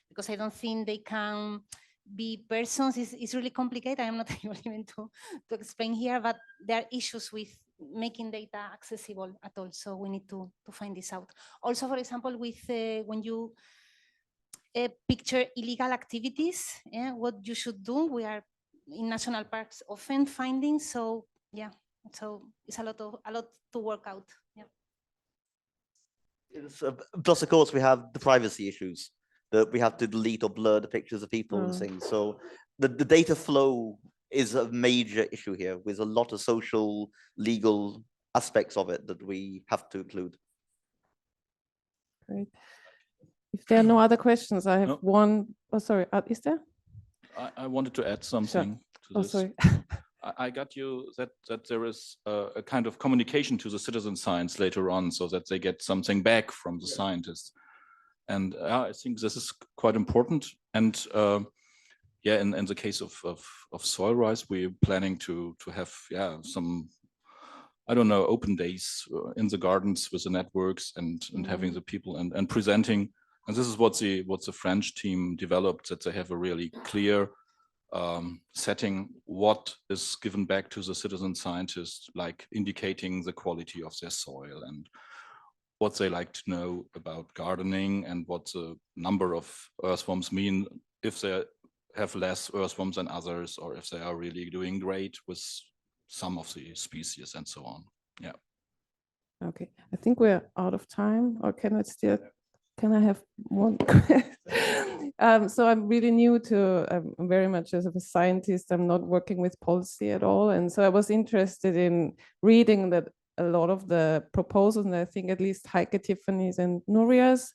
because I don't think they can be persons. It's really complicated. I'm not able even to explain here, but there are issues with making data accessible at all. So we need to find this out. Also, for example, with when you picture illegal activities, what you should do. We are in national parks often finding. So yeah. So it's a lot to work out. Yeah. Plus, of course, we have the privacy issues that we have to delete or blur the pictures of people and things. So the data flow is a major issue here with a lot of social, legal aspects of it that we have to include. Great. If there are no other questions, I have No. one. Oh, sorry, is there? I wanted to add something to Oh, this. sorry. I got you that there is a kind of communication to the citizen science later on, so that they get something back from the scientists. And I think this is quite important. And yeah, in the case of soil rise, we're planning to have some, I don't know, open days in the gardens with the networks and having the people and presenting. And this is what the French team developed, that they have a really clear setting what is given back to the citizen scientists, like indicating the quality of their soil and what they like to know about gardening and what the number of earthworms mean, if they have less earthworms than others, or if they are really doing great with some of the species and so on. Yeah. Okay, I think we're out of time, or can I have one? So I'm really new to, I'm very much as a scientist, I'm not working with policy at all. And so I was interested in reading that a lot of the proposals, and I think at least Heike, Tiffany's and Nuria's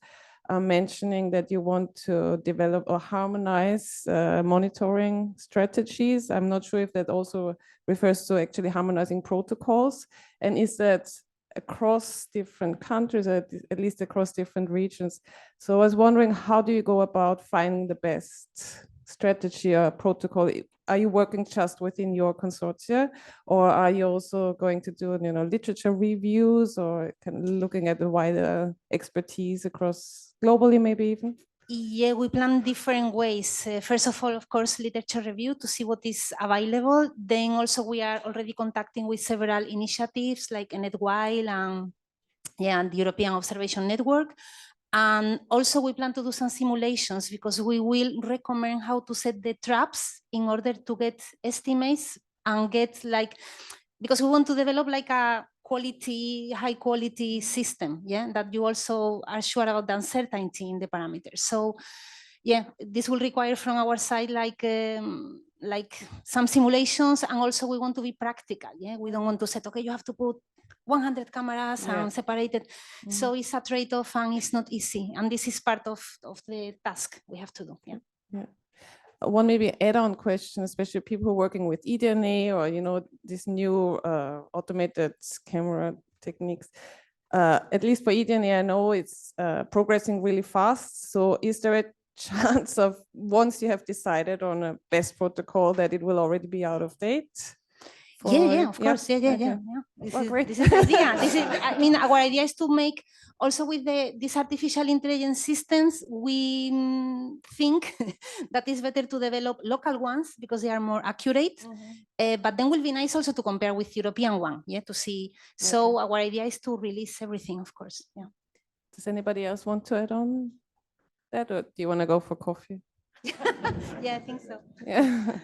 are mentioning that you want to develop or harmonize monitoring strategies. I'm not sure if that also refers to actually harmonizing protocols. And is that across different countries, at least across different regions? So I was wondering, how do you go about finding the best strategy or protocol? Are you working just within your consortia, or are you also going to do, literature reviews, or kind of looking at the wider expertise across globally, maybe even? Yeah, we plan different ways. First of all, of course, literature review to see what is available. Then also we are already contacting with several initiatives like NetWild and the European Observation Network. And also we plan to do some simulations, because we will recommend how to set the traps in order to get estimates and get because we want to develop like a high quality system, yeah, that you also are sure about the uncertainty in the parameters. So yeah, this will require from our side like some simulations, and also we want to be practical. Yeah, we don't want to say, okay, you have to put 100 cameras and separated. So it's a trade-off and it's not easy. And this is part of the task we have to do. Yeah. One maybe add-on question, especially people who are working with eDNA or these new automated camera techniques. At least for eDNA, I know it's progressing really fast. So is there a chance of, once you have decided on a best protocol, that it will already be out of date? Yeah, of course. Yeah. This is the idea. I mean, our idea is to make also with these artificial intelligence systems, we think that it's better to develop local ones because they are more accurate. But then will be nice also to compare with European one, to see. So our idea is to release everything, of course. Yeah. Does anybody else want to add on that, or do you want to go for coffee? Yeah, I think so. Yeah.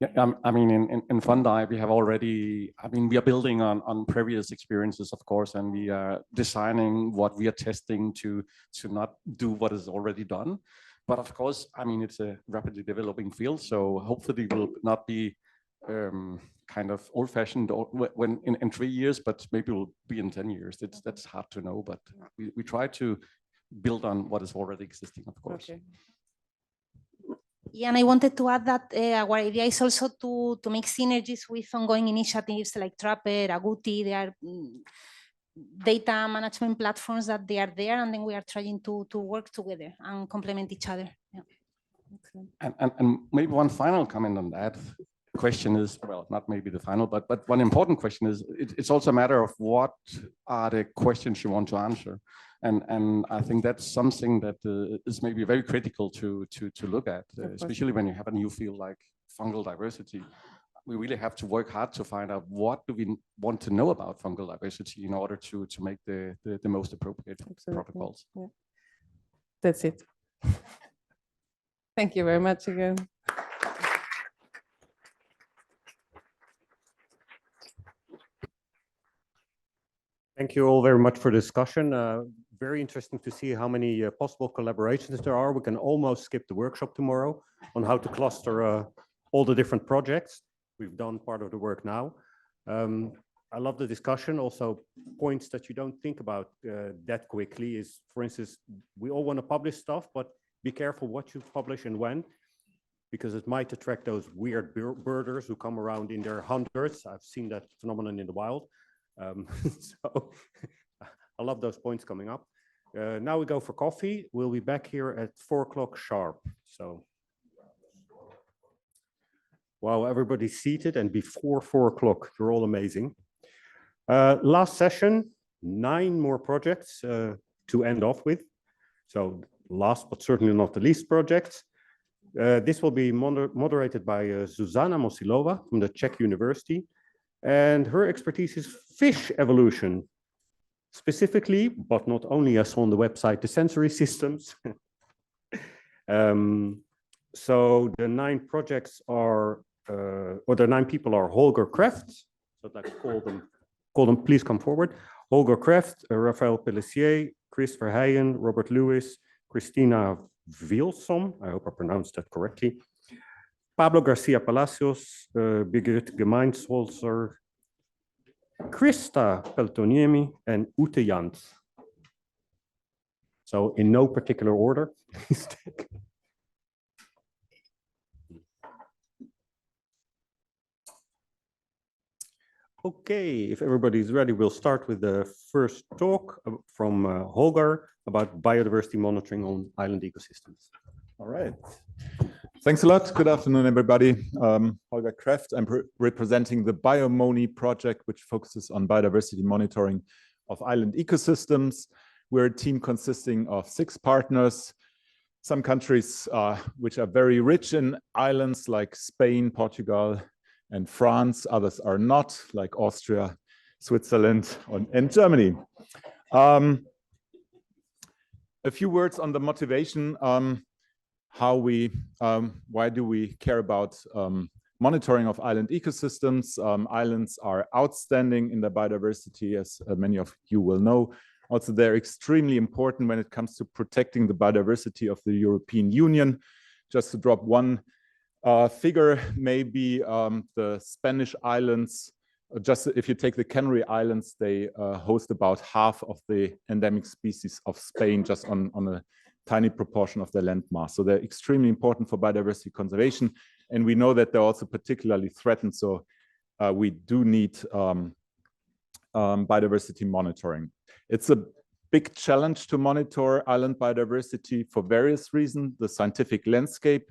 Yeah, I mean, in Fundi, we have already, we are building on previous experiences, of course, and we are designing what we are testing to not do what is already done. But of course, it's a rapidly developing field, so hopefully it will not be kind of old-fashioned when in 3 years, but maybe it will be in 10 years. That's hard to know, but we try to build on what is already existing, of course. Okay. Yeah, and I wanted to add that our idea is also to make synergies with ongoing initiatives like Trapper, Agouti. They are data management platforms that they are there, and then we are trying to work together and complement each other. Yeah. And maybe one final comment on that question is, well, not maybe the final, but one important question is, it's also a matter of what are the questions you want to answer. And I think that's something that is maybe very critical to look at, especially when you have a new field like fungal diversity. We really have to work hard to find out what do we want to know about fungal diversity in order to make the most appropriate protocols. Yeah. That's it. Thank you very much again. Thank you all very much for the discussion. Very interesting to see how many possible collaborations there are. We can almost skip the workshop tomorrow on how to cluster all the different projects. We've done part of the work now. I love the discussion. Also, points that you don't think about that quickly is, for instance, we all want to publish stuff, but be careful what you publish and when, because it might attract those weird birders who come around in their hundreds. I've seen that phenomenon in the wild. So I love those points coming up. Now we go for coffee. We'll be back here at 4 o'clock sharp. So while everybody's seated and before 4 o'clock, you're all amazing. Last session, 9 more projects to end off with. So last but certainly not the least project. This will be moderated by Zuzana Mosilova from the Czech University. And her expertise is fish evolution, specifically, but not only as on the website, the sensory systems. So the 9 projects are, or the 9 people are Holger Kreft. So I'd like to call them, please come forward. Holger Kreft, Raphael Pellissier, Chris Verheyen, Robert Lewis, Christina Wilson, I hope I pronounced that correctly, Pablo Garcia Palacios, Birgit Gemeinsholzer, Krista Peltoniemi, and Ute Jans. So in no particular order, please take. Okay, if everybody's ready, we'll start with the first talk from Holger about biodiversity monitoring on island ecosystems. All right. Thanks a lot. Good afternoon, everybody. Holger Kreft. I'm representing the BioMoni project, which focuses on biodiversity monitoring of island ecosystems. We're a team consisting of 6 partners, some countries which are very rich in islands like Spain, Portugal, and France. Others are not, like Austria, Switzerland, and Germany. A few words on the motivation. Why do we care about monitoring of island ecosystems? Islands are outstanding in their biodiversity, as many of you will know. Also, they're extremely important when it comes to protecting the biodiversity of the European Union. Just to drop one figure, maybe the Spanish islands, just if you take the Canary Islands, they host about half of the endemic species of Spain, just on a tiny proportion of their land mass. So they're extremely important for biodiversity conservation. And we know that they're also particularly threatened. So we do need biodiversity monitoring. It's a big challenge to monitor island biodiversity for various reasons. The scientific landscape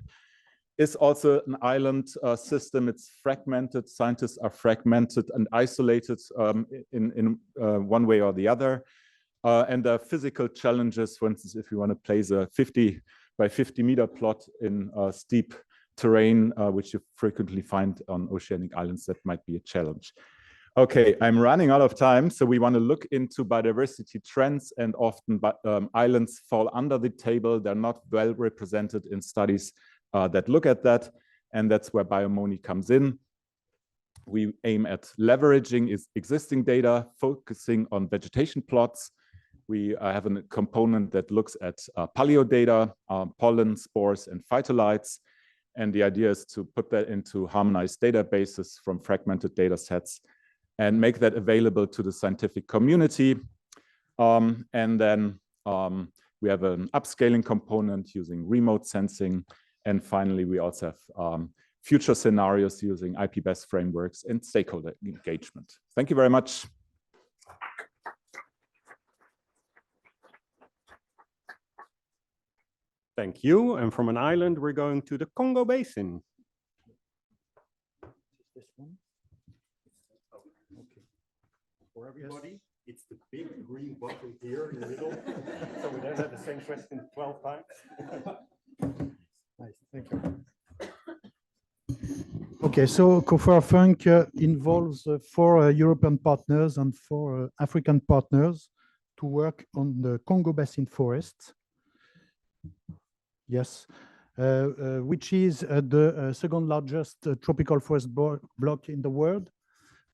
is also an island system. It's fragmented. Scientists are fragmented and isolated in one way or the other. And there are physical challenges. For instance, if you want to place a 50 by 50 meter plot in steep terrain, which you frequently find on oceanic islands, that might be a challenge. Okay, I'm running out of time. So we want to look into biodiversity trends, and often islands fall under the table. They're not well represented in studies that look at that. And that's where BioMoni comes in. We aim at leveraging existing data, focusing on vegetation plots. We have a component that looks at paleo data, pollen, spores, and phytolites. And the idea is to put that into harmonized databases from fragmented data sets and make that available to the scientific community. And then we have an upscaling component using remote sensing. And finally, we also have future scenarios using IP-based frameworks and stakeholder engagement. Thank you very much. Thank you. And from an island, we're going to the Congo Basin. This one? Okay. For everybody, it's the big green button here in the middle. So we don't have the same question 12 times. Nice, thank you. Okay, so COFAR-FUNC involves 4 European partners and 4 African partners to work on the Congo Basin forests. Yes, which is the second largest tropical forest block in the world,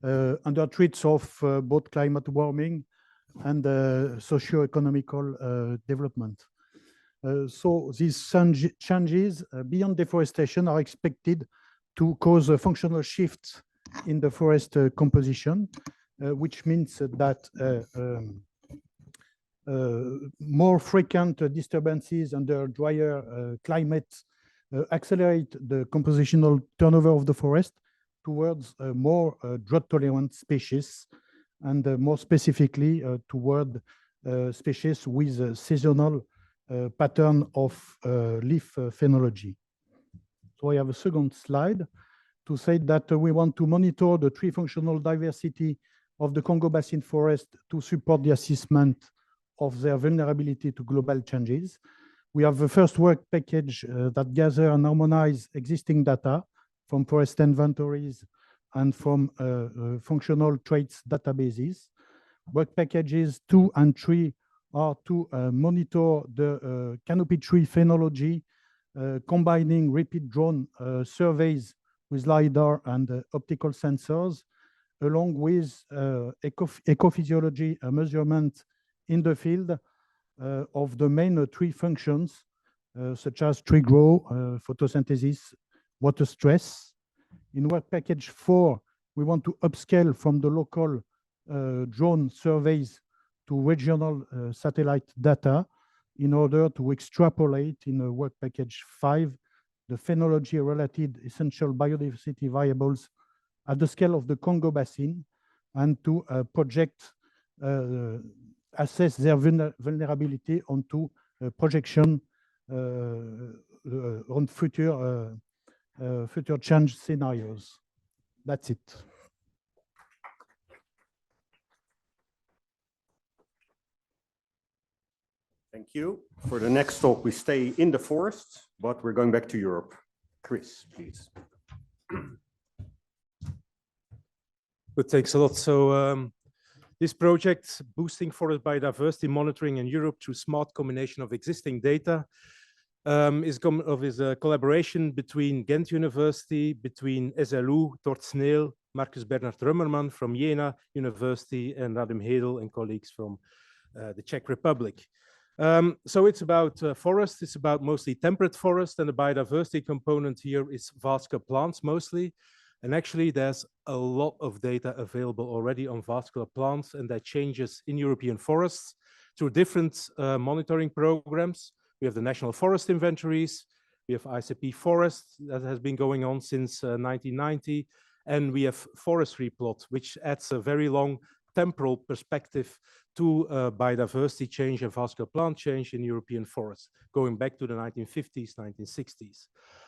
under threats of both climate warming and socio-economical development. So these changes beyond deforestation are expected to cause functional shifts in the forest composition, which means that more frequent disturbances under drier climate accelerate the compositional turnover of the forest towards more drought-tolerant species, and more specifically toward species with a seasonal pattern of leaf phenology. So I have a second slide to say that we want to monitor the tree functional diversity of the Congo Basin forest to support the assessment of their vulnerability to global changes. We have the first work package that gather and harmonize existing data from forest inventories and from functional traits databases. Work packages 2 and 3 are to monitor the canopy tree phenology, combining repeat drone surveys with LiDAR and optical sensors, along with ecophysiology measurement in the field of the main tree functions, such as tree growth, photosynthesis, water stress. In work package 4, we want to upscale from the local drone surveys to regional satellite data in order to extrapolate in work package 5 the phenology-related essential biodiversity variables at the scale of the Congo Basin, and to project assess their vulnerability onto projection on future change scenarios. That's it. Thank you. For the next talk, we stay in the forest, but we're going back to Europe. Chris, please. Good, thanks a lot. So this project, boosting forest biodiversity monitoring in Europe through smart combination of existing data, is a collaboration between Ghent University, between SLU, Tort Sneel, Marcus Bernhard Römmermann from Jena University, and Radim Hedel and colleagues from the Czech Republic. So it's about forest, it's about mostly temperate forest, and the biodiversity component here is vascular plants mostly. And actually, there's a lot of data available already on vascular plants, and that changes in European forests through different monitoring programs. We have the National Forest Inventories, we have ICP Forest that has been going on since 1990, and we have Forestry Plot, which adds a very long temporal perspective to biodiversity change and vascular plant change in European forests, going back to the 1950s, 1960s.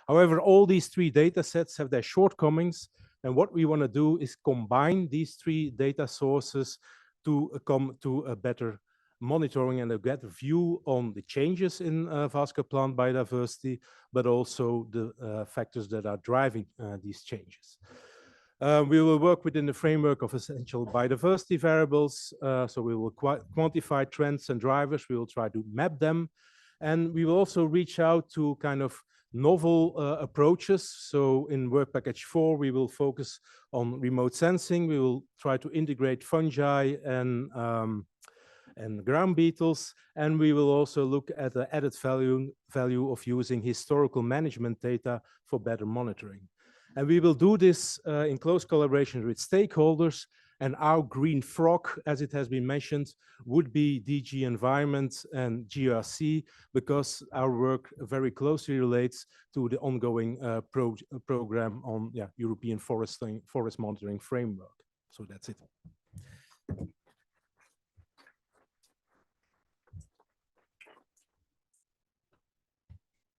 However, all these three data sets have their shortcomings, and what we want to do is combine these three data sources to come to a better monitoring and a better view on the changes in vascular plant biodiversity, but also the factors that are driving these changes. We will work within the framework of essential biodiversity variables. So we will quantify trends and drivers. We will try to map them. And we will also reach out to kind of novel approaches. So in work package 4, we will focus on remote sensing. We will try to integrate fungi and ground beetles. And we will also look at the added value of using historical management data for better monitoring. And we will do this in close collaboration with stakeholders. And our green frog, as it has been mentioned, would be DG Environment and GRC, because our work very closely relates to the ongoing program on European forest monitoring framework. So that's it.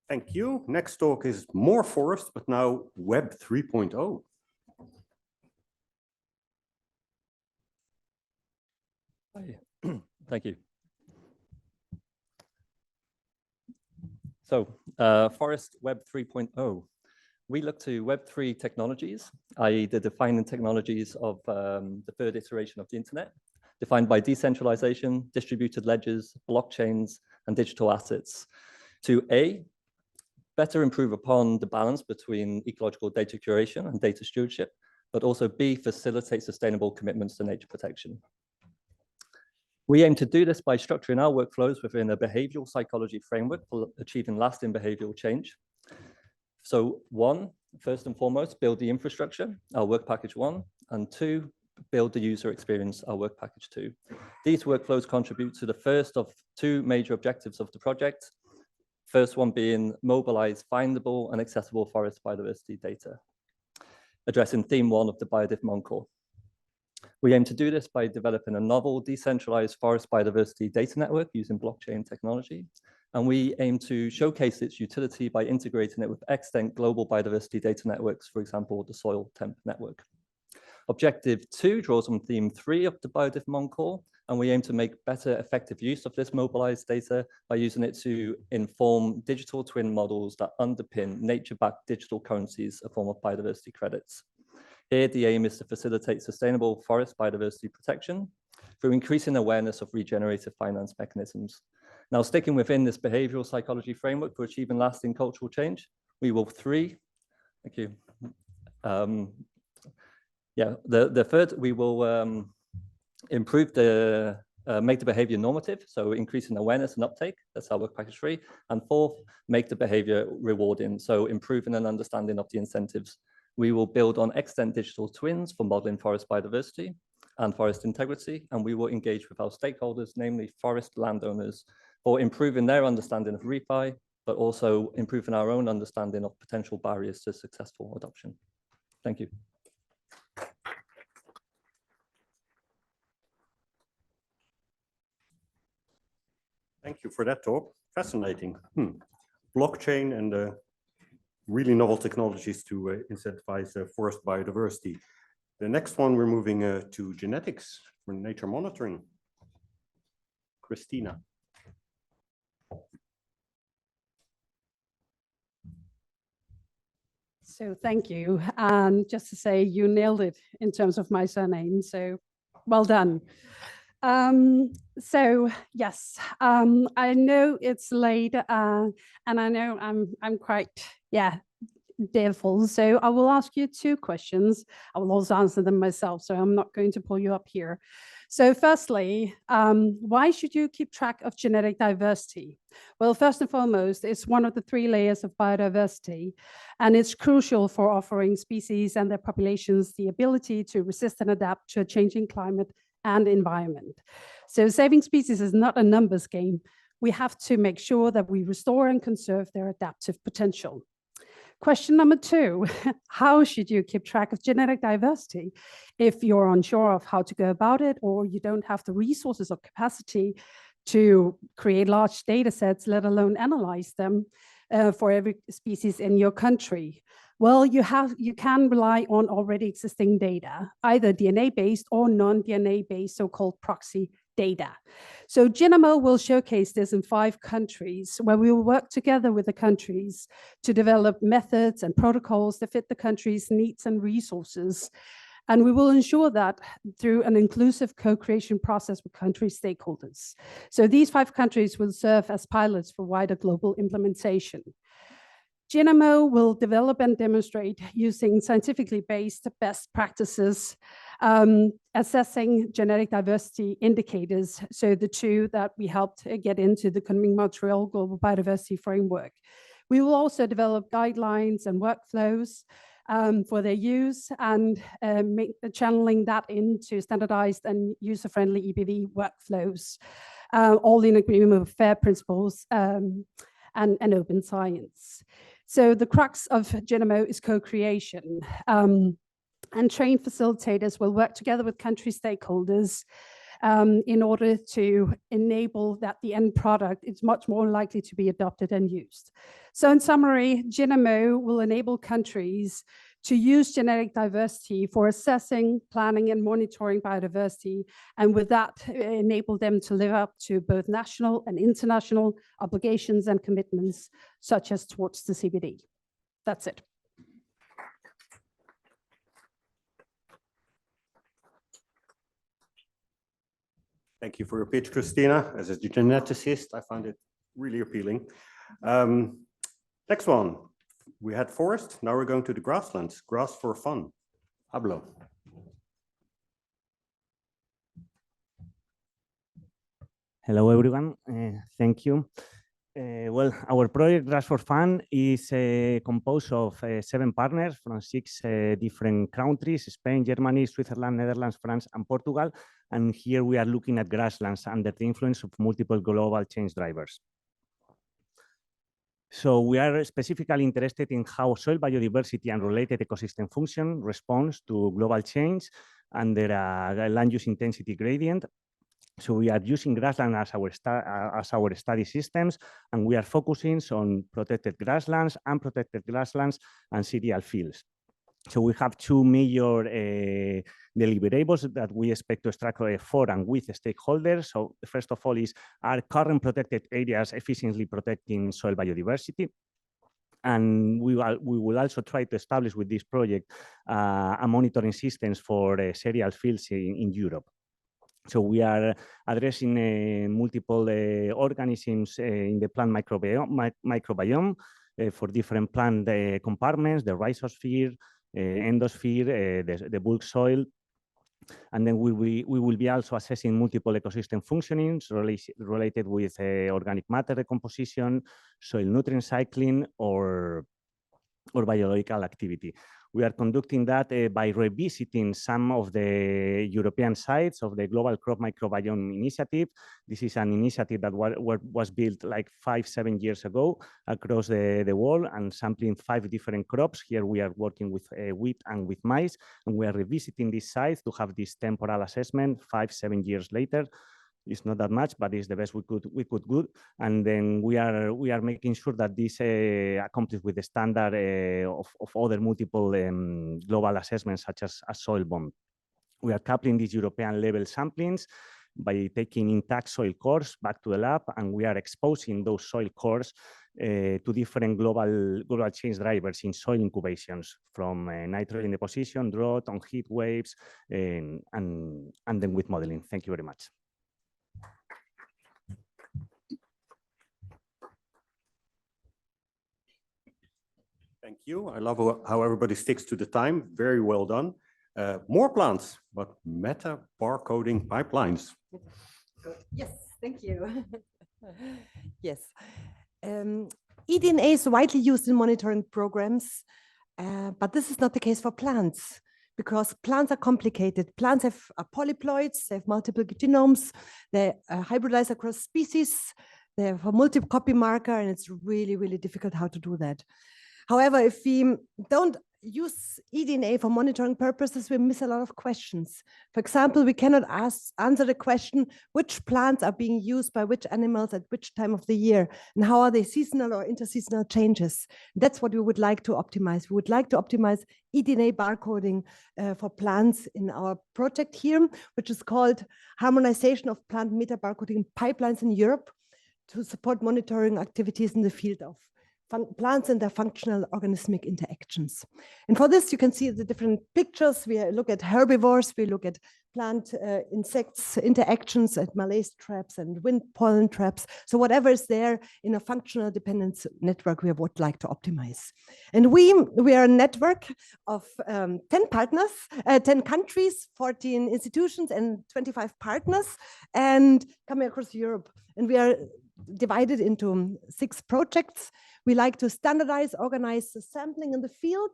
Thank you. Next talk is more forest, but now Web 3.0. Thank you. So, Forest Web 3.0. We look to Web3 technologies, i.e. the defining technologies of the third iteration of the internet, defined by decentralization, distributed ledgers, blockchains, and digital assets, to A, better improve upon the balance between ecological data curation and data stewardship, but also B, facilitate sustainable commitments to nature protection. We aim to do this by structuring our workflows within a behavioral psychology framework for achieving lasting behavioral change. So 1, first and foremost, build the infrastructure, our work package 1, and 2, build the user experience our work package to. These workflows contribute to the first of two major objectives of the project. First one being mobilize findable and accessible forest biodiversity data, addressing theme one of the BiodivMon core. We aim to do this by developing a novel decentralized forest biodiversity data network using blockchain technology. And we aim to showcase its utility by integrating it with extant global biodiversity data networks, for example, the Soil Temp Network. Objective 2 draws on theme 3 of the BiodivMon core, and we aim to make better effective use of this mobilized data by using it to inform digital twin models that underpin nature-backed digital currencies, a form of biodiversity credits. Here, the aim is to facilitate sustainable forest biodiversity protection through increasing awareness of regenerative finance mechanisms. Now, sticking within this behavioral psychology framework for achieving lasting cultural change, we will thank you. The third, we will improve the, make the behavior normative, so increasing awareness and uptake, that's our work package 3. And fourth, make the behavior rewarding, so improving an understanding of the incentives. We will build on extant digital twins for modeling forest biodiversity and forest integrity, and we will engage with our stakeholders, namely forest landowners, for improving their understanding of refi, but also improving our own understanding of potential barriers to successful adoption. Thank you. Thank you for that talk. Fascinating. Blockchain and really novel technologies to incentivize forest biodiversity. The next one, we're moving to genetics for nature monitoring. Christina. So thank you. And just to say, you nailed it in terms of my surname. So well done. So yes, I know it's late, and I know I'm quite fearful. So I will ask you 2 questions. I will also answer them myself, so I'm not going to pull you up here. So firstly, why should you keep track of genetic diversity? Well, first and foremost, it's one of the 3 layers of biodiversity, and it's crucial for offering species and their populations the ability to resist and adapt to a changing climate and environment. So saving species is not a numbers game. We have to make sure that we restore and conserve their adaptive potential. Question number 2, how should you keep track of genetic diversity if you're unsure of how to go about it, or you don't have the resources or capacity to create large data sets, let alone analyze them for every species in your country? Well, you can rely on already existing data, either DNA-based or non-DNA-based, so-called proxy data. So GENOMO will showcase this in 5 countries, where we will work together with the countries to develop methods and protocols that fit the country's needs and resources. And we will ensure that through an inclusive co-creation process with country stakeholders. So these 5 countries will serve as pilots for wider global implementation. GENOMO will develop and demonstrate using scientifically based best practices, assessing genetic diversity indicators, so the 2 that we helped get into the Kunming Montreal Global Biodiversity Framework. We will also develop guidelines and workflows for their use, and channeling that into standardized and user-friendly EBV workflows, all in agreement with FAIR principles and open science. So the crux of GENOMO is co-creation, and trained facilitators will work together with country stakeholders in order to enable that the end product is much more likely to be adopted and used. So in summary, GENOMO will enable countries to use genetic diversity for assessing, planning, and monitoring biodiversity, and with that, enable them to live up to both national and international obligations and commitments, such as towards the CBD. That's it. Thank you for your pitch, Christina. As a geneticist, I find it really appealing. Next one. We had forest, now we're going to the grasslands. Grass for fun. Pablo. Hello, everyone. Thank you. Well, our project Grass for Fun is composed of 7 partners from 6 different countries: Spain, Germany, Switzerland, Netherlands, France, and Portugal. And here we are looking at grasslands under the influence of multiple global change drivers. So we are specifically interested in how soil biodiversity and related ecosystem function responds to global change under a land use intensity gradient. So we are using grassland as our study systems, and we are focusing on protected grasslands, unprotected grasslands, and cereal fields. So we have 2 major deliverables that we expect to extract for and with stakeholders. So first of all are current protected areas efficiently protecting soil biodiversity. And we will also try to establish with this project a monitoring systems for cereal fields in Europe. So we are addressing multiple organisms in the plant microbiome for different plant compartments, the rhizosphere, endosphere, the bulk soil. And then we will be also assessing multiple ecosystem functionings related with organic matter decomposition, soil nutrient cycling, or biological activity. We are conducting that by revisiting some of the European sites of the Global Crop Microbiome Initiative. This is an initiative that was built like 5-7 years ago across the world and sampling 5 different crops. Here we are working with wheat and with maize, and we are revisiting these sites to have this temporal assessment 5-7 years later. It's not that much, but it's the best we could do. And then we are making sure that this accomplished with the standard of other multiple global assessments, such as soil bond. We are coupling these European level samplings by taking intact soil cores back to the lab, and we are exposing those soil cores to different global change drivers in soil incubations, from nitrogen deposition, drought, on heat waves, and then with modeling. Thank you very much. Thank you. I love how everybody sticks to the time. Very well done. More plants, but meta barcoding pipelines. Yes, thank you. Yes. eDNA is widely used in monitoring programs, but this is not the case for plants, because plants are complicated. Plants have polyploids, they have multiple genomes, they hybridize across species, they have a multi-copy marker, and it's really, really difficult how to do that. However, if we don't use eDNA for monitoring purposes, we miss a lot of questions. For example, we cannot answer the question, which plants are being used by which animals at which time of the year, and how are they seasonal or interseasonal changes. That's what we would like to optimize. We would like to optimize eDNA barcoding for plants in our project here, which is called Harmonization of Plant Meta Barcoding Pipelines in Europe, to support monitoring activities in the field of plants and their functional organismic interactions. And for this, you can see the different pictures. We look at herbivores, we look at plant insects interactions, at malaise traps and wind pollen traps. So whatever is there in a functional dependence network, we would like to optimize. And we are a network of 10 partners, 10 countries, 14 institutions, and 25 partners, and coming across Europe. And we are divided into 6 projects. We like to standardize, organize the sampling in the field.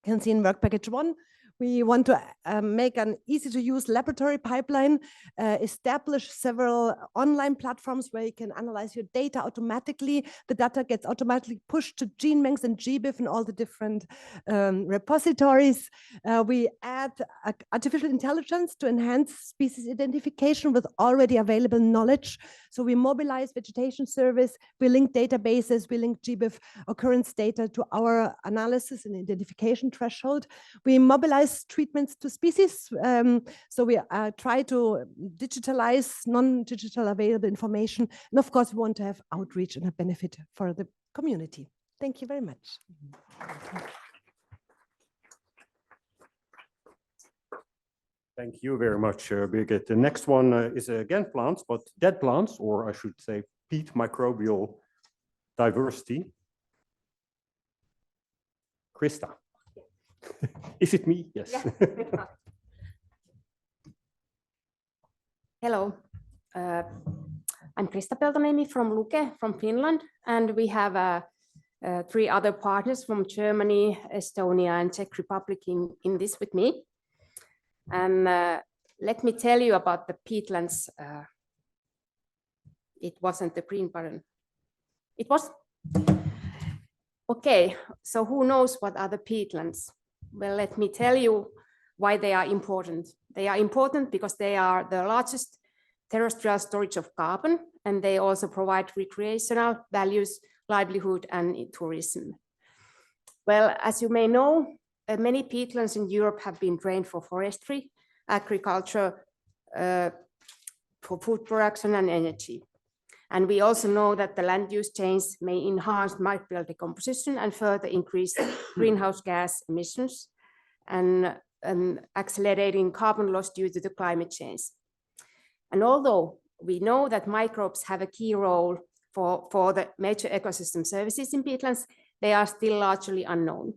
You can see in work package 1, we want to make an easy-to-use laboratory pipeline, establish several online platforms where you can analyze your data automatically. The data gets automatically pushed to GeneBanks and GBIF and all the different repositories. We add artificial intelligence to enhance species identification with already available knowledge. So we mobilize vegetation service, we link databases, we link GBIF occurrence data to our analysis and identification threshold. We mobilize treatments to species. So we try to digitalize non-digital available information. And of course, we want to have outreach and a benefit for the community. Thank you very much. Thank you very much, Birgit. The next one is again plants, but dead plants, or I should say peat microbial diversity. Krista. Is it me? Yes. Yeah. Hello. I'm Krista Peltonemi from Luke, from Finland, and we have 3 other partners from Germany, Estonia, and Czech Republic in this with me. And let me tell you about the peatlands. It wasn't the green button. It was? Okay, so who knows what are the peatlands? Well, let me tell you why they are important. They are important because they are the largest terrestrial storage of carbon, and they also provide recreational values, livelihood, and tourism. Well, as you may know, many peatlands in Europe have been drained for forestry, agriculture, for food production and energy. And we also know that the land use change may enhance microbial decomposition and further increase greenhouse gas emissions and accelerating carbon loss due to the climate change. And although we know that microbes have a key role for the major ecosystem services in peatlands, they are still largely unknown.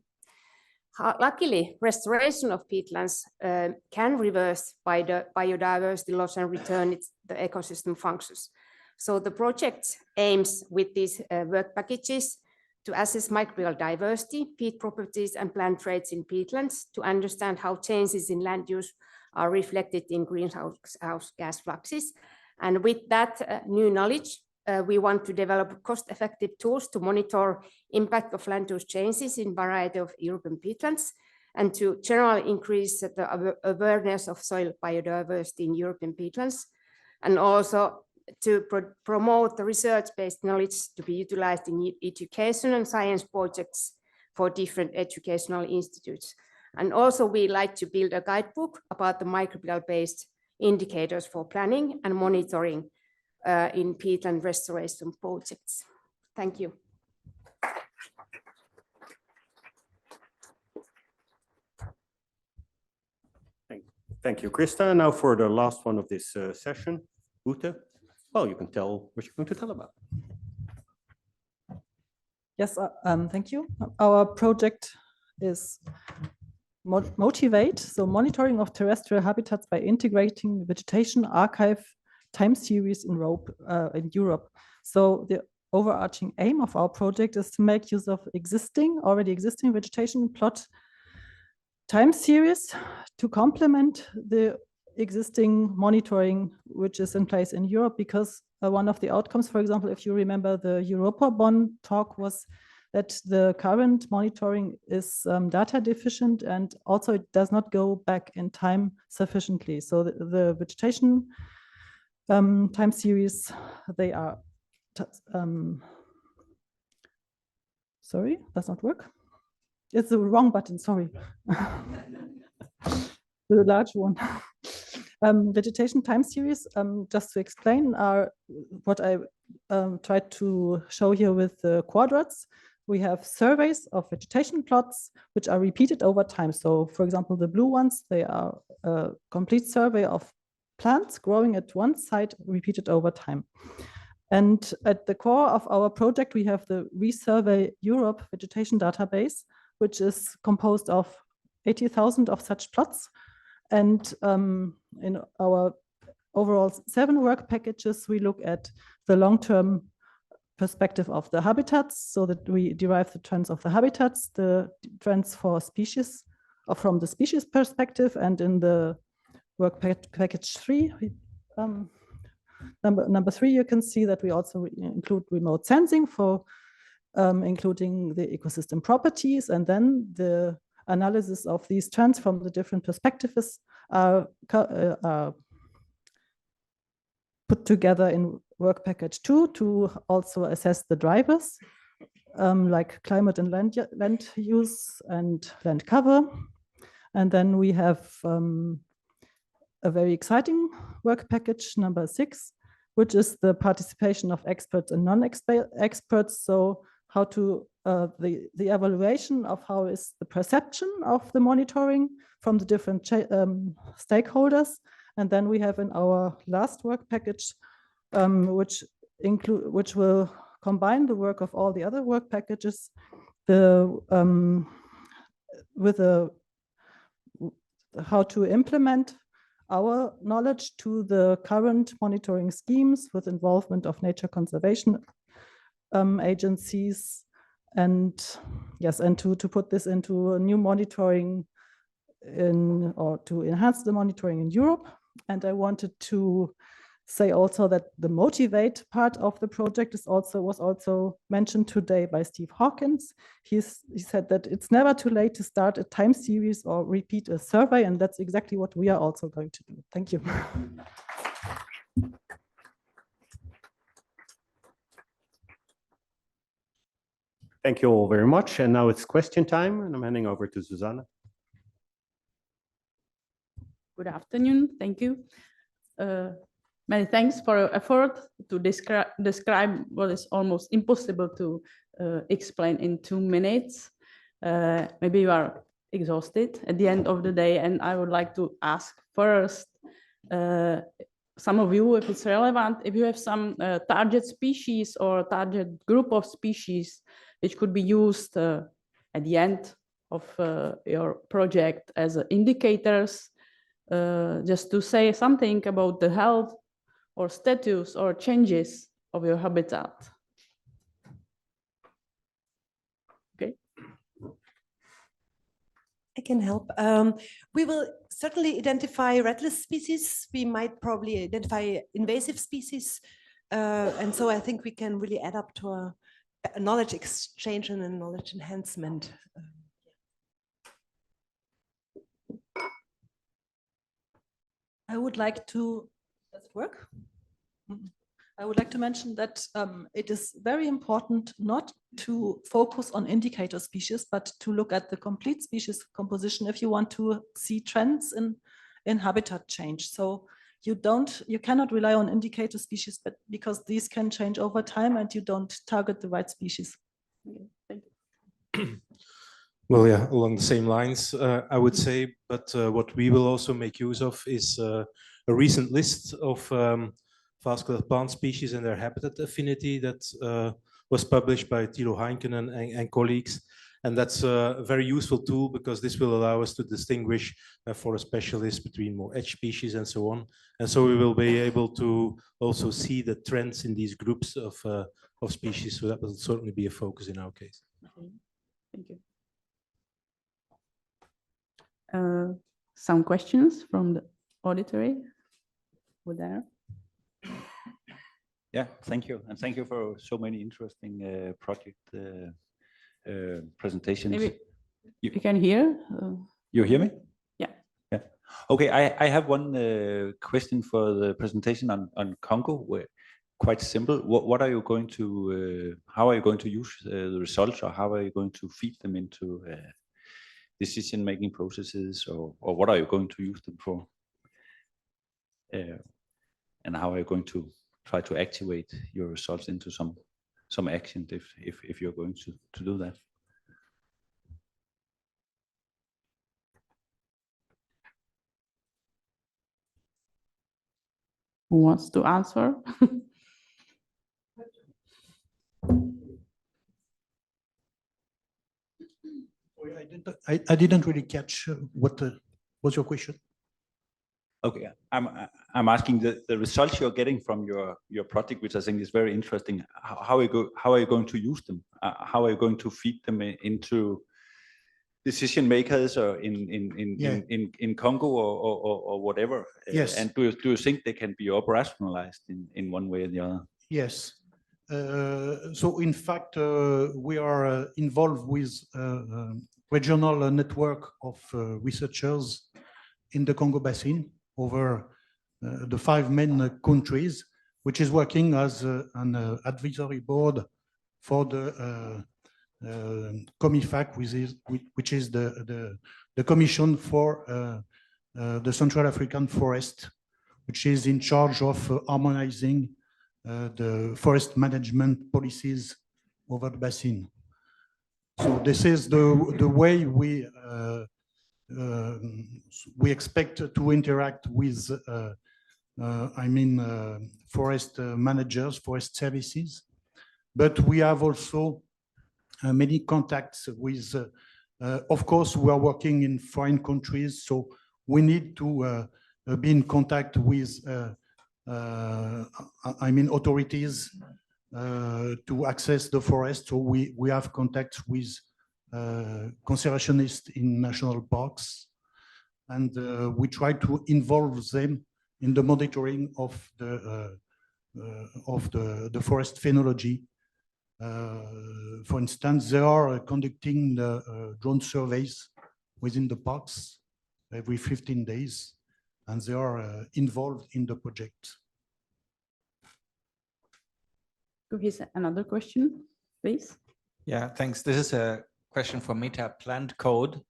Luckily, restoration of peatlands can reverse biodiversity loss and return the ecosystem functions. So the project aims with these work packages to assess microbial diversity, peat properties, and plant traits in peatlands to understand how changes in land use are reflected in greenhouse gas fluxes. And with that new knowledge, we want to develop cost-effective tools to monitor impact of land use changes in a variety of European peatlands and to generally increase the awareness of soil biodiversity in European peatlands, and also to promote the research-based knowledge to be utilized in education and science projects for different educational institutes. And also we like to build a guidebook about the microbial-based indicators for planning and monitoring in peatland restoration projects. Thank you. Thank you, Krista. Now for the last one of this session, Ute. Well, you can tell what you're going to tell about. Yes, thank you. Our project is Motivate, so monitoring of terrestrial habitats by integrating vegetation archive time series in Europe. So the overarching aim of our project is to make use of already existing vegetation plot time series to complement the existing monitoring which is in place in Europe, because one of the outcomes, for example, if you remember the EuropaBon talk, was that the current monitoring is data deficient and also it does not go back in time sufficiently. So the vegetation time series, they are, sorry, does not work. It's the wrong button, sorry. The large one. Vegetation time series, just to explain, are what I tried to show here with the quadrats. We have surveys of vegetation plots which are repeated over time. So for example, the blue ones, they are a complete survey of plants growing at one site repeated over time. And at the core of our project, we have the Resurvey Europe vegetation database, which is composed of 80,000 of such plots. And in our overall 7 work packages, we look at the long-term perspective of the habitats, so that we derive the trends of the habitats, the trends for species, or from the species perspective. And in the work package 3, number 3, you can see that we also include remote sensing for including the ecosystem properties, and then the analysis of these trends from the different perspectives are put together in work package 2 to also assess the drivers like climate and land use and land cover. And then we have a very exciting work package number 6, which is the participation of experts and non-experts. So how to the evaluation of how is the perception of the monitoring from the different stakeholders. And then we have in our last work package, which will combine the work of all the other work packages, with how to implement our knowledge to the current monitoring schemes with involvement of nature conservation agencies, and yes, and to put this into a new monitoring or to enhance the monitoring in Europe. And I wanted to say also that the motivate part of the project was also mentioned today by Steve HAWKINS. He said that it's never too late to start a time series or repeat a survey, and that's exactly what we are also going to do. Thank you. Thank you all very much. And now it's question time, and I'm handing over to Susanna. Good afternoon. Thank you. Many thanks for your effort to describe what is almost impossible to explain in 2 minutes. Maybe you are exhausted at the end of the day, and I would like to ask first, some of you, if it's relevant, if you have some target species or target group of species which could be used at the end of your project as indicators, just to say something about the health or status or changes of your habitat. Okay. I can help. We will certainly identify red list species. We might probably identify invasive species. And so I think we can really add up to a knowledge exchange and a knowledge enhancement. I would like to, does it work? I would like to mention that it is very important not to focus on indicator species, but to look at the complete species composition if you want to see trends in habitat change. So you cannot rely on indicator species, but because these can change over time and you don't target the right species. Okay, thank you. Well, yeah, along the same lines, I would say, but what we will also make use of is a recent list of vascular plant species and their habitat affinity that was published by Tilo Heinkinen and colleagues. And that's a very useful tool because this will allow us to distinguish forest specialists between more edge species and so on. And so we will be able to also see the trends in these groups of species. So that will certainly be a focus in our case. Okay. Thank you. Some questions from the auditory over there. Yeah, thank you. And thank you for so many interesting project presentations. Maybe you can hear. You hear me? Yeah. Yeah. Okay, I have one question for the presentation on Congo. Quite simple. What are you going to, how are you going to use the results, or how are you going to feed them into decision-making processes, or what are you going to use them for? And how are you going to try to activate your results into some action if you're going to do that? Who wants to answer? I didn't really catch what was your question. Okay, I'm asking the results you're getting from your project, which I think is very interesting. How are you going to use them? How are you going to feed them into decision makers, or in Congo or whatever? Yes. And do you think they can be operationalized in one way or the other? Yes. So in fact, we are involved with a regional network of researchers in the Congo Basin over the 5 main countries, which is working as an advisory board for the COMIFAC, which is the Commission for the Central African Forest, which is in charge of harmonizing the forest management policies over the basin. So this is the way we expect to interact with, forest managers, forest services. But we have also many contacts with, of course, we are working in foreign countries, so we need to been in contact with, authorities to access the forest. So we have contacts with conservationists in national parks, and we try to involve them in the monitoring of the forest phenology. For instance, they are conducting the drone surveys within the parks every 15 days, and they are involved in the project. Here's another question, please. Yeah, thanks. This is a question for Meta Plant Code.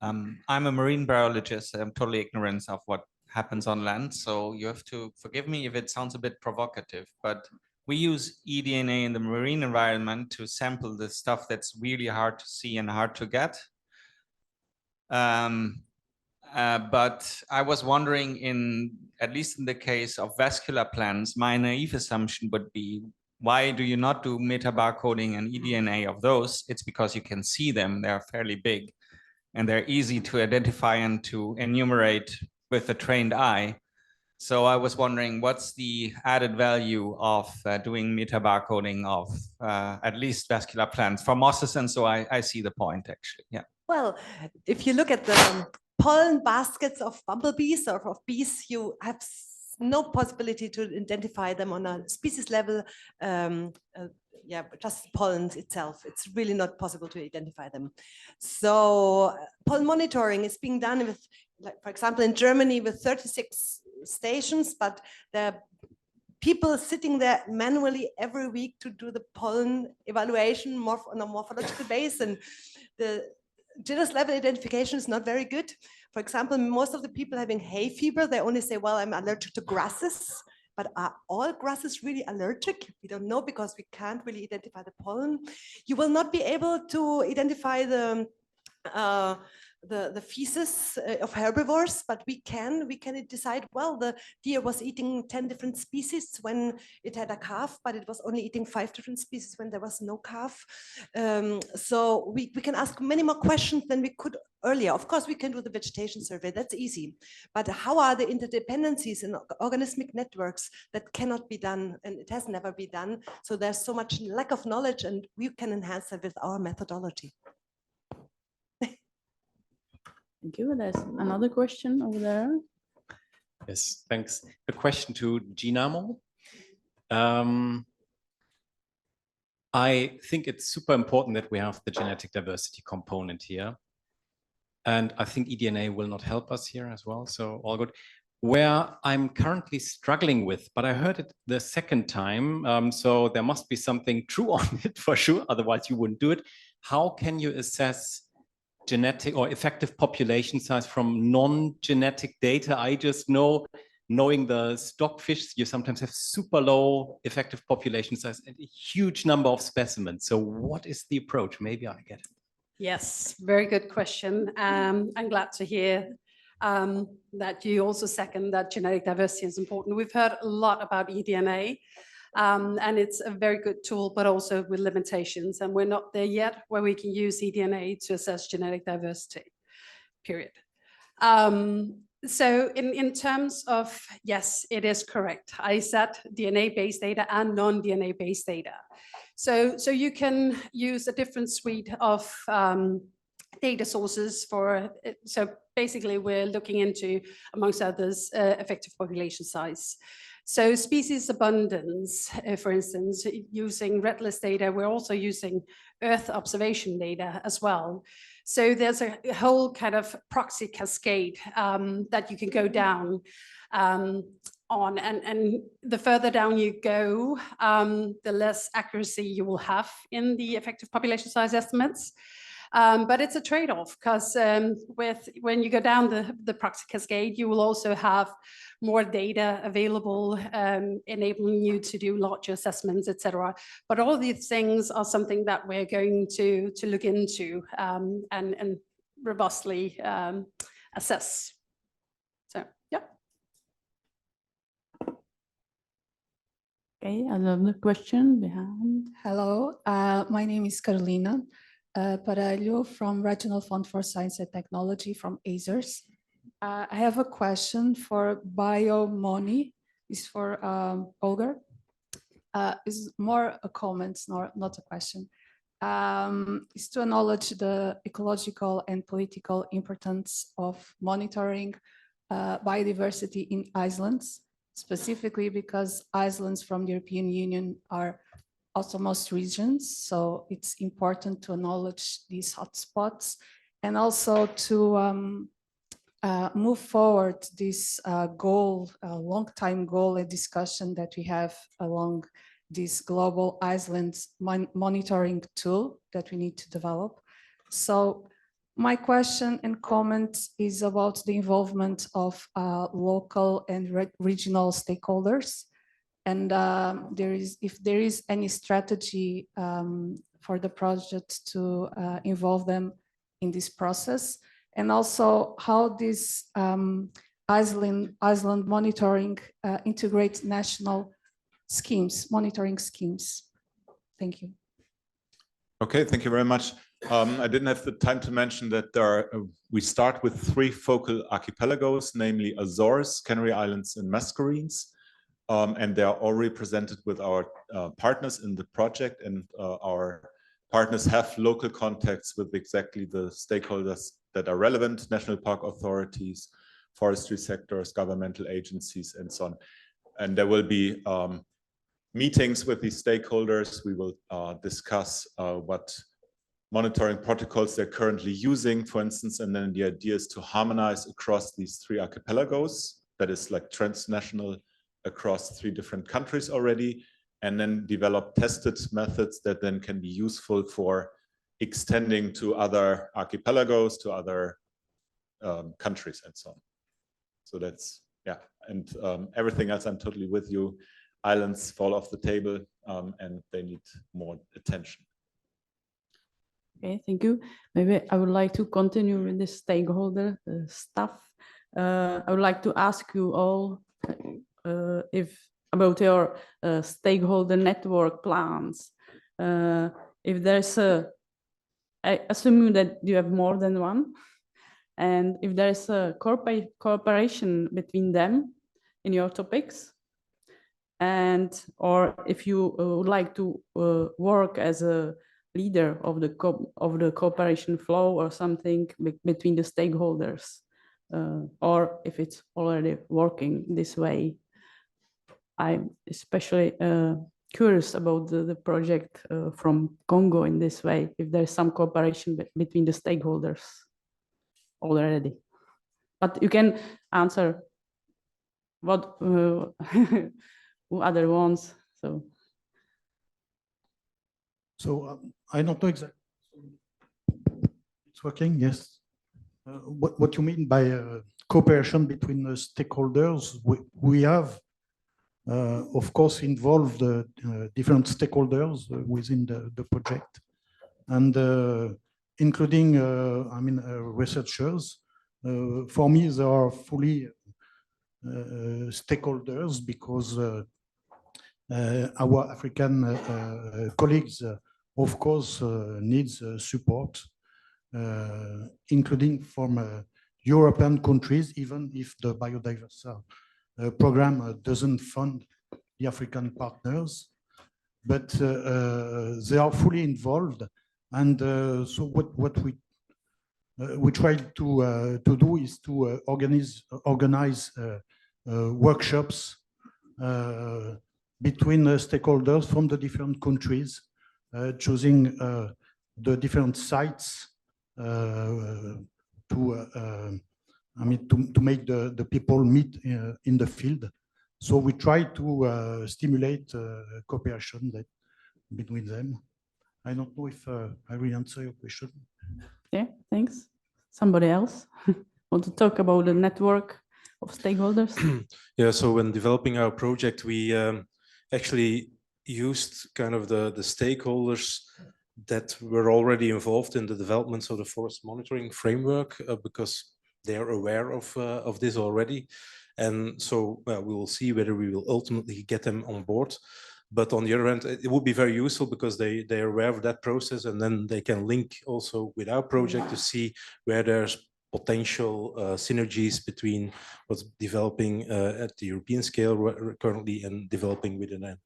I'm a marine biologist. I'm totally ignorant of what happens on land, so you have to forgive me if it sounds a bit provocative, but we use eDNA in the marine environment to sample the stuff that's really hard to see and hard to get. But I was wondering, at least in the case of vascular plants, my naive assumption would be, why do you not do metabarcoding and eDNA of those? It's because you can see them, they're fairly big, and they're easy to identify and to enumerate with a trained eye. So I was wondering, what's the added value of doing metabarcoding of at least vascular plants for mosses? And so I see the point, actually, yeah. Well, if you look at the pollen baskets of bumblebees or of bees, you have no possibility to identify them on a species level. Yeah, just pollen itself. It's really not possible to identify them. So pollen monitoring is being done with, like, for example, in Germany with 36 stations, but there are people sitting there manually every week to do the pollen evaluation on a morphological base, and the genus level identification is not very good. For example, most of the people having hay fever, they only say, well, I'm allergic to grasses, but are all grasses really allergic? We don't know, because we can't really identify the pollen. You will not be able to identify the feces of herbivores, but we can decide, well, the deer was eating 10 different species when it had a calf, but it was only eating 5 different species when there was no calf. So we can ask many more questions than we could earlier. Of course, we can do the vegetation survey, that's easy. But how are the interdependencies in organismic networks? That cannot be done, and it has never been done. So there's so much lack of knowledge, and we can enhance that with our methodology. Thank you. There's another question over there. Yes, thanks. A question to Ginamo. I think it's super important that we have the genetic diversity component here. And I think eDNA will not help us here as well, so all good. Where I'm currently struggling with, but I heard it the second time, so there must be something true on it for sure, otherwise you wouldn't do it. How can you assess genetic or effective population size from non-genetic data? I just know, knowing the stockfish, you sometimes have super low effective population size and a huge number of specimens. So what is the approach? Maybe I get it. Yes, very good question. I'm glad to hear that you also second that genetic diversity is important. We've heard a lot about eDNA, and it's a very good tool, but also with limitations. And we're not there yet where we can use eDNA to assess genetic diversity, period. So in terms of, yes, it is correct. I said DNA-based data and non-DNA-based data. So you can use a different suite of data sources for, so basically we're looking into, amongst others, effective population size. So species abundance, for instance, using redlist data, we're also using Earth observation data as well. So there's a whole kind of proxy cascade that you can go down on, and the further down you go, the less accuracy you will have in the effective population size estimates. But it's a trade-off, because when you go down the proxy cascade, you will also have more data available, enabling you to do larger assessments, etc. But all of these things are something that we're going to look into and robustly assess. So, yeah. Okay, another question behind. Hello, my name is Carolina PIERREL from Regional Fund for Science and Technology from ASERS. I have a question for BioMoni. It's for Olga. It's more a comment, not a question. Is to acknowledge the ecological and political importance of monitoring biodiversity in islands, specifically because islands from the European Union are autonomous regions. So it's important to acknowledge these hotspots and also to move forward this goal, long-time goal and discussion that we have along this global islands monitoring tool that we need to develop. So my question and comment is about the involvement of local and regional stakeholders. And if there is any strategy for the project to involve them in this process, and also how this island monitoring integrates national schemes, monitoring schemes. Thank you. Okay, thank you very much. I didn't have the time to mention that we start with 3 focal archipelagos, namely Azores, Canary Islands, and Mascarenes. And they are all represented with our partners in the project, and our partners have local contacts with exactly the stakeholders that are relevant: national park authorities, forestry sectors, governmental agencies, and so on. And there will be meetings with these stakeholders. We will discuss what monitoring protocols they're currently using, for instance, and then the idea is to harmonize across these 3 archipelagos, that is like transnational across 3 different countries already, and then develop tested methods that then can be useful for extending to other archipelagos, to other countries, and so on. So that's, yeah, and everything else, I'm totally with you. Islands fall off the table and they need more attention. Okay, thank you. Maybe I would like to continue with the stakeholder stuff. I would like to ask you all about your stakeholder network plans. If there's I assume that you have more than one, and if there's a cooperation between them in your topics, and or if you would like to work as a leader of the cooperation flow or something between the stakeholders, or if it's already working this way. I'm especially curious about the project from Congo in this way, if there's some cooperation between the stakeholders already. But you can answer what who other ones. So I don't know exactly. It's working, yes. What you mean by cooperation between the stakeholders? We have, of course, involved different stakeholders within the project, and including, I mean, researchers. For me, they are fully stakeholders because our African colleagues, of course, needs support, including from European countries, even if the Biodiversa program doesn't fund the African partners, but they are fully involved. And so what we try to do is to organize workshops between stakeholders from the different countries, choosing the different sites to make the people meet in the field. So we try to stimulate cooperation between them. I don't know if I will answer your question. Yeah, thanks. Somebody else want to talk about the network of stakeholders? Yeah, so when developing our project, we actually used kind of the stakeholders that were already involved in the developments of the forest monitoring framework because they are aware of this already. And so we will see whether we will ultimately get them on board. But on the other hand, it would be very useful because they are aware of that process, and then they can link also with our project to see where there's potential synergies between what's developing at the European scale currently and developing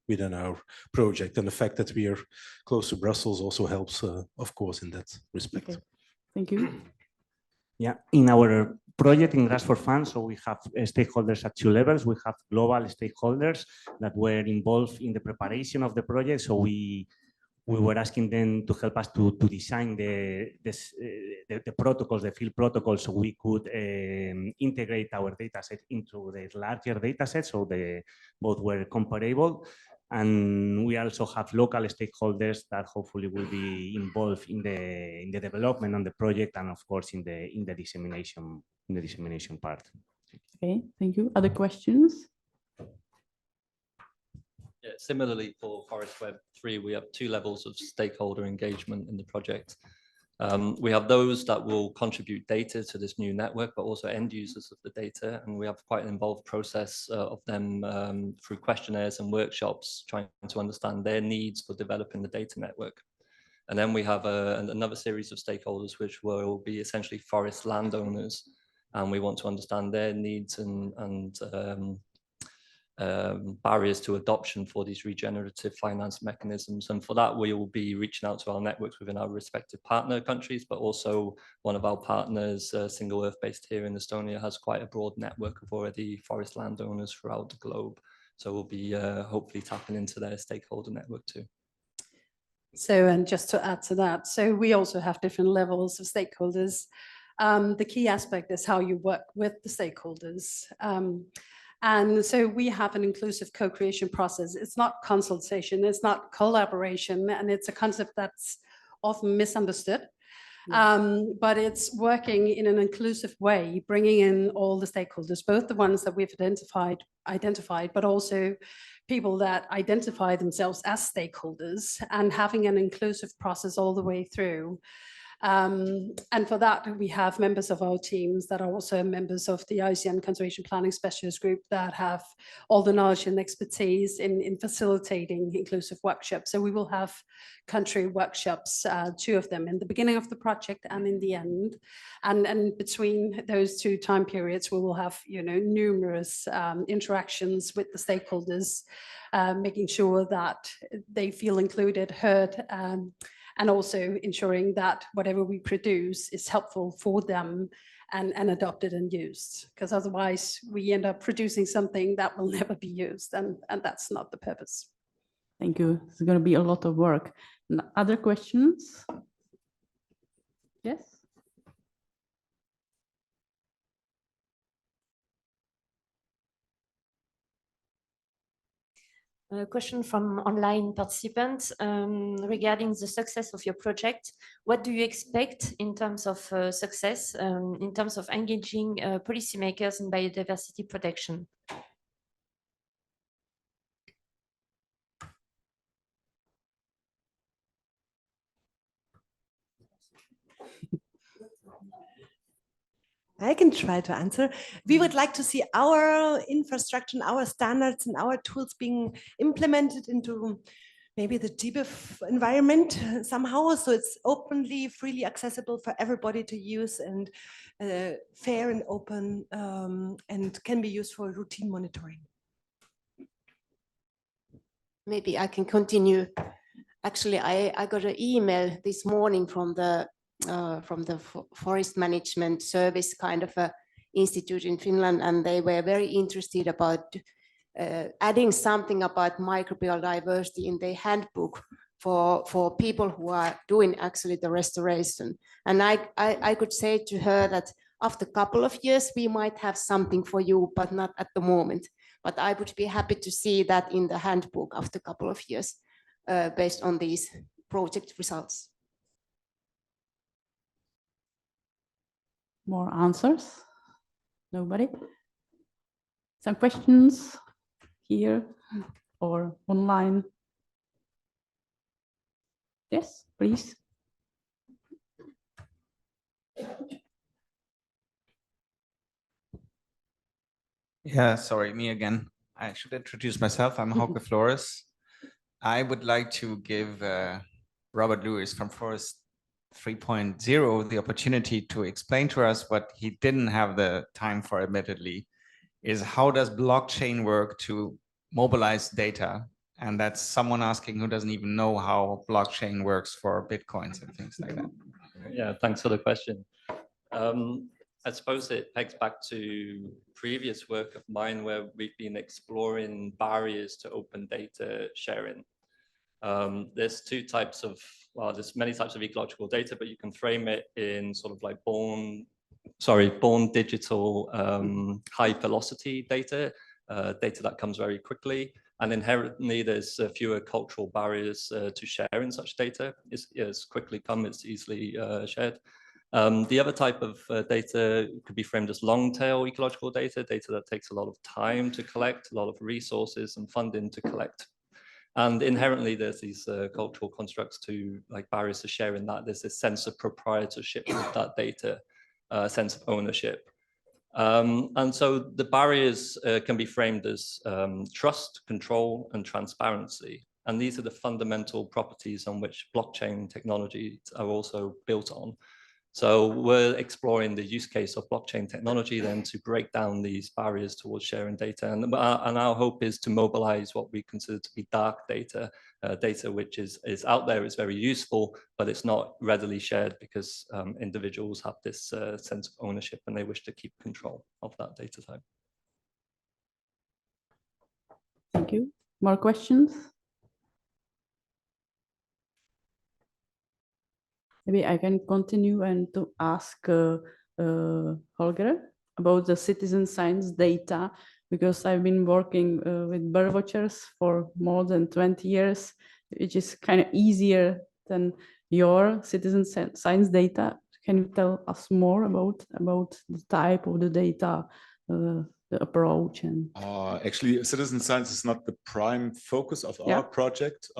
within our project. And the fact that we are close to Brussels also helps, of course, in that respect. Okay. Thank you. Yeah, in our project in Grass for Fun, so we have stakeholders at two levels. We have global stakeholders that were involved in the preparation of the project. So we were asking them to help us to design the protocols, the field protocols, so we could integrate our data set into the larger data set, so both were comparable. And we also have local stakeholders that hopefully will be involved in the development of the project, and of course in the dissemination part. Okay, thank you. Other questions? Yeah, similarly for Forest Web 3, we have 2 levels of stakeholder engagement in the project. We have those that will contribute data to this new network, but also end users of the data. And we have quite an involved process of them through questionnaires and workshops, trying to understand their needs for developing the data network. And then we have another series of stakeholders, which will be essentially forest landowners. And we want to understand their needs and barriers to adoption for these regenerative finance mechanisms. And for that, we will be reaching out to our networks within our respective partner countries, but also one of our partners, Single Earth, based here in Estonia, has quite a broad network of already forest landowners throughout the globe. So we'll be hopefully tapping into their stakeholder network too. So, and just to add to that, so we also have different levels of stakeholders. The key aspect is how you work with the stakeholders. And so we have an inclusive co-creation process. It's not consultation, it's not collaboration, and it's a concept that's often misunderstood. But it's working in an inclusive way, bringing in all the stakeholders, both the ones that we've identified, but also people that identify themselves as stakeholders, and having an inclusive process all the way through. And for that, we have members of our teams that are also members of the IUCN Conservation Planning Specialist Group that have all the knowledge and expertise in facilitating inclusive workshops. So we will have country workshops, 2 of them in the beginning of the project and in the end. And between those 2 time periods, we will have, numerous interactions with the stakeholders, making sure that they feel included, heard, and also ensuring that whatever we produce is helpful for them and adopted and used. Because otherwise we end up producing something that will never be used, and that's not the purpose. Thank you. It's going to be a lot of work. Other questions? Yes? A question from online participants regarding the success of your project. What do you expect in terms of success, in terms of engaging policymakers in biodiversity protection? I can try to answer. We would like to see our infrastructure and our standards and our tools being implemented into maybe the GBIF environment somehow, so it's openly, freely accessible for everybody to use, and fair and open, and can be used for routine monitoring. Maybe I can continue. Actually, I got an email this morning from the forest management service kind of a institute in Finland, and they were very interested about adding something about microbial diversity in their handbook for people who are doing actually the restoration. And I could say to her that after a couple of years we might have something for you, but not at the moment. But I would be happy to see that in the handbook after a couple of years based on these project results. More answers? Nobody? Some questions here or online? Yes, please. Yeah, sorry, me again. I should introduce myself. I'm Hauke Flores. I would like to give Robert Lewis from Forest 3.0 the opportunity to explain to us what he didn't have the time for, admittedly, is how does blockchain work to mobilize data? And that's someone asking who doesn't even know how blockchain works for Bitcoins and things like that. Yeah, thanks for the question. I suppose it pegs back to previous work of mine where we've been exploring barriers to open data sharing. There's two types of, well, there's many types of ecological data, but you can frame it in sort of like born digital high velocity data, data that comes very quickly. And inherently, there's fewer cultural barriers to sharing such data. It's quickly come, it's easily shared. The other type of data could be framed as long tail ecological data, data that takes a lot of time to collect, a lot of resources and funding to collect. And inherently, there's these cultural constructs to like barriers to sharing that. There's this sense of proprietorship with that data, sense of ownership. And so the barriers can be framed as trust, control, and transparency. And these are the fundamental properties on which blockchain technologies are also built on. So we're exploring the use case of blockchain technology then to break down these barriers towards sharing data. And our hope is to mobilize what we consider to be dark data, data which is out there, is very useful, but it's not readily shared because individuals have this sense of ownership and they wish to keep control of that data type. Thank you. More questions? Maybe I can continue and to ask Holger about the citizen science data, because I've been working with bird watchers for more than 20 years, which is kind of easier than your citizen science data. Can you tell us more about the type of the data, the approach? And actually, citizen science is not the prime focus of our project.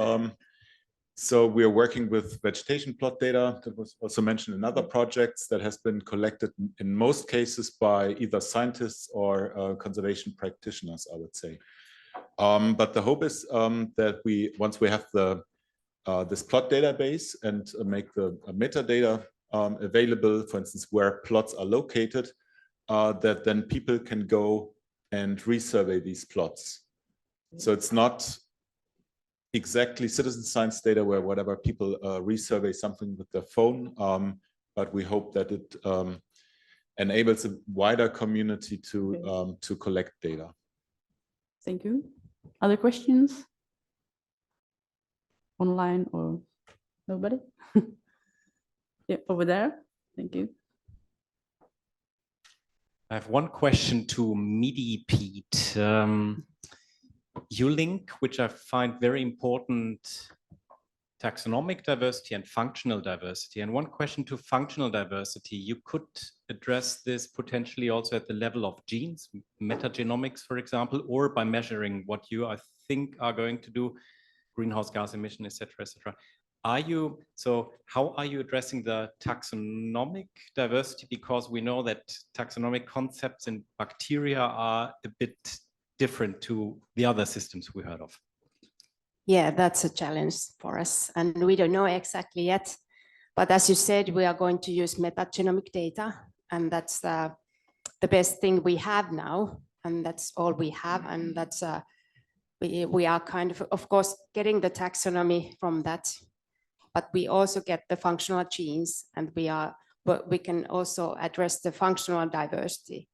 So we are working with vegetation plot data that was also mentioned in other projects that has been collected in most cases by either scientists or conservation practitioners, I would say. But the hope is that once we have this plot database and make the metadata available, for instance, where plots are located, that then people can go and resurvey these plots. So it's not exactly citizen science data where whatever people resurvey something with their phone, but we hope that it enables a wider community to collect data. Thank you. Other questions? Online or nobody? Yeah, over there. Thank you. I have one question to MIDI-Pete. You link, which I find very important, taxonomic diversity and functional diversity. And one question to functional diversity, you could address this potentially also at the level of genes, metagenomics, for example, or by measuring what you, I think, are going to do, greenhouse gas emission, et cetera, et cetera. So how are you addressing the taxonomic diversity? Because we know that taxonomic concepts in bacteria are a bit different to the other systems we heard of. Yeah, that's a challenge for us, and we don't know exactly yet. But as you said, we are going to use metagenomic data, and that's the best thing we have now, and that's all we have, and that's we are kind of course, getting the taxonomy from that, but we also get the functional genes, and we can also address the functional diversity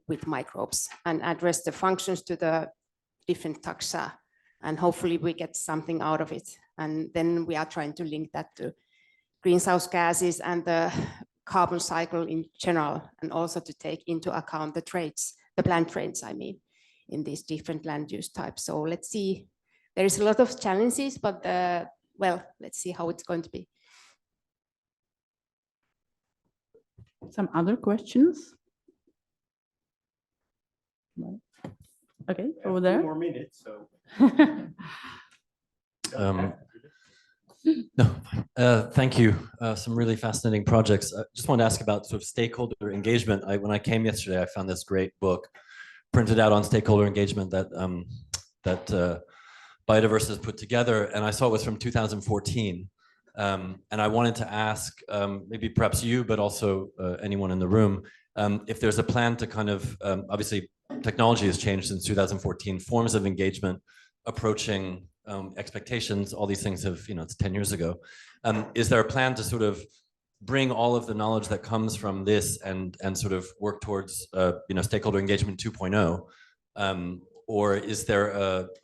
with microbes and address the functions to the different taxa, and hopefully we get something out of it. And then we are trying to link that to greenhouse gases and the carbon cycle in general, and also to take into account the traits, the plant traits, I mean, in these different land use types. So let's see, there is a lot of challenges, but well, let's see how it's going to be. Some other questions? Okay, over there. 2 more minutes, so. Thank you. Some really fascinating projects. I just wanted to ask about sort of stakeholder engagement. When I came yesterday, I found this great book printed out on stakeholder engagement that Biodiversa has put together, and I saw it was from 2014. And I wanted to ask, maybe perhaps you, but also anyone in the room, if there's a plan to kind of, obviously technology has changed since 2014, forms of engagement, approaching expectations, all these things have, it's 10 years ago. Is there a plan to sort of bring all of the knowledge that comes from this and sort of work towards, stakeholder engagement 2.0? Or is there,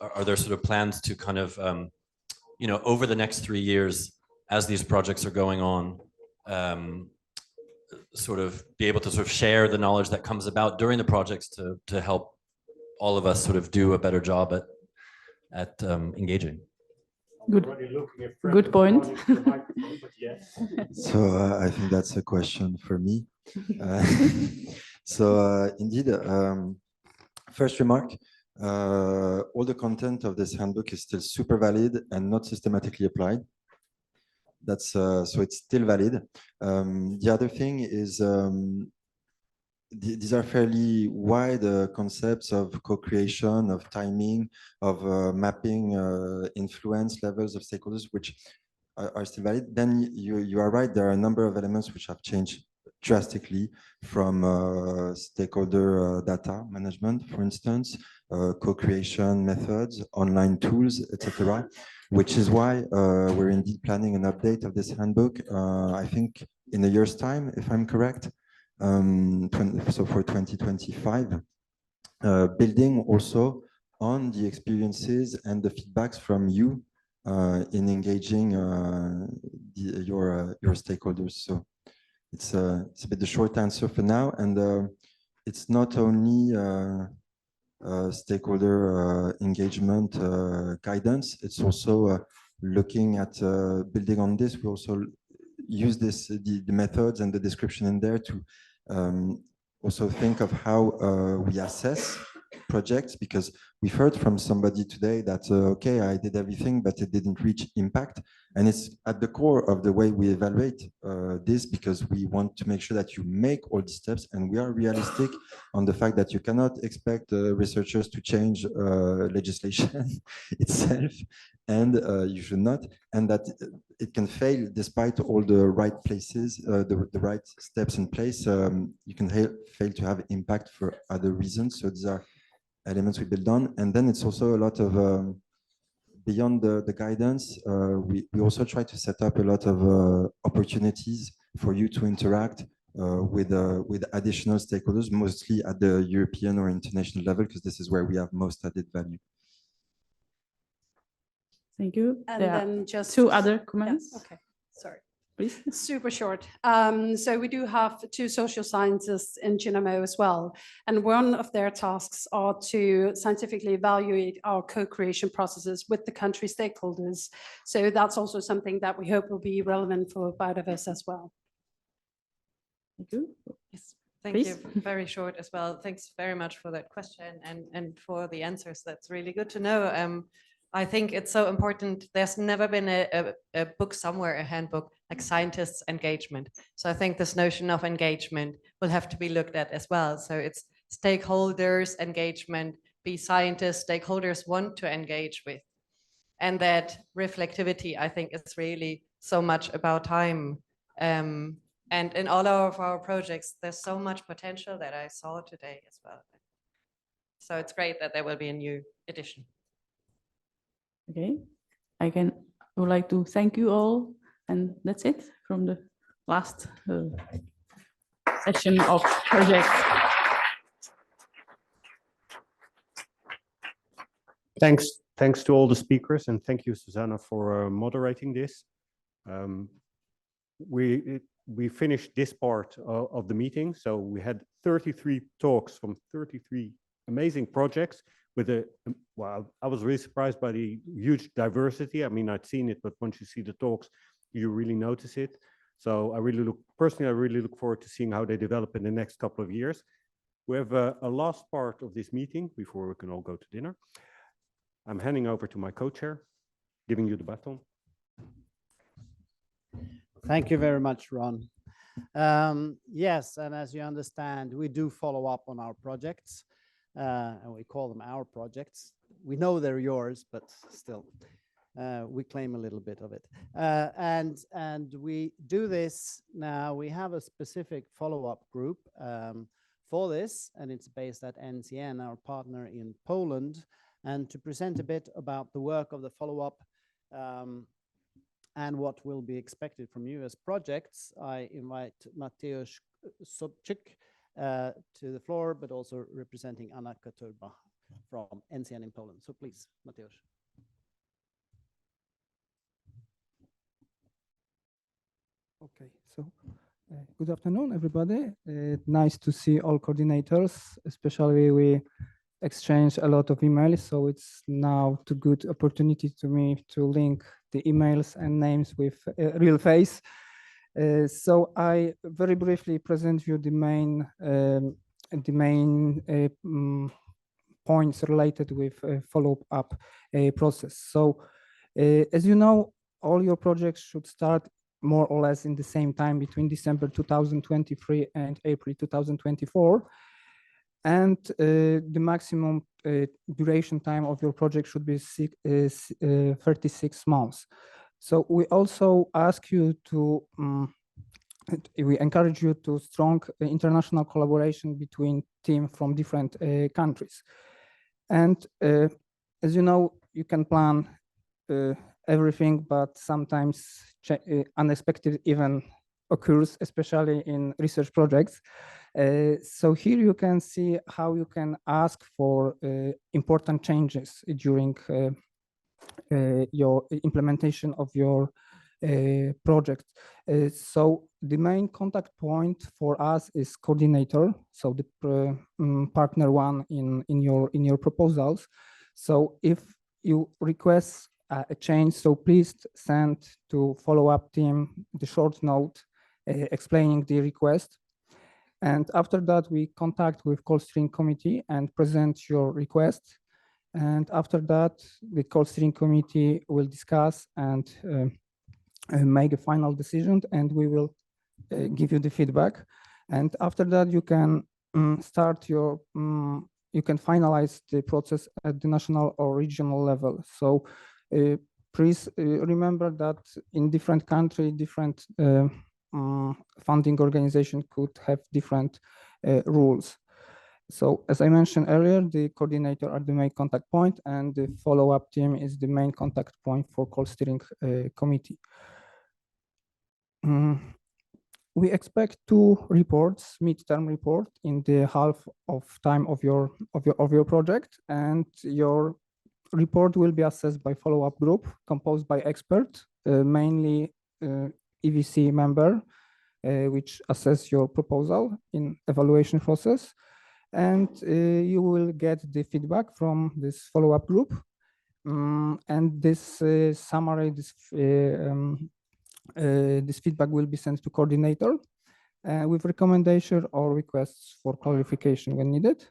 are there sort of plans to kind of, over the next 3 years, as these projects are going on, sort of be able to sort of share the knowledge that comes about during the projects to help all of us sort of do a better job at engaging? Good point. So I think that's a question for me. Indeed, first remark, all the content of this handbook is still super valid and not systematically applied. That's so it's still valid. The other thing is these are fairly wide concepts of co-creation, of timing, of mapping influence levels of stakeholders, which are still valid. Then you are right, there are a number of elements which have changed drastically, from stakeholder data management, for instance, co-creation methods, online tools, etc. Which is why we're indeed planning an update of this handbook, I think in a year's time, if I'm correct. So for 2025, building also on the experiences and the feedbacks from you in engaging your stakeholders. So it's a bit the short answer for now, and it's not only stakeholder engagement guidance, it's also looking at building on this. We also use the methods and the description in there to also think of how we assess projects, because we've heard from somebody today that okay, I did everything but it didn't reach impact, and it's at the core of the way we evaluate this, because we want to make sure that you make all the steps, and we are realistic on the fact that you cannot expect researchers to change legislation itself, and you should not, and that it can fail despite all the right places, the right steps in place. You can fail to have impact for other reasons. So these are elements we build on. And then it's also a lot of, beyond the guidance, we also try to set up a lot of opportunities for you to interact with additional stakeholders, mostly at the European or international level, because this is where we have most added value. Thank you. And There are then just two other comments. Yeah, okay, sorry. Please. Super short. So we do have 2 social scientists in GNMO as well. And one of their tasks are to scientifically evaluate our co-creation processes with the country stakeholders. So that's also something that we hope will be relevant for Biodiversa as well. Thank you. Yes, thank you. Very short as well. Thanks very much for that question and for the answers. That's really good to know. I think it's so important. There's never been a book somewhere, a handbook, like scientists' engagement. So I think this notion of engagement will have to be looked at as well. So it's stakeholders' engagement, be scientists, stakeholders want to engage with. And that reflectivity, I think, is really so much about time. And in all of our projects, there's so much potential that I saw today as well. So it's great that there will be a new edition. Okay, I would like to thank you all, and that's it from the last session of project. Thanks to all the speakers, and thank you, Susanna, for moderating this. We finished this part of the meeting, so we had 33 talks from 33 amazing projects. Wow, I was really surprised by the huge diversity. I mean, I'd seen it, but once you see the talks, you really notice it. So I really look forward to seeing how they develop in the next couple of years. We have a last part of this meeting before we can all go to dinner. I'm handing over to my co-chair, giving you the baton. Thank you very much, Ron. Yes, and as you understand, we do follow up on our projects. And we call them our projects. We know they're yours, but still. We claim a little bit of it. And we do this now. We have a specific follow-up group for this, and it's based at NCN, our partner in Poland. And to present a bit about the work of the follow-up and what will be expected from you as projects, I invite Mateusz SOBCZYK to the floor, but also representing Anna Katurba from NCN in Poland. So please, Mateusz. Okay, so good afternoon, everybody. Nice to see all coordinators, especially we exchange a lot of emails, so it's now a good opportunity to me to link the emails and names with a real face. So I very briefly present you the main points related with follow-up process. So as you know, all your projects should start more or less in the same time between December 2023 and April 2024. And the maximum duration time of your project should be 36 months. So we also ask you to, we encourage you to strong international collaboration between teams from different countries. And as you know, you can plan everything, but sometimes unexpected event occurs, especially in research projects. So here you can see how you can ask for important changes during your implementation of your project. So the main contact point for us is coordinator, so the partner one in your proposals. So if you request a change, so please send to follow-up team the short note explaining the request. And after that, we contact with call steering committee and present your request. And after that, the call steering committee will discuss and make a final decision, and we will give you the feedback. And after that, you can start your, you can finalize the process at the national or regional level. So please remember that in different countries, different funding organization could have different rules. So as I mentioned earlier, the coordinator are the main contact point, and the follow-up team is the main contact point for call steering committee. We expect 2 reports, midterm report in the half of time of your project, and your report will be assessed by follow-up group composed by experts, mainly EVC member, which assess your proposal in evaluation process. And you will get the feedback from this follow-up group. And this summary, this feedback will be sent to coordinator with recommendation or requests for clarification when needed.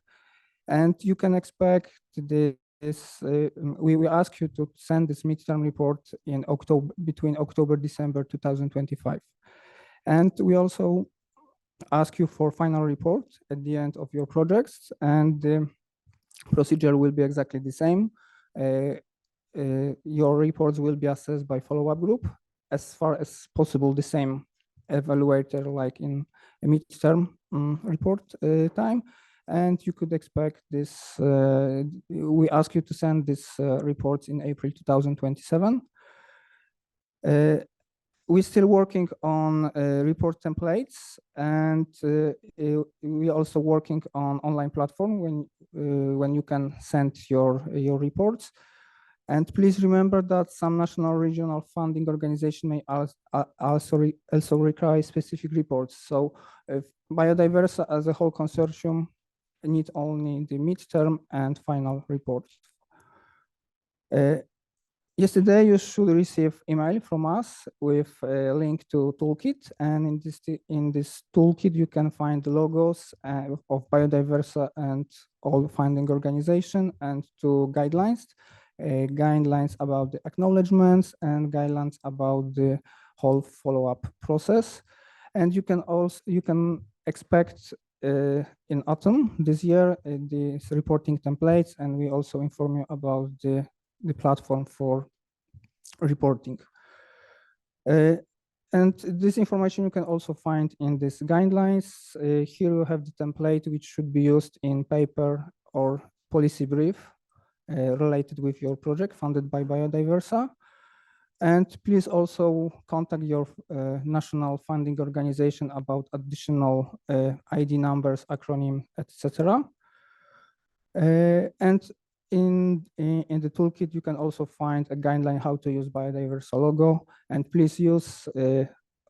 And you can expect this, we will ask you to send this midterm report in October, between October, December 2025. And we also ask you for final report at the end of your projects, and the procedure will be exactly the same. Your reports will be assessed by follow-up group, as far as possible the same evaluator like in a midterm report time. And you could expect this, we ask you to send this reports in April 2027. We're still working on report templates, and we're also working on online platform when you can send your reports. And please remember that some national regional funding organization may also require specific reports. So if Biodiversa as a whole consortium need only the midterm and final reports. Yesterday, you should receive email from us with a link to toolkit, and in this toolkit you can find the logos of Biodiversa and all funding organization, and 2 guidelines, guidelines about the acknowledgements and guidelines about the whole follow-up process. And you can expect in autumn this year these reporting templates, and we also inform you about the platform for reporting. And this information you can also find in these guidelines. Here you have the template which should be used in paper or policy brief related with your project funded by Biodiversa. And please also contact your national funding organization about additional ID numbers, acronym, etc. And in the toolkit, you can also find a guideline how to use Biodiversa logo. And please use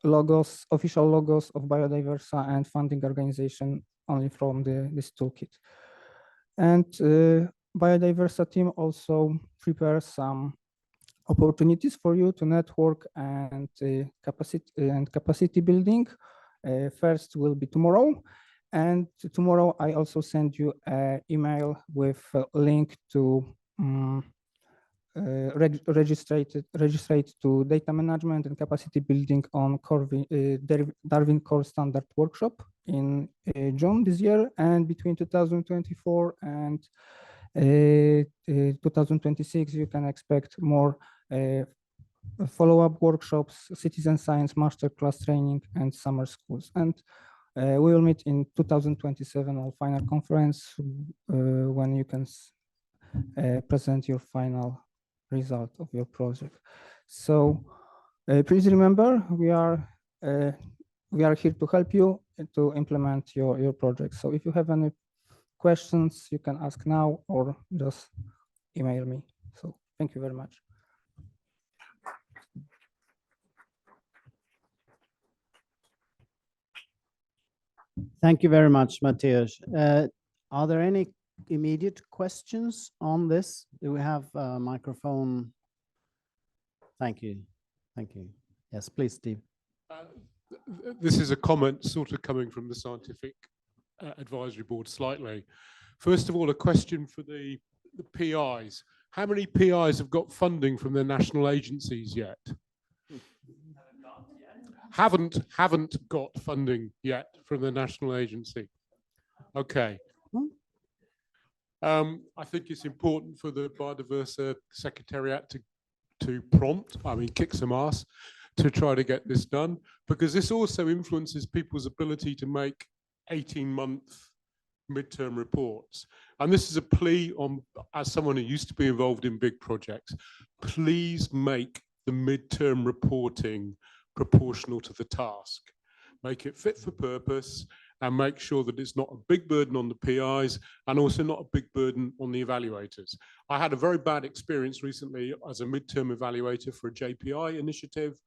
logos, official logos of Biodiversa and funding organization only from this toolkit. And Biodiversa team also prepares some opportunities for you to network and capacity building. First will be tomorrow. And tomorrow I also send you an email with a link to register to data management and capacity building on Darwin Core Standard workshop in June this year. And between 2024 and 2026, you can expect more follow-up workshops, citizen science masterclass training, and summer schools. And we will meet in 2027 on final conference when you can present your final result of your project. So please remember, we are here to help you to implement your project. So if you have any questions, you can ask now or just email me. So thank you very much. Thank you very much, Mateusz. Are there any immediate questions on this? Do we have a microphone? Thank you. Thank you. Yes, please, Steve. This is a comment sort of coming from the Scientific Advisory Board slightly. First of all, a question for the PIs. How many PIs have got funding from their national agencies yet? Haven't got funding yet from the national agency. Okay. I think it's important for the Biodiversa Secretariat to prompt, kick some ass to try to get this done, because this also influences people's ability to make 18-month midterm reports. And this is a plea on, as someone who used to be involved in big projects, please make the midterm reporting proportional to the task. Make it fit for purpose and make sure that it's not a big burden on the PIs and also not a big burden on the evaluators. I had a very bad experience recently as a midterm evaluator for a JPI initiative.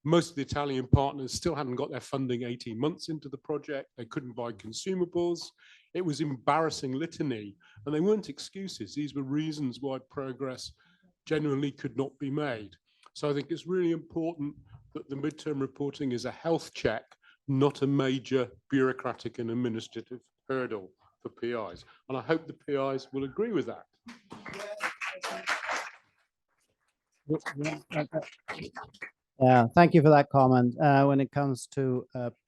Most of the Italian partners still hadn't got their funding 18 months into the project. They couldn't buy consumables. It was embarrassing litany, and they weren't excuses. These were reasons why progress genuinely could not be made. So I think it's really important that the midterm reporting is a health check, not a major bureaucratic and administrative hurdle for PIs. And I hope the PIs will agree with that. Yeah, thank you for that comment. When it comes to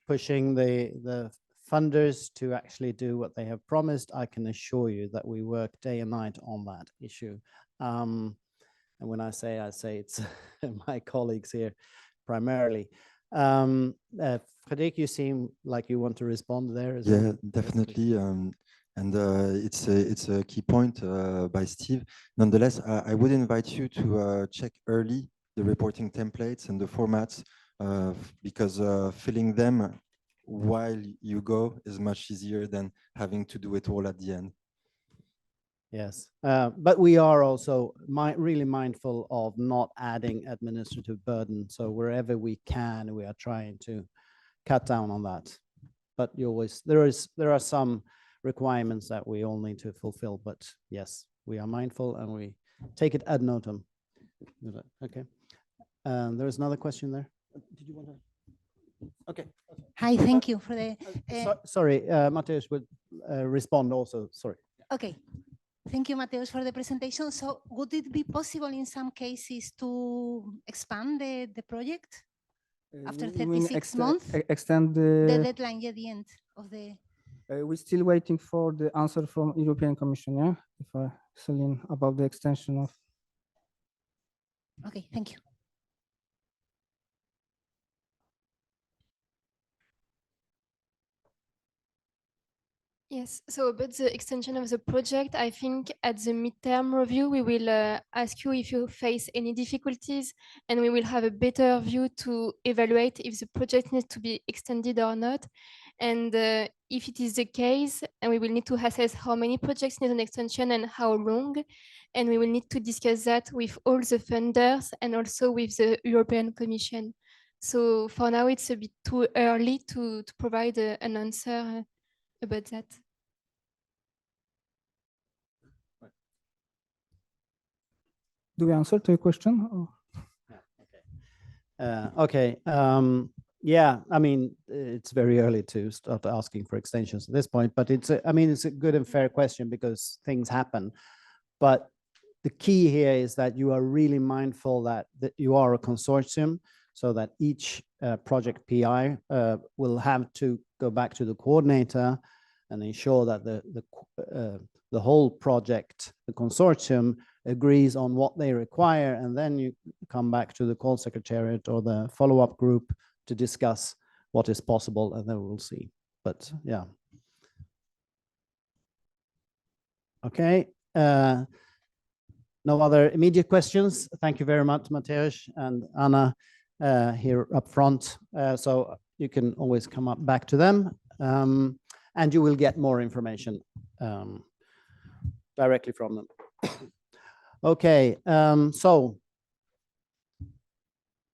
pushing the funders to actually do what they have promised, I can assure you that we work day and night on that issue. And when I say it's my colleagues here primarily. Henrique, you seem like you want to respond there as well. Yeah, definitely. It's a key point by Steve. Nonetheless, I would invite you to check early the reporting templates and the formats because filling them while you go is much easier than having to do it all at the end. Yes, but we are also really mindful of not adding administrative burden. So wherever we can, we are trying to cut down on that. But you always there are some requirements that we all need to fulfill. But yes, we are mindful and we take it ad notam. Okay. There is another question there. Did you want to? Okay. Hi, thank you for the. Sorry, Mateusz would respond also. Sorry. Okay. Thank you, Mateusz, for the presentation. So would it be possible in some cases to expand the project after 36 months? Extend the deadline at the end of the... we're still waiting for the answer from European Commission, yeah? Celine, about the extension of... Okay, thank you. Yes, so about the extension of the project, I think at the midterm review, we will ask you if you face any difficulties, and we will have a better view to evaluate if the project needs to be extended or not. And if it is the case, and we will need to assess how many projects need an extension and how long. And we will need to discuss that with all the funders and also with the European Commission. So for now, it's a bit too early to provide an answer about that. Do we answer to your question? Or? Okay. Yeah, I mean, it's very early to start asking for extensions at this point, but I mean, it's a good and fair question because things happen. But the key here is that you are really mindful that you are a consortium, so that each project PI will have to go back to the coordinator and ensure that the whole project, the consortium, agrees on what they require, and then you come back to the call secretariat or the follow-up group to discuss what is possible, and then we'll see. But yeah. Okay. No other immediate questions. Thank you very much, Mateusz and Anna here up front. So you can always come up back to them, and you will get more information directly from them. Okay, so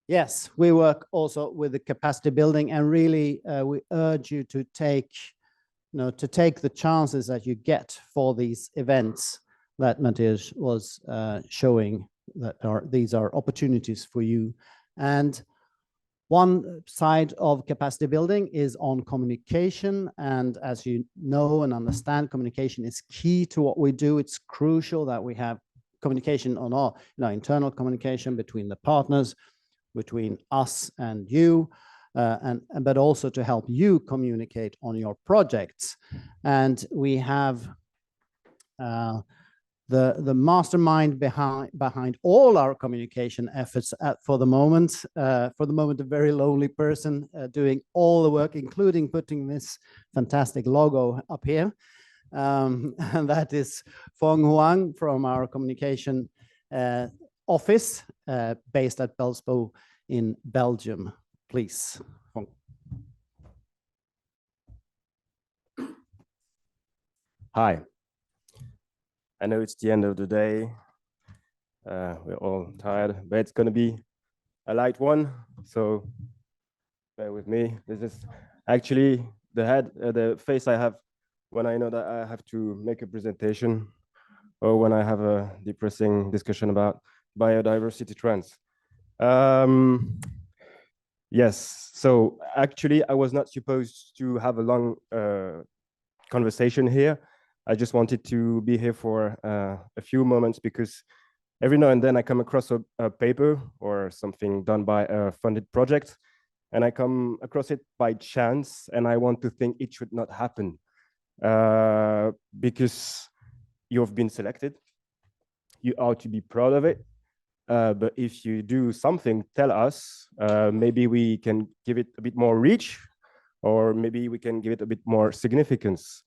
yes, we work also with the capacity building, and really we urge you to take, the chances that you get for these events that Mateusz was showing, that these are opportunities for you. And one side of capacity building is on communication, and as you know and understand, communication is key to what we do. It's crucial that we have communication on our internal communication between the partners, between us and you, but also to help you communicate on your projects. And we have the mastermind behind all our communication efforts for the moment. A very lonely person doing all the work, including putting this fantastic logo up here. And that is Phong HOANG from our communication office based at Belsbo in Belgium. Please, Phong. Hi. I know it's the end of the day. We're all tired, but it's going to be a light one. So bear with me. This is actually the face I have when I know that I have to make a presentation, or when I have a depressing discussion about biodiversity trends. Yes, so actually I was not supposed to have a long conversation here. I just wanted to be here for a few moments, because every now and then I come across a paper or something done by a funded project, and I come across it by chance, and I want to think it should not happen. Because you've been selected, you ought to be proud of it. But if you do something, tell us. Maybe we can give it a bit more reach, or maybe we can give it a bit more significance.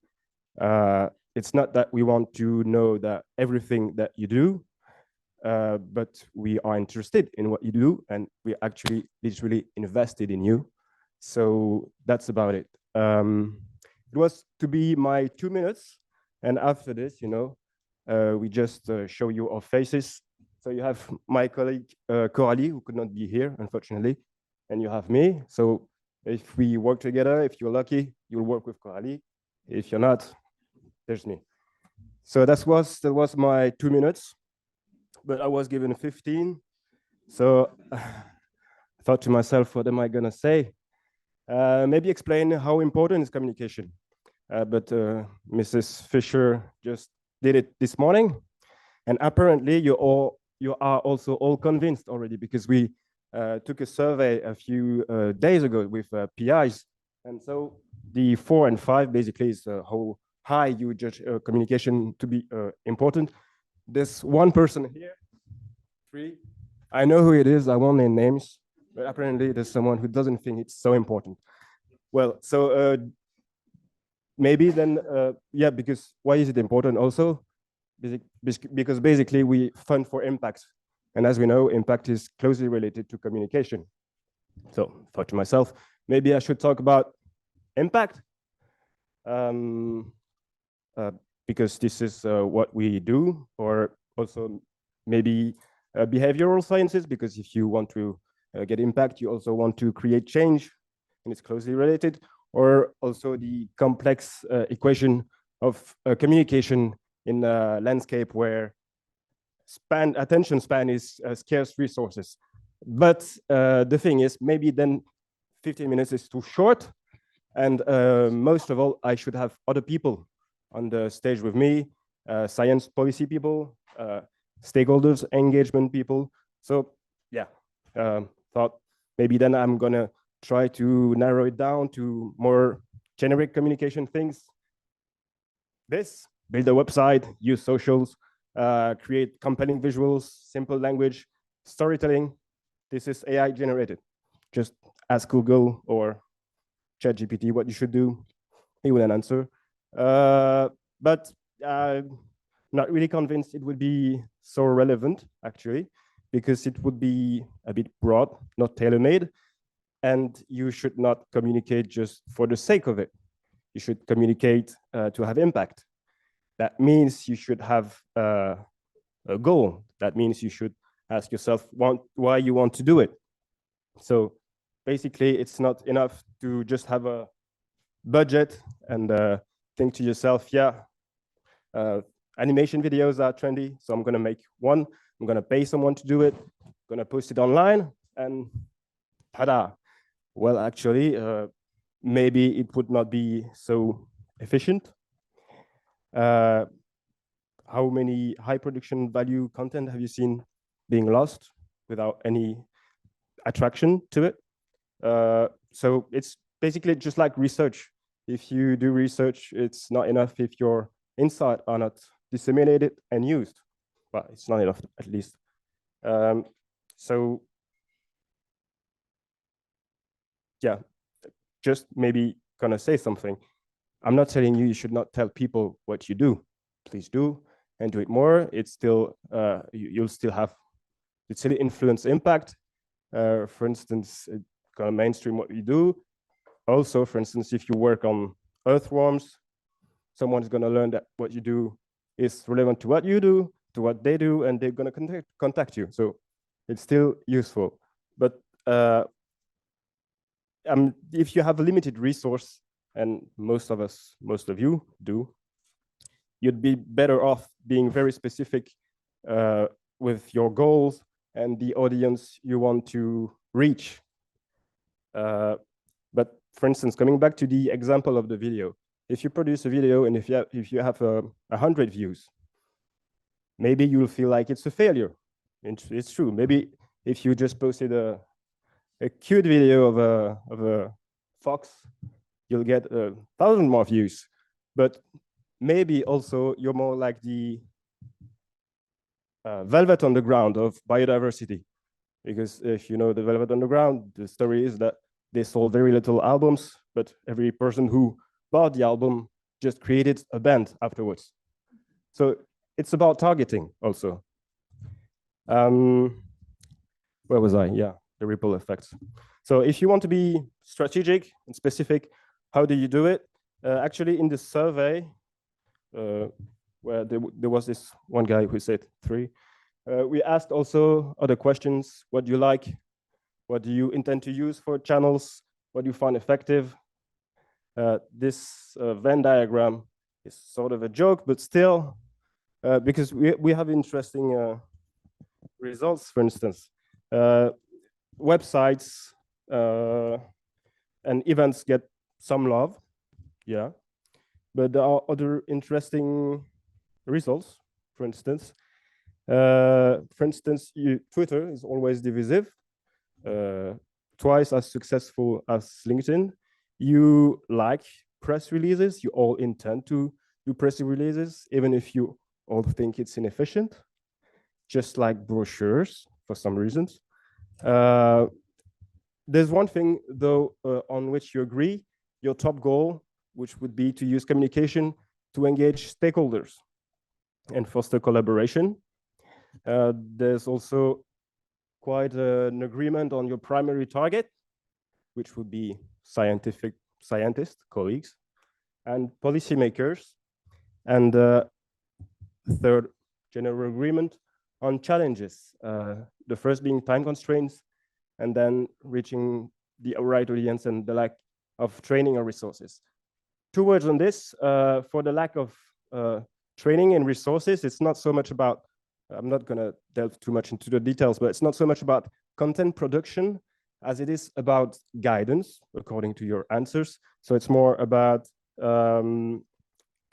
It's not that we want to know that everything that you do, but we are interested in what you do, and we actually literally invested in you. So that's about it. It was to be my 2 minutes, and after this, we just show you our faces. So you have my colleague Coralie, who could not be here, unfortunately, and you have me. So if we work together, if you're lucky, you'll work with Coralie. If you're not, there's me. So that was my 2 minutes, but I was given 15. So I thought to myself, what am I gonna say? Maybe explain how important is communication. But Mrs. Fisher just did it this morning, and apparently you are also all convinced already, because we took a survey a few days ago with PIs, and so the 4 and 5 basically is how high you judge communication to be important. There's one person here, 3. I know who it is. I won't name names, but apparently there's someone who doesn't think it's so important. Well, so maybe then, yeah, because why is it important also? Because basically we fund for impact. And as we know, impact is closely related to communication. So I thought to myself, maybe I should talk about impact. Because this is what we do, or also maybe behavioral sciences, because if you want to get impact, you also want to create change, and it's closely related, or also the complex equation of communication in a landscape where attention span is scarce resources. But the thing is, maybe then 15 minutes is too short, and most of all, I should have other people on the stage with me, science policy people, stakeholders, engagement people. So yeah, thought maybe then I'm gonna try to narrow it down to more generic communication things. Build a website, use socials, create compelling visuals, simple language, storytelling. This is AI generated. Just ask Google or ChatGPT what you should do. He will answer. But not really convinced it would be so relevant, actually, because it would be a bit broad, not tailor-made, and you should not communicate just for the sake of it. You should communicate to have impact. That means you should have a goal. That means you should ask yourself why you want to do it. So basically, it's not enough to just have a budget and think to yourself, yeah, animation videos are trendy, so I'm going to make one. I'm going to pay someone to do it. I'm going to post it online, and ta-da. Well, actually, maybe it would not be so efficient. How many high production value content have you seen being lost without any attraction to it? So it's basically just like research. If you do research, it's not enough if your insights are not disseminated and used. Well, it's not enough, at least. So yeah, just maybe gonna say something. I'm not telling you should not tell people what you do. Please do, and do it more. It's still, you'll still have, it still influence impact. For instance, gonna mainstream what you do. Also, for instance, if you work on earthworms, someone's gonna learn that what you do is relevant to what you do, to what they do, and they're gonna contact you. So it's still useful. But if you have a limited resource, and most of you do, you'd be better off being very specific with your goals and the audience you want to reach. But for instance, coming back to the example of the video, if you produce a video and if you have 100 views, maybe you'll feel like it's a failure. It's true. Maybe if you just posted a cute video of a fox, you'll get 1,000 more views. But maybe also you're more like the Velvet Underground of biodiversity. Because if you know the Velvet Underground, the story is that they sold very little albums, but every person who bought the album just created a band afterwards. So it's about targeting also. Where was I? Yeah, the ripple effects. So if you want to be strategic and specific, how do you do it? Actually, in the survey, where there was this one guy who said 3, we asked also other questions. What do you like? What do you intend to use for channels? What do you find effective? This Venn diagram is sort of a joke, but still, because we have interesting results, for instance. Websites and events get some love, yeah, but there are other interesting results. For instance, Twitter is always divisive, twice as successful as LinkedIn. You like press releases, you all intend to do press releases, even if you all think it's inefficient, just like brochures for some reasons. There's one thing, though, on which you agree. Your top goal which would be to use communication to engage stakeholders and foster collaboration. There's also quite an agreement on your primary target, which would be scientists, colleagues, and policymakers. And third, general agreement on challenges. The first being time constraints, and then reaching the right audience and the lack of training or resources. 2 words on this. For the lack of training and resources, it's not so much about, I'm not going to delve too much into the details, but it's not so much about content production as it is about guidance, according to your answers. So it's more about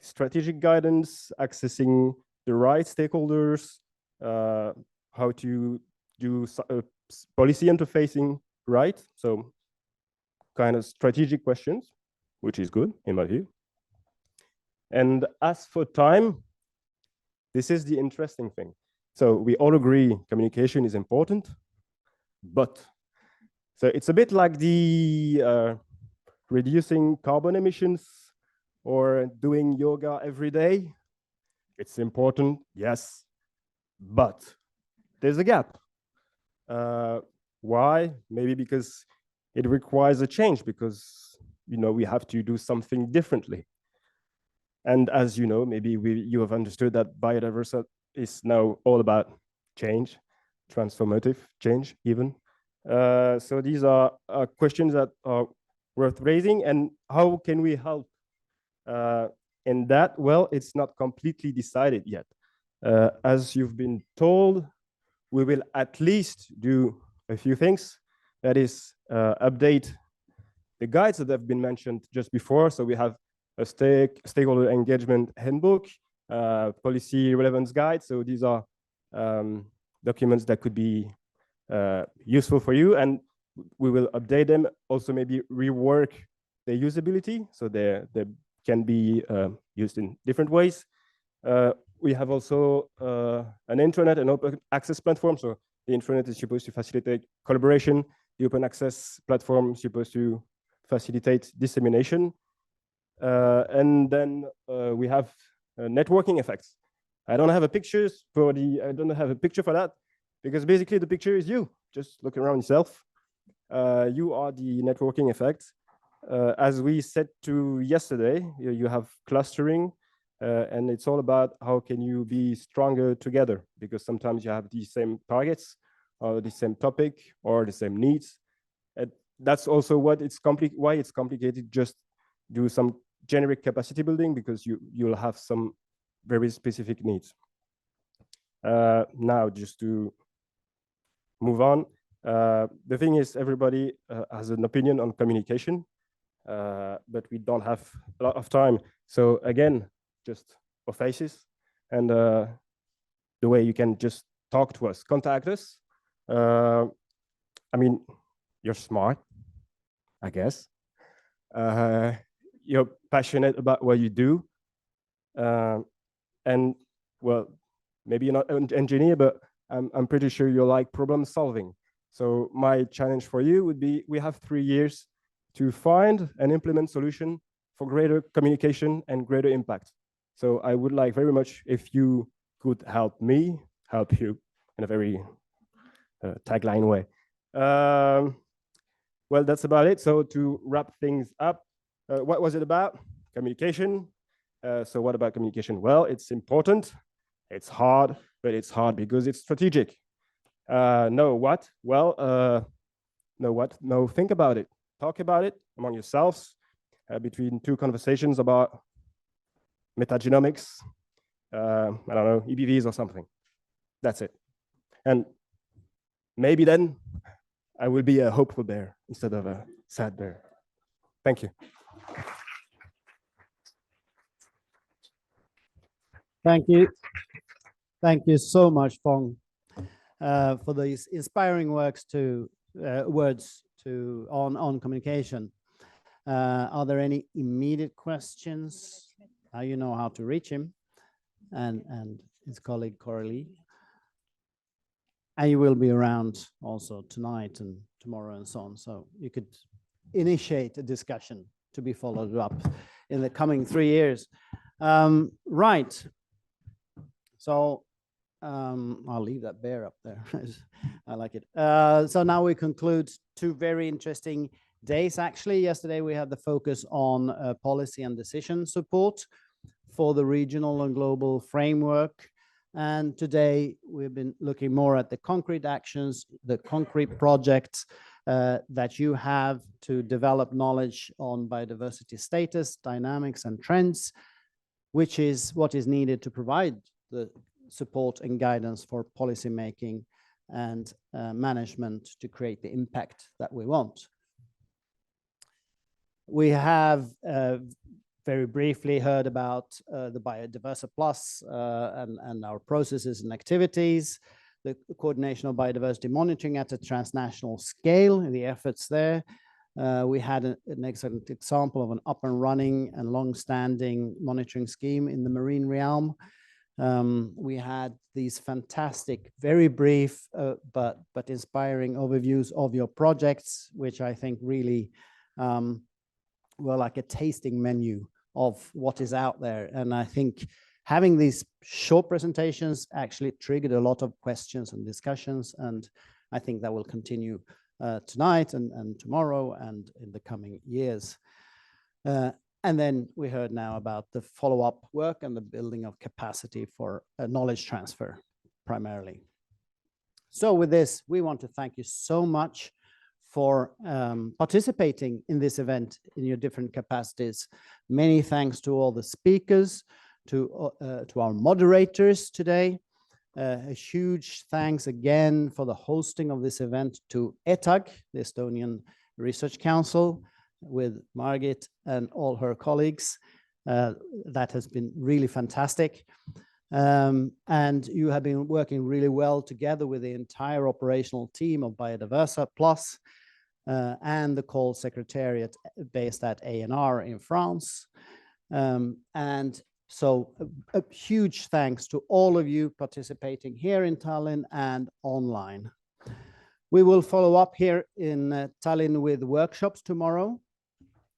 strategic guidance, accessing the right stakeholders, how to do policy interfacing right. So kind of strategic questions, which is good in my view. And as for time, this is the interesting thing. So we all agree communication is important, but so it's a bit like the reducing carbon emissions or doing yoga every day. It's important, yes, but there's a gap. Why? Maybe because it requires a change, because we have to do something differently. And as you know, maybe you have understood that Biodiversa is now all about change, transformative change even. So these are questions that are worth raising. And how can we help in that? Well, it's not completely decided yet. As you've been told, we will at least do a few things. That is, update the guides that have been mentioned just before. So we have a stakeholder engagement handbook, policy relevance guide. So these are documents that could be useful for you, and we will update them. Also, maybe rework their usability so they can be used in different ways. We have also an intranet and open access platform. So the intranet is supposed to facilitate collaboration. The open access platform is supposed to facilitate dissemination. And then we have networking effects. I don't have a picture for that, because basically the picture is you. Just look around yourself. You are the networking effect. As we said to yesterday, you have clustering, and it's all about how can you be stronger together, because sometimes you have the same targets or the same topic or the same needs. And that's also why it's complicated. Just do some generic capacity building, because you'll have some very specific needs. Now, just to move on, the thing is, everybody has an opinion on communication, but we don't have a lot of time. So again, just our faces and the way you can just talk to us, contact us. I mean, you're smart, I guess. You're passionate about what you do. And well, maybe you're not an engineer, but I'm pretty sure you like problem solving. So my challenge for you would be, we have 3 years to find and implement solution for greater communication and greater impact. So I would like very much if you could help me, help you in a very tagline way. Well, that's about it. So to wrap things up, what was it about? Communication. So what about communication? Well, it's important. It's hard, but it's hard because it's strategic. Know what? Well, know what? No, think about it. Talk about it among yourselves, between 2 conversations about metagenomics, I don't know, EBVs or something. That's it. And maybe then I will be a hopeful bear instead of a sad bear. Thank you. Thank you. Thank you so much, Phong, for these inspiring words on communication. Are there any immediate questions? Now you know how to reach him and his colleague Coralie. And you will be around also tonight and tomorrow and so on. So you could initiate a discussion to be followed up. in the coming 3 years. Right. So I'll leave that bear up there. I like it. So now we conclude 2 very interesting days. Actually, yesterday we had the focus on policy and decision support for the regional and global framework. And today we've been looking more at the concrete actions, the concrete projects that you have to develop knowledge on biodiversity status, dynamics, and trends, which is what is needed to provide the support and guidance for policymaking and management to create the impact that we want. We have very briefly heard about the Biodiversa Plus and our processes and activities, the coordination of biodiversity monitoring at a transnational scale, the efforts there. We had an excellent example of an up and running and long-standing monitoring scheme in the marine realm. We had these fantastic, very brief, but inspiring overviews of your projects, which I think really were like a tasting menu of what is out there. And I think having these short presentations actually triggered a lot of questions and discussions. And I think that will continue tonight and tomorrow and in the coming years. And then we heard now about the follow-up work and the building of capacity for knowledge transfer primarily. So with this, we want to thank you so much for participating in this event in your different capacities. Many thanks to all the speakers, to our moderators today. A huge thanks again for the hosting of this event to ETAG, the Estonian Research Council, with Margit and all her colleagues. That has been really fantastic. And you have been working really well together with the entire operational team of Biodiversa Plus and the call secretariat based at ANR in France. And so a huge thanks to all of you participating here in Tallinn and online. We will follow up here in Tallinn with workshops tomorrow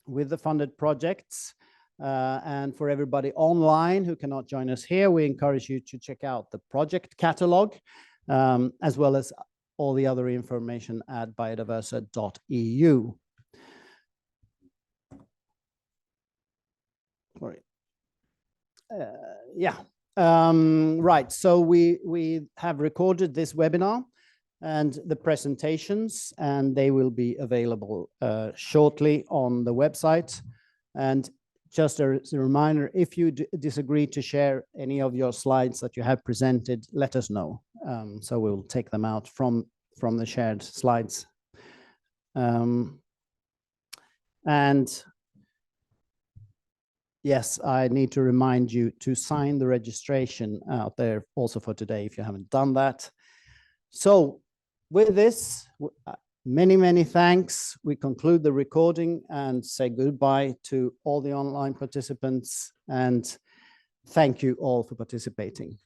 with the funded projects. And for everybody online who cannot join us here, we encourage you to check out the project catalog, as well as all the other information at biodiversa.eu. Sorry. Right, so we have recorded this webinar and the presentations, and they will be available shortly on the website. And just a reminder, if you disagree to share any of your slides that you have presented, let us know. So we'll take them out from the shared slides. And yes, I need to remind you to sign the registration out there also for today if you haven't done that. So with this, many, many thanks. We conclude the recording and say goodbye to all the online participants, and thank you all for participating.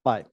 Bye.